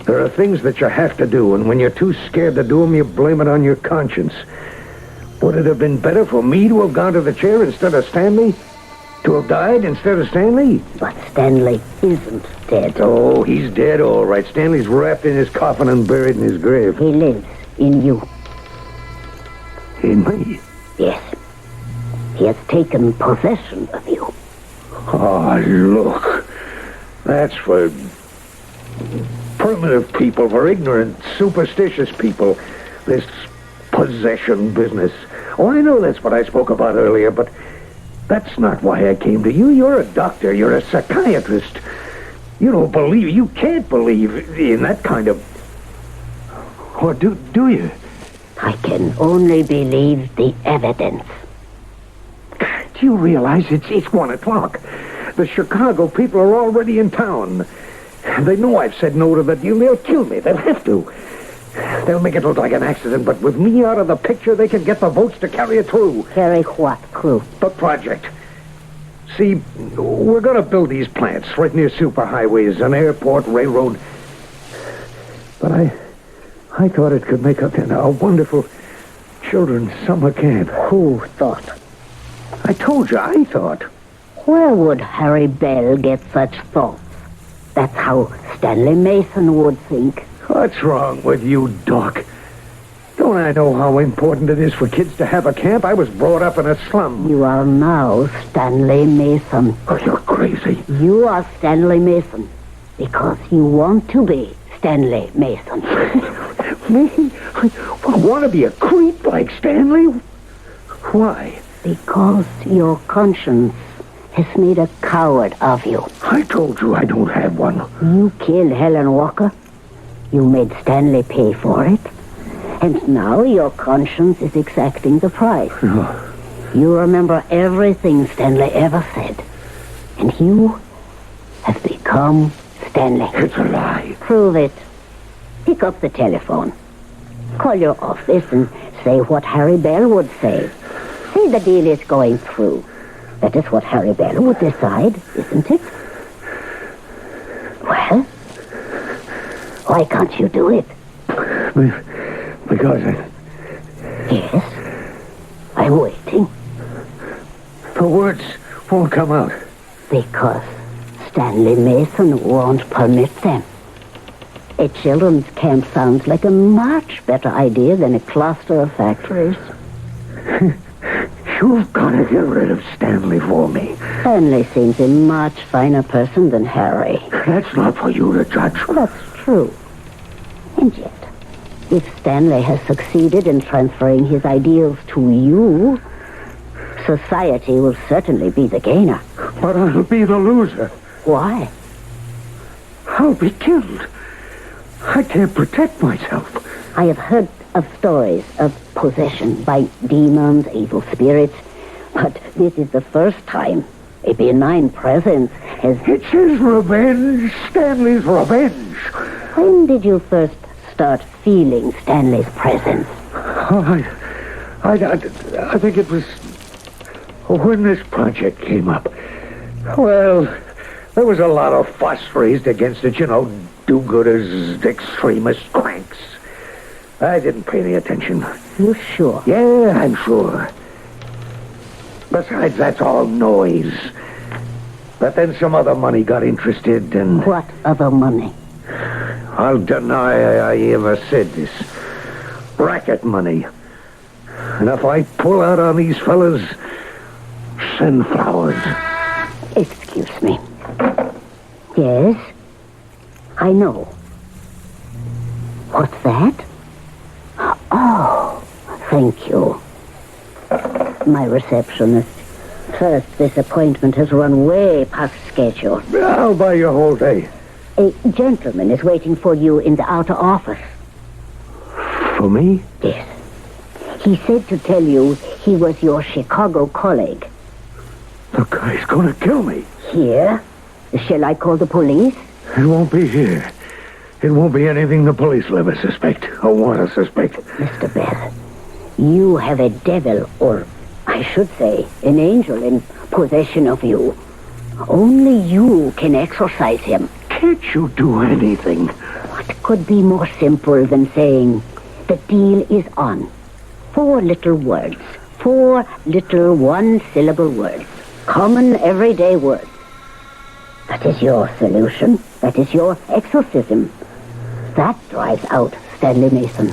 There are things that you have to do, and when you're too scared to do them, you blame it on your conscience. Would it have been better for me to have gone to the chair instead of Stanley? To have died instead of Stanley?
But Stanley isn't dead.
Oh, he's dead, all right. Stanley's wrapped in his coffin and buried in his grave.
He lives in you.
In me?
Yes. He has taken possession of you.
Oh, look. That's for primitive people, for ignorant, superstitious people. This possession business. Oh, I know that's what I spoke about earlier, but that's not why I came to you. You're a doctor. You're a psychiatrist. You don't believe, you can't believe in that kind of... Or do you?
I can only believe the evidence.
Do you realize it's 1 o'clock? The Chicago people are already in town. They know I've said no to the deal. They'll kill me. They'll have to. They'll make it look like an accident, but with me out of the picture, they can get the votes to carry it through.
Carry what through?
The project. See, we're going to build these plants right near superhighways, an airport, railroad. But I thought it could make a wonderful children's summer camp.
Who thought?
I told you, I thought.
Where would Harry Bell get such thoughts? That's how Stanley Mason would think.
What's wrong with you, Doc? Don't I know how important it is for kids to have a camp? I was brought up in a slum.
You are now Stanley Mason.
Oh, you're crazy.
You are Stanley Mason because you want to be Stanley Mason.
Me? I want to be a creep like Stanley? Why?
Because your conscience has made a coward of you.
I told you I don't have one.
You killed Helen Walker. You made Stanley pay for it. And now your conscience is exacting the price. You remember everything Stanley ever said. And you have become Stanley.
It's a lie.
Prove it. Pick up the telephone. Call your office and say what Harry Bell would say. Say the deal is going through. That is what Harry Bell would decide, isn't it? Well, why can't you do it?
Because
Yes. I'm waiting.
the words won't come out.
Because Stanley Mason won't permit them. A children's camp sounds like a much better idea than a cluster of factories.
You've got to get rid of Stanley for me.
Stanley seems a much finer person than Harry.
That's not for you to judge.
That's true. And yet, if Stanley has succeeded in transferring his ideals to you, society will certainly be the gainer.
But I'll be the loser.
Why?
I'll be killed. I can't protect myself.
I have heard of stories of possession by demons, evil spirits, but this is the first time a benign presence has...
It's his revenge. Stanley's revenge.
When did you first start feeling Stanley's presence?
I think it was when this project came up. Well, there was a lot of fuss raised against it, do-gooders, extremist cranks. I didn't pay any attention.
You sure?
Yeah, I'm sure. Besides, that's all noise. But then some other money got interested and...
What other money?
I'll deny I ever said this. Racket money. And if I pull out on these fellas, send flowers.
Excuse me. Yes? I know. What's that? Oh, thank you. My receptionist. First, this appointment has run way past schedule.
I'll buy you a whole day.
A gentleman is waiting for you in the outer office.
For me?
Yes. He said to tell you he was your Chicago colleague.
The guy's gonna kill me.
Here? Shall I call the police?
It won't be here. It won't be anything the police will ever suspect or want to suspect.
Mr. Bell, you have a devil, or I should say, an angel in possession of you. Only you can exorcise him.
Can't you do anything?
What could be more simple than saying, the deal is on? 4 little words. 4 little one-syllable words. Common, everyday words. That is your solution. That is your exorcism. That drives out Stanley Mason.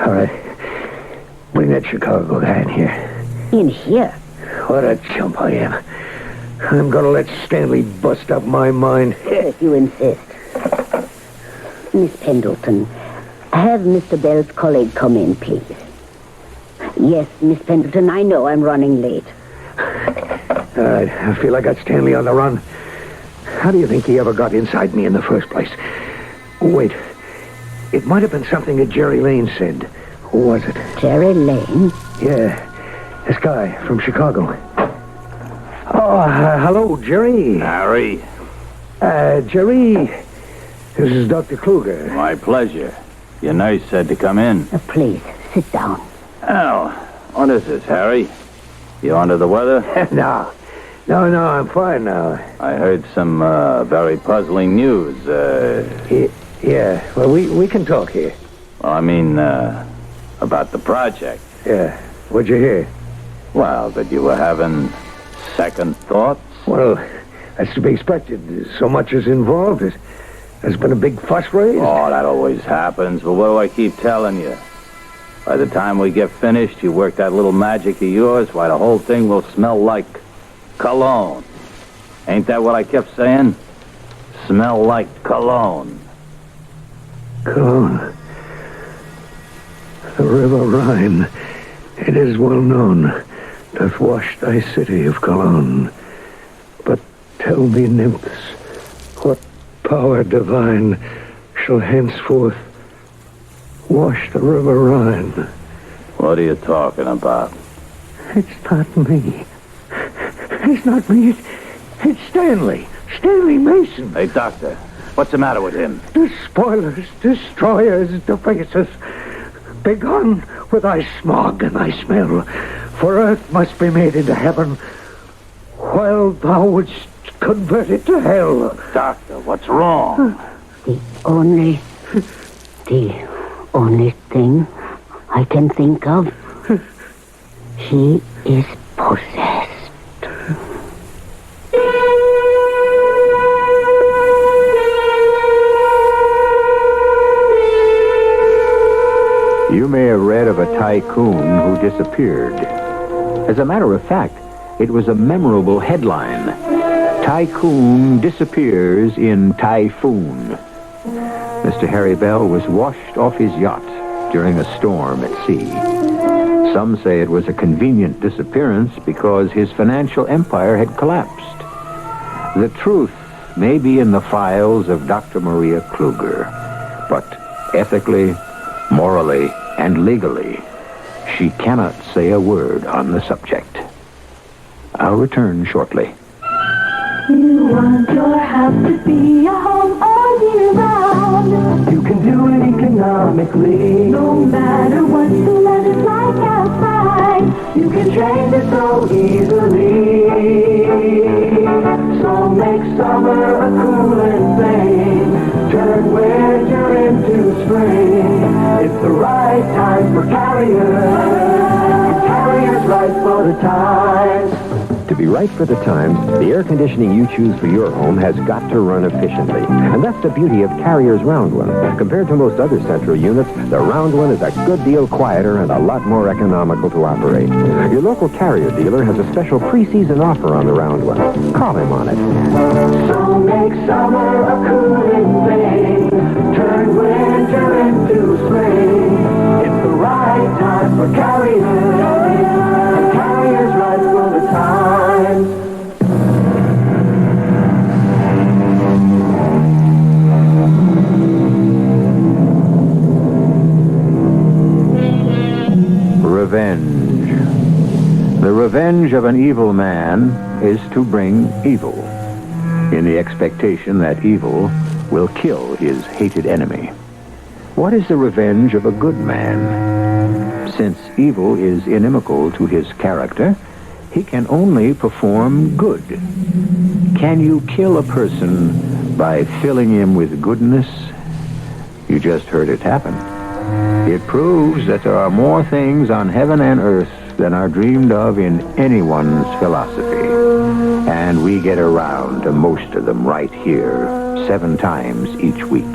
All right. Bring that Chicago guy in here.
In here?
What a chump I am. I'm gonna let Stanley bust up my mind.
If you insist. Miss Pendleton, have Mr. Bell's colleague come in, please. Yes, Miss Pendleton, I know I'm running late.
All right, I feel I got Stanley on the run. How do you think he ever got inside me in the first place? Wait, it might have been something that Jerry Lane said. Who was it?
Jerry Lane?
Yeah, this guy from Chicago. Oh, hello, Jerry.
Harry.
Jerry, this is Dr. Kluger.
My pleasure. Your nurse said to come in.
Please, sit down.
Oh, what is this, Harry? You under the weather?
No, I'm fine now.
I heard some very puzzling news.
Yeah, well, we can talk here.
Well, I mean, about the project.
Yeah, what'd you hear?
Well, that you were having second thoughts.
Well, that's to be expected. So much is involved. There's been a big fuss raised.
Oh, that always happens. But what do I keep telling you? By the time we get finished, you work that little magic of yours, why, the whole thing will smell like cologne. Ain't that what I kept saying? Smell like cologne.
Cologne. The river Rhine, it is well known, doth wash thy city of Cologne. But tell me, nymphs, what power divine shall henceforth wash the river Rhine?
What are you talking about?
It's not me. It's not me. It's Stanley. Stanley Mason.
Hey, Doctor, what's the matter with him?
The spoilers, destroyers, defacers. Begone with thy smog and thy smell. For earth must be made into heaven, while thou wouldst convert it to hell.
Doctor, what's wrong?
The only thing I can think of, he is possessed.
You may have read of a tycoon who disappeared. As a matter of fact, it was a memorable headline. Tycoon disappears in typhoon. Mr. Harry Bell was washed off his yacht during a storm at sea. Some say it was a convenient disappearance because his financial empire had collapsed. The truth may be in the files of Dr. Maria Kluger, but ethically, morally, and legally, she cannot say a word on the subject. I'll return shortly.
You want your house to be a home all year round. You can do it economically. No matter what the weather's like outside, you can change it so easily. So make summer a cooling thing. Turn winter into spring. It's the right time for Carrier. Carrier's right for the times.
To be right for the times, the air conditioning you choose for your home has got to run efficiently. And that's the beauty of Carrier's Round One. Compared to most other central units, the Round One is a good deal quieter and a lot more economical to operate. Your local Carrier dealer has a special pre-season offer on the Round One. Call him on it.
So make summer a cooling thing. Turn winter into spring. It's the right time for Carrier. And Carrier's right for the times.
revenge of an evil man is to bring evil, in the expectation that evil will kill his hated enemy. What is the revenge of a good man? Since evil is inimical to his character, he can only perform good. Can you kill a person by filling him with goodness? You just heard it happen. It proves that there are more things on heaven and earth than are dreamed of in anyone's philosophy. And we get around to most of them right here, 7 times each week.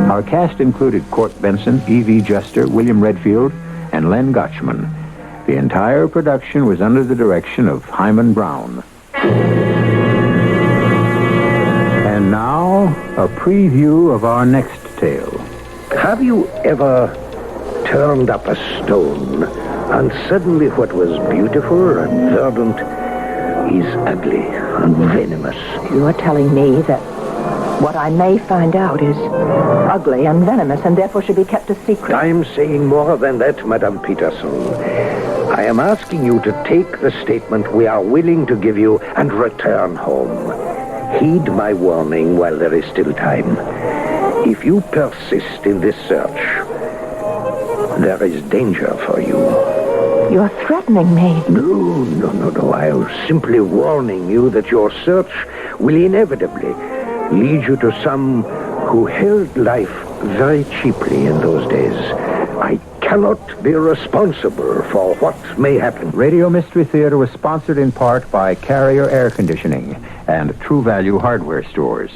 Our cast included Court Benson, E.V. Juster, William Redfield, and Len Gotchman. The entire production was under the direction of Hyman Brown. And now, a preview of our next tale.
Have you ever turned up a stone and suddenly what was beautiful and verdant is ugly and venomous?
You are telling me that what I may find out is ugly and venomous and therefore should be kept a secret.
I'm saying more than that, Madame Peterson. I am asking you to take the statement we are willing to give you and return home. Heed my warning while there is still time. If you persist in this search, there is danger for you.
You're threatening me.
No. I am simply warning you that your search will inevitably lead you to some who held life very cheaply in those days. I cannot be responsible for what may happen.
Radio Mystery Theater was sponsored in part by Carrier Air Conditioning and True Value Hardware Stores.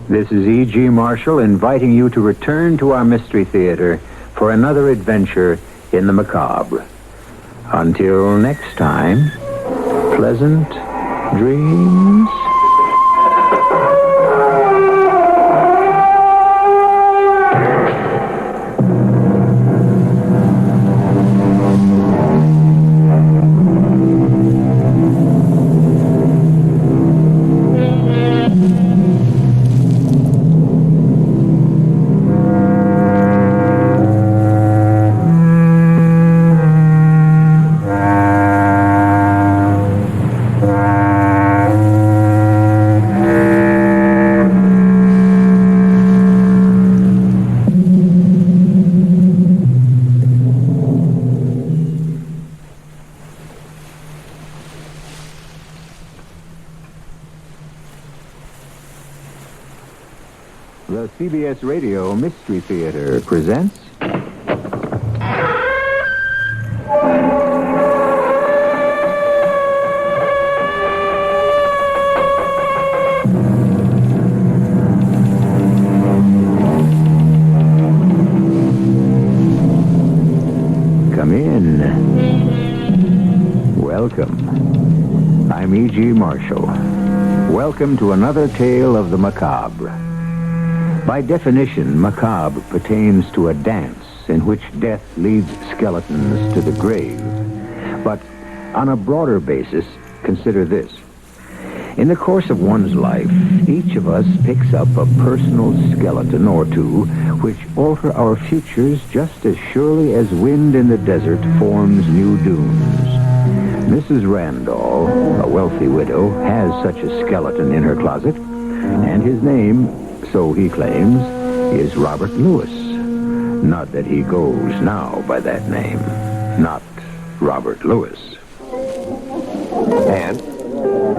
This is E.G. Marshall inviting you to return to our Mystery Theater for another adventure in the macabre. Until next time, pleasant dreams. The CBS Radio Mystery Theater presents... Come in. Welcome. I'm E.G. Marshall. Welcome to another tale of the macabre. By definition, macabre pertains to a dance in which death leads skeletons to the grave. But on a broader basis, consider this. In the course of one's life, each of us picks up a personal skeleton or two which alter our futures just as surely as wind in the desert forms new dunes. Mrs. Randall, a wealthy widow, has such a skeleton in her closet, and his name, so he claims, is Robert Lewis. Not that he goes now by that name. Not Robert Lewis.
Anne?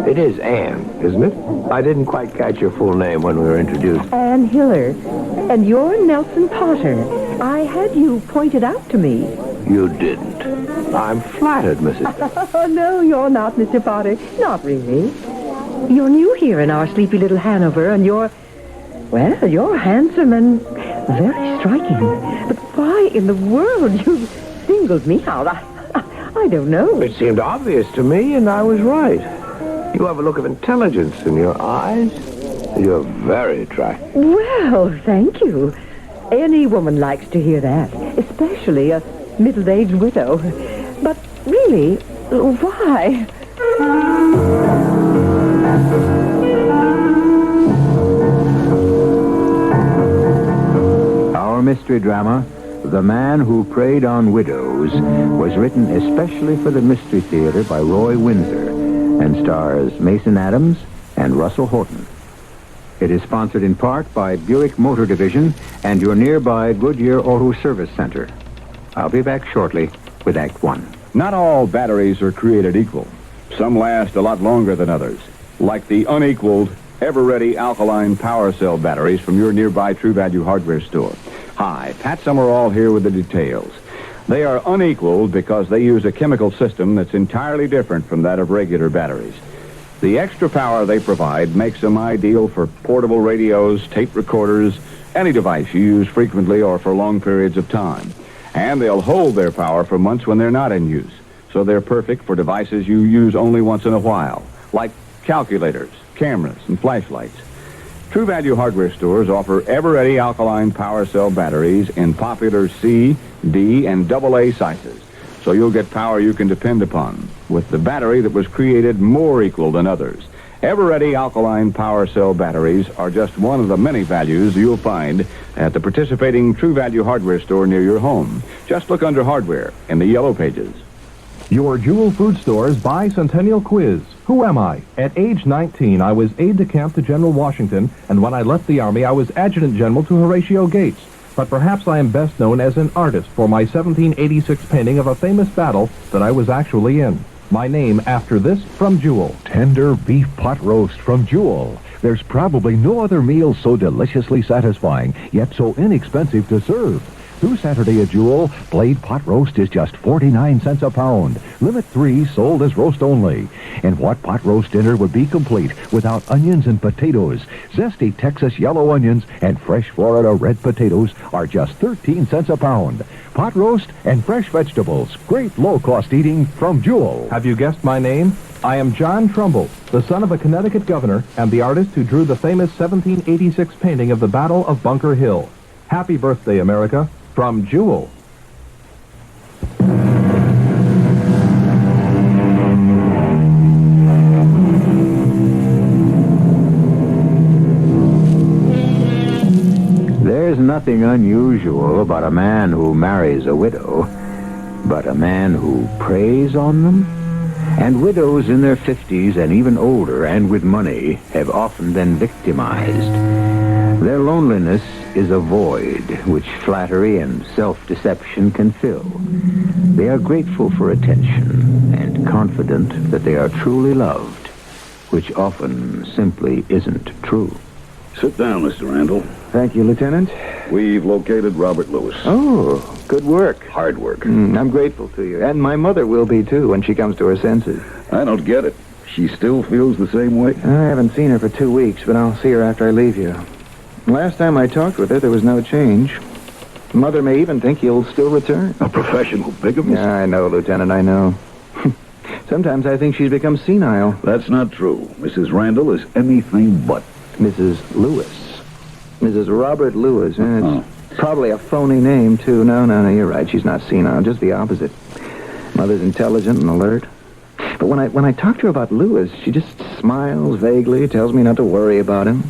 It is Anne, isn't it? I didn't quite catch your full name when we were introduced.
Anne Hiller. And you're Nelson Potter. I had you pointed out to me.
You didn't. I'm flattered, Mrs.
Oh, no, you're not, Mr. Potter. Not really. You're new here in our sleepy little Hanover, and you're handsome and very striking. But why in the world you singled me out? I don't know.
It seemed obvious to me, and I was right. You have a look of intelligence in your eyes. You're very attractive.
Well, thank you. Any woman likes to hear that, especially a middle-aged widow. But really, why?
Our mystery drama, The Man Who Preyed on Widows was written especially for the Mystery Theater by Roy Windsor and stars Mason Adams and Russell Horton. It is sponsored in part by Buick Motor Division and your nearby Goodyear Auto Service Center. I'll be back shortly with Act One.
Not all batteries are created equal. Some last a lot longer than others, like the unequaled, ever-ready alkaline power cell batteries from your nearby True Value hardware store. Hi, Pat Summerall here with the details. They are unequaled because they use a chemical system that's entirely different from that of regular batteries. The extra power they provide makes them ideal for portable radios, tape recorders, any device you use frequently or for long periods of time. And they'll hold their power for months when they're not in use. So they're perfect for devices you use only once in a while, like calculators, cameras, and flashlights. True Value hardware stores offer ever-ready alkaline power cell batteries in popular C, D, and AA sizes. So you'll get power you can depend upon, with the battery that was created more equal than others. Ever-ready alkaline power cell batteries are just one of the many values you'll find at the participating True Value hardware store near your home. Just look under Hardware in the yellow pages.
Your Jewel Food Store's Bicentennial Quiz. Who am I? At age 19, I was aide-de-camp to General Washington, and when I left the Army, I was Adjutant General to Horatio Gates. But perhaps I am best known as an artist for my 1786 painting of a famous battle that I was actually in. My name after this from Jewel.
Tender beef pot roast from Jewel. There's probably no other meal so deliciously satisfying, yet so inexpensive to serve. Through Saturday at Jewel, blade pot roast is just 49 cents a pound. Limit 3 sold as roast only. And what pot roast dinner would be complete without onions and potatoes? Zesty Texas yellow onions and fresh Florida red potatoes are just 13 cents a pound. Pot roast and fresh vegetables. Great low-cost eating from Jewel.
Have you guessed my name? I am John Trumbull, the son of a Connecticut governor and the artist who drew the famous 1786 painting of the Battle of Bunker Hill. Happy birthday, America. From Jewel.
There's nothing unusual about a man who marries a widow, but a man who preys on them. And widows in their 50s and even older and with money have often been victimized. Their loneliness is a void which flattery and self-deception can fill. They are grateful for attention and confident that they are truly loved, which often simply isn't true.
Sit down, Mr. Randall.
Thank you, Lieutenant.
We've located Robert Lewis.
Oh, good work.
Hard work.
I'm grateful to you. And my mother will be, too, when she comes to her senses.
I don't get it. She still feels the same way?
I haven't seen her for 2 weeks, but I'll see her after I leave you. Last time I talked with her, there was no change. Mother may even think you'll still return.
A professional bigamist?
Yeah, I know, Lieutenant, I know. Sometimes I think she's become senile.
That's not true. Mrs. Randall is anything but.
Mrs. Lewis. Mrs. Robert Lewis. It's probably a phony name, too. No, you're right. She's not senile. Just the opposite. Mother's intelligent and alert. But when I talk to her about Lewis, she just smiles vaguely, tells me not to worry about him.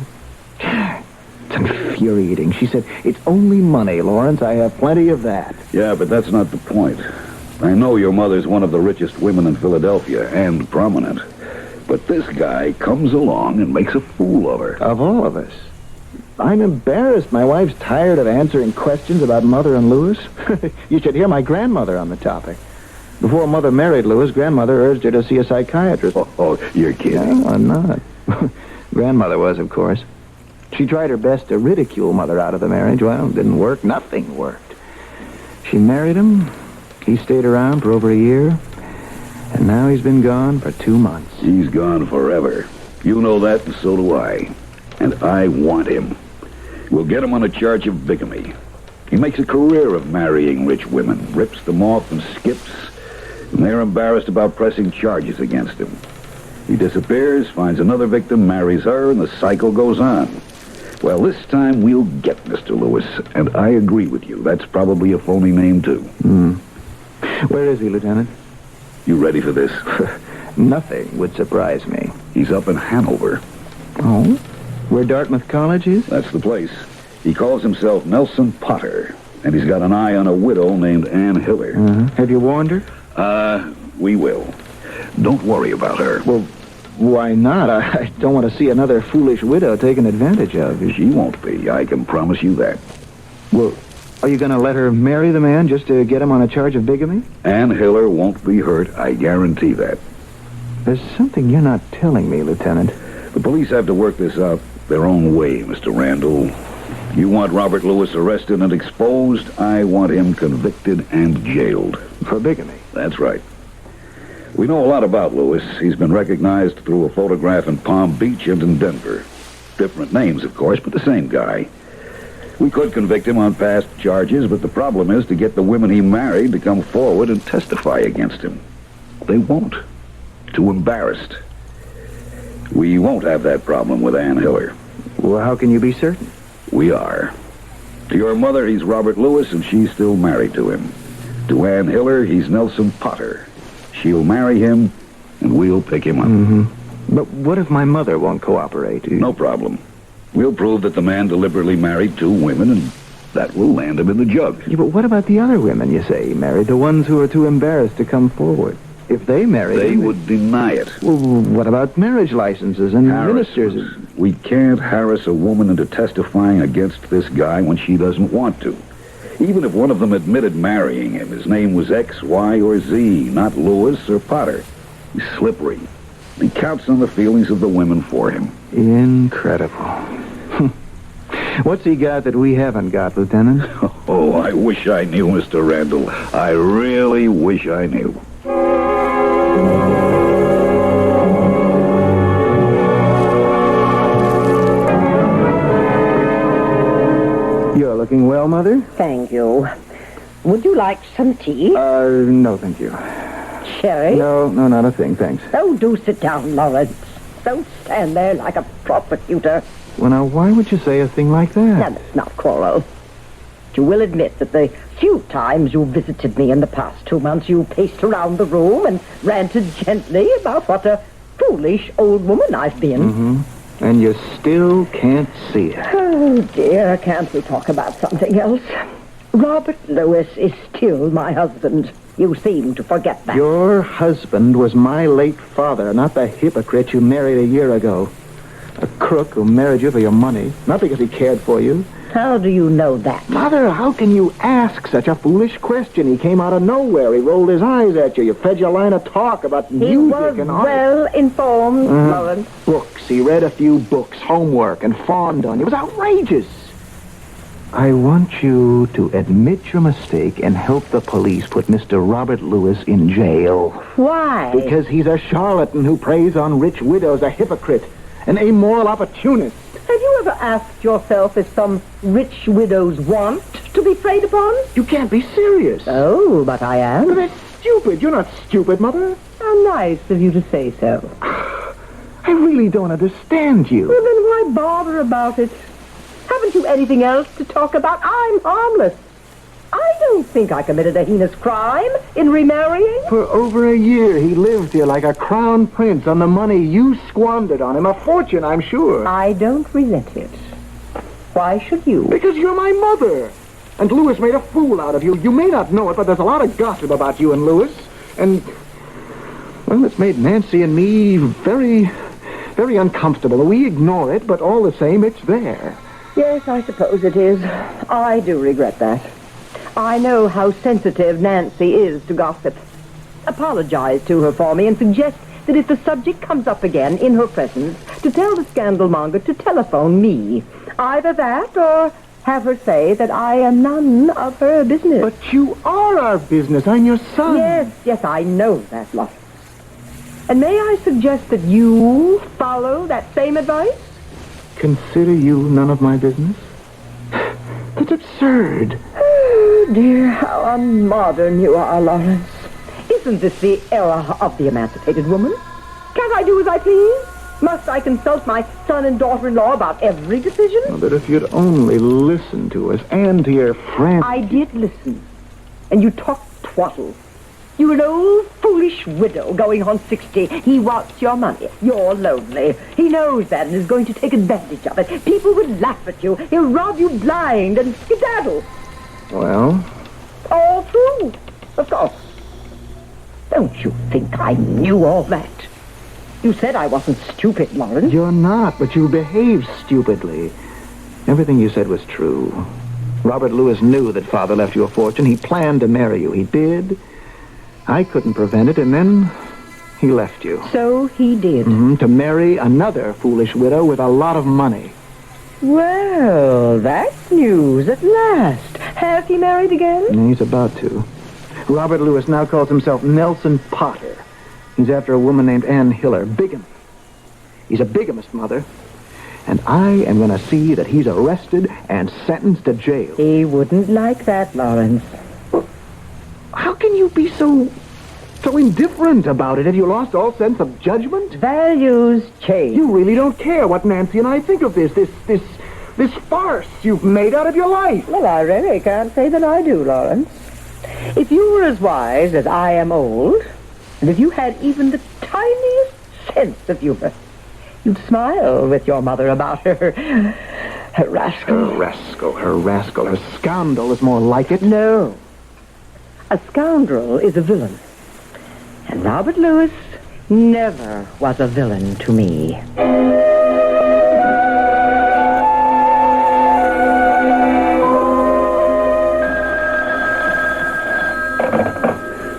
It's infuriating. She said, "It's only money, Lawrence. I have plenty of that."
Yeah, but that's not the point. I know your mother's one of the richest women in Philadelphia, and prominent. But this guy comes along and makes a fool of her.
Of all of us. I'm embarrassed. My wife's tired of answering questions about Mother and Lewis. You should hear my grandmother on the topic. Before Mother married Lewis, Grandmother urged her to see a psychiatrist.
Oh, you're kidding.
No, I'm not. Grandmother was, of course. She tried her best to ridicule Mother out of the marriage. Well, it didn't work. Nothing worked. She married him. He stayed around for over a year. And now he's been gone for 2 months.
He's gone forever. You know that, and so do I. And I want him. We'll get him on a charge of bigamy. He makes a career of marrying rich women, rips them off and skips, and they're embarrassed about pressing charges against him. He disappears, finds another victim, marries her, and the cycle goes on. Well, this time we'll get Mr. Lewis, and I agree with you. That's probably a phony name, too.
Where is he, Lieutenant?
You ready for this?
Nothing would surprise me.
He's up in Hanover.
Oh? Where Dartmouth College is?
That's the place. He calls himself Nelson Potter.
And he's got an eye on a widow named Ann Hiller.
Have you warned her?
We will. Don't worry about her.
Well, why not? I don't want to see another foolish widow taken advantage of.
She won't be. I can promise you that.
Well, are you going to let her marry the man just to get him on a charge of bigamy?
Ann Hiller won't be hurt. I guarantee that.
There's something you're not telling me, Lieutenant.
The police have to work this out their own way, Mr. Randall. You want Robert Lewis arrested and exposed. I want him convicted and jailed.
For bigamy?
That's right. We know a lot about Lewis. He's been recognized through a photograph in Palm Beach and in Denver. Different names, of course, but the same guy. We could convict him on past charges, but the problem is to get the women he married to come forward and testify against him. They won't. Too embarrassed. We won't have that problem with Ann Hiller.
Well, how can you be certain?
We are. To your mother, he's Robert Lewis, and she's still married to him. To Ann Hiller, he's Nelson Potter. She'll marry him, and we'll pick him up.
But what if my mother won't cooperate?
No problem. We'll prove that the man deliberately married 2 women, and that will land him in the jug.
Yeah, but what about the other women, you say, he married? The ones who are too embarrassed to come forward? If they married
They
him,
would deny it.
Well, what about marriage licenses and ministers?
We can't harass a woman into testifying against this guy when she doesn't want to. Even if one of them admitted marrying him, his name was X, Y, or Z, not Lewis or Potter. He's slippery. He counts on the feelings of the women for him.
Incredible. What's he got that we haven't got, Lieutenant?
Oh, I wish I knew, Mr. Randall. I really wish I knew.
You're looking well, Mother.
Thank you. Would you like some tea?
No, thank you.
Sherry?
No, not a thing, thanks.
Oh, do sit down, Lawrence. Don't stand there like a prosecutor.
Well, now, why would you say a thing like that?
Now, let's not quarrel. You will admit that the few times you visited me in the past 2 months, you paced around the room and ranted gently about what a foolish old woman I've been.
And you still can't see it.
Oh, dear, can't we talk about something else? Robert Lewis is still my husband. You seem to forget that.
Your husband was my late father, not the hypocrite you married a year ago. A crook who married you for your money, not because he cared for you.
How do you know that?
Mother, how can you ask such a foolish question? He came out of nowhere. He rolled his eyes at you. You fed your line of talk about music and art.
Well informed, Lawrence.
Books. He read a few books, homework, and fawned on you. It was outrageous. I want you to admit your mistake and help the police put Mr. Robert Lewis in jail.
Why?
Because he's a charlatan who preys on rich widows, a hypocrite, an immoral opportunist.
Have you ever asked yourself if some rich widows want to be preyed upon?
You can't be serious.
Oh, but I am.
But that's stupid. You're not stupid, Mother.
How nice of you to say so.
I really don't understand you.
Well, then why bother about it? Haven't you anything else to talk about? I'm harmless. I don't think I committed a heinous crime in remarrying.
For over a year, he lived here like a crown prince on the money you squandered on him. A fortune, I'm sure.
I don't resent it. Why should you?
Because you're my mother. And Lewis made a fool out of you. You may not know it, but there's a lot of gossip about you and Lewis. And, well, it's made Nancy and me very, very uncomfortable. We ignore it, but all the same, it's there.
Yes, I suppose it is. I do regret that. I know how sensitive Nancy is to gossip. Apologize to her for me and suggest that if the subject comes up again in her presence, to tell the scandalmonger to telephone me. Either that or have her say that I am none of her business.
But you are our business. I'm your son.
Yes, I know that, Lawrence. And may I suggest that you follow that same advice?
Consider you none of my business? That's absurd.
Oh, dear, how unmodern you are, Lawrence. Isn't this the era of the emancipated woman? Can't I do as I please? Must I consult my son and daughter-in-law about every decision?
Oh, but if you'd only listen to us and to your friends...
I did listen. And you talked twaddle. You're an old, foolish widow going on 60. He wants your money. You're lonely. He knows that and is going to take advantage of it. People will laugh at you. He'll rob you blind and skedaddle.
Well?
All true, of course. Don't you think I knew all that? You said I wasn't stupid, Lawrence.
You're not, but you behaved stupidly. Everything you said was true. Robert Lewis knew that Father left you a fortune. He planned to marry you. He did. I couldn't prevent it, and then he left you.
So he did.
To marry another foolish widow with a lot of money.
Well, that's news at last. Has he married again?
And he's about to. Robert Lewis now calls himself Nelson Potter. He's after a woman named Ann Hiller. Bigamy. He's a bigamist, Mother. And I am going to see that he's arrested and sentenced to jail.
He wouldn't like that, Lawrence.
How can you be so indifferent about it? Have you lost all sense of judgment?
Values change.
You really don't care what Nancy and I think of this farce you've made out of your life.
Well, I really can't say that I do, Lawrence. If you were as wise as I am old, and if you had even the tiniest sense of humor, you'd smile with your mother about her rascal.
Her scoundrel is more like it.
No. A scoundrel is a villain. And Robert Lewis never was a villain to me.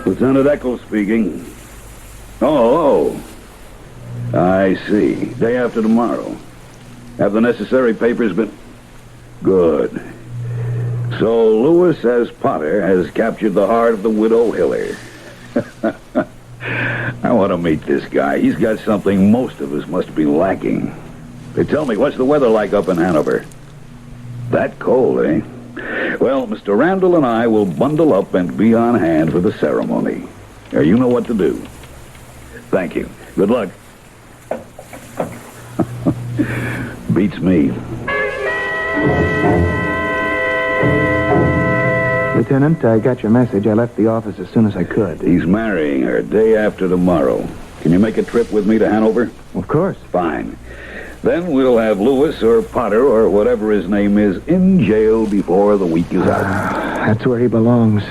Lieutenant Eccles speaking. Oh. I see. Day after tomorrow. Have the necessary papers been... Good. So Lewis, as Potter, has captured the heart of the widow Hiller. I want to meet this guy. He's got something most of us must be lacking. They tell me, what's the weather like up in Hanover? That cold, eh? Well, Mr. Randall and I will bundle up and be on hand for the ceremony. You know what to do. Thank you. Good luck. Beats me.
Lieutenant, I got your message. I left the office as soon as I could.
He's marrying her day after tomorrow. Can you make a trip with me to Hanover?
Of course.
Fine. Then we'll have Lewis or Potter or whatever his name is in jail before the week is out.
That's where he belongs.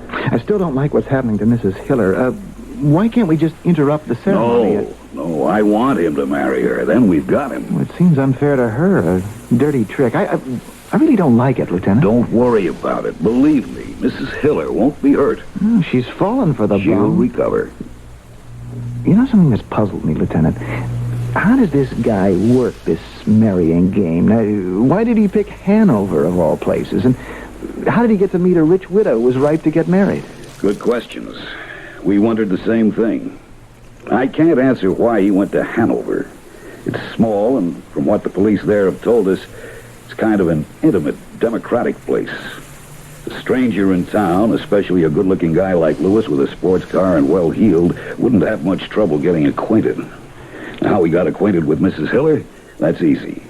I still don't like what's happening to Mrs. Hiller. Why can't we just interrupt the ceremony?
No, I want him to marry her. Then we've got him.
Well, it seems unfair to her. A dirty trick. I really don't like it, Lieutenant.
Don't worry about it. Believe me, Mrs. Hiller won't be hurt.
She's fallen for the
She'll
bomb.
recover.
You know something that's puzzled me, Lieutenant? How does this guy work this marrying game? Now, why did he pick Hanover, of all places? And how did he get to meet a rich widow who was ripe to get married?
Good questions. We wondered the same thing. I can't answer why he went to Hanover. It's small, and from what the police there have told us, it's kind of an intimate, democratic place. A stranger in town, especially a good-looking guy like Lewis with a sports car and well-heeled, wouldn't have much trouble getting acquainted. How he got acquainted with Mrs. Hiller? That's easy.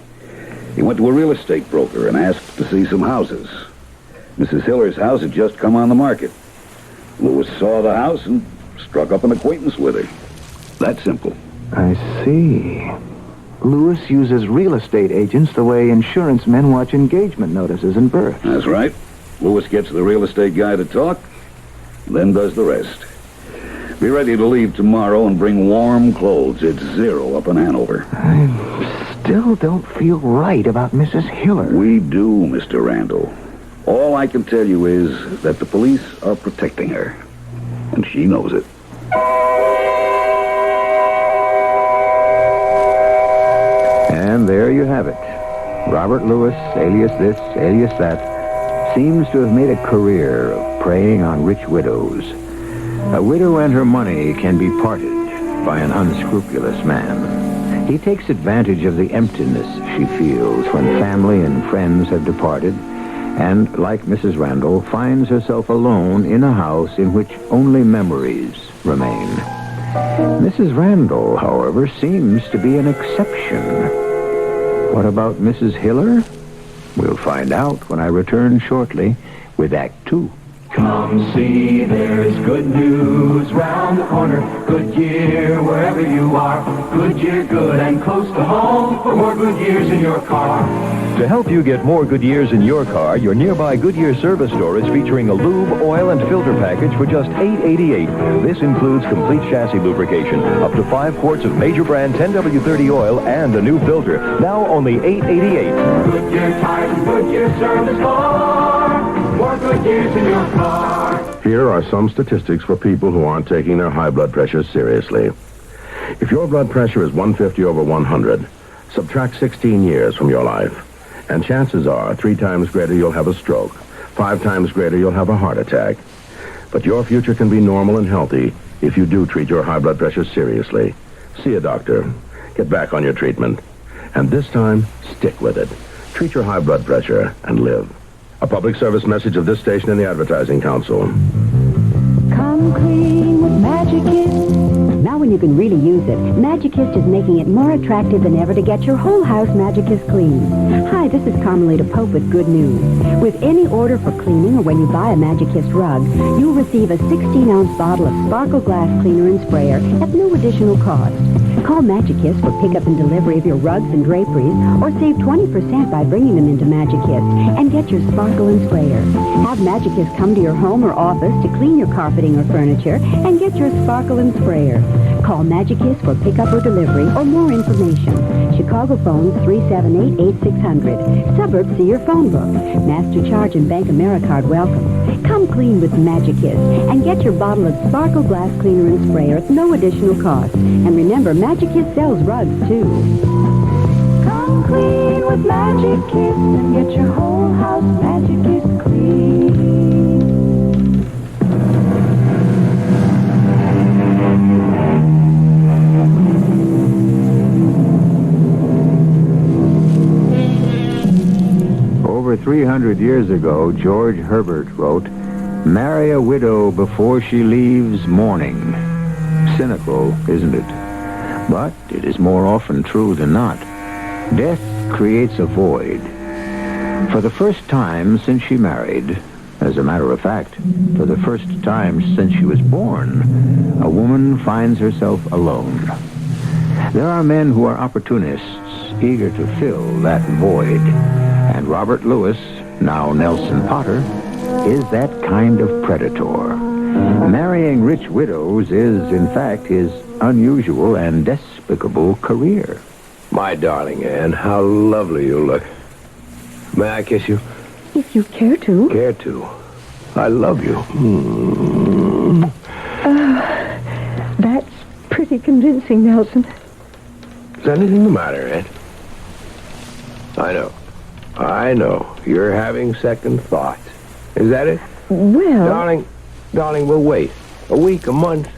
He went to a real estate broker and asked to see some houses. Mrs. Hiller's house had just come on the market. Lewis saw the house and struck up an acquaintance with her. That simple.
I see. Lewis uses real estate agents the way insurance men watch engagement notices and births.
That's right. Lewis gets the real estate guy to talk, then does the rest. Be ready to leave tomorrow and bring warm clothes. It's 0 up in Hanover.
I still don't feel right about Mrs. Hiller.
We do, Mr. Randall. All I can tell you is that the police are protecting her, and she knows it.
And there you have it. Robert Lewis, alias this, alias that, seems to have made a career of preying on rich widows. A widow and her money can be parted by an unscrupulous man. He takes advantage of the emptiness she feels when family and friends have departed, and, like Mrs. Randall, finds herself alone in a house in which only memories remain. Mrs. Randall, however, seems to be an exception. What about Mrs. Hiller? We'll find out when I return shortly with Act 2.
Come see, there's good news round the corner. Goodyear, wherever you are. Goodyear, good and close to home for more good years in your car.
To help you get more good years in your car, your nearby Goodyear service store is featuring a lube, oil, and filter package for just $8.88. This includes complete chassis lubrication, up to 5 quarts of major brand 10W30 oil, and a new filter. Now only $8.88.
Goodyear tires and Goodyear service store. More good years in your car.
Here are some statistics for people who aren't taking their high blood pressure seriously. If your blood pressure is 150 over 100, subtract 16 years from your life, and chances are 3 times greater you'll have a stroke, 5 times greater you'll have a heart attack. But your future can be normal and healthy if you do treat your high blood pressure seriously. See a doctor. Get back on your treatment. And this time, stick with it. Treat your high blood pressure and live. A public service message of this station and the Advertising Council.
Come clean with Magicist. Now when you can really use it, Magicist is making it more attractive than ever to get your whole house Magicist clean. Hi, this is Carmelita Pope with good news. With any order for cleaning or when you buy a Magicist rug, you'll receive a 16-ounce bottle of Sparkle Glass Cleaner and Sprayer at no additional cost. Call Magicist for pickup and delivery of your rugs and draperies, or save 20% by bringing them into Magicist and get your Sparkle and Sprayer. Have Magicist come to your home or office to clean your carpeting or furniture and get your Sparkle and Sprayer. Call Magicist for pickup or delivery or more information. Chicago phone 378-8600. Suburbs, see your phone book. Master Charge and Bank Americard welcome. Come clean with Magicist and get your bottle of Sparkle Glass Cleaner and Sprayer at no additional cost. And remember, Magicist sells rugs, too. Come clean with Magicist and get your whole house Magicist clean.
Over 300 years ago, George Herbert wrote, "Marry a widow before she leaves mourning." Cynical, isn't it? But it is more often true than not. Death creates a void. For the first time since she married, as a matter of fact, for the first time since she was born, a woman finds herself alone. There are men who are opportunists, eager to fill that void. And Robert Lewis, now Nelson Potter, is that kind of predator. Marrying rich widows is, in fact, his unusual and despicable career.
My darling Anne, how lovely you look. May I kiss you?
If you care to.
Care to? I love you.
That's pretty convincing, Nelson.
Is anything the matter, Anne? I know. You're having second thoughts. Is that it?
Well...
Darling, we'll wait. A week, a month.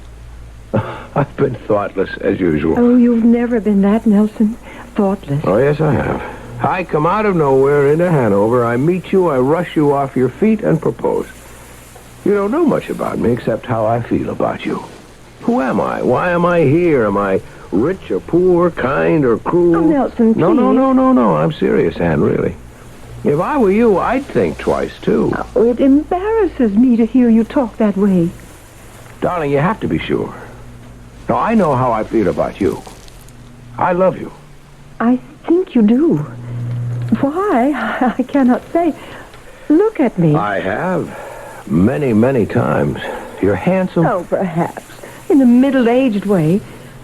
I've been thoughtless, as usual.
Oh, you've never been that, Nelson. Thoughtless.
Oh, yes, I have. I come out of nowhere into Hanover. I meet you, I rush you off your feet and propose. You don't know much about me except how I feel about you. Who am I? Why am I here? Am I rich or poor, kind or cruel?
Oh, Nelson, please.
No. I'm serious, Anne, really. If I were you, I'd think twice, too.
Oh, it embarrasses me to hear you talk that way.
Darling, you have to be sure. Now, I know how I feel about you. I love you.
I think you do. Why? I cannot say. Look at me.
I have. Many, many times. You're handsome.
Oh, perhaps. In a middle-aged way.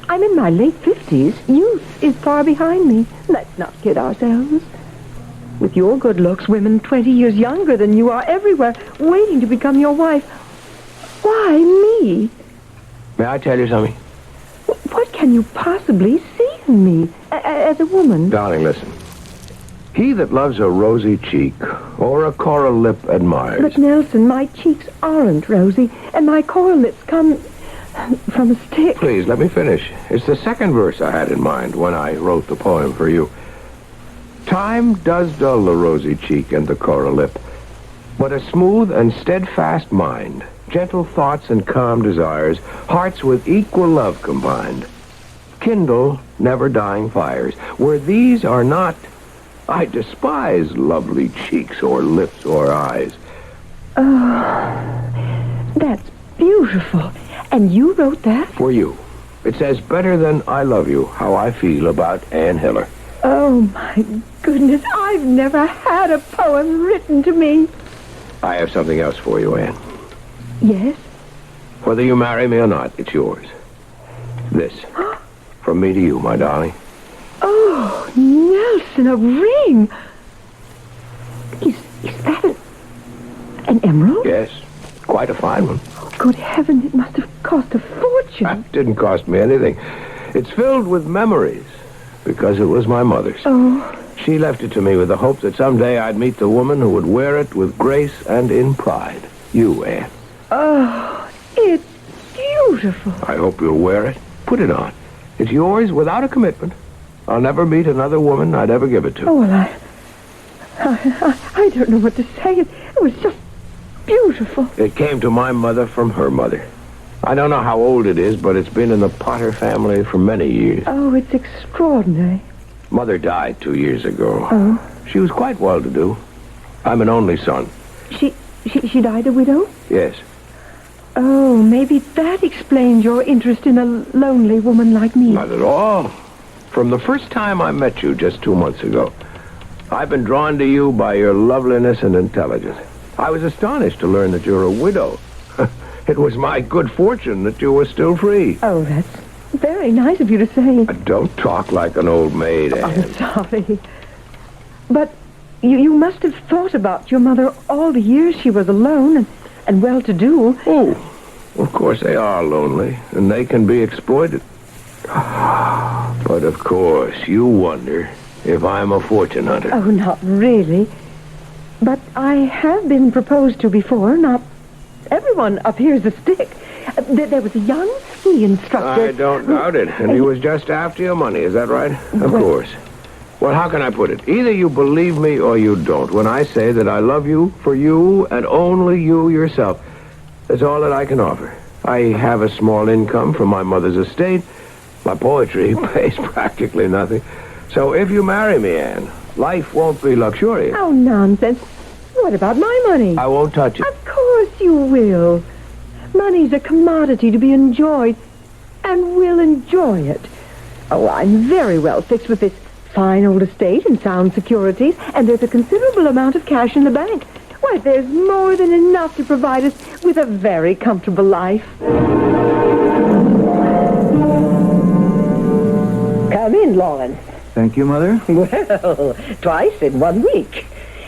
I'm in my late 50s. Youth is far behind me. Let's not kid ourselves. With your good looks, women 20 years younger than you are everywhere, waiting to become your wife. Why me?
May I tell you something?
What can you possibly see in me as a woman?
Darling, listen. He that loves a rosy cheek or a coral lip admires.
But, Nelson, my cheeks aren't rosy, and my coral lips come from a stick.
Please, let me finish. It's the second verse I had in mind when I wrote the poem for you. Time does dull the rosy cheek and the coral lip, but a smooth and steadfast mind, gentle thoughts and calm desires, hearts with equal love combined, kindle never-dying fires. Where these are not, I despise lovely cheeks or lips or eyes.
Oh, That's beautiful. And you wrote that?
For you. It says better than I love you, how I feel about Ann Hiller.
Oh, my goodness. I've never had a poem written to me.
I have something else for you, Ann.
Yes?
Whether you marry me or not, it's yours. This. From me to you, my darling.
Oh, Nelson, a ring. Is that an emerald?
Yes. Quite a fine one.
Good heavens, it must have cost a fortune.
It didn't cost me anything. It's filled with memories, because it was my mother's.
Oh.
She left it to me with the hope that someday I'd meet the woman who would wear it with grace and in pride. You, Ann.
Oh, it's beautiful.
I hope you'll wear it. Put it on. It's yours without a commitment. I'll never meet another woman I'd ever give it to.
Oh, well, I don't know what to say. It was just beautiful.
It came to my mother from her mother. I don't know how old it is, but it's been in the Potter family for many years.
Oh, it's extraordinary.
Mother died 2 years ago.
Oh?
She was quite well-to-do. I'm an only son.
She died a widow?
Yes.
Oh, maybe that explains your interest in a lonely woman like me.
Not at all. From the first time I met you just 2 months ago, I've been drawn to you by your loveliness and intelligence. I was astonished to learn that you're a widow. It was my good fortune that you were still free.
Oh, that's very nice of you to say.
Don't talk like an old maid, Anne.
I'm sorry. But you must have thought about your mother all the years she was alone and well-to-do.
Oh, of course they are lonely, and they can be exploited. But of course, you wonder if I'm a fortune hunter.
Oh, not really. But I have been proposed to before. Not everyone up here's a stick. There was a young ski instructor.
I don't doubt it. And he was just after your money, is that right? Of course. Well, how can I put it? Either you believe me or you don't. When I say that I love you for you and only you yourself, that's all that I can offer. I have a small income from my mother's estate. My poetry pays practically nothing. So if you marry me, Anne, life won't be luxurious.
Oh, nonsense. What about my money?
I won't touch it.
Of course you will. Money's a commodity to be enjoyed, and we'll enjoy it. Oh, I'm very well fixed with this fine old estate and sound securities, and there's a considerable amount of cash in the bank. Why, there's more than enough to provide us with a very comfortable life. Come in, Lawrence.
Thank you, Mother.
Well, twice in 1 week.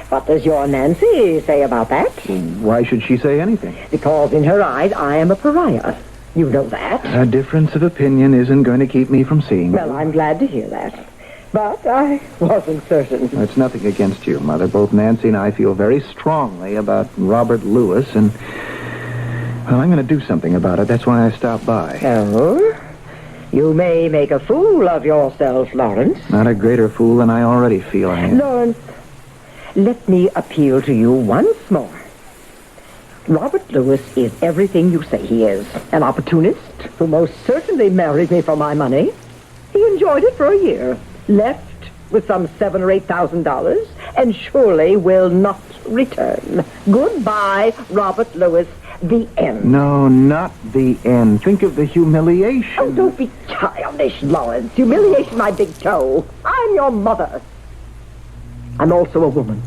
What does your Nancy say about that?
Why should she say anything?
Because in her eyes, I am a pariah. You know that.
A difference of opinion isn't going to keep me from seeing
Well, I'm glad to hear that. But I wasn't certain.
It's nothing against you, Mother. Both Nancy and I feel very strongly about Robert Lewis, and, well, I'm going to do something about it. That's why I stopped by.
Oh? You may make a fool of yourself, Lawrence.
Not a greater fool than I already feel I am.
Lawrence, let me appeal to you once more. Robert Lewis is everything you say he is. An opportunist who most certainly married me for my money. He enjoyed it for a year, left with some $7,000 or $8,000, and surely will not return. Goodbye, Robert Lewis. The end.
No, not the end. Think of the humiliation.
Oh, don't be childish, Lawrence. Humiliation, my big toe. I'm your mother. I'm also a woman.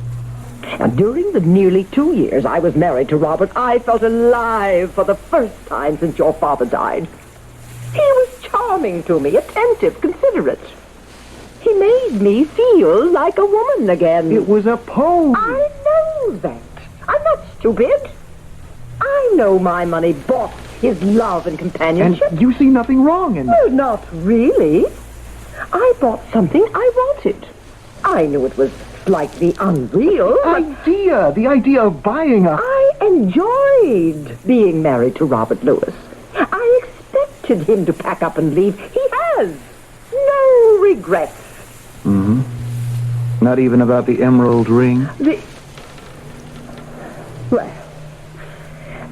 And during the nearly 2 years I was married to Robert, I felt alive for the first time since your father died. He was charming to me, attentive, considerate. He made me feel like a woman again.
It was a pose.
I know that. I'm not stupid. I know my money bought his love and companionship.
And you see nothing wrong in
that? No, not really. I bought something I wanted. I knew it was slightly unreal.
The idea of buying a...
I enjoyed being married to Robert Lewis. I expected him to pack up and leave. He has. No regrets.
Mm-hmm. Not even about the emerald ring?
Well,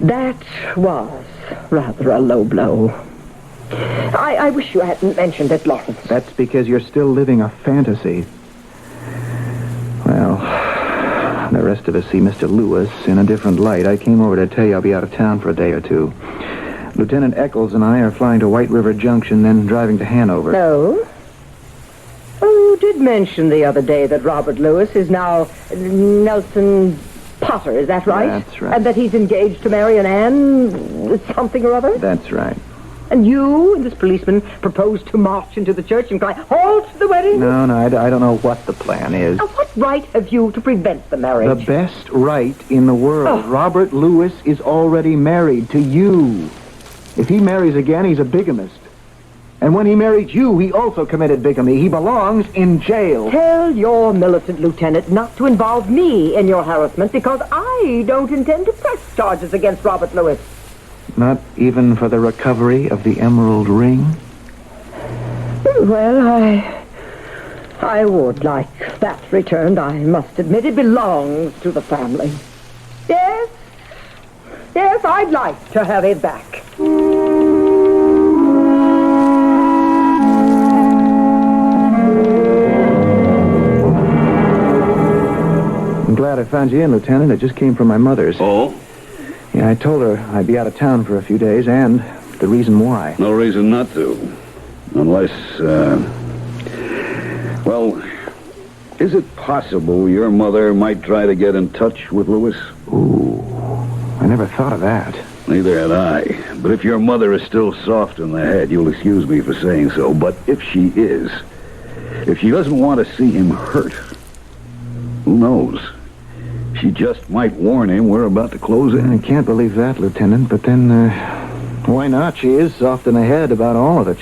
that was rather a low blow. I wish you hadn't mentioned it, Lawrence.
That's because you're still living a fantasy. Well, the rest of us see Mr. Lewis in a different light, I came over to tell you I'll be out of town for a day or two. Lieutenant Eccles and I are flying to White River Junction, then driving to Hanover.
No? Oh, you did mention the other day that Robert Lewis is now Nelson Potter, is that right?
That's right.
And that he's engaged to marry an Anne something or other?
That's right.
And you and this policeman proposed to march into the church and cry, halt the wedding?
No, I don't know what the plan is.
Now, what right have you to prevent the marriage?
The best right in the world. Robert Lewis is already married to you. If he marries again, he's a bigamist. And when he married you, he also committed bigamy. He belongs in jail.
Tell your militant lieutenant not to involve me in your harassment because I don't intend to press charges against Robert Lewis.
Not even for the recovery of the emerald ring?
Well, I would like that returned. I must admit it belongs to the family. Yes, I'd like to have it back.
I'm glad I found you in, Lieutenant. It just came from my mother's.
Oh?
Yeah, I told her I'd be out of town for a few days, and the reason why.
No reason not to. Unless, well, is it possible your mother might try to get in touch with Lewis?
Ooh, I never thought of that.
Neither had I. But if your mother is still soft in the head, you'll excuse me for saying so, but if she doesn't want to see him hurt, who knows? She just might warn him we're about to close in.
I can't believe that, Lieutenant, but then, why not? She is soft in the head about all of it.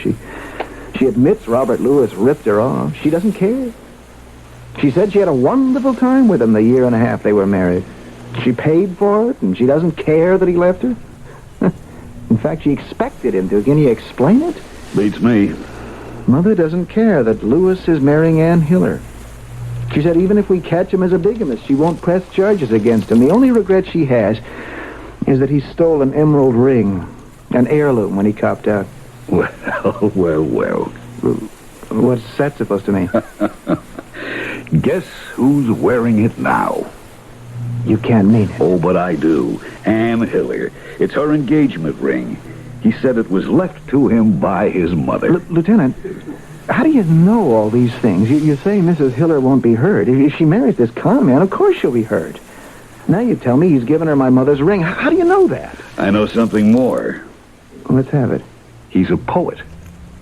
She admits Robert Lewis ripped her off. She doesn't care. She said she had a wonderful time with him the year and a half they were married. She paid for it, and she doesn't care that he left her. In fact, she expected him to. Can you explain it?
Beats me.
Mother doesn't care that Lewis is marrying Ann Hiller. She said even if we catch him as a bigamist, she won't press charges against him. The only regret she has is that he stole an emerald ring, an heirloom, when he copped out.
Well.
What's that supposed to mean?
Guess who's wearing it now?
You can't mean it.
Oh, but I do. Ann Hiller. It's her engagement ring. He said it was left to him by his mother.
Lieutenant, how do you know all these things? You say Mrs. Hiller won't be hurt. If she marries this con man, of course she'll be hurt. Now you tell me he's given her my mother's ring. How do you know that?
I know something more.
Let's have it.
He's a poet.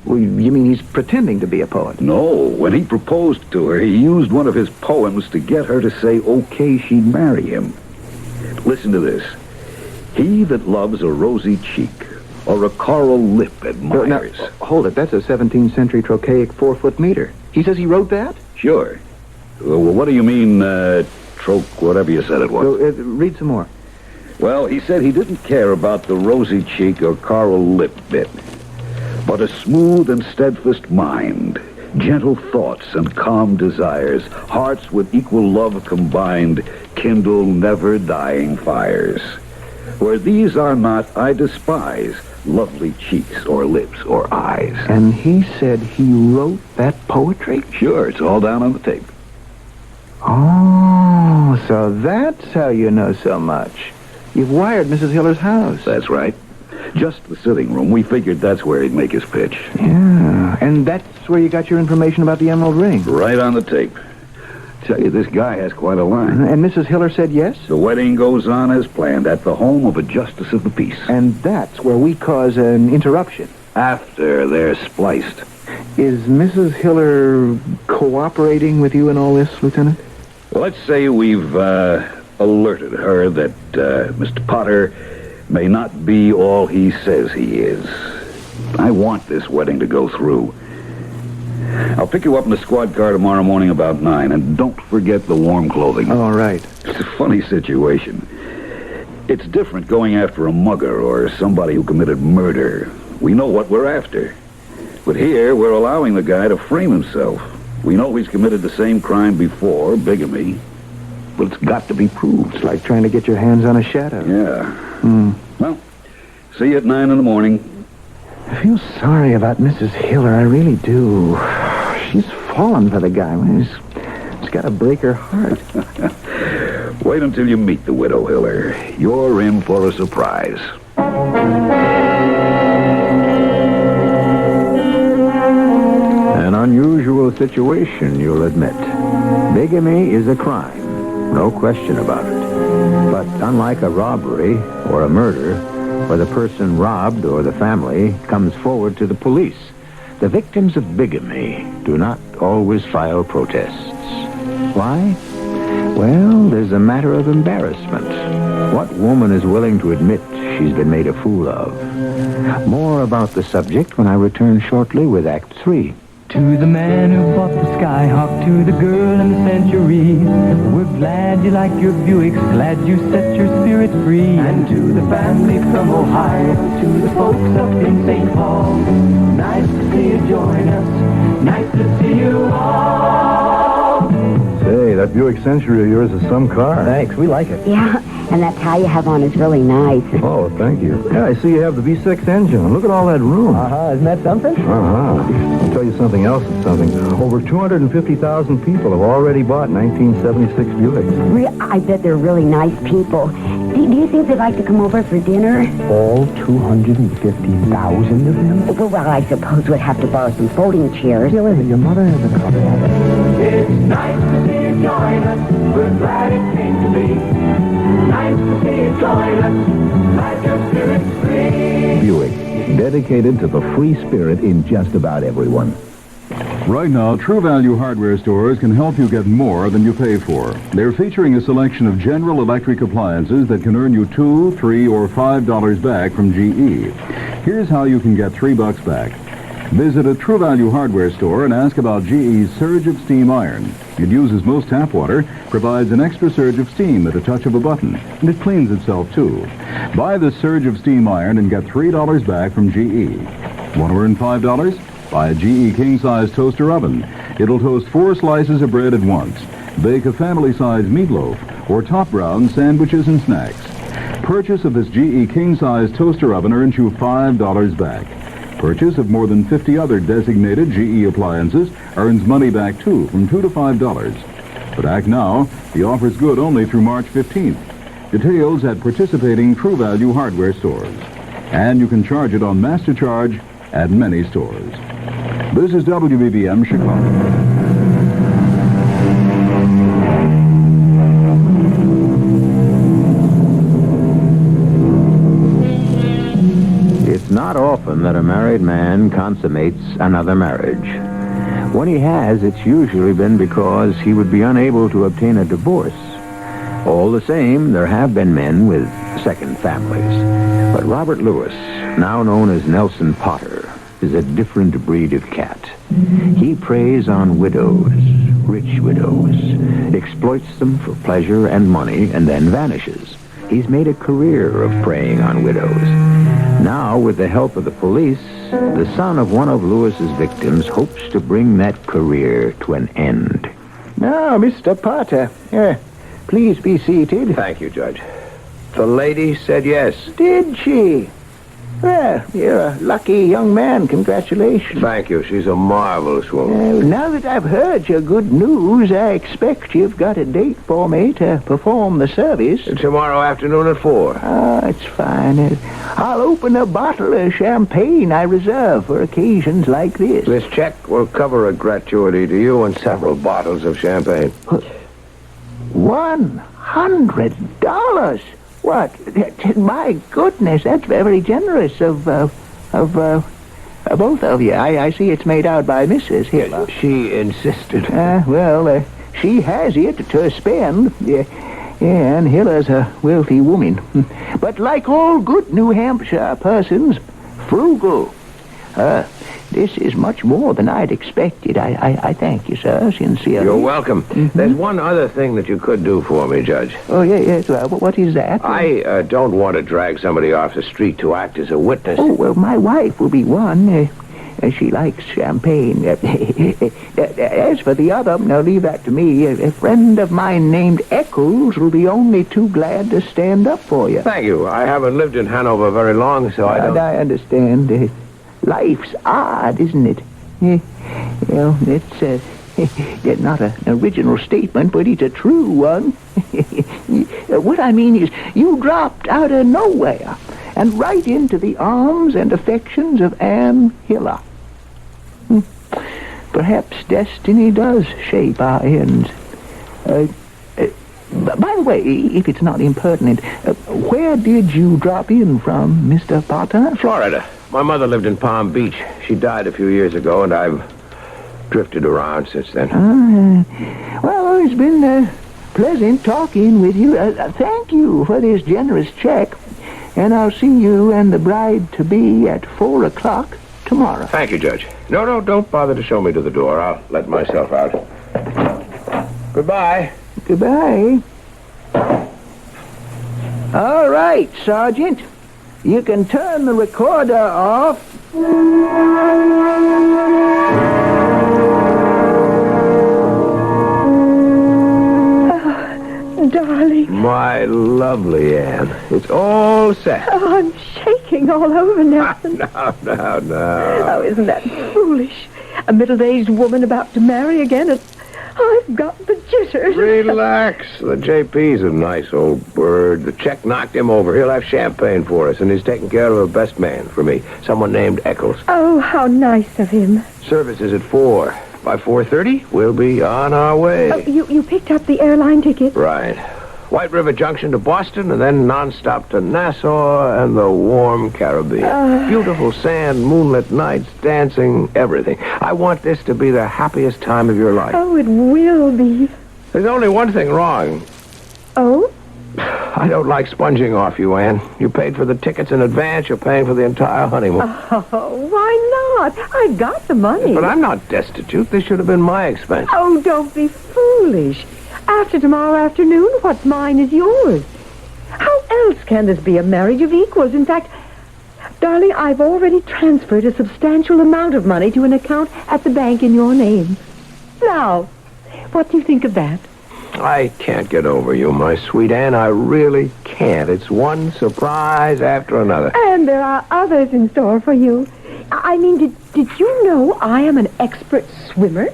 Well, you mean he's pretending to be a poet?
No, when he proposed to her, he used one of his poems to get her to say okay she'd marry him. Listen to this. He that loves a rosy cheek or a coral lip admires.
Now, hold it. That's a 17th century trochaic 4-foot meter. He says he wrote that?
Sure. Well, what do you mean, whatever you said it was?
Read some more.
Well, he said he didn't care about the rosy cheek or coral lip bit, but a smooth and steadfast mind, gentle thoughts and calm desires, hearts with equal love combined, kindle never-dying fires. Where these are not, I despise lovely cheeks or lips or eyes.
And he said he wrote that poetry?
Sure, it's all down on the tape.
Oh, so that's how you know so much. You've wired Mrs. Hiller's house.
That's right. Just the sitting room. We figured that's where he'd make his pitch.
Yeah, and that's where you got your information about the emerald ring.
Right on the tape. Tell you, this guy has quite a line.
And Mrs. Hiller said yes?
The wedding goes on as planned at the home of a justice of the peace.
And that's where we cause an interruption.
After they're spliced.
Is Mrs. Hiller cooperating with you in all this, Lieutenant?
Well, let's say we've alerted her that Mr. Potter may not be all he says he is. I want this wedding to go through. I'll pick you up in the squad car tomorrow morning about 9, and don't forget the warm clothing.
All right.
It's a funny situation. It's different going after a mugger or somebody who committed murder. We know what we're after. But here, we're allowing the guy to frame himself. We know he's committed the same crime before, bigamy. But it's got to be proved.
It's like trying to get your hands on a shadow.
Yeah. Well, see you at 9 in the morning.
I feel sorry about Mrs. Hiller. I really do. She's fallen for the guy. It's got to break her heart.
Wait until you meet the Widow Hiller. You're in for a surprise.
An unusual situation, you'll admit. Bigamy is a crime, no question about it. But unlike a robbery or a murder, where the person robbed or the family comes forward to the police, the victims of bigamy do not always file protests. Why? Well, there's a matter of embarrassment. What woman is willing to admit she's been made a fool of? More about the subject when I return shortly with Act 3.
To the man who bought the Skyhawk, to the girl in the Century, we're glad you like your Buicks, glad you set your spirit free. And to the family from Ohio, to the folks up in St. Paul, nice to see you join us, nice to see you all.
Say, that Buick Century of yours is some car.
Thanks, we like it.
Yeah, and that tie you have on is really nice.
Oh, thank you. Yeah, I see you have the V6 engine. Look at all that room.
Isn't that something?
I'll tell you something else that's something. Over 250,000 people have already bought 1976 Buicks.
I bet they're really nice people. Do you think they'd like to come over for dinner?
All 250,000 of them?
Well, I suppose we'd have to borrow some folding chairs.
Yeah, wait a minute. Your mother has a couple of them.
It's nice to see you join us, we're glad it came to be. Nice to see you join us, like your spirit's free.
Buick, dedicated to the free spirit in just about everyone.
Right now, True Value hardware stores can help you get more than you pay for. They're featuring a selection of General Electric appliances that can earn you $2, $3, or $5 back from GE. Here's how you can get $3 back. Visit a True Value hardware store and ask about GE's Surge of Steam iron. It uses most tap water, provides an extra surge of steam at a touch of a button, and it cleans itself too. Buy the Surge of Steam iron and get $3 back from GE. Want to earn $5? Buy a GE king-size toaster oven. It'll toast 4 slices of bread at once, bake a family-size meatloaf, or top brown sandwiches and snacks. Purchase of this GE king-size toaster oven earns you $5 back. Purchase of more than 50 other designated GE appliances earns money back too, from $2 to $5. But act now. The offer's good only through March 15th. Details at participating True Value hardware stores. And you can charge it on Master Charge at many stores. This is WBBM Chicago.
It's not often that a married man consummates another marriage. When he has, it's usually been because he would be unable to obtain a divorce. All the same, there have been men with second families. But Robert Lewis, now known as Nelson Potter, is a different breed of cat. He preys on widows, rich widows, exploits them for pleasure and money, and then vanishes. He's made a career of preying on widows. Now, with the help of the police, the son of one of Lewis's victims hopes to bring that career to an end.
Now, Mr. Potter, please be seated.
Thank you, Judge. The lady said yes.
Did she? Well, you're a lucky young man. Congratulations.
Thank you. She's a marvelous woman.
Now that I've heard your good news, I expect you've got a date for me to perform the service.
Tomorrow afternoon at 4.
It's fine. I'll open a bottle of champagne I reserve for occasions like this.
This check will cover a gratuity to you and several bottles of champagne.
$100? What? My goodness, that's very generous of both of you. I see it's made out by Mrs. Hiller.
She insisted.
She has it to spend. And Hiller's a wealthy woman. But like all good New Hampshire persons, frugal. This is much more than I'd expected. I thank you, sir, sincerely.
You're welcome. There's one other thing that you could do for me, Judge.
Oh, yes. What is that?
I don't want to drag somebody off the street to act as a witness.
Oh, well, my wife will be one. She likes champagne. As for the other, now leave that to me. A friend of mine named Eccles will be only too glad to stand up for you.
Thank you. I haven't lived in Hanover very long, so I don't...
I understand. Life's odd, isn't it? It's
That's not an original statement, but it's a true one. What I mean is, you dropped out of nowhere and right into the arms and affections of Anne Hiller. Perhaps destiny does shape our ends. By the way, if it's not impertinent, where did you drop in from, Mr. Potter?
Florida. My mother lived in Palm Beach. She died a few years ago, and I've drifted around since then.
Well, it's been pleasant talking with you. Thank you for this generous check, and I'll see you and the bride-to-be at 4 o'clock tomorrow.
Thank you, Judge. No, don't bother to show me to the door. I'll let myself out. Goodbye.
Goodbye. All right, Sergeant. You can turn the recorder off.
Darling.
My lovely Anne. It's all set.
Oh, I'm shaking all over, Nelson.
No.
Oh, isn't that foolish? A middle-aged woman about to marry again, and I've got the jitters.
Relax. The JP's a nice old bird. The check knocked him over. He'll have champagne for us, and he's taking care of a best man for me, someone named Eccles.
Oh, how nice of him.
Service is at 4. By 4:30, we'll be on our way.
Oh, you picked up the airline ticket?
Right. White River Junction to Boston, and then nonstop to Nassau and the warm Caribbean. Beautiful sand, moonlit nights, dancing, everything. I want this to be the happiest time of your life.
Oh, it will be.
There's only one thing wrong.
Oh?
I don't like sponging off you, Anne. You paid for the tickets in advance. You're paying for the entire honeymoon.
Oh, why not? I got the money.
But I'm not destitute. This should have been my expense.
Oh, don't be foolish. After tomorrow afternoon, what's mine is yours. How else can this be a marriage of equals? In fact, darling, I've already transferred a substantial amount of money to an account at the bank in your name. Now, what do you think of that?
I can't get over you, my sweet Anne. I really can't. It's one surprise after another.
And there are others in store for you. I mean, did you know I am an expert swimmer?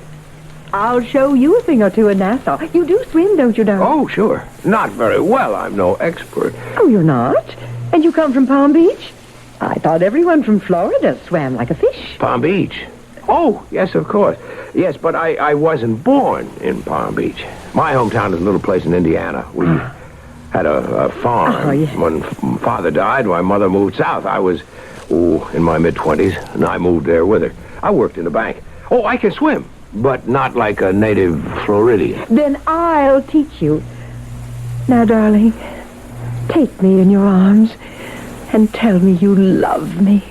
I'll show you a thing or two in Nassau. You do swim, don't you, darling?
Oh, sure. Not very well. I'm no expert.
Oh, you're not? And you come from Palm Beach? I thought everyone from Florida swam like a fish.
Palm Beach? Oh, yes, of course. Yes, but I wasn't born in Palm Beach. My hometown is a little place in Indiana. We had a farm.
Oh, yeah.
When Father died, my mother moved south. I was, in my mid-20s, and I moved there with her. I worked in a bank. Oh, I can swim, but not like a native Floridian.
Then I'll teach you. Now, darling, take me in your arms and tell me you love me.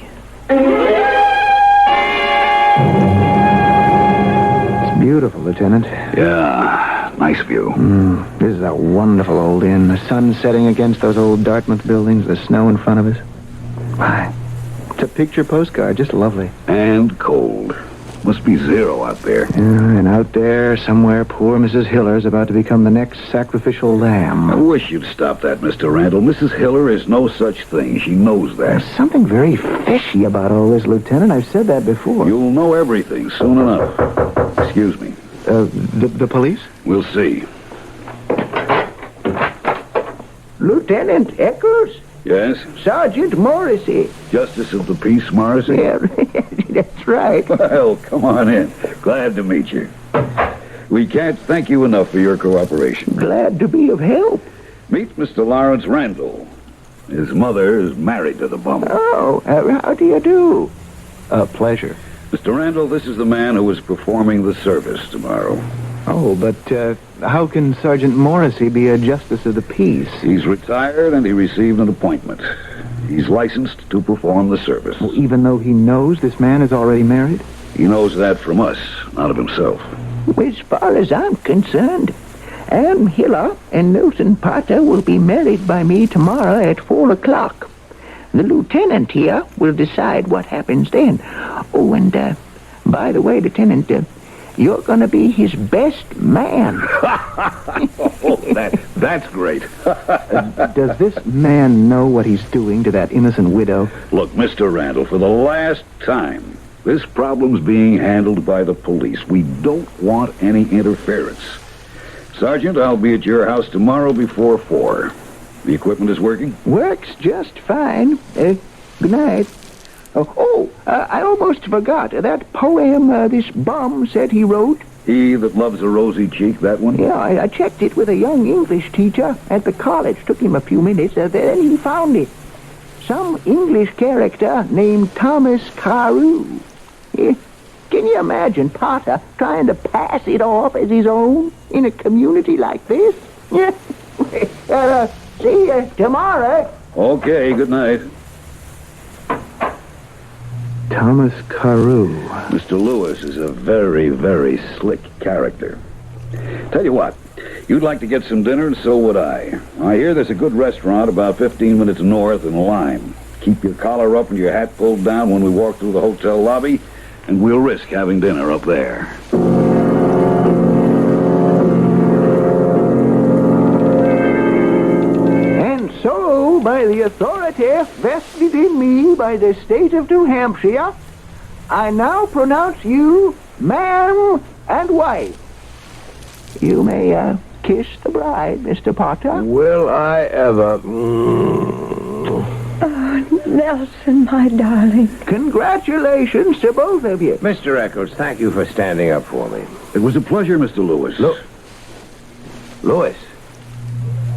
Beautiful, Lieutenant.
Yeah, nice view.
This is a wonderful old inn. The sun setting against those old Dartmouth buildings, the snow in front of us. Why, it's a picture postcard, just lovely.
And cold. Must be 0 out there.
And out there, somewhere, poor Mrs. Hiller's about to become the next sacrificial lamb.
I wish you'd stop that, Mr. Randall. Mrs. Hiller is no such thing. She knows that.
There's something very fishy about all this, Lieutenant. I've said that before.
You'll know everything soon enough. Excuse me.
The police?
We'll see.
Lieutenant Eccles?
Yes?
Sergeant Morrissey.
Justice of the Peace, Morrissey?
Yeah, that's right.
Well, come on in. Glad to meet you. We can't thank you enough for your cooperation.
Glad to be of help.
Meet Mr. Lawrence Randall. His mother is married to the bum.
Oh, how do you do?
Pleasure.
Mr. Randall, this is the man who is performing the service tomorrow.
Oh, but how can Sergeant Morrissey be a justice of the peace?
He's retired and he received an appointment. He's licensed to perform the service.
Well, even though he knows this man is already married?
He knows that from us, not of himself.
As far as I'm concerned, Anne Hiller and Nelson Potter will be married by me tomorrow at 4 o'clock. The lieutenant here will decide what happens then. Oh, and by the way, Lieutenant, you're going to be his best man.
That's great.
Does this man know what he's doing to that innocent widow?
Look, Mr. Randall, for the last time, This problem's being handled by the police. We don't want any interference. Sergeant, I'll be at your house tomorrow before 4. The equipment is working?
Works just fine. Good night. I almost forgot. That poem this bum said he wrote.
He that loves a rosy cheek, that one?
Yeah, I checked it with a young English teacher at the college. Took him a few minutes, then he found it. Some English character named Thomas Carew. Can you imagine Potter trying to pass it off as his own in a community like this? Yeah. See you tomorrow.
Okay, good night.
Thomas Carew.
Mr. Lewis is a very, very slick character. Tell you what, you'd like to get some dinner, and so would I. I hear there's a good restaurant about 15 minutes north in Lyme. Keep your collar up and your hat pulled down when we walk through the hotel lobby, and we'll risk having dinner up there.
And so, by the authority vested in me by the state of New Hampshire, I now pronounce you man and wife. You may kiss the bride, Mr. Potter.
Will I ever?
Oh, Nelson, my darling.
Congratulations to both of you.
Mr. Eccles, thank you for standing up for me.
It was a pleasure, Mr. Lewis.
Lewis.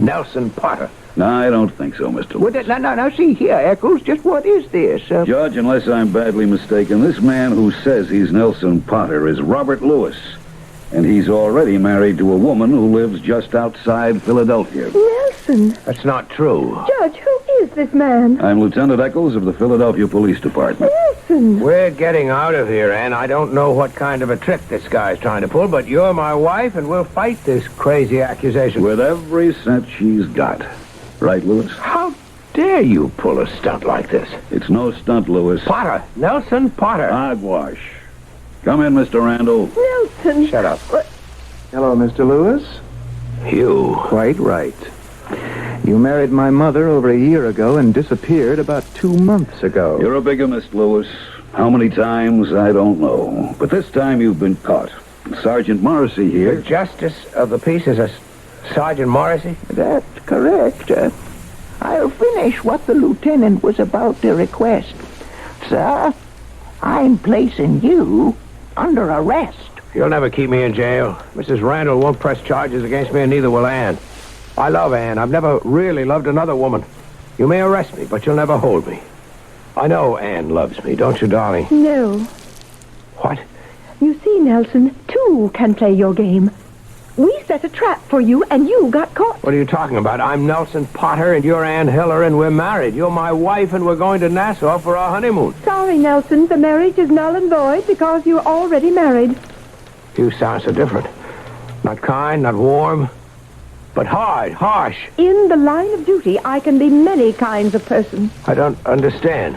Nelson Potter.
No, I don't think so, Mr. Lewis.
Now, see here, Eccles, just what is this?
Judge, unless I'm badly mistaken, this man who says he's Nelson Potter is Robert Lewis. And he's already married to a woman who lives just outside Philadelphia.
Nelson.
That's not true.
Judge, who is this man?
I'm Lieutenant Eccles of the Philadelphia Police Department.
Nelson.
We're getting out of here, Ann. I don't know what kind of a trick this guy's trying to pull, but you're my wife, and we'll fight this crazy accusation.
With every cent she's got. Right, Lewis?
How dare you pull a stunt like this?
It's no stunt, Lewis.
Potter. Nelson Potter.
Hogwash. Come in, Mr. Randall.
Nelson.
Shut up.
Hello, Mr. Lewis.
You.
Quite right. You married my mother over a year ago and disappeared about 2 months ago.
You're a bigamist, Lewis. How many times, I don't know. But this time you've been caught. Sergeant Morrissey here.
The justice of the peace is a Sergeant Morrissey?
That's correct. I'll finish what the lieutenant was about to request. Sir, I'm placing you under arrest.
You'll never keep me in jail. Mrs. Randall won't press charges against me, and neither will Ann. I love Ann. I've never really loved another woman. You may arrest me, but you'll never hold me. I know Ann loves me, don't you, darling?
No.
What?
You see, Nelson, two can play your game. We set a trap for you, and you got caught.
What are you talking about? I'm Nelson Potter, and you're Ann Hiller, and we're married. You're my wife, and we're going to Nassau for our honeymoon.
Sorry, Nelson. The marriage is null and void because you're already married.
You sound so different. Not kind, not warm, but hard, harsh.
In the line of duty, I can be many kinds of person.
I don't understand.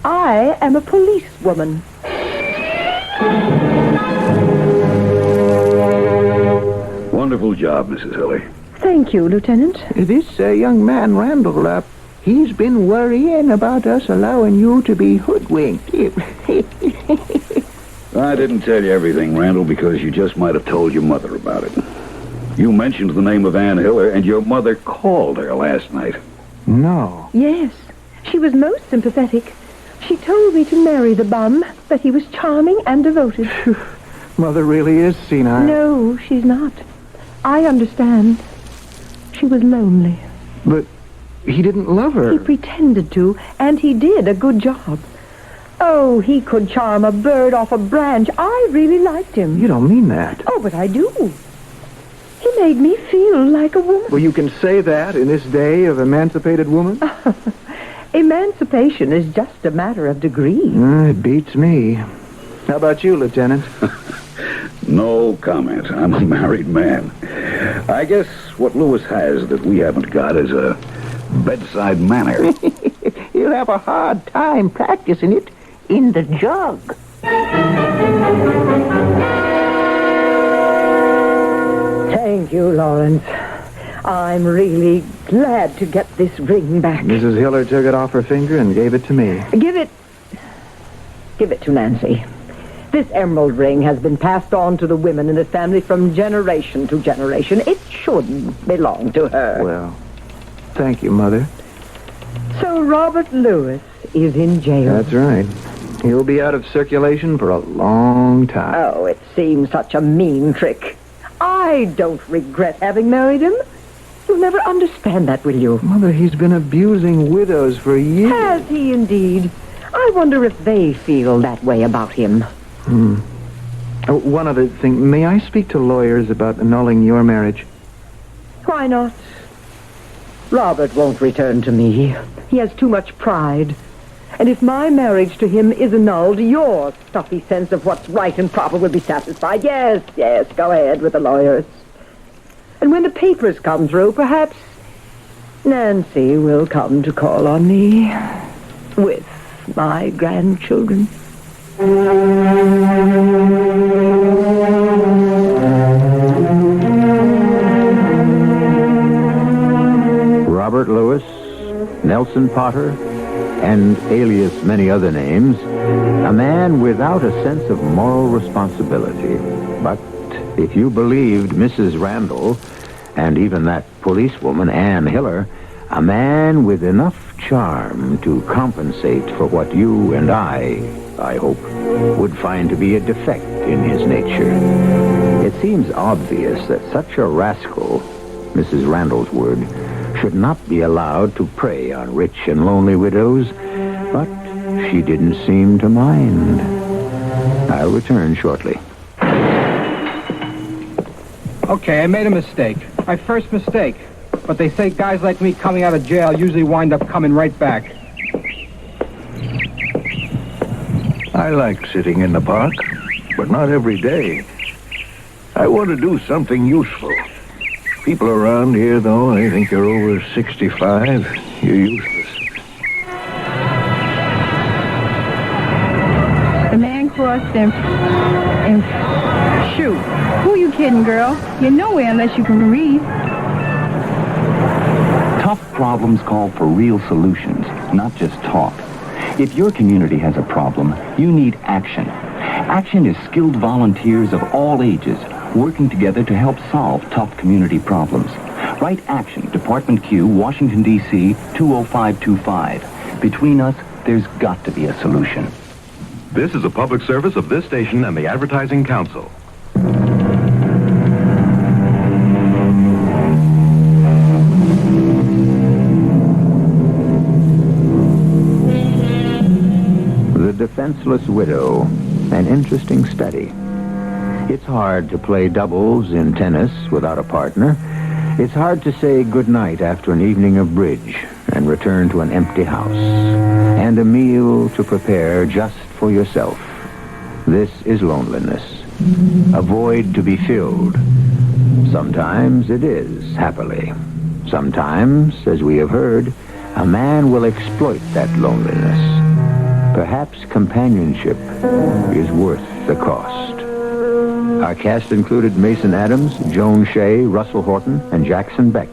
I am a policewoman.
Wonderful job, Mrs. Hiller.
Thank you, Lieutenant.
This young man, Randall, he's been worrying about us allowing you to be hoodwinked.
I didn't tell you everything, Randall, because you just might have told your mother about it. You mentioned the name of Ann Hiller, and your mother called her last night.
No.
Yes. She was most sympathetic. She told me to marry the bum, that he was charming and devoted.
Mother really is senile.
No, she's not. I understand. She was lonely.
But he didn't love her.
He pretended to, and he did a good job. Oh, he could charm a bird off a branch. I really liked him.
You don't mean that.
Oh, but I do. He made me feel like a woman.
Well, you can say that in this day of emancipated woman?
Emancipation is just a matter of degree.
It beats me. How about you, Lieutenant?
No comment. I'm a married man. I guess what Lewis has that we haven't got is a bedside manner.
You'll have a hard time practicing it in the jug.
Thank you, Lawrence. I'm really glad to get this ring back.
Mrs. Hiller took it off her finger and gave it to me.
Give Give it to Nancy. This emerald ring has been passed on to the women in this family from generation to generation. It shouldn't belong to her.
Well, thank you, Mother.
So Robert Lewis is in jail.
That's right. He'll be out of circulation for a long time.
Oh, it seems such a mean trick. I don't regret having married him. You'll never understand that, will you?
Mother, he's been abusing widows for years.
Has he indeed? I wonder if they feel that way about him.
Oh, one other thing. May I speak to lawyers about annulling your marriage?
Why not? Robert won't return to me. He has too much pride. And if my marriage to him is annulled, your stuffy sense of what's right and proper will be satisfied. Yes, go ahead with the lawyers. And when the papers come through, perhaps Nancy will come to call on me with my grandchildren.
Robert Lewis, Nelson Potter, and alias many other names, a man without a sense of moral responsibility. But if you believed Mrs. Randall, and even that policewoman, Ann Hiller, a man with enough charm to compensate for what you and I hope, would find to be a defect in his nature. It seems obvious that such a rascal, Mrs. Randall's word, should not be allowed to prey on rich and lonely widows, but she didn't seem to mind. I'll return shortly.
Okay, I made a mistake. My first mistake. But they say guys like me coming out of jail usually wind up coming right back.
I like sitting in the park, but not every day. I want to do something useful. People around here, though, they think you're over 65. You're useless.
The man crossed and shoot. Who you kidding, girl? You're nowhere unless you can read.
Tough problems call for real solutions, not just talk. If your community has a problem, you need action. Action is skilled volunteers of all ages working together to help solve tough community problems. Write Action, Department Q, Washington, D.C., 20525. Between us, there's got to be a solution.
This is a public service of this station and the Advertising Council.
The Defenseless Widow, an interesting study. It's hard to play doubles in tennis without a partner. It's hard to say goodnight after an evening of bridge and return to an empty house. And a meal to prepare just for yourself. This is loneliness. A void to be filled. Sometimes it is, happily. Sometimes, as we have heard, a man will exploit that loneliness. Perhaps companionship is worth the cost. Our cast included Mason Adams, Joan Shea, Russell Horton, and Jackson Beck.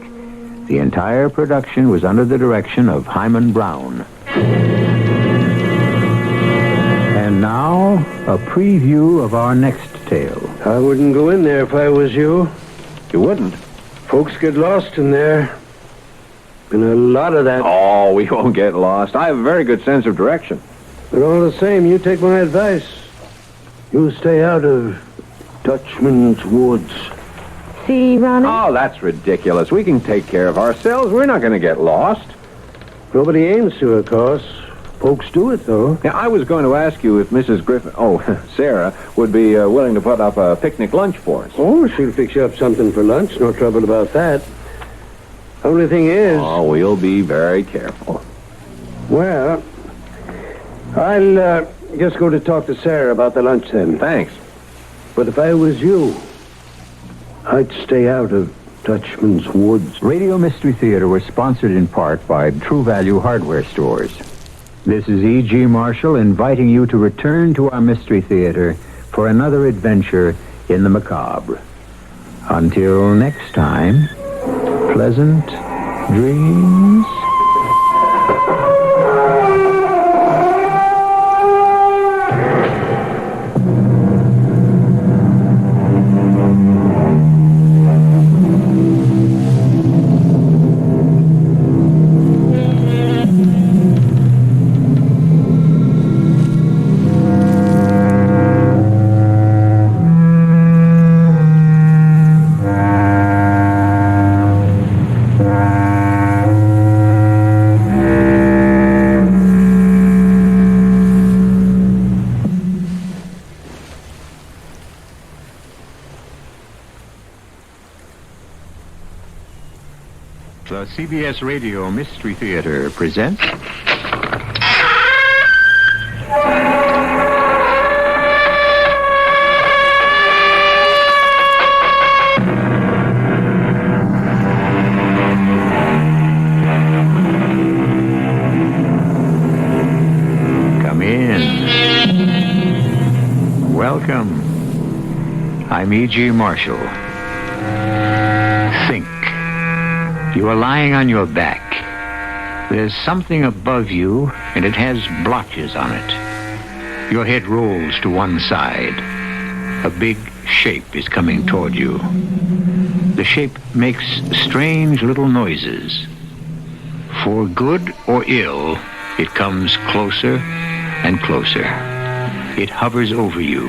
The entire production was under the direction of Hyman Brown. And now, a preview of our next tale.
I wouldn't go in there if I was you.
You wouldn't?
Folks get lost in there. Been a lot of that.
Oh, we won't get lost. I have a very good sense of direction.
But all the same, you take my advice. You stay out of Dutchman's Woods.
See, Ronnie?
Oh, that's ridiculous. We can take care of ourselves. We're not going to get lost.
Nobody aims to, of course. Folks do it, though.
Now, I was going to ask you if Mrs. Griffin, Sarah, would be willing to put up a picnic lunch for us.
Oh, she'll fix you up something for lunch. No trouble about that. Only thing is...
Oh, we'll be very careful.
Well, I'll just go to talk to Sarah about the lunch then.
Thanks.
But if I was you, I'd stay out of Dutchman's Woods.
Radio Mystery Theater was sponsored in part by True Value Hardware Stores. This is E.G. Marshall inviting you to return to our Mystery Theater for another adventure in the macabre. Until next time, pleasant dreams. The CBS Radio Mystery Theater presents... Come in. Welcome. I'm E.G. Marshall. Think. You are lying on your back. There's something above you, and it has blotches on it. Your head rolls to one side. A big shape is coming toward you. The shape makes strange little noises. For good or ill, it comes closer and closer. It hovers over you.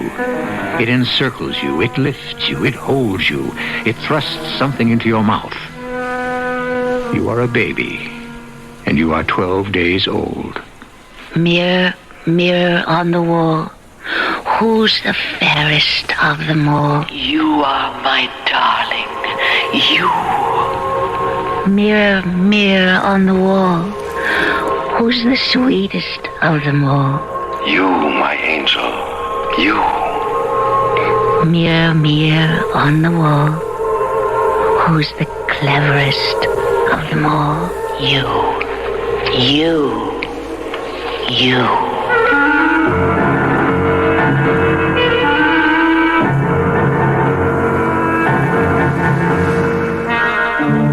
It encircles you. It lifts you. It holds you. It thrusts something into your mouth. You are a baby, and you are 12 days old.
Mirror, mirror on the wall, who's the fairest of them all?
You are my darling. You.
Mirror, mirror on the wall, who's the sweetest of them all?
You, my angel. You.
Mirror, mirror on the wall, who's the cleverest of them all? You. You. You.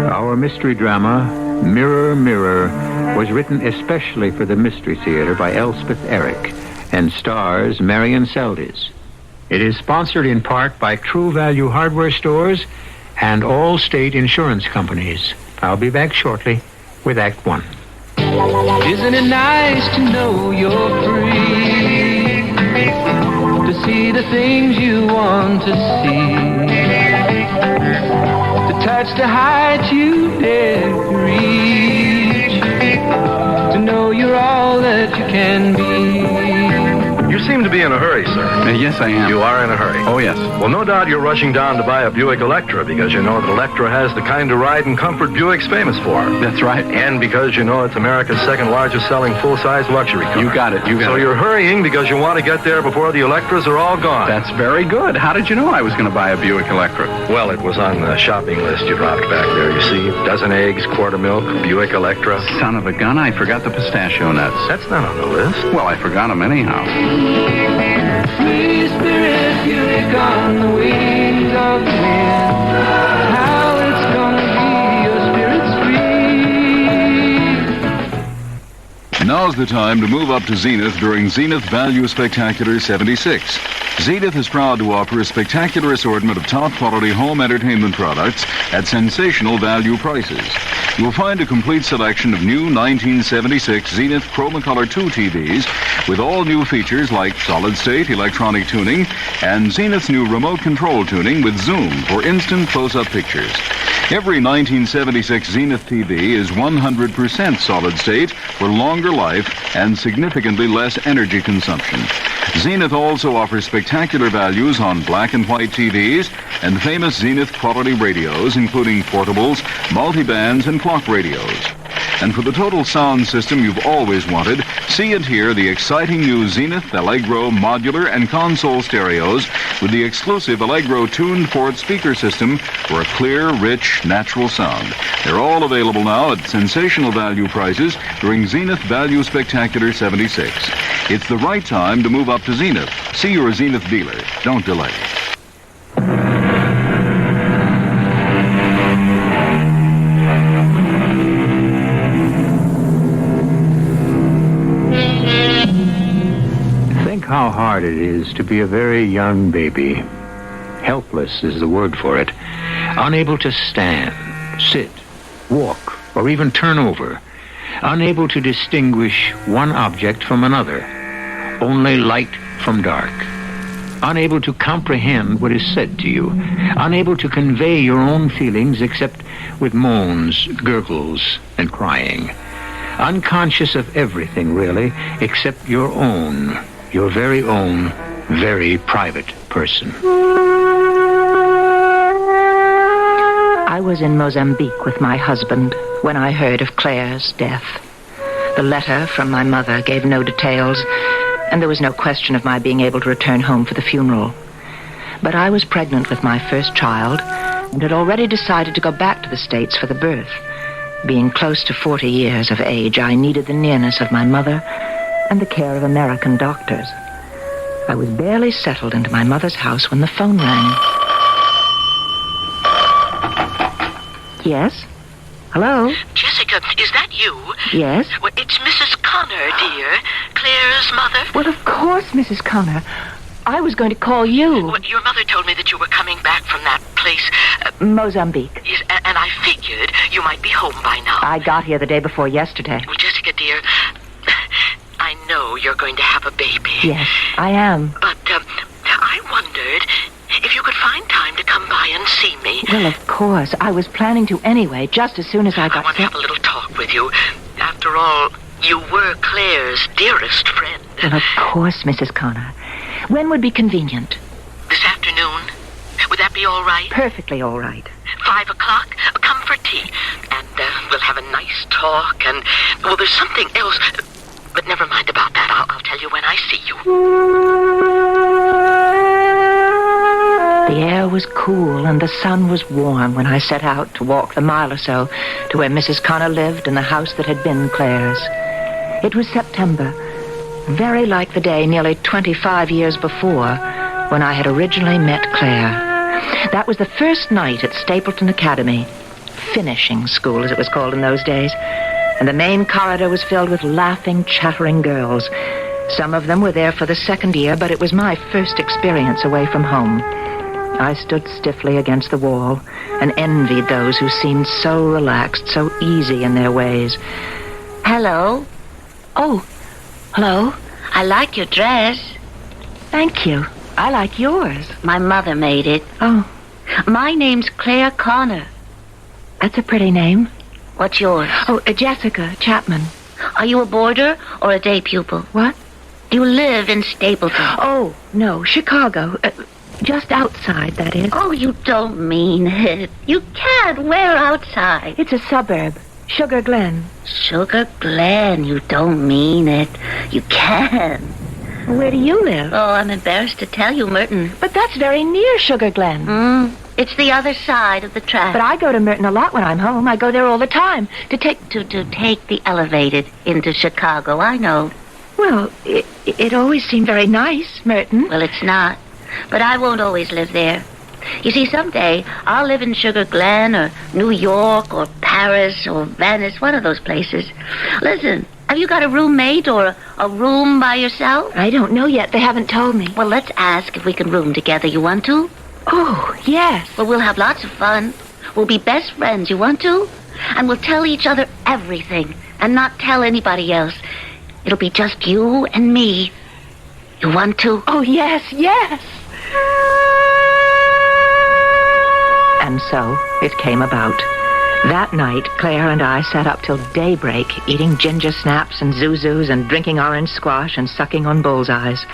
Our mystery drama, Mirror, Mirror, was written especially for the Mystery Theater by Elspeth Eric and stars Marion Seldes. It is sponsored in part by True Value Hardware Stores and all state insurance companies. I'll be back shortly with Act One.
Isn't it nice to know you're free? To see the things you want to see. To touch the heights you dare reach. To know you're all that you can be.
You seem to be in a hurry, sir.
Yes, I am.
You are in a hurry?
Oh, yes.
Well, no doubt you're rushing down to buy a Buick Electra because you know that Electra has the kind of ride and comfort Buick's famous for.
That's right.
And because you know it's America's second largest selling full-size luxury car.
You got it.
So you're hurrying because you want to get there before the Electras are all gone.
That's very good. How did you know I was going to buy a Buick Electra?
Well, it was on the shopping list you dropped back there, you see. Dozen eggs, quarter milk, Buick Electra.
Son of a gun, I forgot the pistachio nuts.
That's not on the list.
Well, I forgot them anyhow.
Free spirit, Buick on the wings of the wind. How it's gonna be your spirit's free.
Now's the time to move up to Zenith during Zenith Value Spectacular 76. Zenith is proud to offer a spectacular assortment of top-quality home entertainment products at sensational value prices. You'll find a complete selection of new 1976 Zenith Chromacolor 2 TVs with all new features like solid-state electronic tuning and Zenith's new remote control tuning with zoom for instant close-up pictures. Every 1976 Zenith TV is 100% solid-state for longer life and significantly less energy consumption. Zenith also offers spectacular values on black and white TVs and famous Zenith quality radios, including portables, multibands, and clock radios. And for the total sound system you've always wanted, see and hear the exciting new Zenith Allegro modular and console stereos with the exclusive Allegro tuned port speaker system for a clear, rich, natural sound. They're all available now at sensational value prices during Zenith Value Spectacular 76. It's the right time to move up to Zenith. See your Zenith dealer. Don't delay.
How hard it is to be a very young baby. Helpless is the word for it. Unable to stand, sit, walk, or even turn over. Unable to distinguish one object from another. Only light from dark. Unable to comprehend what is said to you. Unable to convey your own feelings except with moans, gurgles, and crying. Unconscious of everything, really, except your own. Your very own, very private person.
I
I was in Mozambique with my husband when I heard of Claire's death. The letter from my mother gave no details, and there was no question of my being able to return home for the funeral. But I was pregnant with my first child and had already decided to go back to the States for the birth. Being close to 40 years of age, I needed the nearness of my mother and the care of American doctors. I was barely settled into my mother's house when the phone rang. Yes? Hello?
Jessica, is that you?
Yes?
Well, it's Mrs. Connor, dear. Claire's mother.
Well, of course, Mrs. Connor. I was going to call you.
Well, your mother told me that you were coming back from that place.
Mozambique.
Yes, and I figured you might be home by now.
I got here the day before yesterday.
Well, Jessica, dear, I know you're going to have a baby.
Yes, I am.
But I wondered if you could find time to come by and see me.
Well, of course. I was planning to anyway, just as soon as I got
I want to have a little talk with you. After all, you were Claire's dearest friend.
Well, of course, Mrs. Connor. When would be convenient?
This afternoon. Would that be all right?
Perfectly all right.
5 o'clock? Come for tea. And we'll have a nice talk. And, well, there's something else. But never mind about that. I'll tell you when I see you.
The air was cool and the sun was warm when I set out to walk the mile or so to where Mrs. Connor lived in the house that had been Claire's. It was September, very like the day nearly 25 years before when I had originally met Claire. That was the first night at Stapleton Academy, finishing school as it was called in those days, and the main corridor was filled with laughing, chattering girls. Some of them were there for the second year, but it was my first experience away from home. I stood stiffly against the wall and envied those who seemed so relaxed, so easy in their ways.
Hello.
Oh, hello.
I like your dress.
Thank you. I like yours.
My mother made it.
Oh.
My name's Claire Connor.
That's a pretty name.
What's yours?
Oh, Jessica Chapman.
Are you a boarder or a day pupil?
What?
Do you live in Stapleton?
Oh, no, Chicago. Just outside, that is.
Oh, you don't mean it. You can't. Where outside?
It's a suburb. Sugar Glen.
Sugar Glen. You don't mean it. You can.
Where do you live?
Oh, I'm embarrassed to tell you, Merton.
But that's very near Sugar Glen.
It's the other side of the track.
But I go to Merton a lot when I'm home. I go there all the time to take
the elevated into Chicago. I know.
Well, it always seemed very nice, Merton.
Well, it's not. But I won't always live there. You see, someday I'll live in Sugar Glen or New York or Paris or Venice, one of those places. Listen, have you got a roommate or a room by yourself?
I don't know yet. They haven't told me.
Well, let's ask if we can room together. You want to?
Oh, yes.
Well, we'll have lots of fun. We'll be best friends. You want to? And we'll tell each other everything and not tell anybody else. It'll be just you and me. You want to?
Oh, yes, yes. And so it came about. That night, Claire and I sat up till daybreak, eating ginger snaps and zuzus and drinking orange squash and sucking on bullseyes.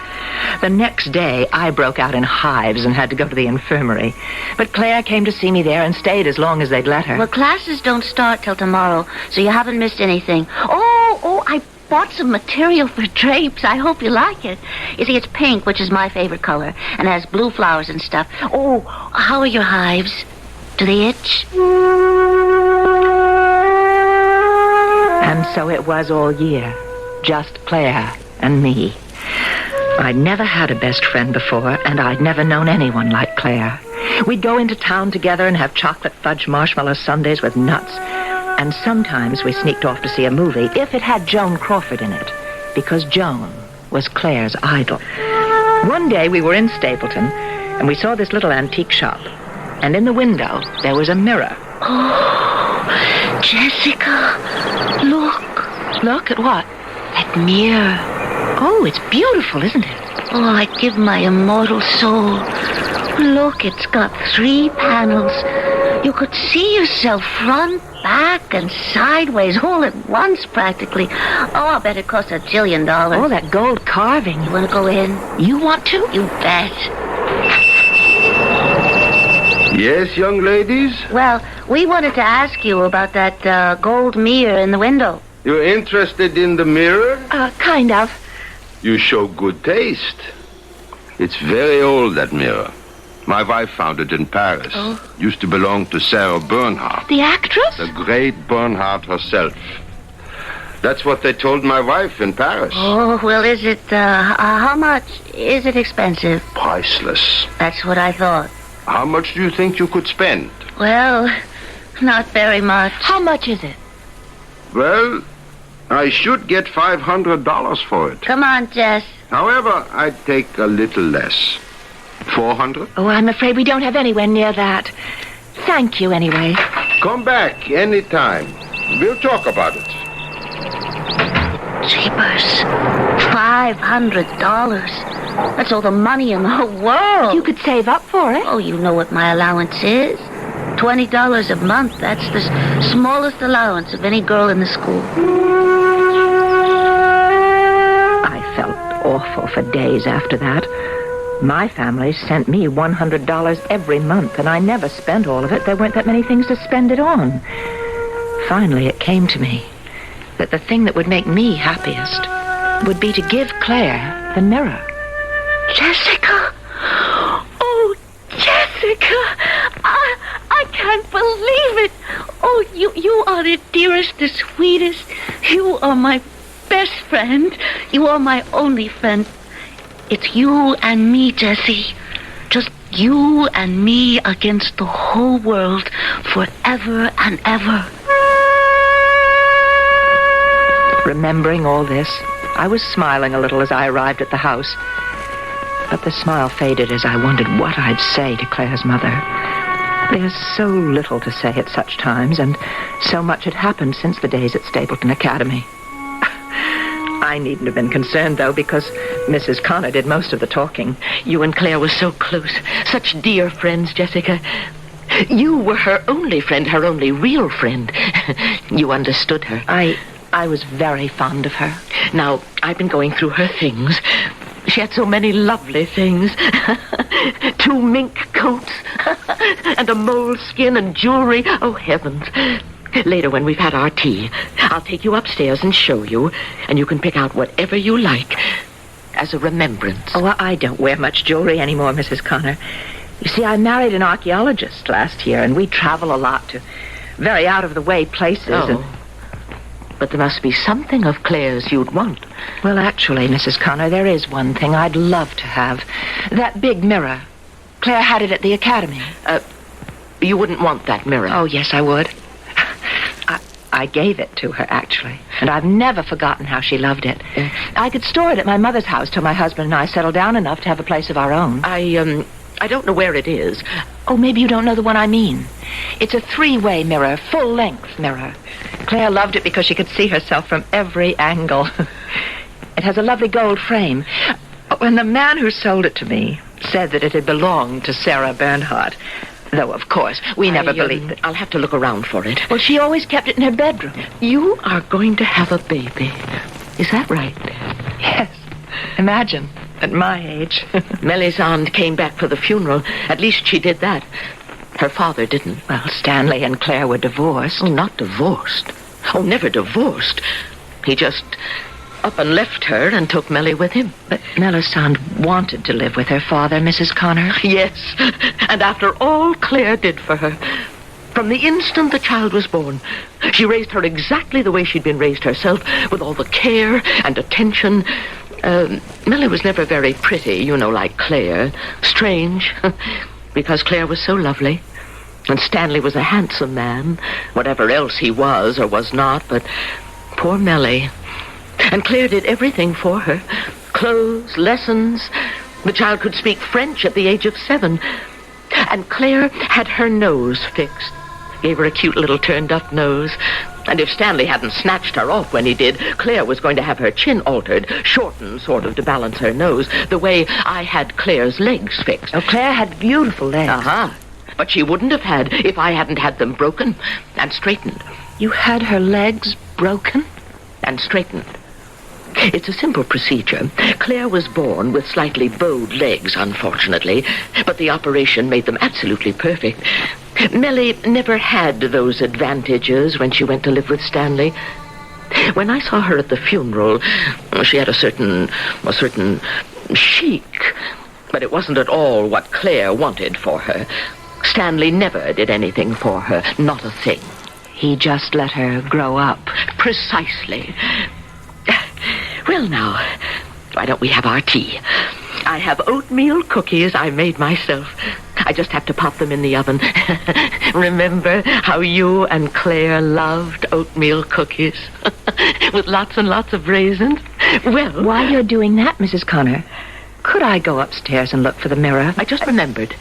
The next day, I broke out in hives and had to go to the infirmary. But Claire came to see me there and stayed as long as they'd let her.
Well, classes don't start till tomorrow, so you haven't missed anything. I bought some material for drapes. I hope you like it. You see, it's pink, which is my favorite color, and has blue flowers and stuff. Oh, how are your hives? Do they itch?
And so it was all year. Just Claire and me. I'd never had a best friend before, and I'd never known anyone like Claire. We'd go into town together and have chocolate fudge marshmallow sundaes with nuts. And sometimes we sneaked off to see a movie if it had Joan Crawford in it, because Joan was Claire's idol. One day we were in Stapleton, and we saw this little antique shop. And in the window, there was a mirror.
Oh, Jessica, look.
Look at what?
That mirror.
Oh, it's beautiful, isn't it?
Oh, I'd give my immortal soul. Look, it's got 3 panels. You could see yourself front, back, and sideways all at once, practically. Oh, I'll bet it costs $1 jillion.
Oh, that gold carving.
You want to go in?
You want to?
You bet.
Yes, young ladies?
Well, We wanted to ask you about that gold mirror in the window.
You're interested in the mirror?
Kind of.
You show good taste. It's very old, that mirror. My wife found it in Paris.
Oh.
Used to belong to Sarah Bernhardt.
The actress?
The great Bernhardt herself. That's what they told my wife in Paris.
Oh, well, is it, how much? Is it expensive?
Priceless.
That's what I thought.
How much do you think you could spend?
Well, not very much.
How much is it?
Well, I should get $500 for it.
Come on, Jess.
However, I'd take a little less. 400?
Oh, I'm afraid we don't have anywhere near that. Thank you, anyway.
Come back anytime. We'll talk about it.
Jeepers. $500. That's all the money in the whole world.
You could save up for it.
Oh, you know what my allowance is. $20 a month. That's the smallest allowance of any girl in the school.
I felt awful for days after that. My family sent me $100 every month, and I never spent all of it. There weren't that many things to spend it on. Finally, it came to me that the thing that would make me happiest would be to give Claire the mirror.
Jessica! Oh, Jessica! I can't believe it! Oh, you are the dearest, the sweetest. You are my best friend. You are my only friend. It's you and me, Jessie. Just you and me against the whole world forever and ever.
Remembering all this, I was smiling a little as I arrived at the house. But the smile faded as I wondered what I'd say to Claire's mother. There's so little to say at such times, and so much had happened since the days at Stapleton Academy. I needn't have been concerned, though, because Mrs. Connor did most of the talking.
You and Claire were so close, such dear friends, Jessica. You were her only friend, her only real friend. You understood her.
I was very fond of her.
Now, I've been going through her things. She had so many lovely things. 2 mink coats, and a moleskin and jewelry. Oh, heavens. Later, when we've had our tea, I'll take you upstairs and show you, and you can pick out whatever you like as a remembrance.
Oh, I don't wear much jewelry anymore, Mrs. Connor. You see, I married an archaeologist last year, and we travel a lot to very out-of-the-way places.
Oh. But there must be something of Claire's you'd want.
Well, actually, Mrs. Connor, there is one thing I'd love to have. That big mirror. Claire had it at the academy.
You wouldn't want that mirror?
Oh, yes, I would. I gave it to her, actually. And I've never forgotten how she loved it. I could store it at my mother's house till my husband and I settled down enough to have a place of our own.
I don't know where it is.
Oh, maybe you don't know the one I mean. It's a 3-way mirror, full-length mirror. Claire loved it because she could see herself from every angle. It has a lovely gold frame. When the man who sold it to me said that it had belonged to Sarah Bernhardt, though, of course, we never believed it.
I'll have to look around for it.
Well, she always kept it in her bedroom.
You are going to have a baby. Is that right?
Yes. Imagine, at my age.
Melisande came back for the funeral. At least she did that. Her father didn't.
Well, Stanley and Claire were divorced.
Oh, not divorced. Oh, never divorced. He just up and left her and took Melly with him.
But Melisande wanted to live with her father, Mrs. Connor.
Yes, and after all Claire did for her, from the instant the child was born, she raised her exactly the way she'd been raised herself, with all the care and attention. Melly was never very pretty, you know, like Claire. Strange, because Claire was so lovely. And Stanley was a handsome man, whatever else he was or was not, but poor Melly. And Claire did everything for her. Clothes, lessons. The child could speak French at the age of 7. And Claire had her nose fixed. Gave her a cute little turned-up nose. And if Stanley hadn't snatched her off when he did, Claire was going to have her chin altered, shortened sort of to balance her nose, the way I had Claire's legs fixed.
Oh, Claire had beautiful legs.
Uh-huh. But she wouldn't have had if I hadn't had them broken and straightened.
You had her legs broken?
And straightened. It's a simple procedure. Claire was born with slightly bowed legs, unfortunately, but the operation made them absolutely perfect. Millie never had those advantages when she went to live with Stanley. When I saw her at the funeral, she had a certain chic, but it wasn't at all what Claire wanted for her. Stanley never did anything for her, not a thing.
He just let her grow up.
Precisely. Well, now, why don't we have our tea? I have oatmeal cookies I made myself. I just have to pop them in the oven. Remember how you and Claire loved oatmeal cookies? With lots and lots of raisins? Well...
While you're doing that, Mrs. Connor, could I go upstairs and look for the mirror?
I just remembered.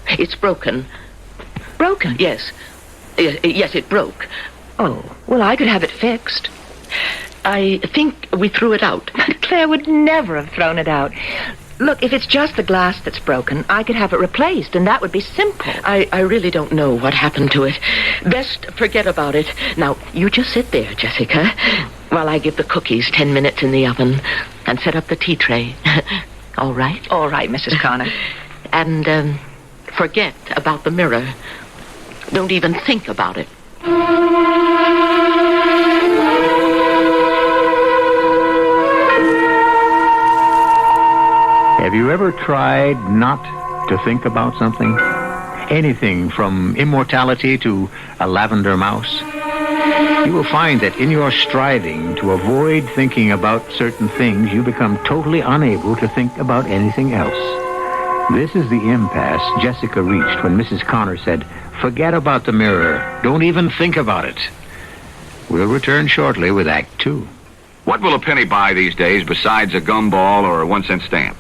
It's broken.
Broken?
Yes. Yes, it broke.
Oh, well, I could have it fixed.
I think we threw it out.
Claire would never have thrown it out. Look, if it's just the glass that's broken, I could have it replaced, and that would be simple.
I really don't know what happened to it. Best forget about it. Now, you just sit there, Jessica, while I give the cookies 10 minutes in the oven and set up the tea tray. All right?
All right, Mrs. Connor.
And, forget about the mirror. Don't even think about it.
Have you ever tried not to think about something? Anything from immortality to a lavender mouse? You will find that in your striving to avoid thinking about certain things, you become totally unable to think about anything else. This is the impasse Jessica reached when Mrs. Connor said, "Forget about the mirror. Don't even think about it." We'll return shortly with Act 2.
What will a penny buy these days besides a gumball or a 1-cent stamp?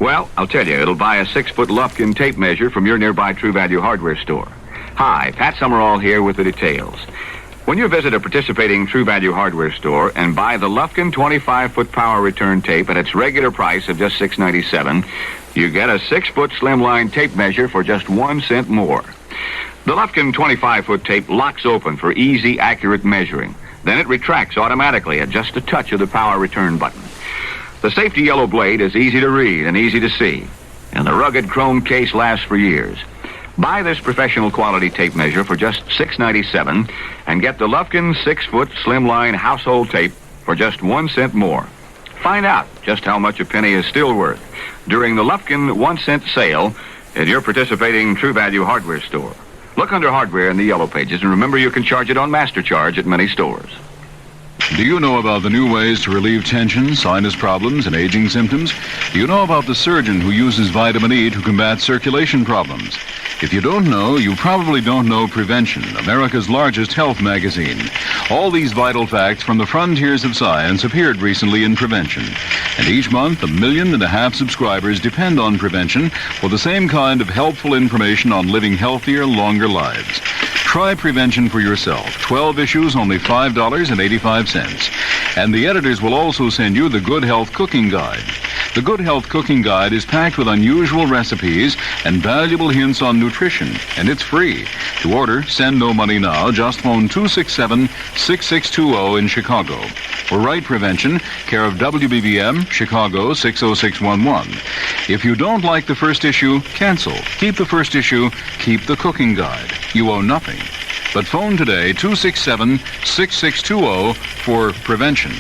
Well, I'll tell you, it'll buy a 6-foot Lufkin tape measure from your nearby True Value hardware store. Hi, Pat Summerall here with the details. When you visit a participating True Value hardware store and buy the Lufkin 25-foot power return tape at its regular price of just $6.97, you get a 6-foot slimline tape measure for just 1 cent more. The Lufkin 25-foot tape locks open for easy, accurate measuring. Then it retracts automatically at just a touch of the power return button. The safety yellow blade is easy to read and easy to see, and the rugged chrome case lasts for years. Buy this professional quality tape measure for just $6.97 and get the Lufkin 6-foot slimline household tape for just 1 cent more. Find out just how much a penny is still worth during the Lufkin 1-cent sale at your participating True Value hardware store. Look under hardware in the yellow pages, and remember you can charge it on Master Charge at many stores.
Do you know about the new ways to relieve tension, sinus problems, and aging symptoms? Do you know about the surgeon who uses vitamin E to combat circulation problems? If you don't know, you probably don't know Prevention, America's largest health magazine. All these vital facts from the frontiers of science appeared recently in Prevention. And each month, 1.5 million subscribers depend on Prevention for the same kind of helpful information on living healthier, longer lives. Try Prevention for yourself. 12 issues, only $5.85. And the editors will also send you the Good Health Cooking Guide. The Good Health Cooking Guide is packed with unusual recipes and valuable hints on nutrition, and it's free. To order, send no money now. Just phone 267-6620 in Chicago. For Right Prevention, care of WBBM, Chicago 60611. If you don't like the first issue, cancel. Keep the first issue, keep the cooking guide. You owe nothing. But phone today, 267-6620 for Prevention.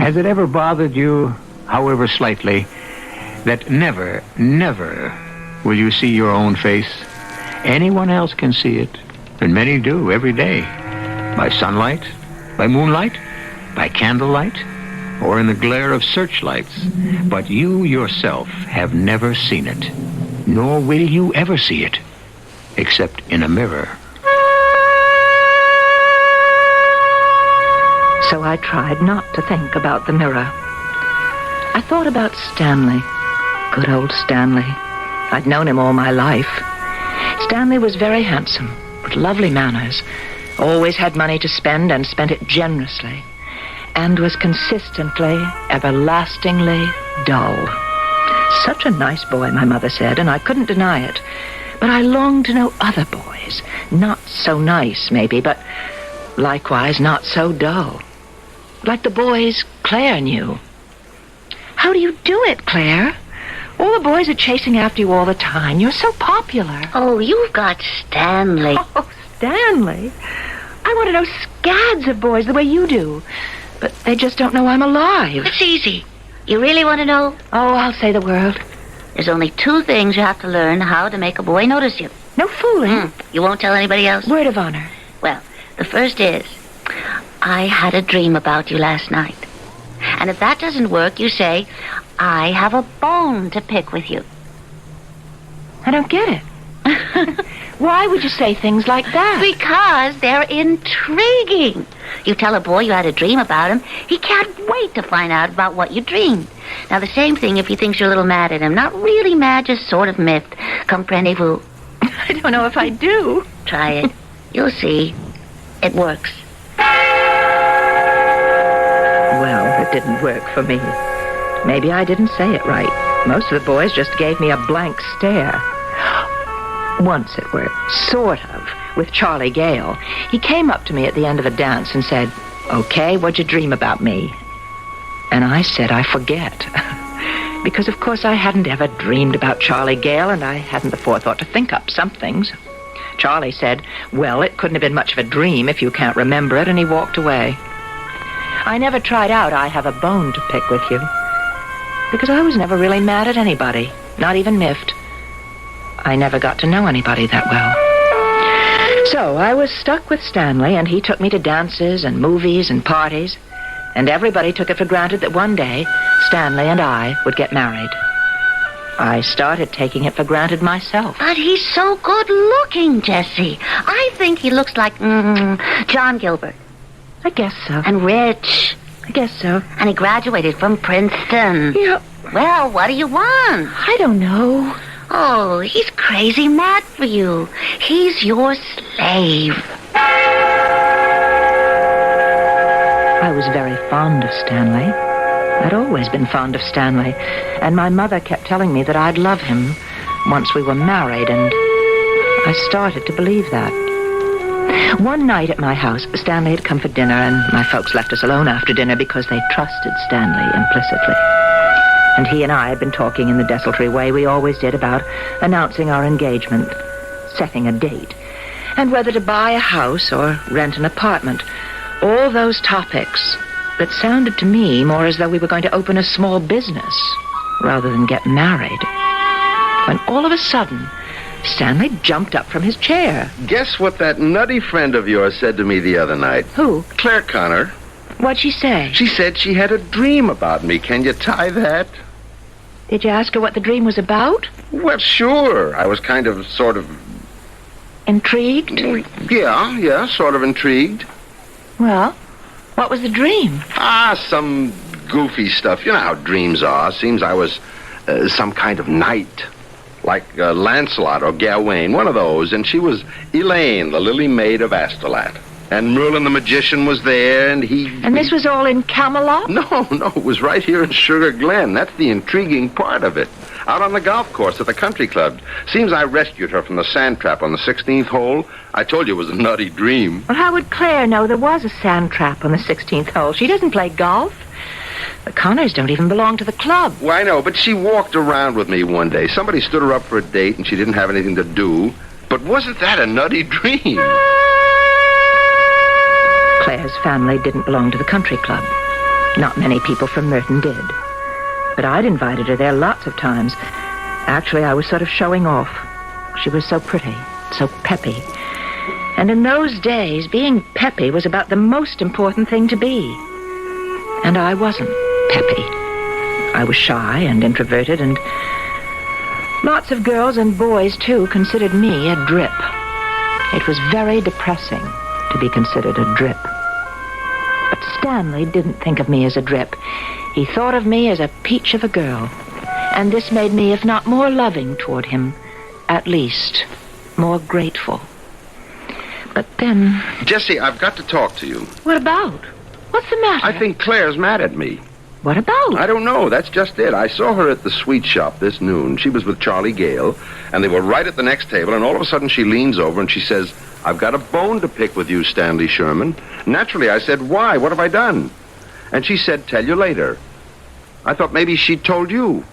Has it ever bothered you, however slightly, that never, never will you see your own face? Anyone else can see it, and many do every day. By sunlight, by moonlight, by candlelight, or in the glare of searchlights. But you yourself have never seen it, nor will you ever see it, except in a mirror.
So I tried not to think about the mirror. I thought about Stanley. Good old Stanley. I'd known him all my life. Stanley was very handsome, with lovely manners, always had money to spend and spent it generously, and was consistently, everlastingly dull. Such a nice boy, my mother said, and I couldn't deny it. But I longed to know other boys. Not so nice, maybe, but likewise not so dull. Like the boys Claire knew. How do you do it, Claire? All the boys are chasing after you all the time. You're so popular.
Oh, you've got Stanley.
Oh, Stanley? I want to know scads of boys the way you do. But they just don't know I'm alive.
It's easy. You really want to know?
Oh, I'll say the word.
There's only 2 things you have to learn how to make a boy notice you.
No fooling.
You won't tell anybody else?
Word of honor.
Well, the first is, I had a dream about you last night. And if that doesn't work, you say, I have a bone to pick with you.
I don't get it. Why would you say things like that?
Because they're intriguing. You tell a boy you had a dream about him, he can't wait to find out about what you dreamed. Now, the same thing if he thinks you're a little mad at him. Not really mad, just sort of miffed. Comprenez-vous?
I don't know if I do.
Try it. You'll see. It works.
Well, it didn't work for me. Maybe I didn't say it right. Most of the boys just gave me a blank stare. Once it worked, sort of, with Charlie Gale. He came up to me at the end of a dance and said, "Okay, what'd you dream about me?" And I said, "I forget." Because, of course, I hadn't ever dreamed about Charlie Gale, and I hadn't the forethought to think up some things. Charlie said, "Well, it couldn't have been much of a dream if you can't remember it," and he walked away. I never tried out "I have a bone to pick with you," because I was never really mad at anybody, not even miffed. I never got to know anybody that well. So I was stuck with Stanley, and he took me to dances and movies and parties, and everybody took it for granted that one day Stanley and I would get married. I started taking it for granted myself.
But he's so good-looking, Jessie. I think he looks like John Gilbert.
I guess so.
And rich.
I guess so.
And he graduated from Princeton.
Yeah.
Well, what do you want?
I don't know.
Oh, he's crazy mad for you. He's your slave.
I was very fond of Stanley. I'd always been fond of Stanley, and my mother kept telling me that I'd love him once we were married, and I started to believe that. One night at my house, Stanley had come for dinner, and my folks left us alone after dinner because they trusted Stanley implicitly. And he and I had been talking in the desultory way we always did about announcing our engagement, setting a date, and whether to buy a house or rent an apartment. All those topics that sounded to me more as though we were going to open a small business rather than get married. When all of a sudden, Stanley jumped up from his chair.
Guess what that nutty friend of yours said to me the other night?
Who?
Claire Connor.
What'd she say?
She said she had a dream about me. Can you tie that?
Did you ask her what the dream was about?
Well, sure. I was kind of, sort of...
Intrigued?
Yeah, sort of intrigued.
Well, what was the dream?
Some goofy stuff. You know how dreams are. Seems I was some kind of knight. Like Lancelot or Gawain, one of those. And she was Elaine, the lily maid of Astolat. And Merlin the magician was there, and he...
And this was all in Camelot?
No, it was right here in Sugar Glen. That's the intriguing part of it. Out on the golf course at the country club. Seems I rescued her from the sand trap on the 16th hole. I told you it was a nutty dream.
Well, how would Claire know there was a sand trap on the 16th hole? She doesn't play golf. The Connors don't even belong to the club.
Well, I know, but she walked around with me one day. Somebody stood her up for a date, and she didn't have anything to do. But wasn't that a nutty dream?
Claire's family didn't belong to the country club. Not many people from Merton did. But I'd invited her there lots of times. Actually, I was sort of showing off. She was so pretty, so peppy. And in those days, being peppy was about the most important thing to be. And I wasn't peppy. I was shy and introverted, and lots of girls and boys, too, considered me a drip. It was very depressing to be considered a drip. But Stanley didn't think of me as a drip. He thought of me as a peach of a girl. And this made me, if not more loving toward him, at least more grateful. But then...
Jessie, I've got to talk to you.
What about? What's the matter?
I think Claire's mad at me.
What about?
I don't know. That's just it. I saw her at the sweet shop this noon. She was with Charlie Gale, and they were right at the next table, and all of a sudden she leans over and she says, "I've got a bone to pick with you, Stanley Sherman." Naturally, I said, "Why? What have I done?" And she said, "Tell you later." I thought maybe she told you.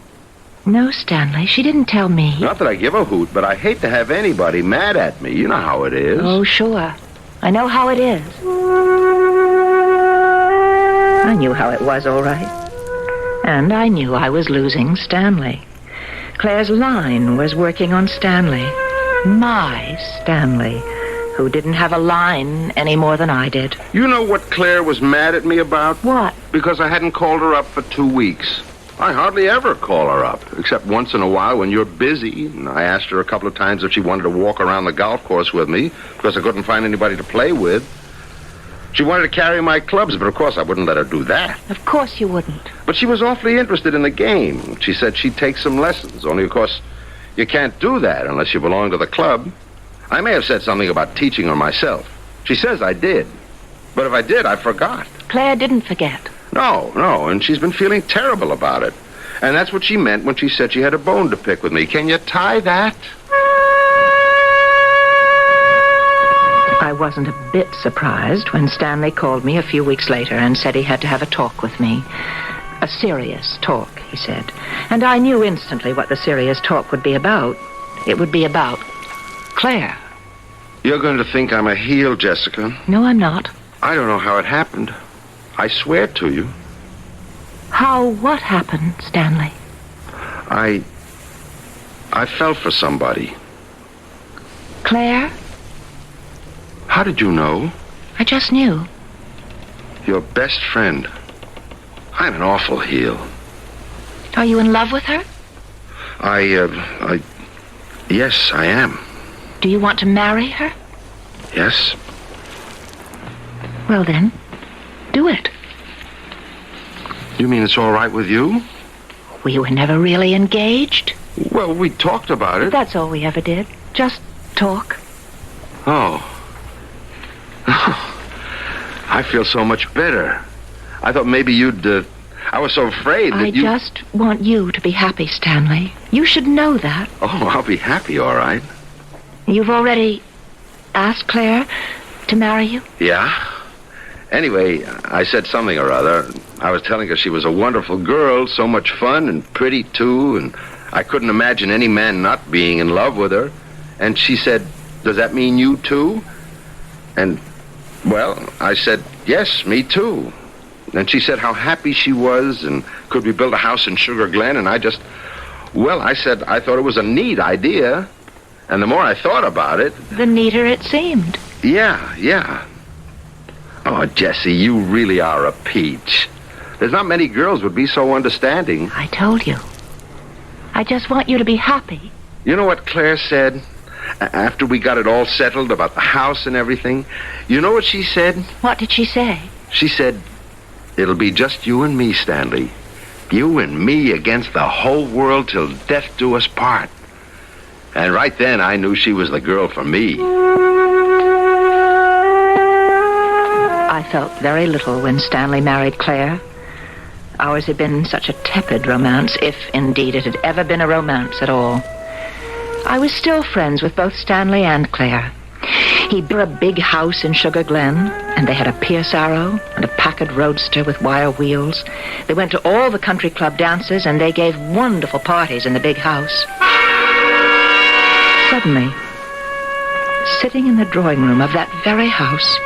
No, Stanley, she didn't tell me.
Not that I give a hoot, but I hate to have anybody mad at me. You know how it is.
Oh, sure. I know how it is. I knew how it was, all right. And I knew I was losing Stanley. Claire's line was working on Stanley. My Stanley, who didn't have a line any more than I did.
You know what Claire was mad at me about?
What?
Because I hadn't called her up for 2 weeks. I hardly ever call her up, except once in a while when you're busy. And I asked her a couple of times if she wanted to walk around the golf course with me, because I couldn't find anybody to play with. She wanted to carry my clubs, but of course I wouldn't let her do that.
Of course you wouldn't.
But she was awfully interested in the game. She said she'd take some lessons, only of course you can't do that unless you belong to the club. I may have said something about teaching her myself. She says I did. But if I did, I forgot.
Claire didn't forget.
No, and she's been feeling terrible about it. And that's what she meant when she said she had a bone to pick with me. Can you tie that?
I wasn't a bit surprised when Stanley called me a few weeks later and said he had to have a talk with me. A serious talk, he said. And I knew instantly what the serious talk would be about. It would be about Claire.
You're going to think I'm a heel, Jessica.
No, I'm not.
I don't know how it happened. I swear to you.
How what happened, Stanley?
I fell for somebody.
Claire?
How did you know?
I just knew.
Your best friend. I'm an awful heel.
Are you in love with her?
Yes, I am.
Do you want to marry her?
Yes.
Well then, do it.
You mean it's all right with you?
We were never really engaged.
Well, we talked about it.
That's all we ever did. Just talk.
Oh. I feel so much better. I thought maybe you'd, I was so afraid that
I just want you to be happy, Stanley. You should know that.
Oh, I'll be happy, all right.
You've already asked Claire to marry you?
Yeah. Anyway, I said something or other. I was telling her she was a wonderful girl, so much fun and pretty, too, and I couldn't imagine any man not being in love with her. And she said, "Does that mean you, too?" And, well, I said, "Yes, me, too." And she said how happy she was, and could we build a house in Sugar Glen, and I said, I thought it was a neat idea. And the more I thought about it...
The neater it seemed.
Yeah. Oh, Jessie, you really are a peach. There's not many girls would be so understanding.
I told you. I just want you to be happy.
You know what Claire said? After we got it all settled about the house and everything, you know what she said?
What did she say?
She said, "It'll be just you and me, Stanley. You and me against the whole world till death do us part." And right then, I knew she was the girl for me.
I felt very little when Stanley married Claire. Ours had been such a tepid romance, if indeed it had ever been a romance at all. I was still friends with both Stanley and Claire. He built a big house in Sugar Glen, and they had a Pierce Arrow and a Packard Roadster with wire wheels. They went to all the country club dances, and they gave wonderful parties in the big house. Suddenly, sitting in the drawing room of that very house,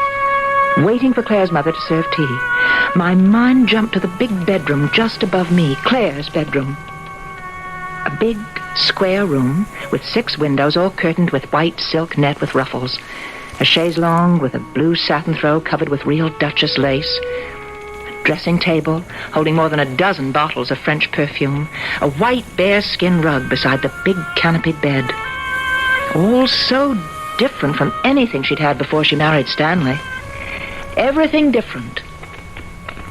waiting for Claire's mother to serve tea, my mind jumped to the big bedroom just above me, Claire's bedroom. A big, square room with 6 windows all curtained with white silk net with ruffles, a chaise longue with a blue satin throw covered with real Duchess lace, a dressing table holding more than a dozen bottles of French perfume, a white bearskin rug beside the big canopied bed. All so different from anything she'd had before she married Stanley. Everything different,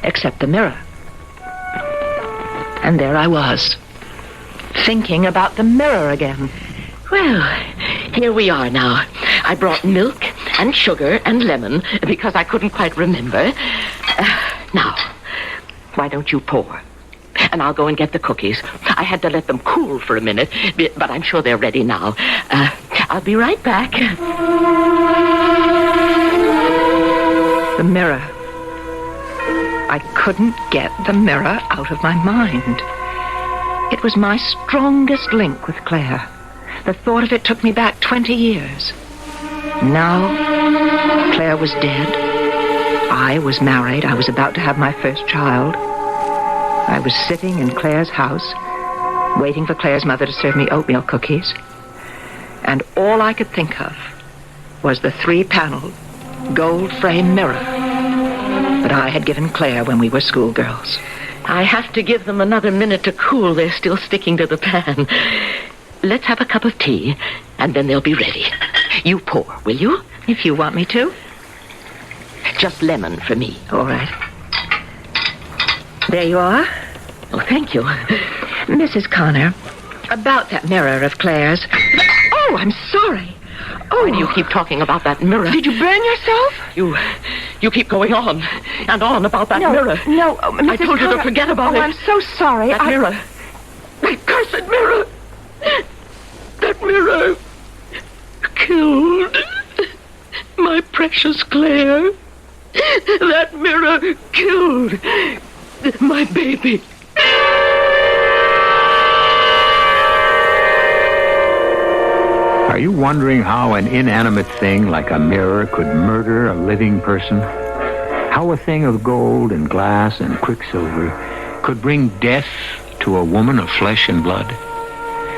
except the mirror. And there I was, thinking about the mirror again.
Well, here we are now. I brought milk and sugar and lemon because I couldn't quite remember. Now, Why don't you pour? And I'll go and get the cookies. I had to let them cool for a minute, but I'm sure they're ready now. I'll be right back.
The mirror. I couldn't get the mirror out of my mind. It was my strongest link with Claire. The thought of it took me back 20 years. Now, Claire was dead. I was married. I was about to have my first child. I was sitting in Claire's house, waiting for Claire's mother to serve me oatmeal cookies. And all I could think of was the 3-paneled, gold-frame mirror that I had given Claire when we were schoolgirls.
I have to give them another minute to cool. They're still sticking to the pan. Let's have a cup of tea, and then they'll be ready. You pour, will you?
If you want me to.
Just lemon for me.
All right. There you are.
Oh, thank you.
Mrs. Connor, about that mirror of Claire's. Oh, I'm sorry.
Why do you keep talking about that mirror?
Did you burn yourself?
You keep going on and on about that mirror.
No, Mrs.
I told you to forget about it.
I'm so sorry.
That mirror. That cursed mirror. That mirror killed my precious Claire. That mirror killed my baby.
Are you wondering how an inanimate thing like a mirror could murder a living person? How a thing of gold and glass and quicksilver could bring death to a woman of flesh and blood?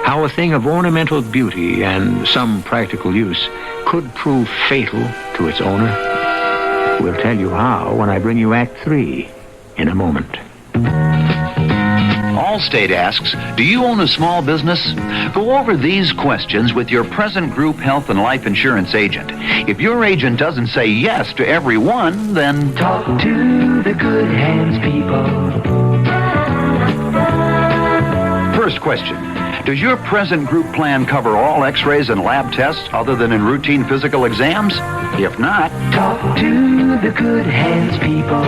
How a thing of ornamental beauty and some practical use could prove fatal to its owner? We'll tell you how when I bring you Act 3 in a moment.
Allstate asks, do you own a small business? Go over these questions with your present group health and life insurance agent. If your agent doesn't say yes to every one, then
talk to the good hands people.
First question. Does your present group plan cover all x-rays and lab tests other than in routine physical exams? If not,
talk to the good hands people.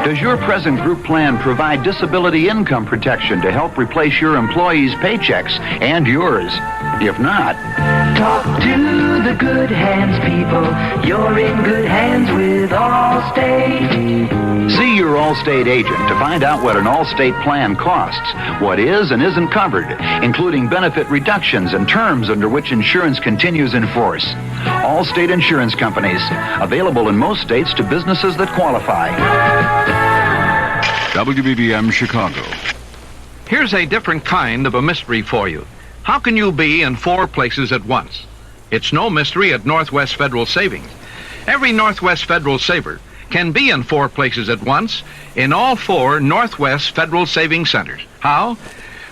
Does your present group plan provide disability income protection to help replace your employees' paychecks and yours? If not,
talk to the good hands people. You're in good hands with Allstate.
See your Allstate agent to find out what an Allstate plan costs, what is and isn't covered, including benefit reductions and terms under which insurance continues in force. Allstate Insurance Companies, available in most states to businesses that qualify.
WBBM Chicago. Here's a different kind of a mystery for you. How can you be in 4 places at once? It's no mystery at Northwest Federal Savings. Every Northwest Federal Saver can be in 4 places at once in all 4 Northwest Federal Savings Centers. How?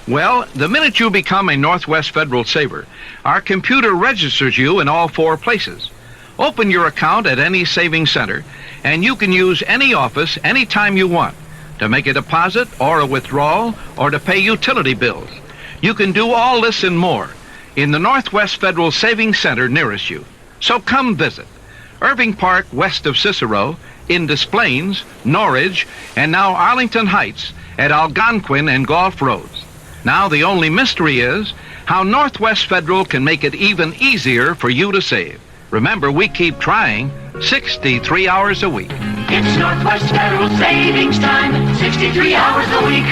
Well, the minute you become a Northwest Federal Saver, our computer registers you in all 4 places. Open your account at any savings center, and you can use any office anytime you want to make a deposit or a withdrawal or to pay utility bills. You can do all this and more in the Northwest Federal Savings Center nearest you. So come visit. Irving Park west of Cicero, in Des Plaines, Norridge, and now Arlington Heights at Algonquin and Gulf Roads. Now the only mystery is how Northwest Federal can make it even easier for you to save. Remember, we keep trying 63 hours a week.
It's Northwest Federal Savings Time, 63 hours a week.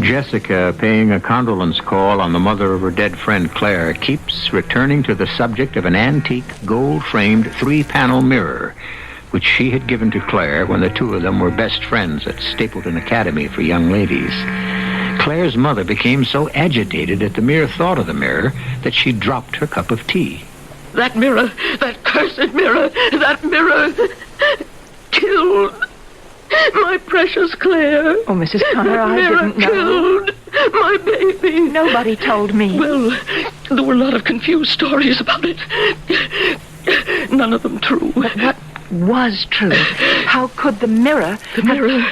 Jessica, paying a condolence call on the mother of her dead friend Claire, keeps returning to the subject of an antique gold-framed 3-panel mirror, which she had given to Claire when the two of them were best friends at Stapleton Academy for Young Ladies. Claire's mother became so agitated at the mere thought of the mirror that she dropped her cup of tea.
That mirror, that cursed mirror, that mirror killed my precious Claire.
Oh, Mrs. Connor, I didn't know.
Killed my baby.
Nobody told me.
Well, there were a lot of confused stories about it. None of them true.
But was true. How could the mirror...
The mirror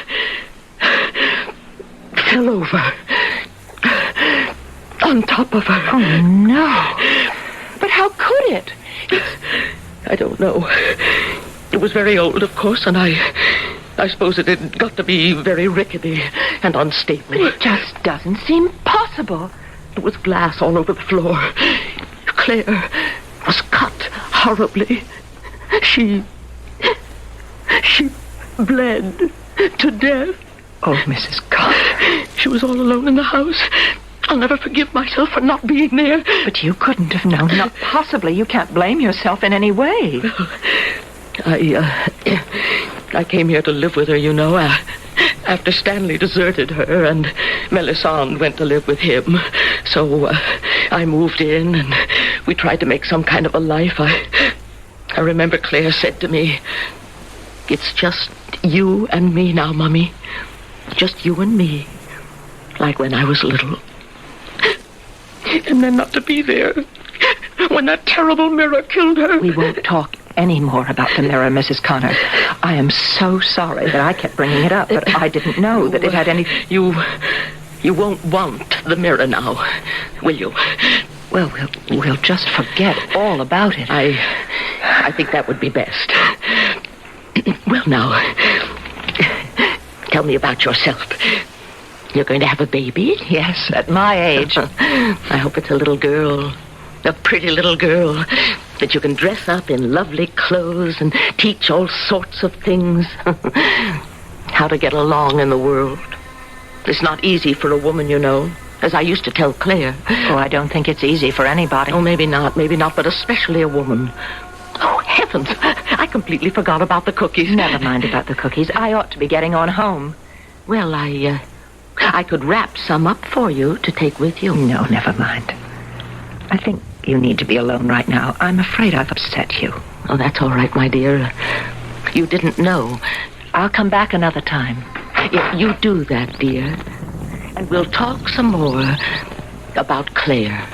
fell over on top of her.
Oh, no. But how could it?
I don't know. It was very old, of course, and I suppose it had got to be very rickety and unstable.
But it just doesn't seem possible.
There was glass all over the floor. Claire was cut horribly. She bled to death.
Oh, Mrs. Connor.
She was all alone in the house. I'll never forgive myself for not being there.
But you couldn't have known. Not possibly. You can't blame yourself in any way.
I came here to live with her, you know, after Stanley deserted her and Melisande went to live with him. So I moved in and we tried to make some kind of a life. I remember Claire said to me, "It's just you and me now, Mummy. Just you and me. Like when I was little." And then not to be there when that terrible mirror killed her.
We won't talk any more about the mirror, Mrs. Connor. I am so sorry that I kept bringing it up, but I didn't know that it had any...
You won't want the mirror now, will you?
Well, we'll just forget all about it.
I think that would be best. Well, now, tell me about yourself. You're going to have a baby?
Yes, at my age.
I hope it's a little girl. A pretty little girl that you can dress up in lovely clothes and teach all sorts of things. How to get along in the world. It's not easy for a woman, you know, as I used to tell Claire.
Oh, I don't think it's easy for anybody.
Oh, maybe not, but especially a woman. Oh, heavens, I completely forgot about the cookies.
Never mind about the cookies. I ought to be getting on home.
Well, I could wrap some up for you to take with you.
No, never mind. I think you need to be alone right now. I'm afraid I've upset you.
Oh, that's all right, my dear. You didn't know.
I'll come back another time.
If you do that, dear. And we'll talk some more about Claire.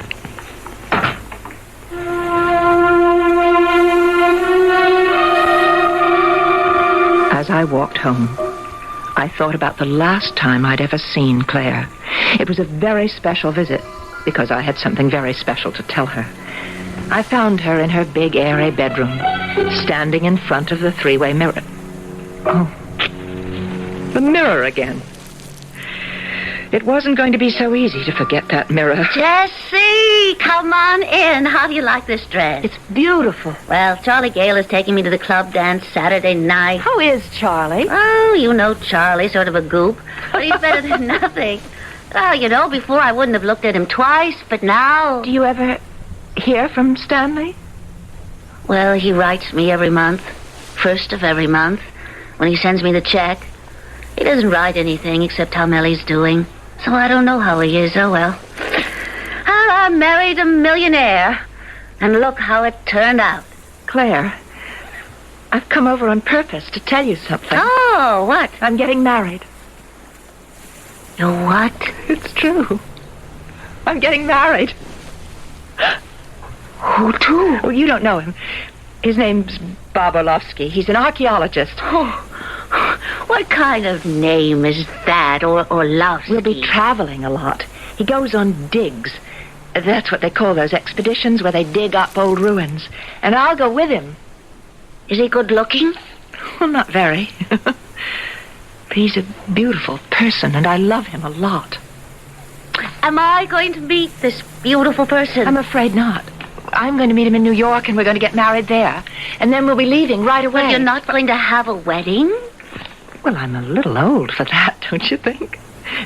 As I walked home, I thought about the last time I'd ever seen Claire. It was a very special visit, because I had something very special to tell her. I found her in her big, airy bedroom, standing in front of the three-way mirror. Oh, the mirror again. It wasn't going to be so easy to forget that mirror.
Jessie, come on in. How do you like this dress?
It's beautiful.
Well, Charlie Gale is taking me to the club dance Saturday night.
How is Charlie?
Oh, you know Charlie, sort of a goop. But he's better than nothing. Well, you know, before I wouldn't have looked at him twice, but now...
Do you ever hear from Stanley?
Well, he writes me every month. First of every month. When he sends me the check. He doesn't write anything except how Mellie's doing. So I don't know how he is. Oh, well. I married a millionaire. And look how it turned out.
Claire, I've come over on purpose to tell you something.
Oh, what?
I'm getting married.
You what?
It's true. I'm getting married.
Who to?
Oh, you don't know him. His name's Bob Orlovsky. He's an archaeologist.
Oh, what kind of name is that, Orlovsky?
We'll be traveling a lot. He goes on digs. That's what they call those expeditions where they dig up old ruins. And I'll go with him.
Is he good looking?
Well, not very. But he's a beautiful person, and I love him a lot.
Am I going to meet this beautiful person?
I'm afraid not. I'm going to meet him in New York, and we're going to get married there. And then we'll be leaving right away.
But you're not going to have a wedding?
Well, I'm a little old for that, don't you think?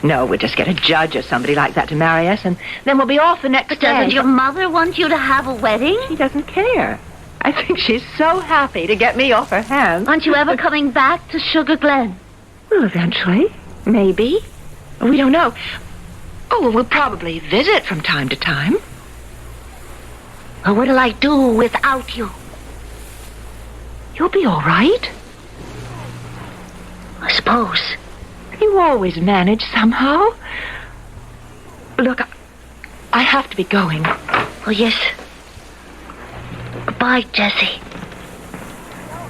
No, we'll just get a judge or somebody like that to marry us, and then we'll be off the next day.
But doesn't your mother want you to have a wedding?
She doesn't care. I think she's so happy to get me off her hands.
Aren't you ever coming back to Sugar Glen?
Well, eventually. Maybe. We don't know. Oh, well, we'll probably visit from time to time.
Well, what'll I do without you?
You'll be all right.
I suppose.
You always manage somehow. Look, I have to be going.
Oh, yes. Goodbye, Jessie.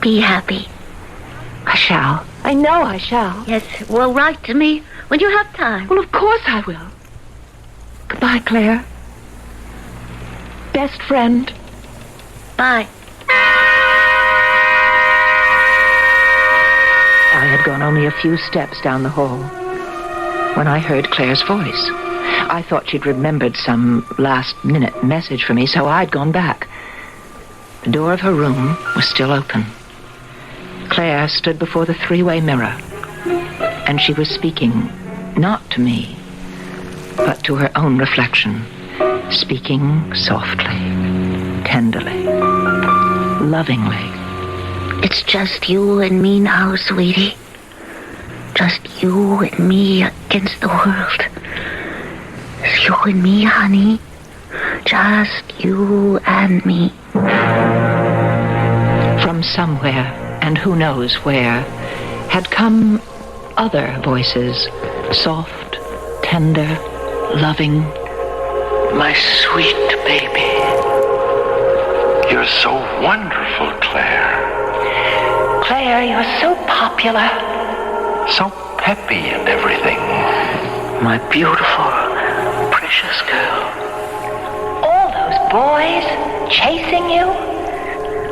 Be happy.
I shall. I know I shall.
Yes, well, write to me when you have time.
Well, of course I will. Goodbye, Claire. Best friend.
Bye.
I had gone only a few steps down the hall when I heard Claire's voice. I thought she'd remembered some last-minute message for me, so I'd gone back. The door of her room was still open. Claire stood before the three-way mirror, and she was speaking not to me, but to her own reflection, speaking softly, tenderly, lovingly.
It's just you and me now, sweetie. Just you and me against the world. It's you and me, honey. Just you and me.
From somewhere, and who knows where, had come other voices, soft, tender, loving.
My sweet baby. You're so wonderful, Claire.
Claire, you're so popular.
So peppy and everything. My beautiful, precious girl.
All those boys chasing you?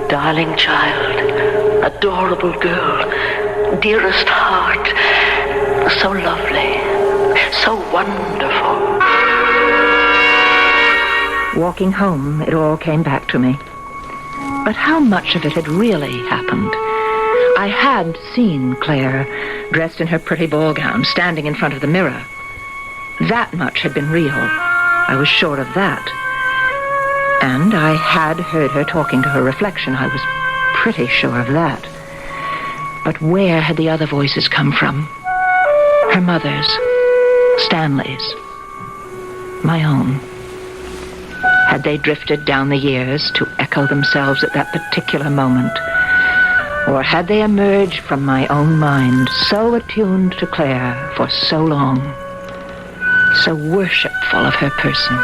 Darling child, adorable girl, dearest heart, so lovely, so wonderful.
Walking home, it all came back to me. But how much of it had really happened? I had seen Claire, dressed in her pretty ball gown, standing in front of the mirror. That much had been real. I was sure of that. And I had heard her talking to her reflection. I was pretty sure of that. But where had the other voices come from? Her mother's, Stanley's, my own. Had they drifted down the years to echo themselves at that particular moment? Or had they emerged from my own mind, so attuned to Claire for so long, so worshipful of her person,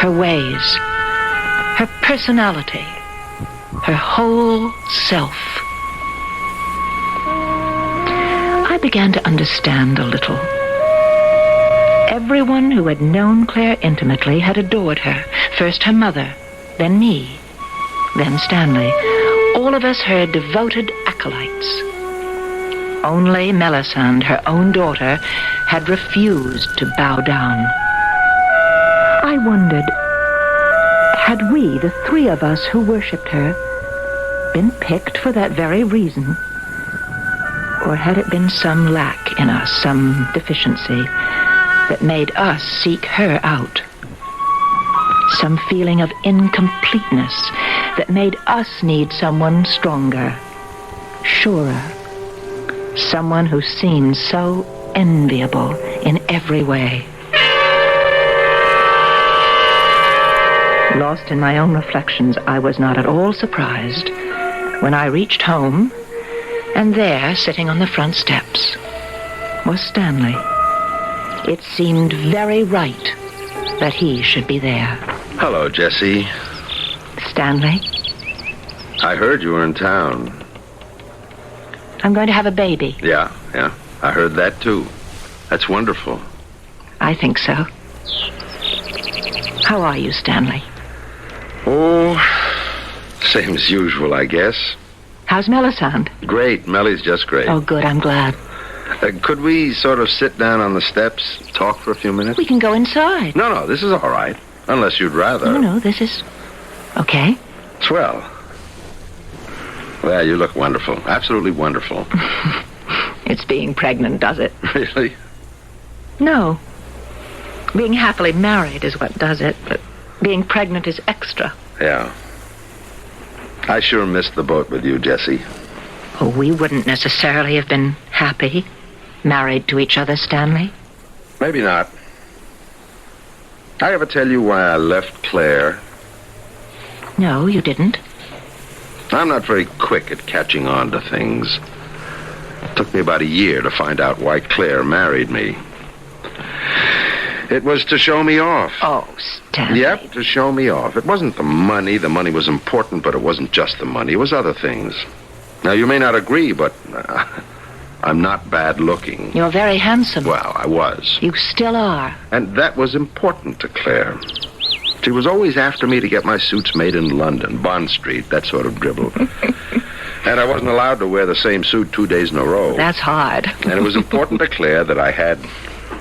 her ways, her personality, her whole self? I began to understand a little. Everyone who had known Claire intimately had adored her. First her mother, then me, then Stanley. All of us her devoted acolytes. Only Melisande, her own daughter, had refused to bow down. I wondered, had we, the three of us who worshipped her, been picked for that very reason? Or had it been some lack in us, some deficiency, that made us seek her out? Some feeling of incompleteness that made us need someone stronger, surer, someone who seemed so enviable in every way. Lost in my own reflections, I was not at all surprised when I reached home, and there, sitting on the front steps, was Stanley. It seemed very right that he should be there.
Hello, Jessie.
Stanley,
I heard you were in town.
I'm going to have a baby.
Yeah. I heard that, too. That's wonderful.
I think so. How are you, Stanley?
Oh, same as usual, I guess.
How's Melisande?
Great. Mellie's just great.
Oh, good. I'm glad.
Could we sort of sit down on the steps, talk for a few minutes?
We can go inside.
No, this is all right. Unless you'd rather.
No, this is okay.
Swell. Well, you look wonderful. Absolutely wonderful.
It's being pregnant, does it?
Really?
No. Being happily married is what does it, but being pregnant is extra.
Yeah. I sure missed the boat with you, Jessie.
Oh, we wouldn't necessarily have been happy, married to each other, Stanley.
Maybe not. I ever tell you why I left Claire?
No, you didn't.
I'm not very quick at catching on to things. It took me about a year to find out why Claire married me. It was to show me off.
Oh, Stanley.
Yep, to show me off. It wasn't the money. The money was important, but it wasn't just the money. It was other things. Now, you may not agree, but I'm not bad looking.
You're very handsome.
Well, I was.
You still are.
And that was important to Claire. She was always after me to get my suits made in London, Bond Street, that sort of dribble. And I wasn't allowed to wear the same suit 2 days in a row.
That's hard.
And it was important to Claire that I had,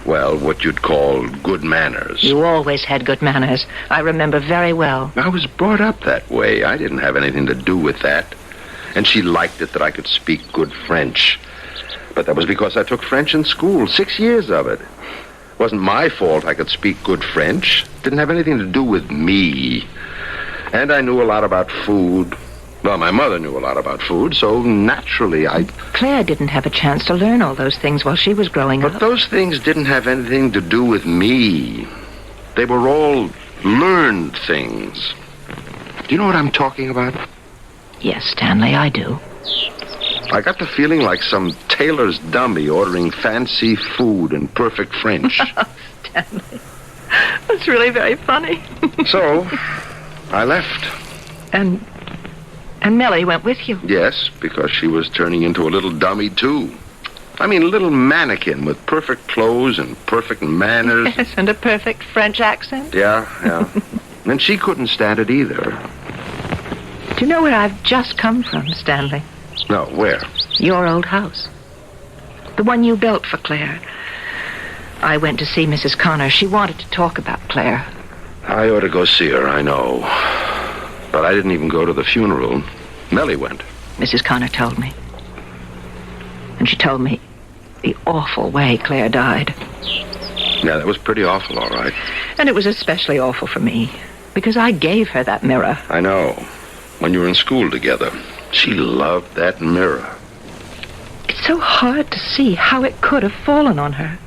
well, what you'd call good manners.
You always had good manners. I remember very well.
I was brought up that way. I didn't have anything to do with that. And she liked it that I could speak good French. But that was because I took French in school, 6 years of it. It wasn't my fault I could speak good French. It didn't have anything to do with me. And I knew a lot about food. Well, my mother knew a lot about food, so naturally
Claire didn't have a chance to learn all those things while she was growing up.
But those things didn't have anything to do with me. They were all learned things. Do you know what I'm talking about?
Yes, Stanley, I do.
I got the feeling like some tailor's dummy ordering fancy food in perfect French.
Stanley, that's really very funny.
So, I left.
And Millie went with you?
Yes, because she was turning into a little dummy, too. I mean, a little mannequin with perfect clothes and perfect manners.
Yes, and a perfect French accent.
Yeah. And she couldn't stand it either.
Do you know where I've just come from, Stanley?
No, where?
Your old house. The one you built for Claire. I went to see Mrs. Connor. She wanted to talk about Claire.
I ought to go see her, I know. But I didn't even go to the funeral. Mellie went.
Mrs. Connor told me. And she told me the awful way Claire died.
Yeah, that was pretty awful, all right.
And it was especially awful for me, because I gave her that mirror.
I know. When you were in school together. She loved that mirror.
It's so hard to see how it could have fallen on her.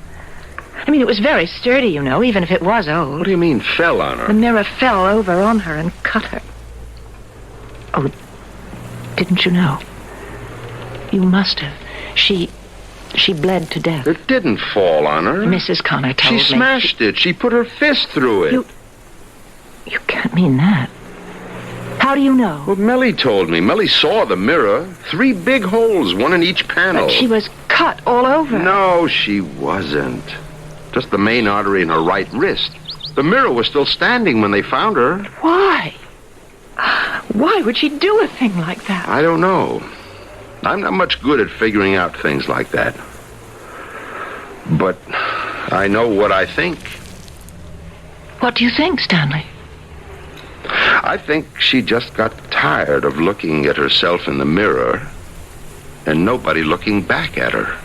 I mean, it was very sturdy, you know, even if it was old.
What do you mean, fell on her?
The mirror fell over on her and cut her. Oh, didn't you know? You must have. She bled to death.
It didn't fall on her.
Mrs. Connor told me.
She smashed it. She put her fist through it.
You can't mean that. How do you know?
Well, Mellie told me. Mellie saw the mirror. 3 big holes, one in each panel.
But she was cut all over.
No, she wasn't. Just the main artery in her right wrist. The mirror was still standing when they found her.
Why? Why would she do a thing like that?
I don't know. I'm not much good at figuring out things like that. But I know what I think.
What do you think, Stanley?
I think she just got tired of looking at herself in the mirror and nobody looking back at her.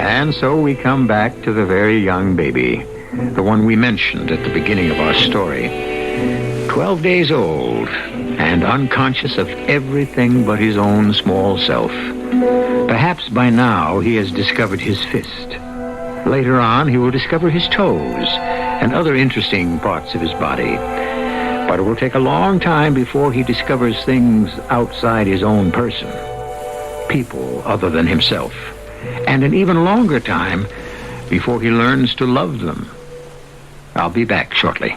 And so we come back to the very young baby, the one we mentioned at the beginning of our story. 12 days old and unconscious of everything but his own small self. Perhaps by now he has discovered his fist. Later on, he will discover his toes and other interesting parts of his body. But it will take a long time before he discovers things outside his own person, people other than himself, and an even longer time before he learns to love them. I'll be back shortly.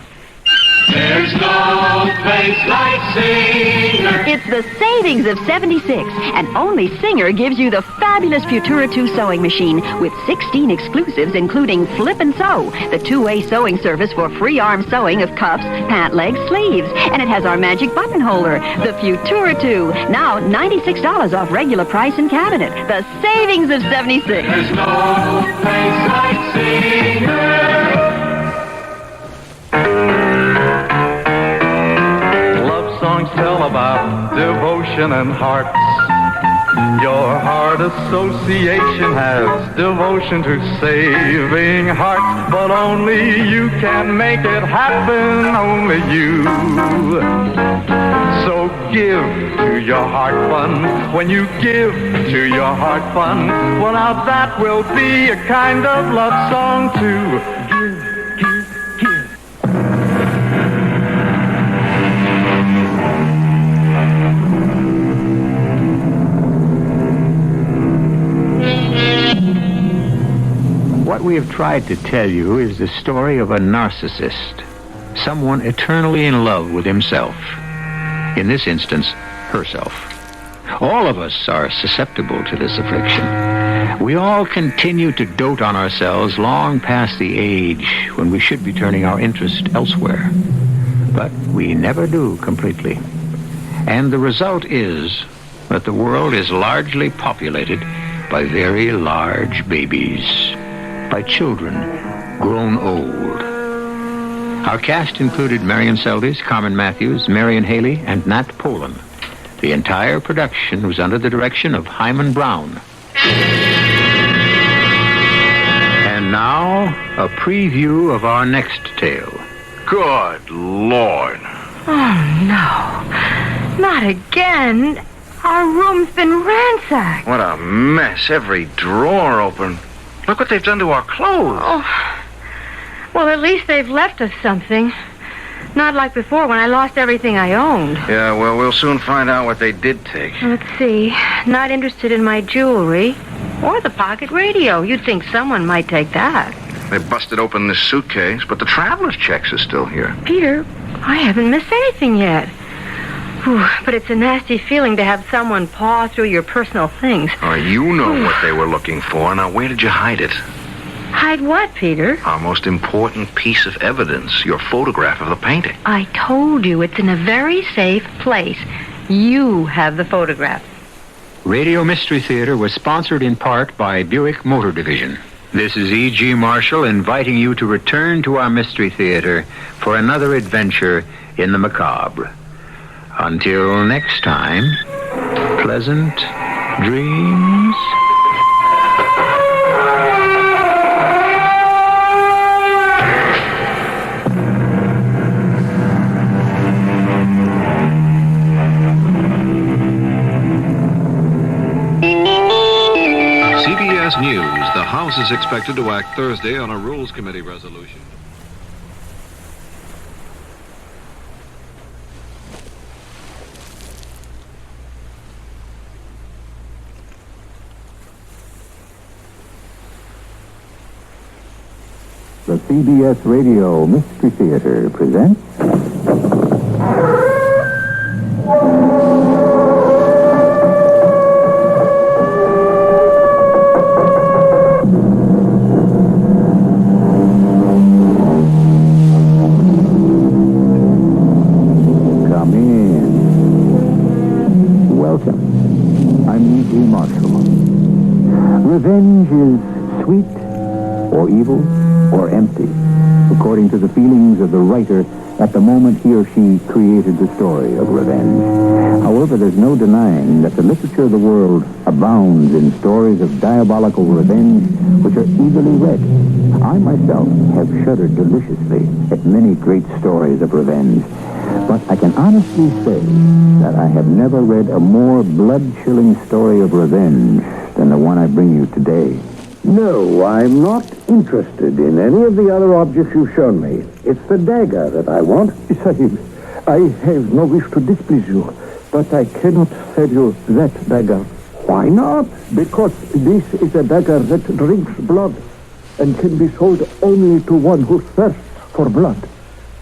There's no place like Singer.
It's the savings of 76, and only Singer gives you the fabulous Futura 2 sewing machine with 16 exclusives, including Flip and Sew, the 2-way sewing service for free arm sewing of cuffs, pant legs, sleeves. And it has our magic button holder, the Futura 2, now $96 off regular price and cabinet. The savings of 76.
There's no place like Singer.
Songs tell about devotion and hearts. Your Heart Association has devotion to saving hearts, but only you can make it happen, only you. So give to your heart fun. When you give to your heart fun, well now that will be a kind of love song too.
What
we have tried to tell you is the story of a narcissist, someone eternally in love with himself. In this instance, herself. All of us are susceptible to this affliction. We all continue to dote on ourselves long past the age when we should be turning our interest elsewhere. But we never do completely. And the result is that the world is largely populated by very large babies, by children grown old. Our cast included Marion Seldes, Carmen Matthews, Marion Haley, and Nat Polan. The entire production was under the direction of Hyman Brown. And now, a preview of our next tale.
Good Lord.
Oh, no. Not again. Our room's been ransacked.
What a mess. Every drawer open. Look what they've done to our clothes.
Oh. Well, at least they've left us something. Not like before when I lost everything I owned.
Yeah, well, we'll soon find out what they did take.
Let's see. Not interested in my jewelry. Or the pocket radio. You'd think someone might take that.
They busted open this suitcase, but the traveler's checks are still here.
Peter, I haven't missed anything yet. Whew, but it's a nasty feeling to have someone paw through your personal things.
Oh, you know what they were looking for. Now, where did you hide it?
Hide what, Peter?
Our most important piece of evidence, your photograph of the painting.
I told you it's in a very safe place. You have the photograph.
Radio Mystery Theater was sponsored in part by Buick Motor Division. This is E.G. Marshall inviting you to return to our Mystery Theater for another adventure in the macabre. Until next time, pleasant dreams.
CBS News. The House is expected to act Thursday on a Rules Committee resolution.
The CBS Radio Mystery Theater presents... Come in. Welcome. I'm E.G. Marshall. Revenge is sweet or evil or empty, according to the feelings of the writer at the moment he or she created the story of revenge. However, there's no denying that the literature of the world abounds in stories of diabolical revenge which are eagerly read. I myself have shuddered deliciously at many great stories of revenge, but I can honestly say that I have never read a more blood-chilling story of revenge than the one I bring you today.
No, I'm not interested in any of the other objects you've shown me. It's the dagger that I want. Sahib, I have no wish to displease you, but I cannot sell you that dagger. Why not? Because this is a dagger that drinks blood and can be sold only to one who thirsts for blood.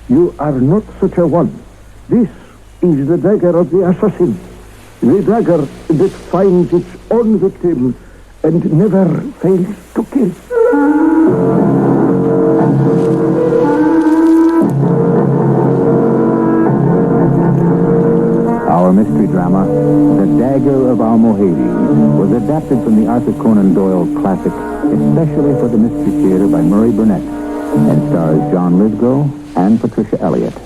You are not such a one. This is the dagger of the assassin. The dagger that finds its own victim and never fails to kill.
Our mystery drama, The Dagger of Almohades, was adapted from the Arthur Conan Doyle classic, especially for the Mystery Theater by Murray Burnett, and stars John Lithgow and Patricia Elliott.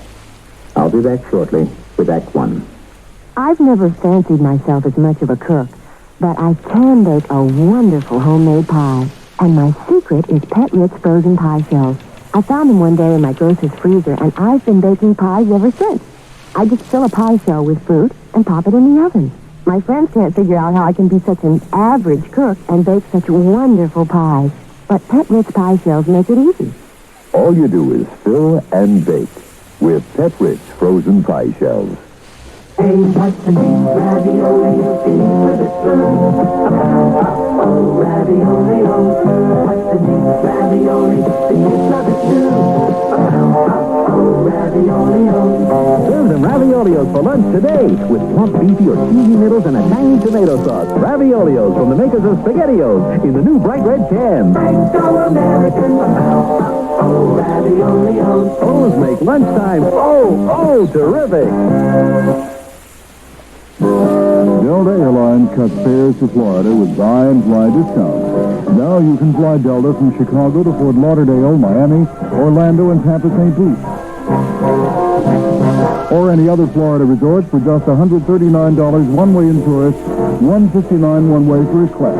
I'll be back shortly with Act One.
I've never fancied myself as much of a cook, but I can bake a wonderful homemade pie. And my secret is Pet Ritz frozen pie shells. I found them one day in my grocer's freezer, and I've been baking pies ever since. I just fill a pie shell with fruit and pop it in the oven. My friends can't figure out how I can be such an average cook and bake such wonderful pies. But Pet Ritz pie shells make it easy.
All you do is fill and bake with Pet Ritz frozen pie shells.
Hey, what's the name? Ravioli, beneath with a spoon. Oh, ravioli, oh. What's the name? Ravioli, beneath love it too. Oh, ravioli, oh.
Serve them Raviolios for lunch today with plump beefy or cheesy middles and a tangy tomato sauce. Raviolios from the makers of SpaghettiOs in the new bright red can.
Franco-American, oh, ravioli, oh.
Those make lunchtime terrific.
Delta Airlines cuts fares to Florida with buy and fly discounts. Now you can fly Delta from Chicago to Fort Lauderdale, Miami, Orlando, and Tampa St. Pete. Or any other Florida resort for just $139 one-way in tourist, $159 one-way first class.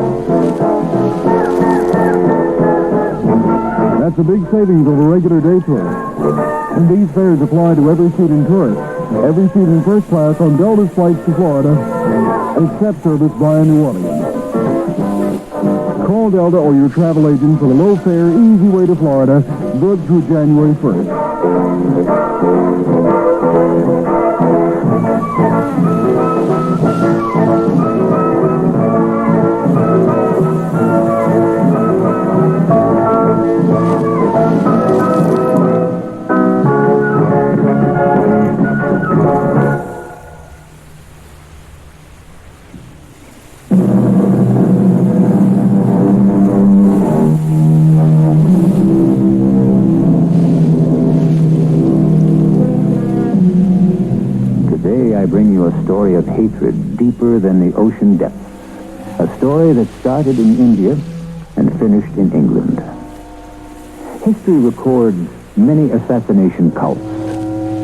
That's a big savings over regular day tourists. And these fares apply to every seat in tourist, every seat in first class on Delta's flights to Florida, except service via New Orleans. Call Delta or your travel agent for the low-fare, easy way to Florida, good through January 1st.
A story of hatred deeper than the ocean depths. A story that started in India and finished in England. History records many assassination cults.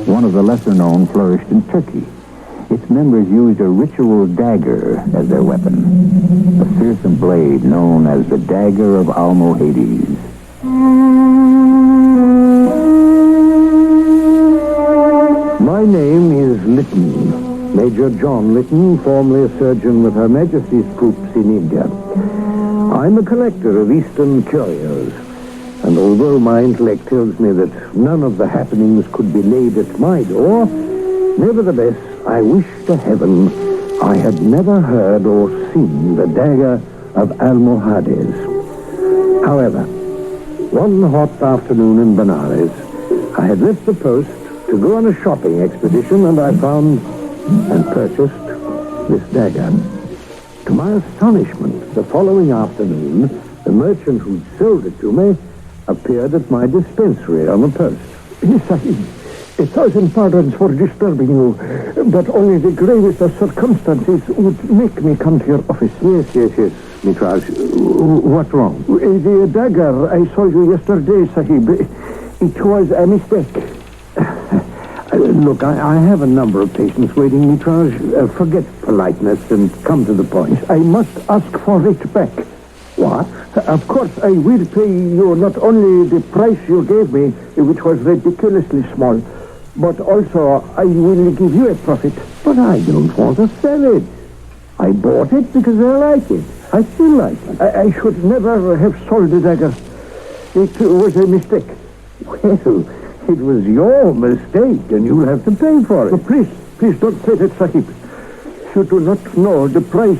One of the lesser known flourished in Turkey. Its members used a ritual dagger as their weapon. A fearsome blade known as the dagger of Almohades.
My name is Lytton. Major John Lytton, formerly a surgeon with Her Majesty's troops in India. I'm a collector of Eastern curios, and although my intellect tells me that none of the happenings could be laid at my door, nevertheless, I wish to heaven I had never heard or seen the dagger of Almohades. However, one hot afternoon in Benares, I had left the post to go on a shopping expedition, and I found and purchased this dagger. To my astonishment, the following afternoon, the merchant who sold it to me appeared at my dispensary on the post. Yes, Sahib. 1,000 pardons for disturbing you, but only the gravest of circumstances would make me come to your office. Yes, Mitraj. What's wrong? The dagger I sold you yesterday, Sahib. It was a mistake. Look, I have a number of patients waiting, Mitraj. Forget politeness and come to the point. I must ask for it back. What? Of course, I will pay you not only the price you gave me, which was ridiculously small, but also I will give you a profit. But I don't want to sell it. I bought it because I like it. I still like it. I should never have sold the dagger. It was a mistake. Well, it was your mistake, and you'll have to pay for it. Oh, please don't say that, Sahib. You do not know the price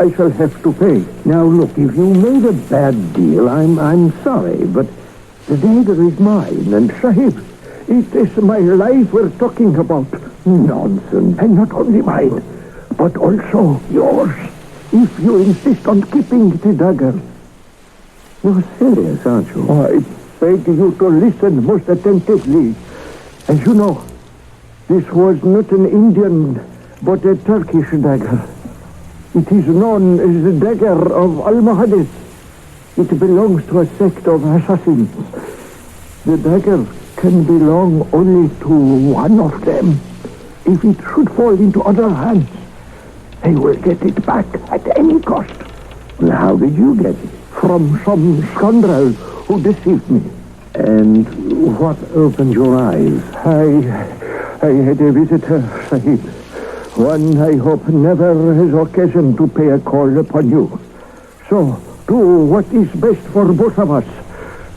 I shall have to pay. Now, look, if you made a bad deal, I'm sorry, but the dagger is mine, and Sahib, it is my life we're talking about. Nonsense. And not only mine, but also yours, if you insist on keeping the dagger. You're serious, aren't you? I beg you to listen most attentively. As you know, this was not an Indian, but a Turkish dagger. It is known as the dagger of Almohades. It belongs to a sect of assassins. The dagger can belong only to one of them. If it should fall into other hands, they will get it back at any cost. Well, how did you get it? From some scoundrel who deceived me. And what opened your eyes? I had a visitor, Sahib. One I hope never has occasion to pay a call upon you. So, do what is best for both of us,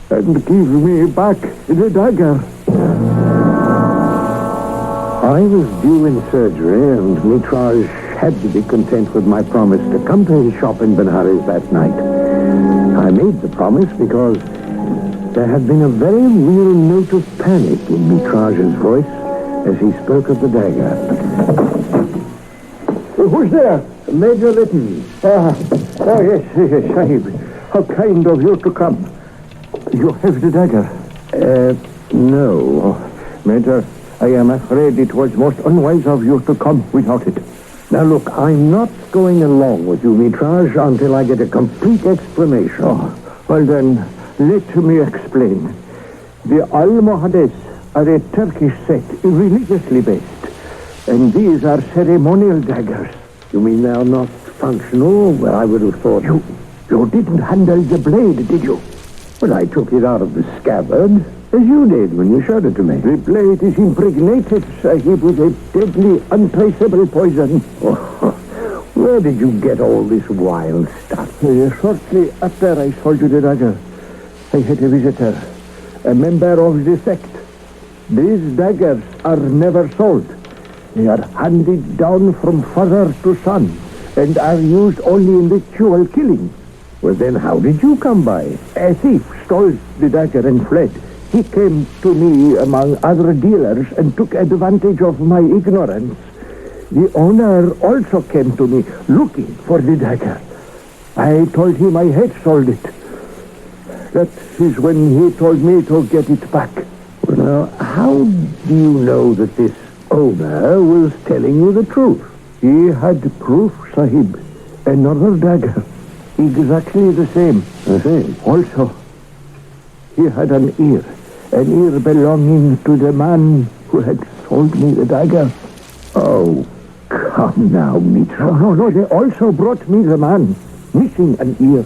and give me back the dagger. I was due in surgery, and Mitraj had to be content with my promise to come to his shop in Benares that night. I made the promise because there had been a very real note of panic in Mitraj's voice as he spoke of the dagger. Who's there? Major Lytton. Yes, Sahib. How kind of you to come. You have the dagger? No. Major, I am afraid it was most unwise of you to come without it. Now look, I'm not going along with you, Mitraj, until I get a complete explanation. Oh, well then, let me explain. The Almohades are a Turkish set, religiously based. And these are ceremonial daggers. You mean they're not functional? Well, I would have thought... You didn't handle the blade, did you? Well, I took it out of the scabbard, as you did when you showed it to me. The blade is impregnated, Sahib, with a deadly, untraceable poison. Oh, where did you get all this wild stuff? Shortly after I sold you the dagger, I had a visitor, a member of the sect. These daggers are never sold. They are handed down from father to son and are used only in ritual killing. Well, then how did you come by? A thief stole the dagger and fled. He came to me among other dealers and took advantage of my ignorance. The owner also came to me looking for the dagger. I told him I had sold it. That is when he told me to get it back. Well, now, how do you know that this owner was telling you the truth? He had proof, Sahib. Another dagger. Exactly the same. The same? Also, he had an ear belonging to the man who had sold me the dagger. Oh, come now, Mitra. No, they also brought me the man missing an ear.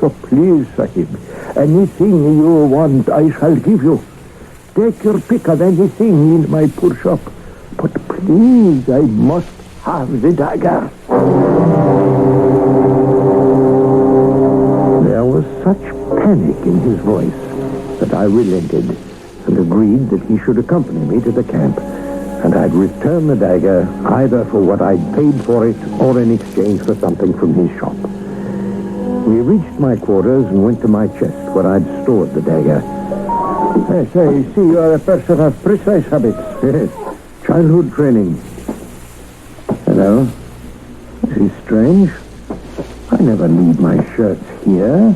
So please, Sahib, anything you want, I shall give you. Take your pick of anything in my poor shop. But please, I must have the dagger. There was such panic in his voice that I relented and agreed that he should accompany me to the camp, and I'd return the dagger either for what I'd paid for it or in exchange for something from his shop. We reached my quarters and went to my chest where I'd stored the dagger. Yes, I see you're a person of precise habits. Yes, childhood training. Hello? This is strange. I never leave my shirts here.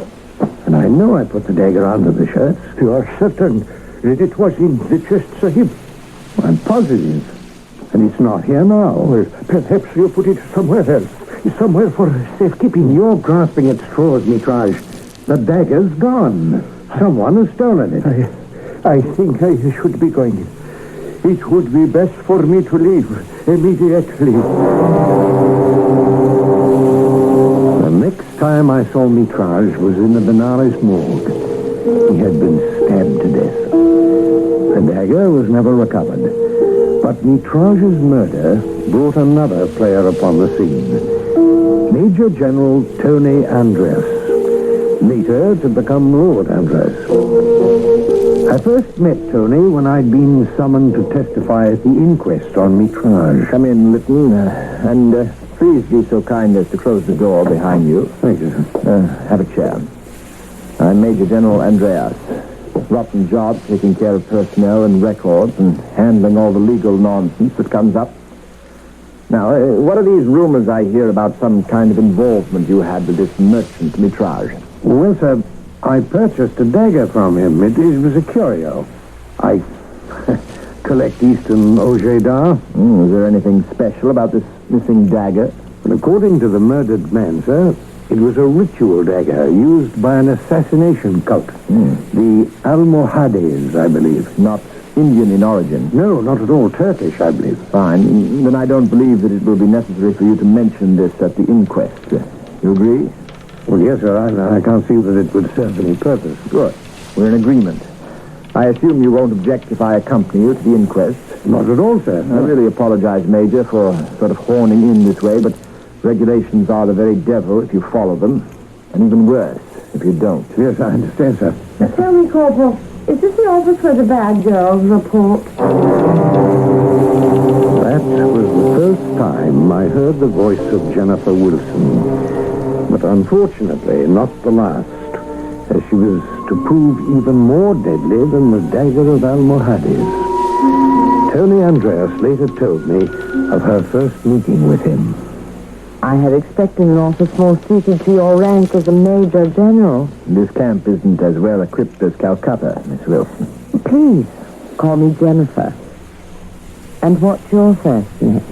And I know I put the dagger under the shirts. You are certain that it was in the chest, Sahib? I'm positive. And it's not here now. Well, perhaps you put it somewhere else. Somewhere for safekeeping. You're grasping at straws, Mitraj. The dagger's gone. Someone has stolen it. I think I should be going. It would be best for me to leave immediately. The next time I saw Mitraj was in the Benares morgue. He had been stabbed to death. The dagger was never recovered. But Mitraj's murder brought another player upon the scene. Major General Tony Andreas, later to become Lord Andreas. I first met Tony when I'd been summoned to testify at the inquest on Mitraj.
Come in, Lytton, and please be so kind as to close the door behind you.
Thank you, sir.
Have a chair. I'm Major General Andreas. Rotten job taking care of personnel and records and handling all the legal nonsense that comes up. Now, what are these rumors I hear about some kind of involvement you had with this merchant, Mitraj?
Well, sir, I purchased a dagger from him. It was a curio. I collect Eastern objets d'art.
Is there anything special about this missing dagger?
Well, according to the murdered man, sir, it was a ritual dagger used by an assassination cult. The Almohades, I believe.
Not Indian in origin?
No, not at all. Turkish, I believe.
Fine. Then I don't believe that it will be necessary for you to mention this at the inquest. You agree?
Well, yes, sir. I can't see that it would serve any purpose.
Good. We're in agreement. I assume you won't object if I accompany you to the inquest?
Not at all, sir.
I really apologize, Major, for sort of horning in this way, but regulations are the very devil if you follow them, and even worse if you don't.
Yes, I understand, sir.
Tell me, Corporal, is this the office where the bad girls report?
That was the first time I heard the voice of Jennifer Wilson. But unfortunately, not the last, as she was to prove even more deadly than the dagger of Almohades. Tony Andreas later told me of her first meeting with him.
I had expected an office more suited to your rank as a major general.
This camp isn't as well equipped as Calcutta, Miss Wilson.
Please, call me Jennifer. And what's your first name?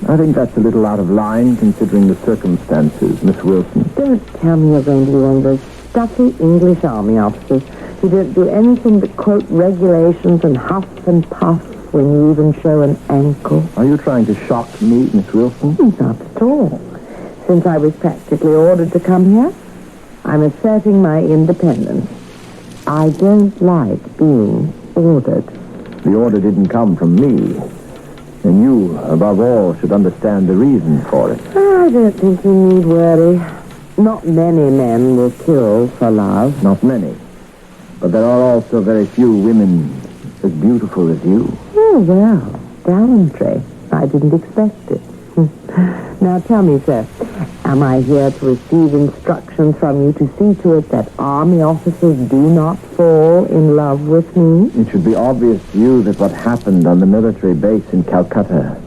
I think that's a little out of line, considering the circumstances, Miss Wilson.
Don't tell me you're going to be one of those stuffy English army officers who don't do anything but quote regulations and huff and puff when you even show an ankle.
Are you trying to shock me, Miss Wilson?
Not at all. Since I was practically ordered to come here, I'm asserting my independence. I don't like being ordered.
The order didn't come from me. And you, above all, should understand the reason for it.
I don't think you need worry. Not many men will kill for love.
Not many. But there are also very few women as beautiful as you.
Oh, well, gallantry. I didn't expect it. Now tell me, sir, am I here to receive instructions from you to see to it that army officers do not fall in love with me?
It should be obvious to you that what happened on the military base in Calcutta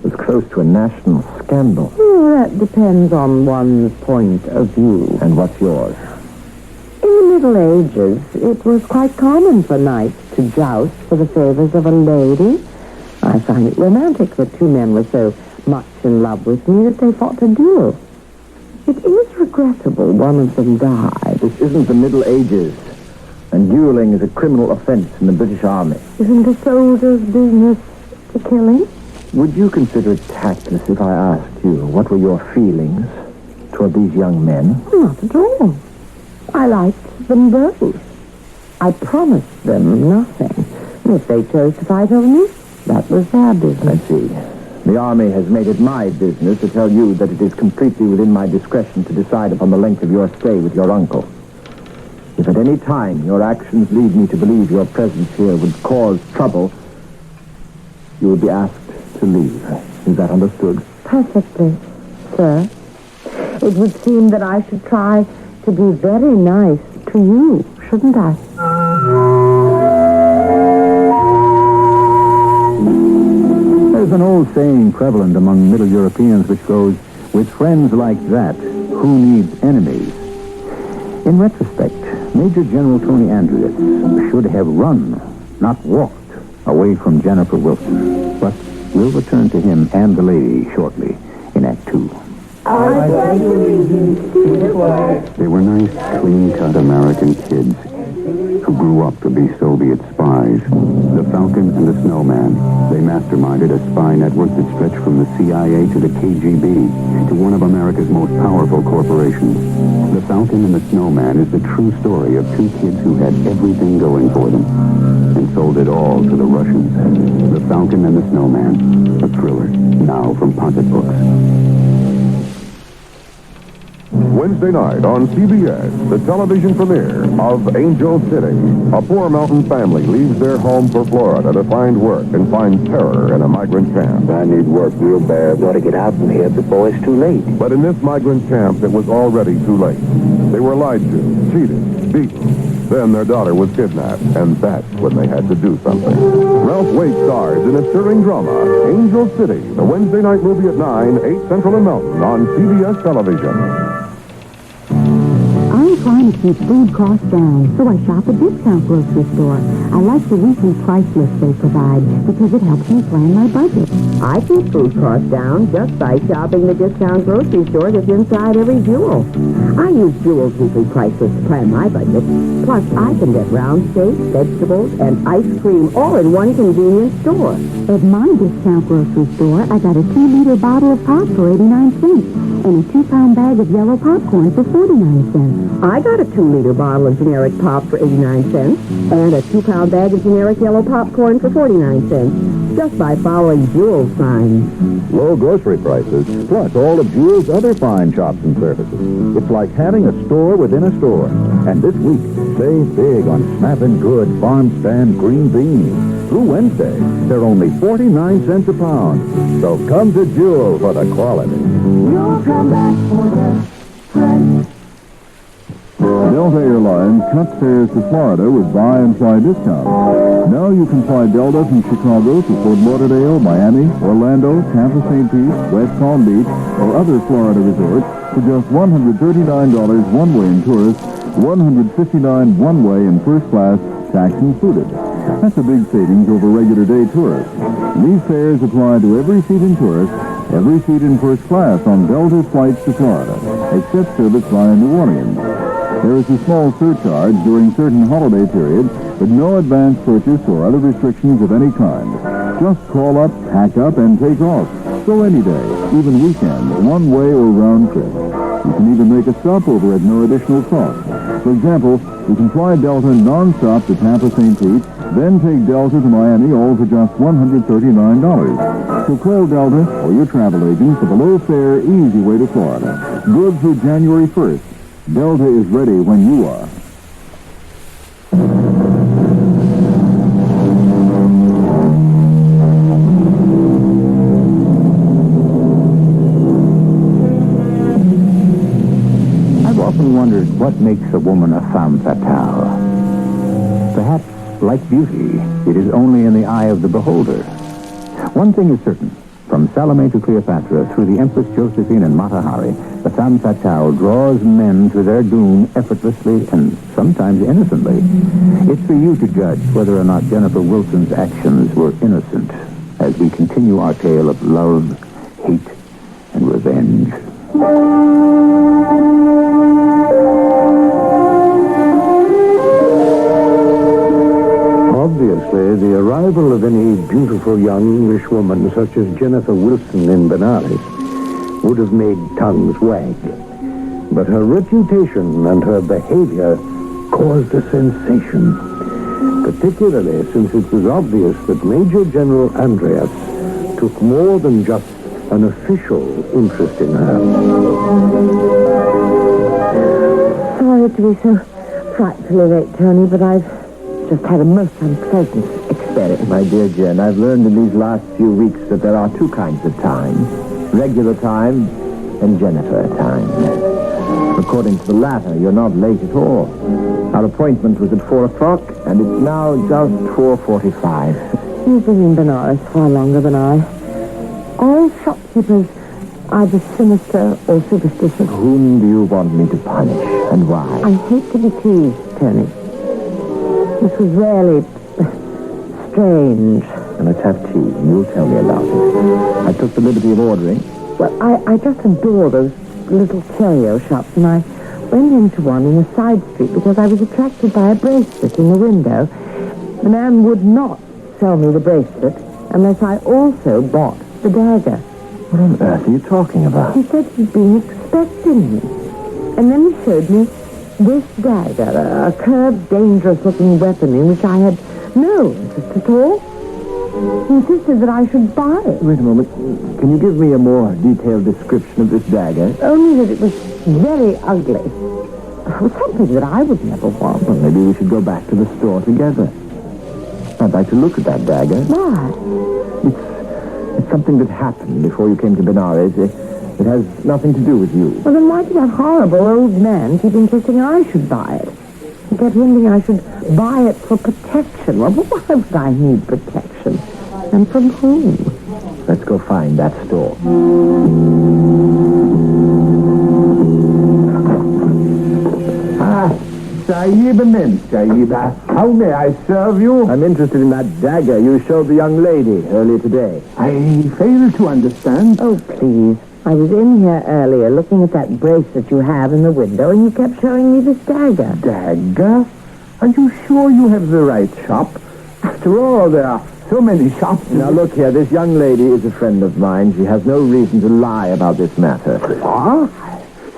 was close to a national scandal.
Well, that depends on one's point of view.
And what's yours?
In the Middle Ages, it was quite common for knights to joust for the favors of a lady. I find it romantic that two men were so much in love with me that they fought a duel. It is regrettable one of them died.
This isn't the Middle Ages, and dueling is a criminal offense in the British Army.
Isn't a soldier's business to killing?
Would you consider it tactless if I asked you what were your feelings toward these young men?
Not at all. I liked them both. I promised them nothing. If they chose to fight over me, that was their business.
I see. The Army has made it my business to tell you that it is completely within my discretion to decide upon the length of your stay with your uncle. If at any time your actions lead me to believe your presence here would cause trouble, you will be asked to leave. Is that understood?
Perfectly, sir. It would seem that I should try to be very nice to you, shouldn't I?
There's an old saying prevalent among Middle Europeans which goes, with friends like that, who needs enemies? In retrospect, Major General Tony Andreas should have run, not walked, away from Jennifer Wilson. But we'll return to him and the lady shortly in Act 2. They were nice, clean-cut American kids who grew up to be Soviet spies. The Falcon and the Snowman. They masterminded a spy network that stretched from the CIA to the KGB, to one of America's most powerful corporations. The Falcon and the Snowman is the true story of two kids who had everything going for them and sold it all to the Russians. The Falcon and the Snowman, a thriller, now from Pocket Books.
Wednesday night on CBS, the television premiere of Angel City. A poor mountain family leaves their home for Florida to find work and find terror in a migrant camp.
I need work real bad. Got to get out from here before it's too late.
But in this migrant camp, it was already too late. They were lied to, cheated, beaten. Then their daughter was kidnapped, and that's when they had to do something. Ralph Waite stars in a stirring drama, Angel City, the Wednesday night movie at 9, 8 Central and Mountain on CBS Television.
I'm trying to keep food costs down, so I shop at discount grocery store. I like the weekly price list they provide because it helps me plan my budget.
I keep food costs down just by shopping the discount grocery store that's inside every Jewel. I use Jewel's weekly price list to plan my budget. Plus, I can get round steak, vegetables, and ice cream all in one convenient store.
At my discount grocery store, I got a 2-liter bottle of pop for 89 cents and a 2-pound bag of yellow popcorn for 49 cents.
I got a 2-liter bottle of generic pop for 89 cents and a 2-pound bag of generic yellow popcorn for 49 cents.
just by following Jewel's signs.
Low grocery prices, plus all of Jewel's other fine shops and services. It's like having a store within a store. And this week, save big on Snappin' Good Farm Stand green beans. Through Wednesday, they're only 49 cents a pound. So come to Jewel for the quality.
You'll come back for the price.
Delta Airlines cut fares to Florida with buy and fly discounts. Now you can fly Delta from Chicago to Fort Lauderdale, Miami, Orlando, Tampa, St. Pete, West Palm Beach, or other Florida resorts for just $139 one-way in tourist, $159 one-way in first class, tax included. That's a big savings over regular day tourists. These fares apply to every seat in tourist, every seat in first class on Delta's flights to Florida, except service via New Orleans. There is a small surcharge during certain holiday periods, but no advance purchase or other restrictions of any kind. Just call up, pack up, and take off. Go any day, even weekends, one way or round trip. You can even make a stopover at no additional cost. For example, you can fly Delta non-stop to Tampa, St. Pete, then take Delta to Miami, all for just $139. So call Delta or your travel agent for the low-fare, easy way to Florida. Good through January 1st. Delta is ready when you are.
I've often wondered what makes a woman a femme fatale. Perhaps, like beauty, it is only in the eye of the beholder. One thing is certain. From Salome to Cleopatra, through the Empress Josephine and Mata Hari, the femme fatale draws men to their doom effortlessly and sometimes innocently. It's for you to judge whether or not Jennifer Wilson's actions were innocent as we continue our tale of love, hate, and revenge.
Obviously, the arrival of any beautiful young English woman such as Jennifer Wilson in Benares would have made tongues wag. But her reputation and her behavior caused a sensation, particularly since it was obvious that Major General Andreas took more than just an official interest in her.
Sorry to be so frightfully late, Tony, but I've just had a most unpleasant experience.
My dear Jen, I've learned in these last few weeks that there are two kinds of time. Regular time and Jennifer time. According to the latter, you're not late at all. Our appointment was at 4 o'clock, and it's now just 4:45.
You've been in Benares far longer than I. All shopkeepers either sinister or superstitious.
Whom do you want me to punish, and why?
I hate to be teased, Tony. This was really strange.
And let's have tea, and you'll tell me about it. I took the liberty of ordering.
Well, I just adore those little curio shops, and I went into one in a side street because I was attracted by a bracelet in the window. The man would not sell me the bracelet unless I also bought the dagger.
What on earth are you talking about?
He said he'd been expecting me. And then he showed me this dagger, a curved, dangerous-looking weapon in which I had no interest at all. He insisted that I should buy it.
Wait a moment. Can you give me a more detailed description of this dagger?
Only that it was very ugly. It was something that I would never want.
Well, maybe we should go back to the store together. I'd like to look at that dagger.
Why?
It's something that happened before you came to Benares. It has nothing to do with you.
Well, then why did that horrible old man keep insisting I should buy it? He kept hinting I should buy it for protection. Well, why would I need protection? And from whom?
Let's go find that store.
Sahib Min, Sahib. How may I serve you?
I'm interested in that dagger you showed the young lady earlier today.
I fail to understand.
Oh, please. I was in here earlier looking at that bracelet you have in the window, and you kept showing me this dagger.
Dagger? Are you sure you have the right shop? After all, there are so many shops.
Now, look here. This young lady is a friend of mine. She has no reason to lie about this matter.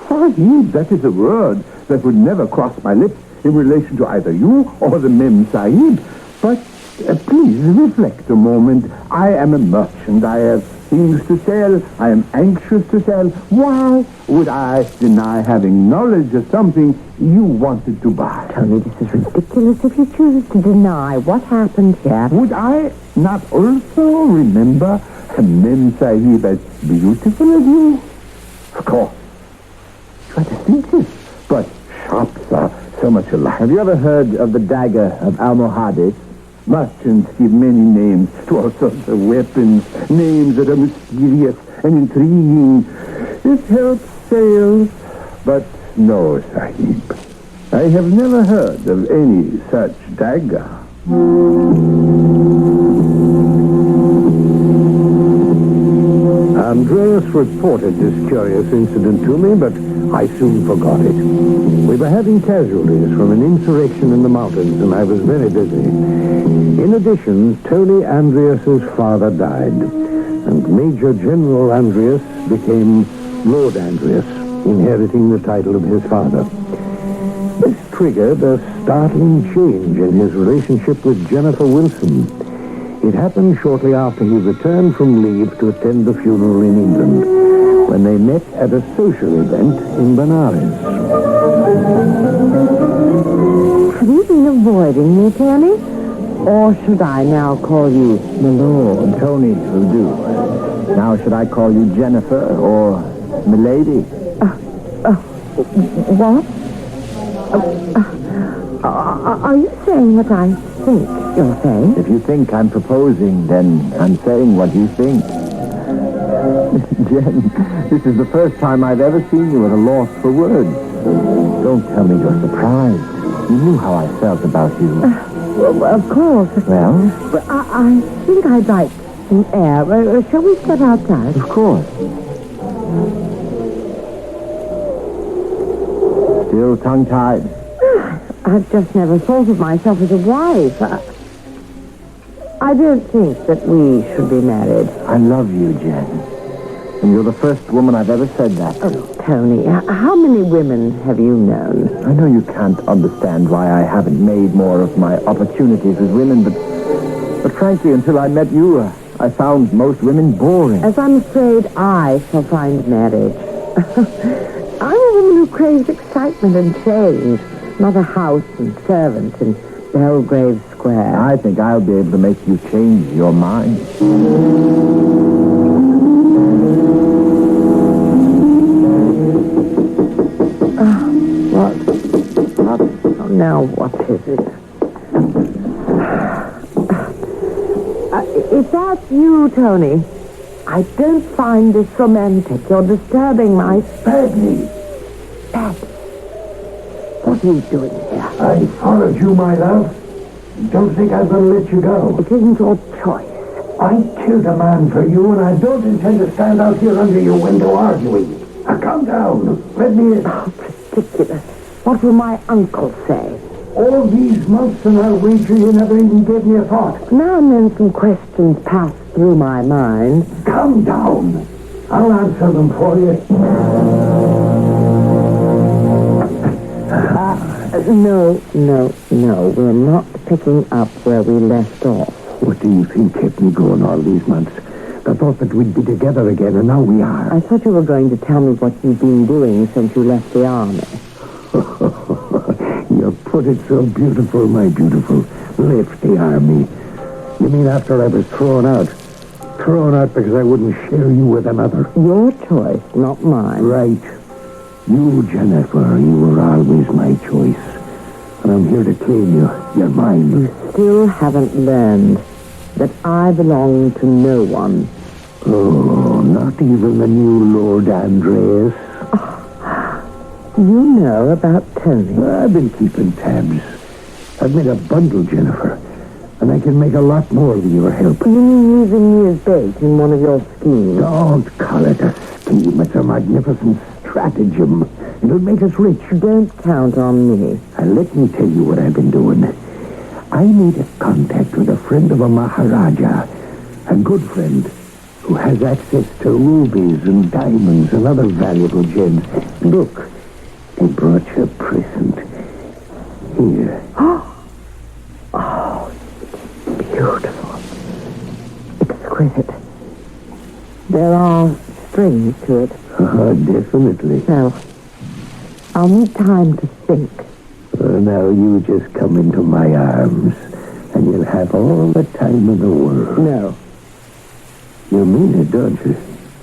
Sahib, that is a word that would never cross my lips in relation to either you or the Mem Sahib. But Please reflect a moment. I am a merchant. I have things to sell. I am anxious to sell. Why would I deny having knowledge of something you wanted to buy?
Tony, this is ridiculous. If you choose to deny what happened here...
Would I not also remember Mem Sahib as beautiful as you? Of course. Try to think this. But shops are so much alike.
Have you ever heard of the dagger of Almohades?
Merchants give many names to all sorts of weapons, names that are mysterious and intriguing. It helps sales, but no, Sahib. I have never heard of any such dagger. Andreas reported this curious incident to me, but I soon forgot it. We were having casualties from an insurrection in the mountains, and I was very busy. In addition, Tony Andreas's father died, and Major General Andreas became Lord Andreas, inheriting the title of his father. This triggered a startling change in his relationship with Jennifer Wilson. It happened shortly after he returned from leave to attend the funeral in England, when they met at a social event in Benares.
Have you been avoiding me, Tony? Or should I now call you my lord?
Tony will do. Now should I call you Jennifer or Milady?
What? Are you saying what I think you're saying?
If you think I'm proposing, then I'm saying what you think. Jen, this is the first time I've ever seen you at a loss for words. Don't tell me you're surprised. You knew how I felt about you.
Well, of course.
Well?
But I think I'd like some air. Shall we step outside?
Of course. Still tongue-tied?
I've just never thought of myself as a wife. I don't think that we should be married.
I love you, Jen. And you're the first woman I've ever said that to.
Oh, Tony, how many women have you known?
I know you can't understand why I haven't made more of my opportunities with women, but frankly, until I met you, I found most women boring.
As I'm afraid I shall find marriage. I'm a woman who craves excitement and change, not a house and servants in Belgrave Square.
I think I'll be able to make you change your mind.
What? Oh, now what is it? If that's you, Tony, I don't find this romantic. You're disturbing my...
Badly.
Badly? What are you doing here?
I followed you, my love. Don't think I'm going to let you go.
It isn't your choice.
I killed a man for you, and I don't intend to stand out here under your window arguing. Now, come down. Let me in.
Oh, ridiculous. What will my uncle say?
All these months, and I'll wager you never even gave me a thought.
Now and then some questions pass through my mind.
Come down. I'll answer them for you.
No. We're not picking up where we left off.
What do you think kept me going all these months? I thought that we'd be together again, and now we are.
I thought you were going to tell me what you've been doing since you left the army.
You put it so beautiful, my beautiful. Left the army. You mean after I was thrown out? Thrown out because I wouldn't share you with another?
Your choice, not mine.
Right. You, Jennifer, you were always my choice. And I'm here to claim you. You're mine.
You still haven't learned that I belong to no one.
Oh, not even the new Lord Andreas.
You know about Tony.
I've been keeping tabs. I've made a bundle, Jennifer. And I can make a lot more with your help.
You mean using me as bait in one of your schemes?
Don't call it a scheme. It's a magnificent stratagem. It'll make us rich.
Don't count on me.
Let me tell you what I've been doing. I made a contact with a friend of a Maharaja, a good friend, who has access to rubies and diamonds and other valuable gems. Look, they brought you a present. Here.
Oh, it's
exquisite. There are strings to it.
Definitely.
No. I'll need time to think.
Now you just come into my arms, and you'll have all the time in the world.
No.
You mean it, don't you?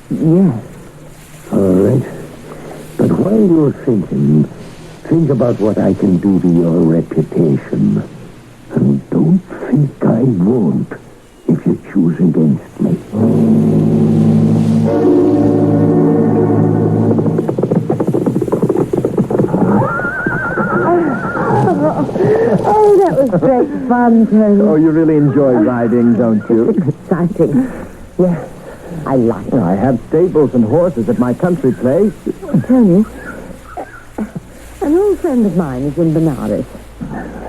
Yes.
All right. But while you're thinking, think about what I can do to your reputation. And don't think I won't if you choose against me.
Oh, that was great fun, Tony.
Oh, you really enjoy riding, don't you?
It's exciting. Yes, I like it.
I have stables and horses at my country place.
Tony, an old friend of mine is in Benares.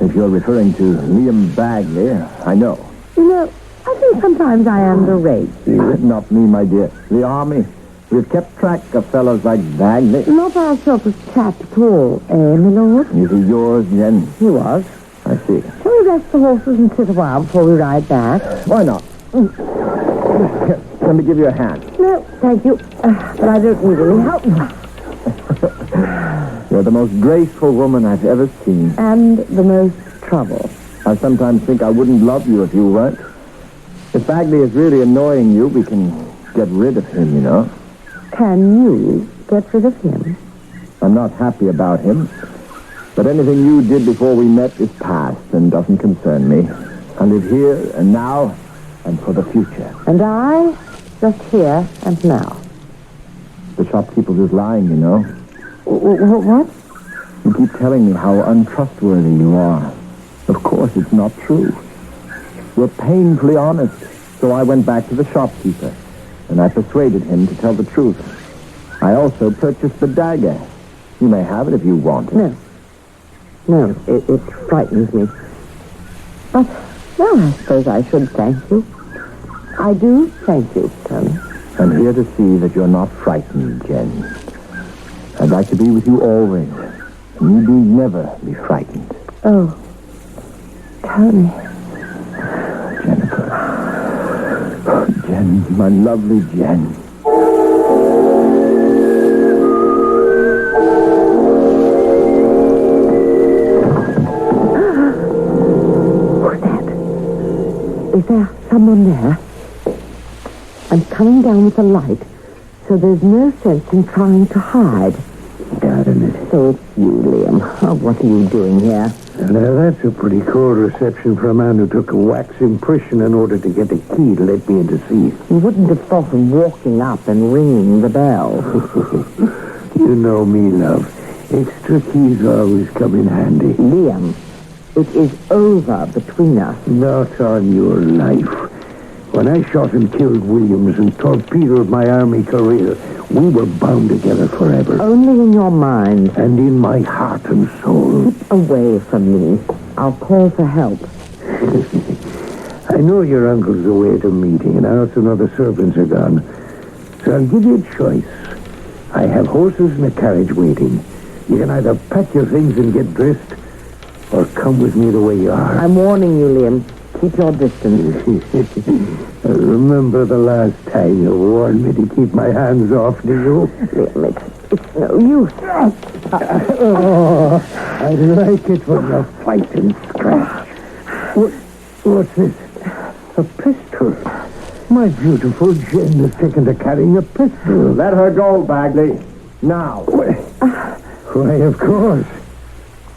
If you're referring to Liam Bagley, I know.
You know, I think sometimes I underrate.
Not me, my dear. The army. We've kept track of fellows like Bagley.
Not our sort of chap at all, my lord?
Is he yours, then?
He was.
I see.
Shall we rest the horses and sit a while before we ride back?
Why not? Here, let me give you a hand.
No, thank you. But I don't need any help.
You're the most graceful woman I've ever seen.
And the most trouble.
I sometimes think I wouldn't love you if you weren't. If Bagley is really annoying you, we can get rid of him, you know.
Can you get rid of him?
I'm not happy about him. But anything you did before we met is past and doesn't concern me. I live here and now and for the future.
And I, just here and now.
The shopkeeper was lying, you know.
What?
You keep telling me how untrustworthy you are. Of course, it's not true. You're painfully honest. So I went back to the shopkeeper, and I persuaded him to tell the truth. I also purchased the dagger. You may have it if you want it.
No, it frightens me. But, well, I suppose I should thank you. I do thank you, Tony.
I'm here to see that you're not frightened, Jen. I'd like to be with you always. And you need never be frightened.
Oh, Tony.
Jennifer. Oh, Jen, my lovely Jen.
Is there someone there? I'm coming down with the light, so there's no sense in trying to hide.
Darn it.
So it's you, Liam. Oh, what are you doing here?
Now, that's a pretty cold reception for a man who took a wax impression in order to get a key to let me into see.
You wouldn't have thought of walking up and ringing the bell.
You know me, love. Extra keys always come in handy.
Liam, it is over between us.
Not on your life. When I shot and killed Williams and torpedoed my army career, we were bound together forever.
Only in your mind.
And in my heart and soul.
Keep away from me. I'll call for help.
I know your uncle's away at a meeting, and I also know the servants are gone. So I'll give you a choice. I have horses and a carriage waiting. You can either pack your things and get dressed, or come with me the way you are.
I'm warning you, Liam. Keep your distance.
Remember the last time you warned me to keep my hands off, do you?
Liam, it's no use.
Oh, I like it when you fight and scratch. What's this? A pistol. My beautiful Jen is taken to carrying a pistol.
Let her go, Bagley. Now.
Why, of course.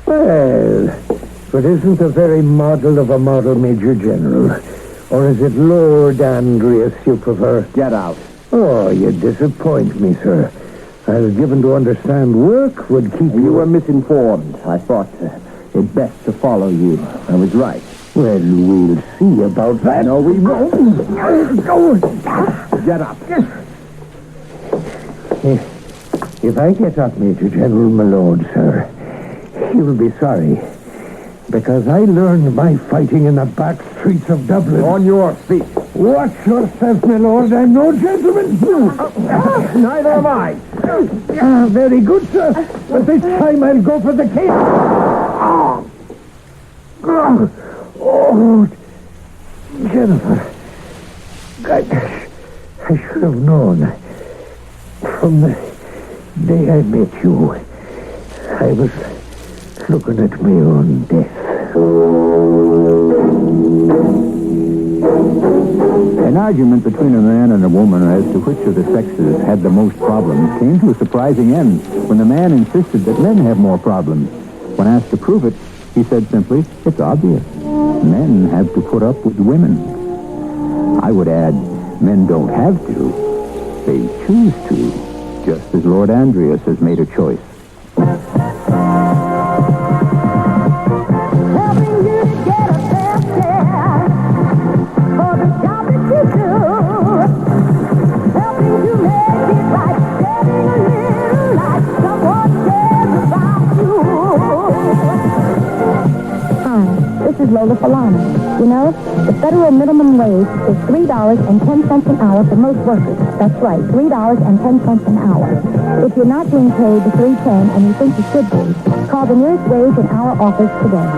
Well, but isn't the very model of a model Major General? Or is it Lord Andreas you prefer?
Get out.
Oh, you disappoint me, sir. I was given to understand work would keep you...
You were misinformed. I thought it best to follow you. I was right.
Well, we'll see about that.
No, we won't. Get up.
If I get up, Major General, my lord, sir, you'll be sorry. Because I learned my fighting in the back streets of Dublin.
On your feet.
Watch yourself, my lord. I'm no gentleman.
Neither am I.
Very good, sir. But this time I'll go for the king. Oh, Jennifer. I should have known. From the day I met you, I was looking at my own death.
An argument between a man and a woman as to which of the sexes had the most problems came to a surprising end when the man insisted that men have more problems. When asked to prove it, he said simply, it's obvious. Men have to put up with women. I would add, men don't have to. They choose to, just as Lord Andreas has made a choice.
This is Lola Falana. You know, the federal minimum wage is $3.10 an hour for most workers. That's right, $3.10 an hour. If you're not being paid the $3.10 and you think you should be, call the nearest wage and hour office today.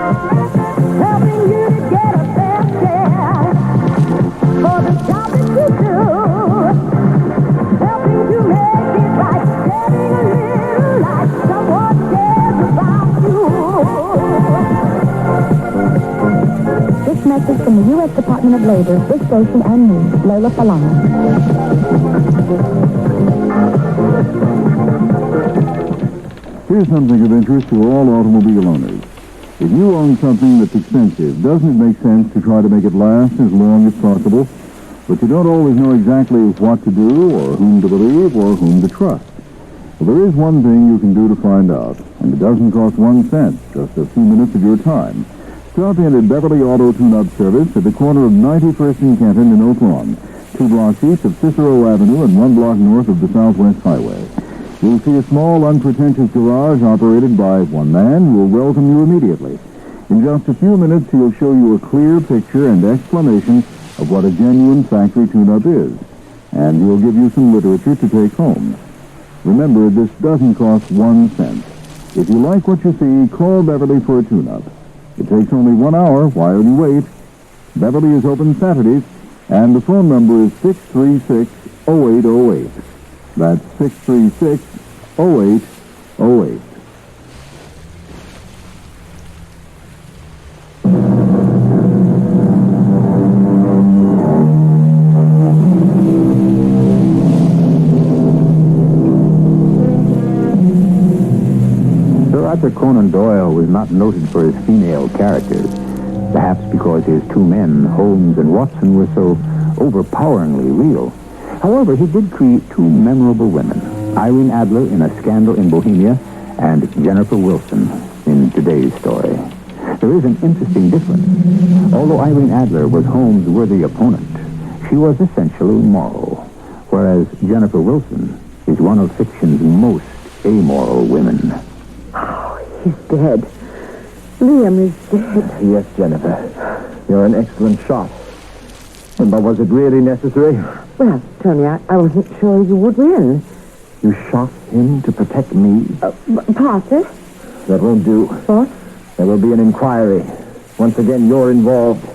Helping you to get a fair share for the job that you do. Helping to make it right, getting a little like someone cares about you. This message from the U.S. Department of Labor, this station, and me, Lola Falana.
Here's something of interest to all automobile owners. If you own something that's expensive, doesn't it make sense to try to make it last as long as possible? But you don't always know exactly what to do, or whom to believe, or whom to trust. Well, there is one thing you can do to find out, and it doesn't cost 1 cent, just a few minutes of your time. Stop in at Beverly Auto Tune-Up Service at the corner of 91st and Kenton in Oak Lawn, 2 blocks east of Cicero Avenue and 1 block north of the Southwest Highway. You'll see a small, unpretentious garage operated by one man who will welcome you immediately. In just a few minutes, he'll show you a clear picture and explanation of what a genuine factory tune-up is, and he'll give you some literature to take home. Remember, this doesn't cost 1 cent. If you like what you see, call Beverly for a tune-up. It takes only 1 hour while you wait. Beverly is open Saturdays, and the phone number is 636-0808. That's 636-0808.
Sir Arthur Conan Doyle was not noted for his female characters, perhaps because his 2 men, Holmes and Watson, were so overpoweringly real. However, he did create 2 memorable women, Irene Adler in A Scandal in Bohemia and Jennifer Wilson in today's story. There is an interesting difference. Although Irene Adler was Holmes' worthy opponent, she was essentially moral, whereas Jennifer Wilson is one of fiction's most amoral women.
He's dead. Liam is dead.
Yes, Jennifer. You're an excellent shot. But was it really necessary?
Well, Tony, I wasn't sure you would win.
You shot him to protect me?
Partly.
That won't do.
What?
There will be an inquiry. Once again, you're involved.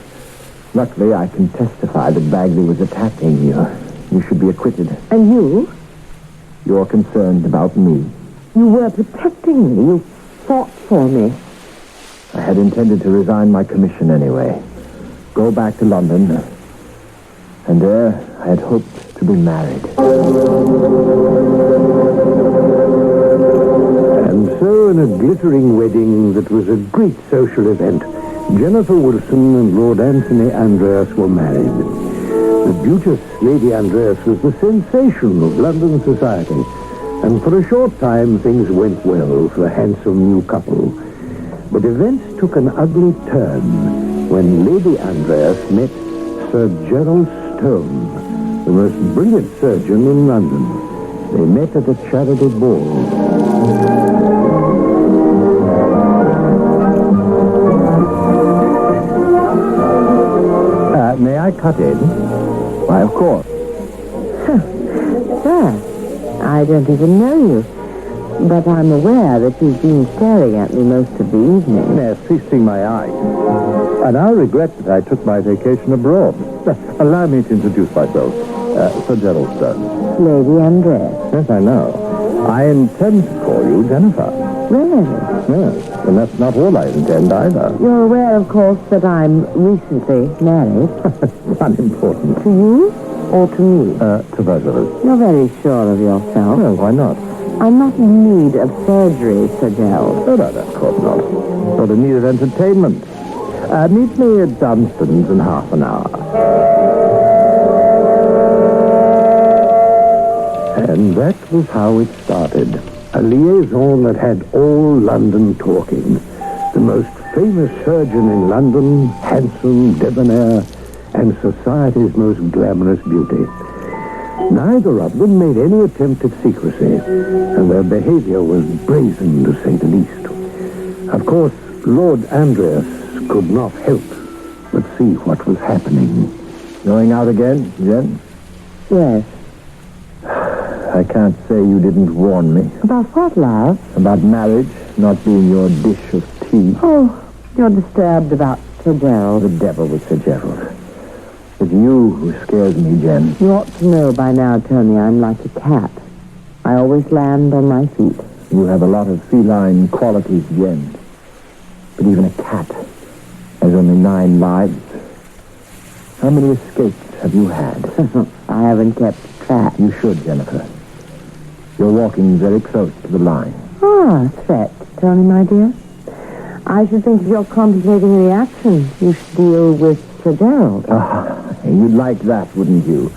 Luckily, I can testify that Bagley was attacking you. You should be acquitted.
And you?
You're concerned about me.
You were protecting me. You fought for me.
I had intended to resign my commission anyway. Go back to London. And there, I had hoped to be married.
And so, in a glittering wedding that was a great social event, Jennifer Wilson and Lord Anthony Andreas were married. The beauteous Lady Andreas was the sensation of London society, and for a short time things went well for the handsome new couple. But events took an ugly turn when Lady Andreas met Sir Gerald Stone, the most brilliant surgeon in London. They met at a charity ball.
May I cut in? Why, of course.
Sir, I don't even know you. But I'm aware that you've been staring at me most of the evening.
They're feasting my eyes.
I now regret that I took my vacation abroad. Allow me to introduce myself. Sir Gerald Stone.
Lady Andrea.
Yes, I know. I intend to call you Jennifer.
Really?
Yes, and that's not all I intend either.
You're aware, of course, that I'm recently married.
Unimportant.
To you or to me?
To both of us.
You're very sure of yourself.
Well, why not?
I'm not in need of surgery, Sir Gerald.
Oh, no, of course not. But in need of entertainment. Meet me at Dunstan's in half an hour. And that was how it started. A liaison that had all London talking. The most famous surgeon in London, handsome, debonair, and society's most glamorous beauty. Neither of them made any attempt at secrecy, and their behavior was brazen, to say the least. Of course, Lord Andreas could not help but see what was happening. Going out again, Jen?
Yes.
I can't say you didn't warn me.
About what, love?
About marriage not being your dish of tea.
Oh, you're disturbed about Sir Gerald.
The devil with Sir Gerald. It's you who scares me, Jen.
You ought to know by now, Tony, I'm like a cat. I always land on my feet.
You have a lot of feline qualities, Jen. But even a cat has only 9 lives. How many escapes have you had?
I haven't kept track.
You should, Jennifer. You're walking very close to the line.
Ah, threat, Tony, my dear. I should think if you're contemplating any action, you should deal with Sir Gerald.
You'd like that, wouldn't you?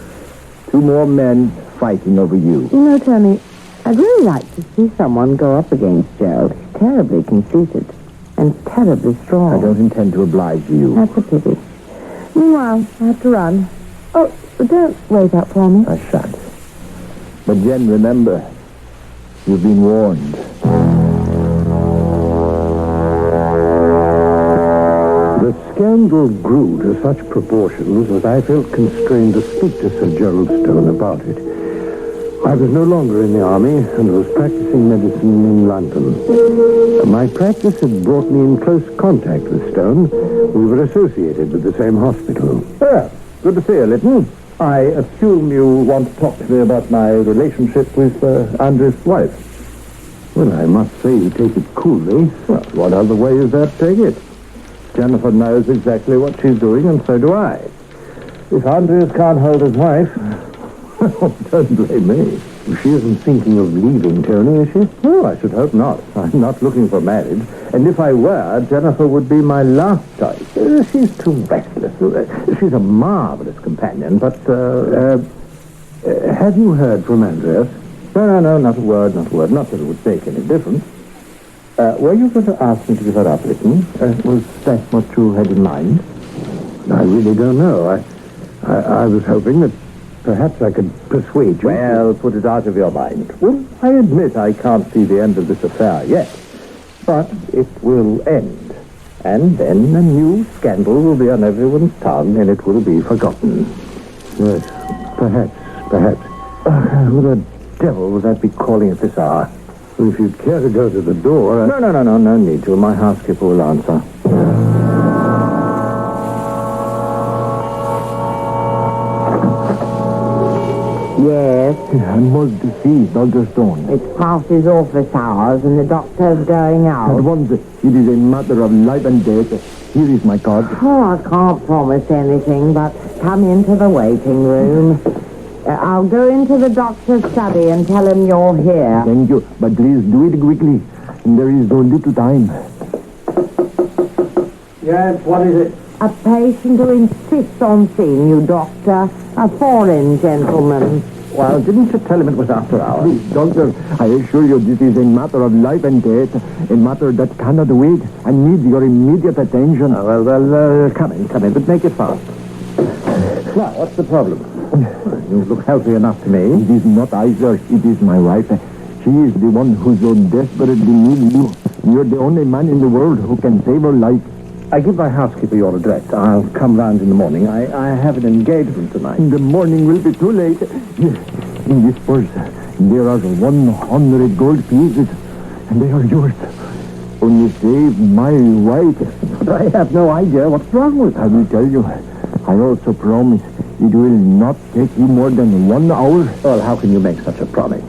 2 more men fighting over you.
You know, Tony, I'd really like to see someone go up against Gerald. He's terribly conceited and terribly strong.
I don't intend to oblige you.
That's a pity. Meanwhile, I have to run. Oh, don't wait up for me.
I shan't. But, Jen, remember, you've been warned. The scandal grew to such proportions that I felt constrained to speak to Sir Gerald Stone about it. I was no longer in the army and was practicing medicine in London. My practice had brought me in close contact with Stone. We were associated with the same hospital. Good to see you, Lytton. I assume you want to talk to me about my relationship with Andre's wife. Well, I must say you take it coolly. Well, what other way is there to take it? Jennifer knows exactly what she's doing, and so do I. If Andreas can't hold his wife, don't blame me. She isn't thinking of leaving, Tony, is she? Oh, I should hope not. I'm not looking for marriage. And if I were, Jennifer would be my last choice. She's too restless. She's a marvelous companion, but, have you heard from Andreas? No, not a word. Not that it would make any difference. Were you going to ask me to give her up, Lytton? Was that what you had in mind? I really don't know. I was hoping that perhaps I could persuade you. Well, put it out of your mind. Well, I admit I can't see the end of this affair yet. But it will end. And then a new scandal will be on everyone's tongue, and it will be forgotten. Yes, perhaps. Who the devil would that be calling at this hour? Well, if you'd care to go to the door... No need to. My housekeeper will answer.
Yes?
I must see Dr. Stone.
It's past his office hours and the doctor's going out.
At once, it is a matter of life and death. Here is my card.
Oh, I can't promise anything, but come into the waiting room. I'll go into the doctor's study and tell him you're here.
Thank you, but please do it quickly. There is so little time. Yes, what is it?
A patient who insists on seeing you, Doctor. A foreign gentleman.
Well, didn't you tell him it was after hours? Please, doctor, I assure you this is a matter of life and death. A matter that cannot wait and needs your immediate attention. Come in, but make it fast. Now, what's the problem? You look healthy enough to me. It is not I, sir. It is my wife. She is the one who so desperately needs you. You're the only man in the world who can save her life. I give my housekeeper your address. I'll come round in the morning. I have an engagement tonight. The morning will be too late. In this purse, there are 100 gold pieces, and they are yours.
only saved my wife. But I have no idea what's wrong with her. I will tell you. I also promise it will not take you more than 1 hour. Well, how can you make such a promise?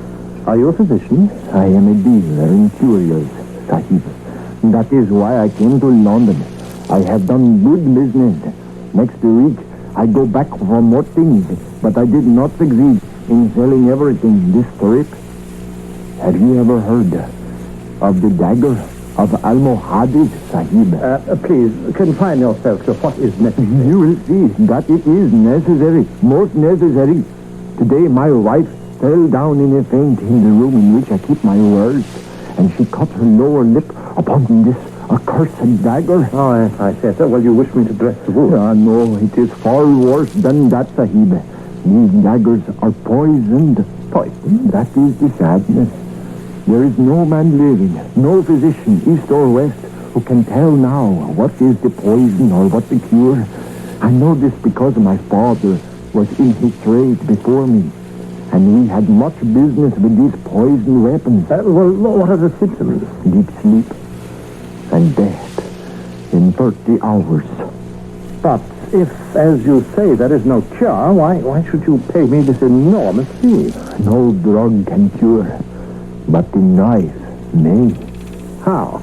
Are you a physician? I am a dealer in curios, Sahib. That is why I came to London. I have done good business. Next week, I go back for more things, but I did not succeed in selling everything this trip. Have you ever heard of the dagger of Almohades, Sahib? Please, confine yourself to what is necessary. You will see that it is necessary, most necessary. Today, my wife fell down in a faint in the room in which I keep my wares, and she cut her lower lip upon this accursed dagger. Oh, yes, I said so. Well, you wish me to dress the wound? No, it is far worse than that, Sahib. These daggers are poisoned. Poisoned? That is the sadness. There is no man living, no physician, east or west, who can tell now what is the poison or what the cure. I know this because my father was in his trade before me, and we had much business with these poison weapons. Well, what are the symptoms? Deep sleep and death in 30 hours. But if, as you say, there is no cure, why should you pay me this enormous fee? No drug can cure, but the knife may. How?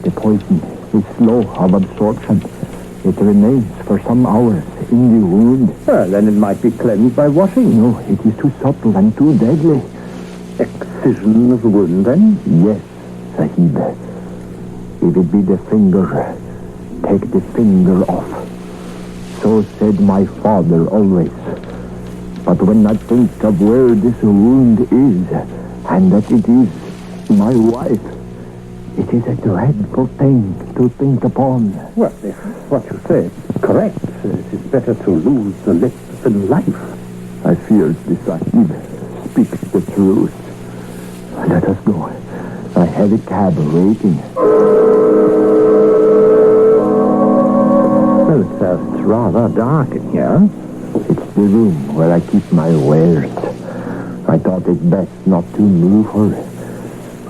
The poison is slow of absorption. It remains for some hours in the wound. Well, then it might be cleansed by washing. No, it is too subtle and too deadly. Excision of the wound, then? Yes, Sahib. If it be the finger, take the finger off. So said my father always. But when I think of where this wound is, and that it is my wife, it is a dreadful thing to think upon. Well, if what you say is correct, it is better to lose the lip than life. I fear the Sahib speaks the truth. Let us go. I have a cab waiting. Well, it's rather dark in here. It's the room where I keep my wares. I thought it best not to move her.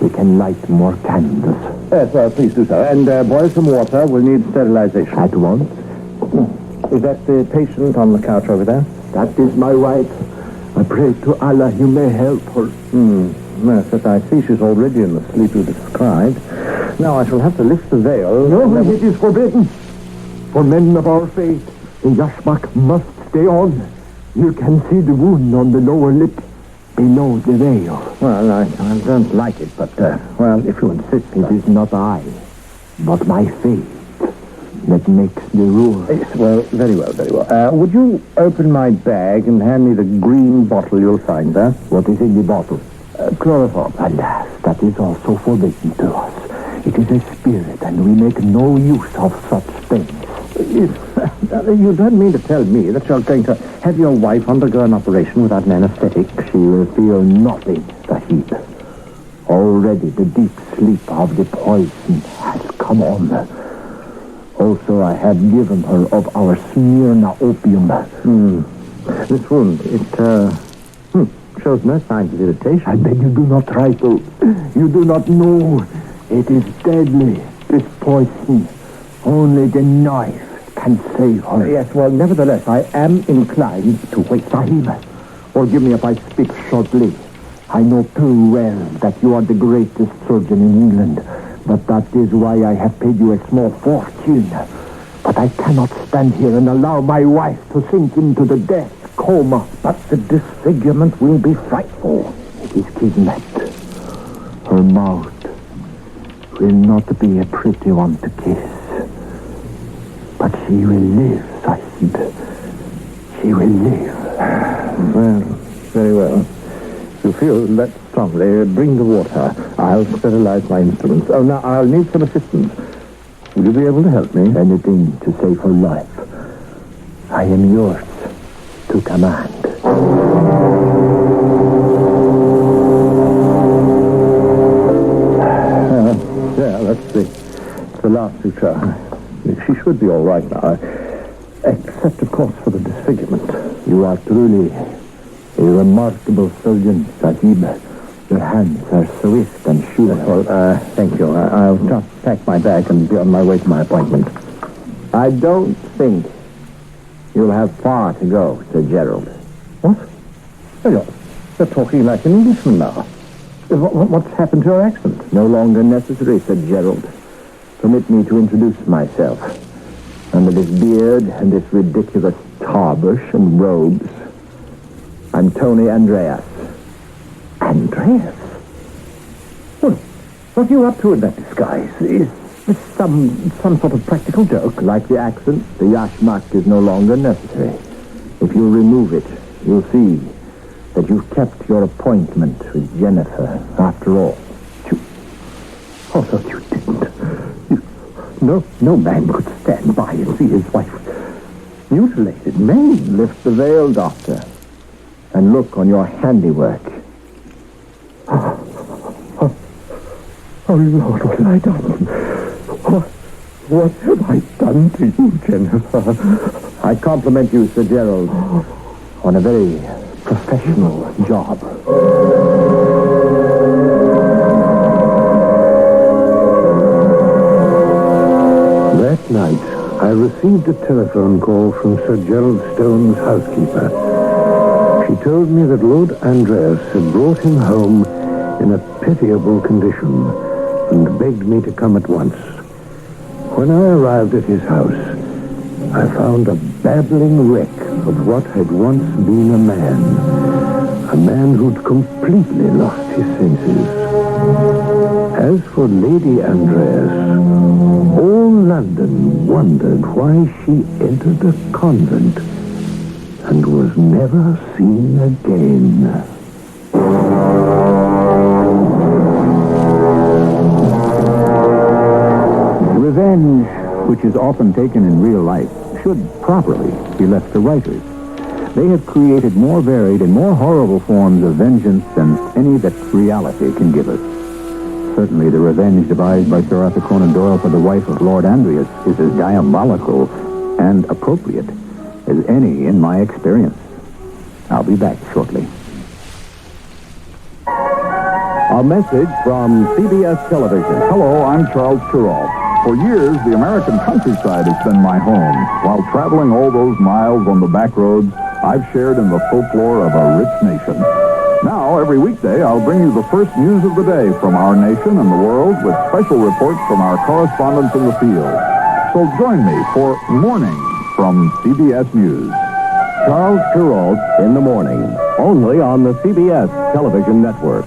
We can light more candles. Yes, well, please do so. And boil some water. We'll need sterilization. At once? Is that the patient on the couch over there? That is my wife. I pray to Allah you may help her. Yes, but I see she's already in the sleep you described. Now I shall have to lift the veil. No, it is forbidden. For men of our faith, the yashmak must stay on. You can see the wound on the lower lip below the veil. Well, I don't like it, but, well, if you insist... It is not I, but my faith that makes the rule. Yes, well, very well, very well. Would you open my bag and hand me the green bottle you'll find there? What is in the bottle? Chloroform. Alas, that is also forbidden to us. It is a spirit, and we make no use of such things. You don't mean to tell me that you're going to have your wife undergo an operation without an anesthetic? She will feel nothing, Sahib. Already the deep sleep of the poison has come on. Also, I have given her of our Smyrna opium. This wound, it shows no signs of irritation. I beg you do not try to. You do not know. It is deadly, this poison. Only the knife can save her. Yes, well, nevertheless, I am inclined to wait. Sahib, forgive me if I speak shortly. I know too well that you are the greatest surgeon in England, but that is why I have paid you a small fortune. But I cannot stand here and allow my wife to sink into the death coma. But the disfigurement will be frightful. It is kidnapped. Her mouth will not be a pretty one to kiss. But she will live, Sahib. She will live. Well, very well. If you feel that strongly, bring the water. I'll sterilize my instruments. Oh, now, I'll need some assistance. Will you be able to help me? Anything to save her life. I am yours to command. Yeah, that's the last suture. She should be all right now, except, of course, for the disfigurement. You are truly a remarkable surgeon, Sahib. The
Your hands are swift and sure. Well, thank you. I'll just pack my bag and be on my way to my appointment. I don't think you'll have far to go, Sir Gerald. What? Oh, you're talking like an Englishman now. What's happened to your accent? No longer necessary, Sir Gerald. Permit me to introduce myself. Under this beard and this ridiculous tarbush and robes, I'm Tony Andreas. Andreas? What are you up to in that disguise? Is this some sort of practical joke? Like the accent, the yashmak is no longer necessary. If you remove it, you'll see that you've kept your appointment with Jennifer after all. You didn't. No man could stand by and see his wife mutilated. Men, lift the veil, Doctor, and look on your handiwork. Oh, Lord, what have I done? What have I done to you, Jennifer? I compliment you, Sir Gerald, on a very professional job. That night, I received a telephone call from Sir Gerald Stone's housekeeper. She told me that Lord Andreas had brought him home in a pitiable condition and begged me to come at once. When I arrived at his house, I found a babbling wreck of what had once been a man who'd completely lost his senses. As for Lady Andreas, all London wondered why she entered a convent and was never seen again.
Revenge, which is often taken in real life, should properly be left to writers. They have created more varied and more horrible forms of vengeance than any that reality can give us. Certainly the revenge devised by Sir Arthur Conan Doyle for the wife of Lord Andreas is as diabolical and appropriate as any in my experience. I'll be back shortly.
A message from CBS Television. Hello, I'm Charles Kuralt. For years, the American countryside has been my home. While traveling all those miles on the back roads, I've shared in the folklore of a rich nation. Now, every weekday, I'll bring you the first news of the day from our nation and the world with special reports from our correspondents in the field. So join me for Morning from CBS News. Charles Kuralt in the Morning, only on the CBS Television Network.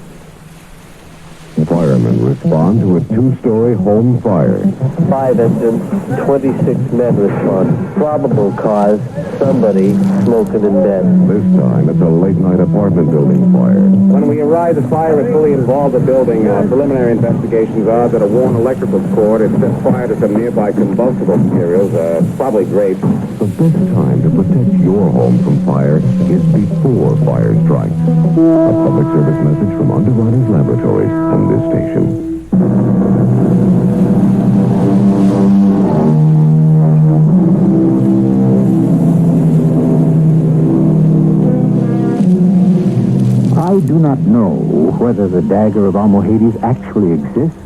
Firemen respond to a two-story home fire.
5 engines, 26 men respond. Probable cause, somebody smoking in bed.
This time, it's a late-night apartment building fire.
When we arrived, the fire had fully involved the building. Preliminary investigations are that a worn electrical cord had set fire to some nearby combustible materials, probably grapes.
The best time to protect your home from fire is before fire strikes. A public service message from Underwriters Laboratories and this station.
I do not know whether the dagger of Almohades actually exists.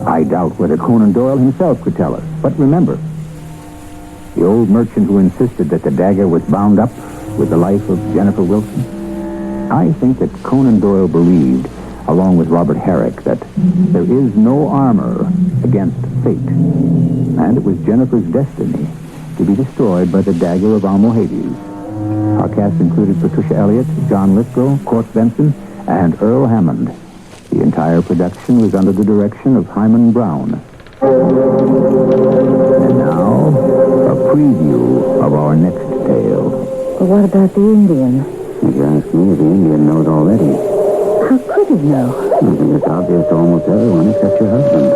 I doubt whether Conan Doyle himself could tell us. But remember, the old merchant who insisted that the dagger was bound up with the life of Jennifer Wilson. I think that Conan Doyle believed, along with Robert Herrick, that there is no armor against fate. And it was Jennifer's destiny to be destroyed by the dagger of Almohades. Our cast included Patricia Elliott, John Lithgow, Court Benson, and Earl Hammond. The entire production was under the direction of Hyman Brown. And now, a preview of our next tale.
Well, what about the Indian?
If you ask me, the Indian knows already.
How could he know?
I think it's obvious to almost everyone except your husband.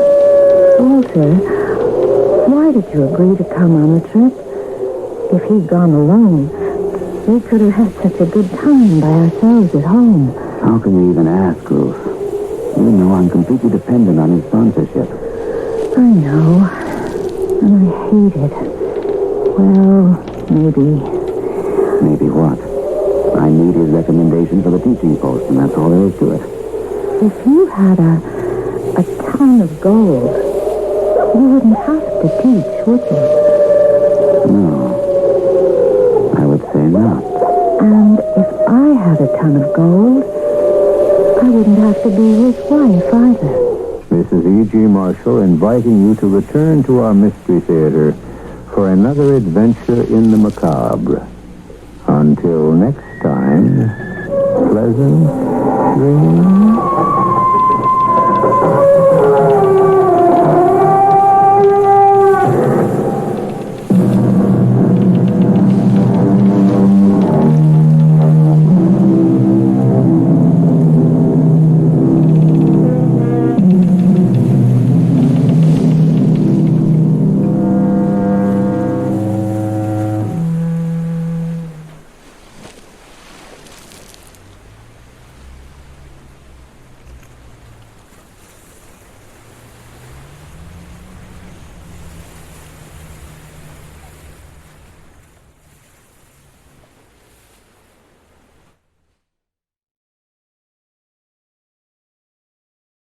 Walter, why did you agree to come on the trip? If he'd gone alone, we could have had such a good time by ourselves at home.
How can you even ask, Ruth? You know I'm completely dependent on his sponsorship.
I know. And I hate it. Well, maybe.
Maybe what? I need his recommendation for the teaching post, and that's all there is to it.
If you had a ton of gold, you wouldn't have to teach, would you?
No, I would say not.
And if I had a ton of gold, I wouldn't have to be his wife either.
This is E.G. Marshall inviting you to return to our Mystery Theater for another adventure in the macabre. Until next time, pleasant dreams.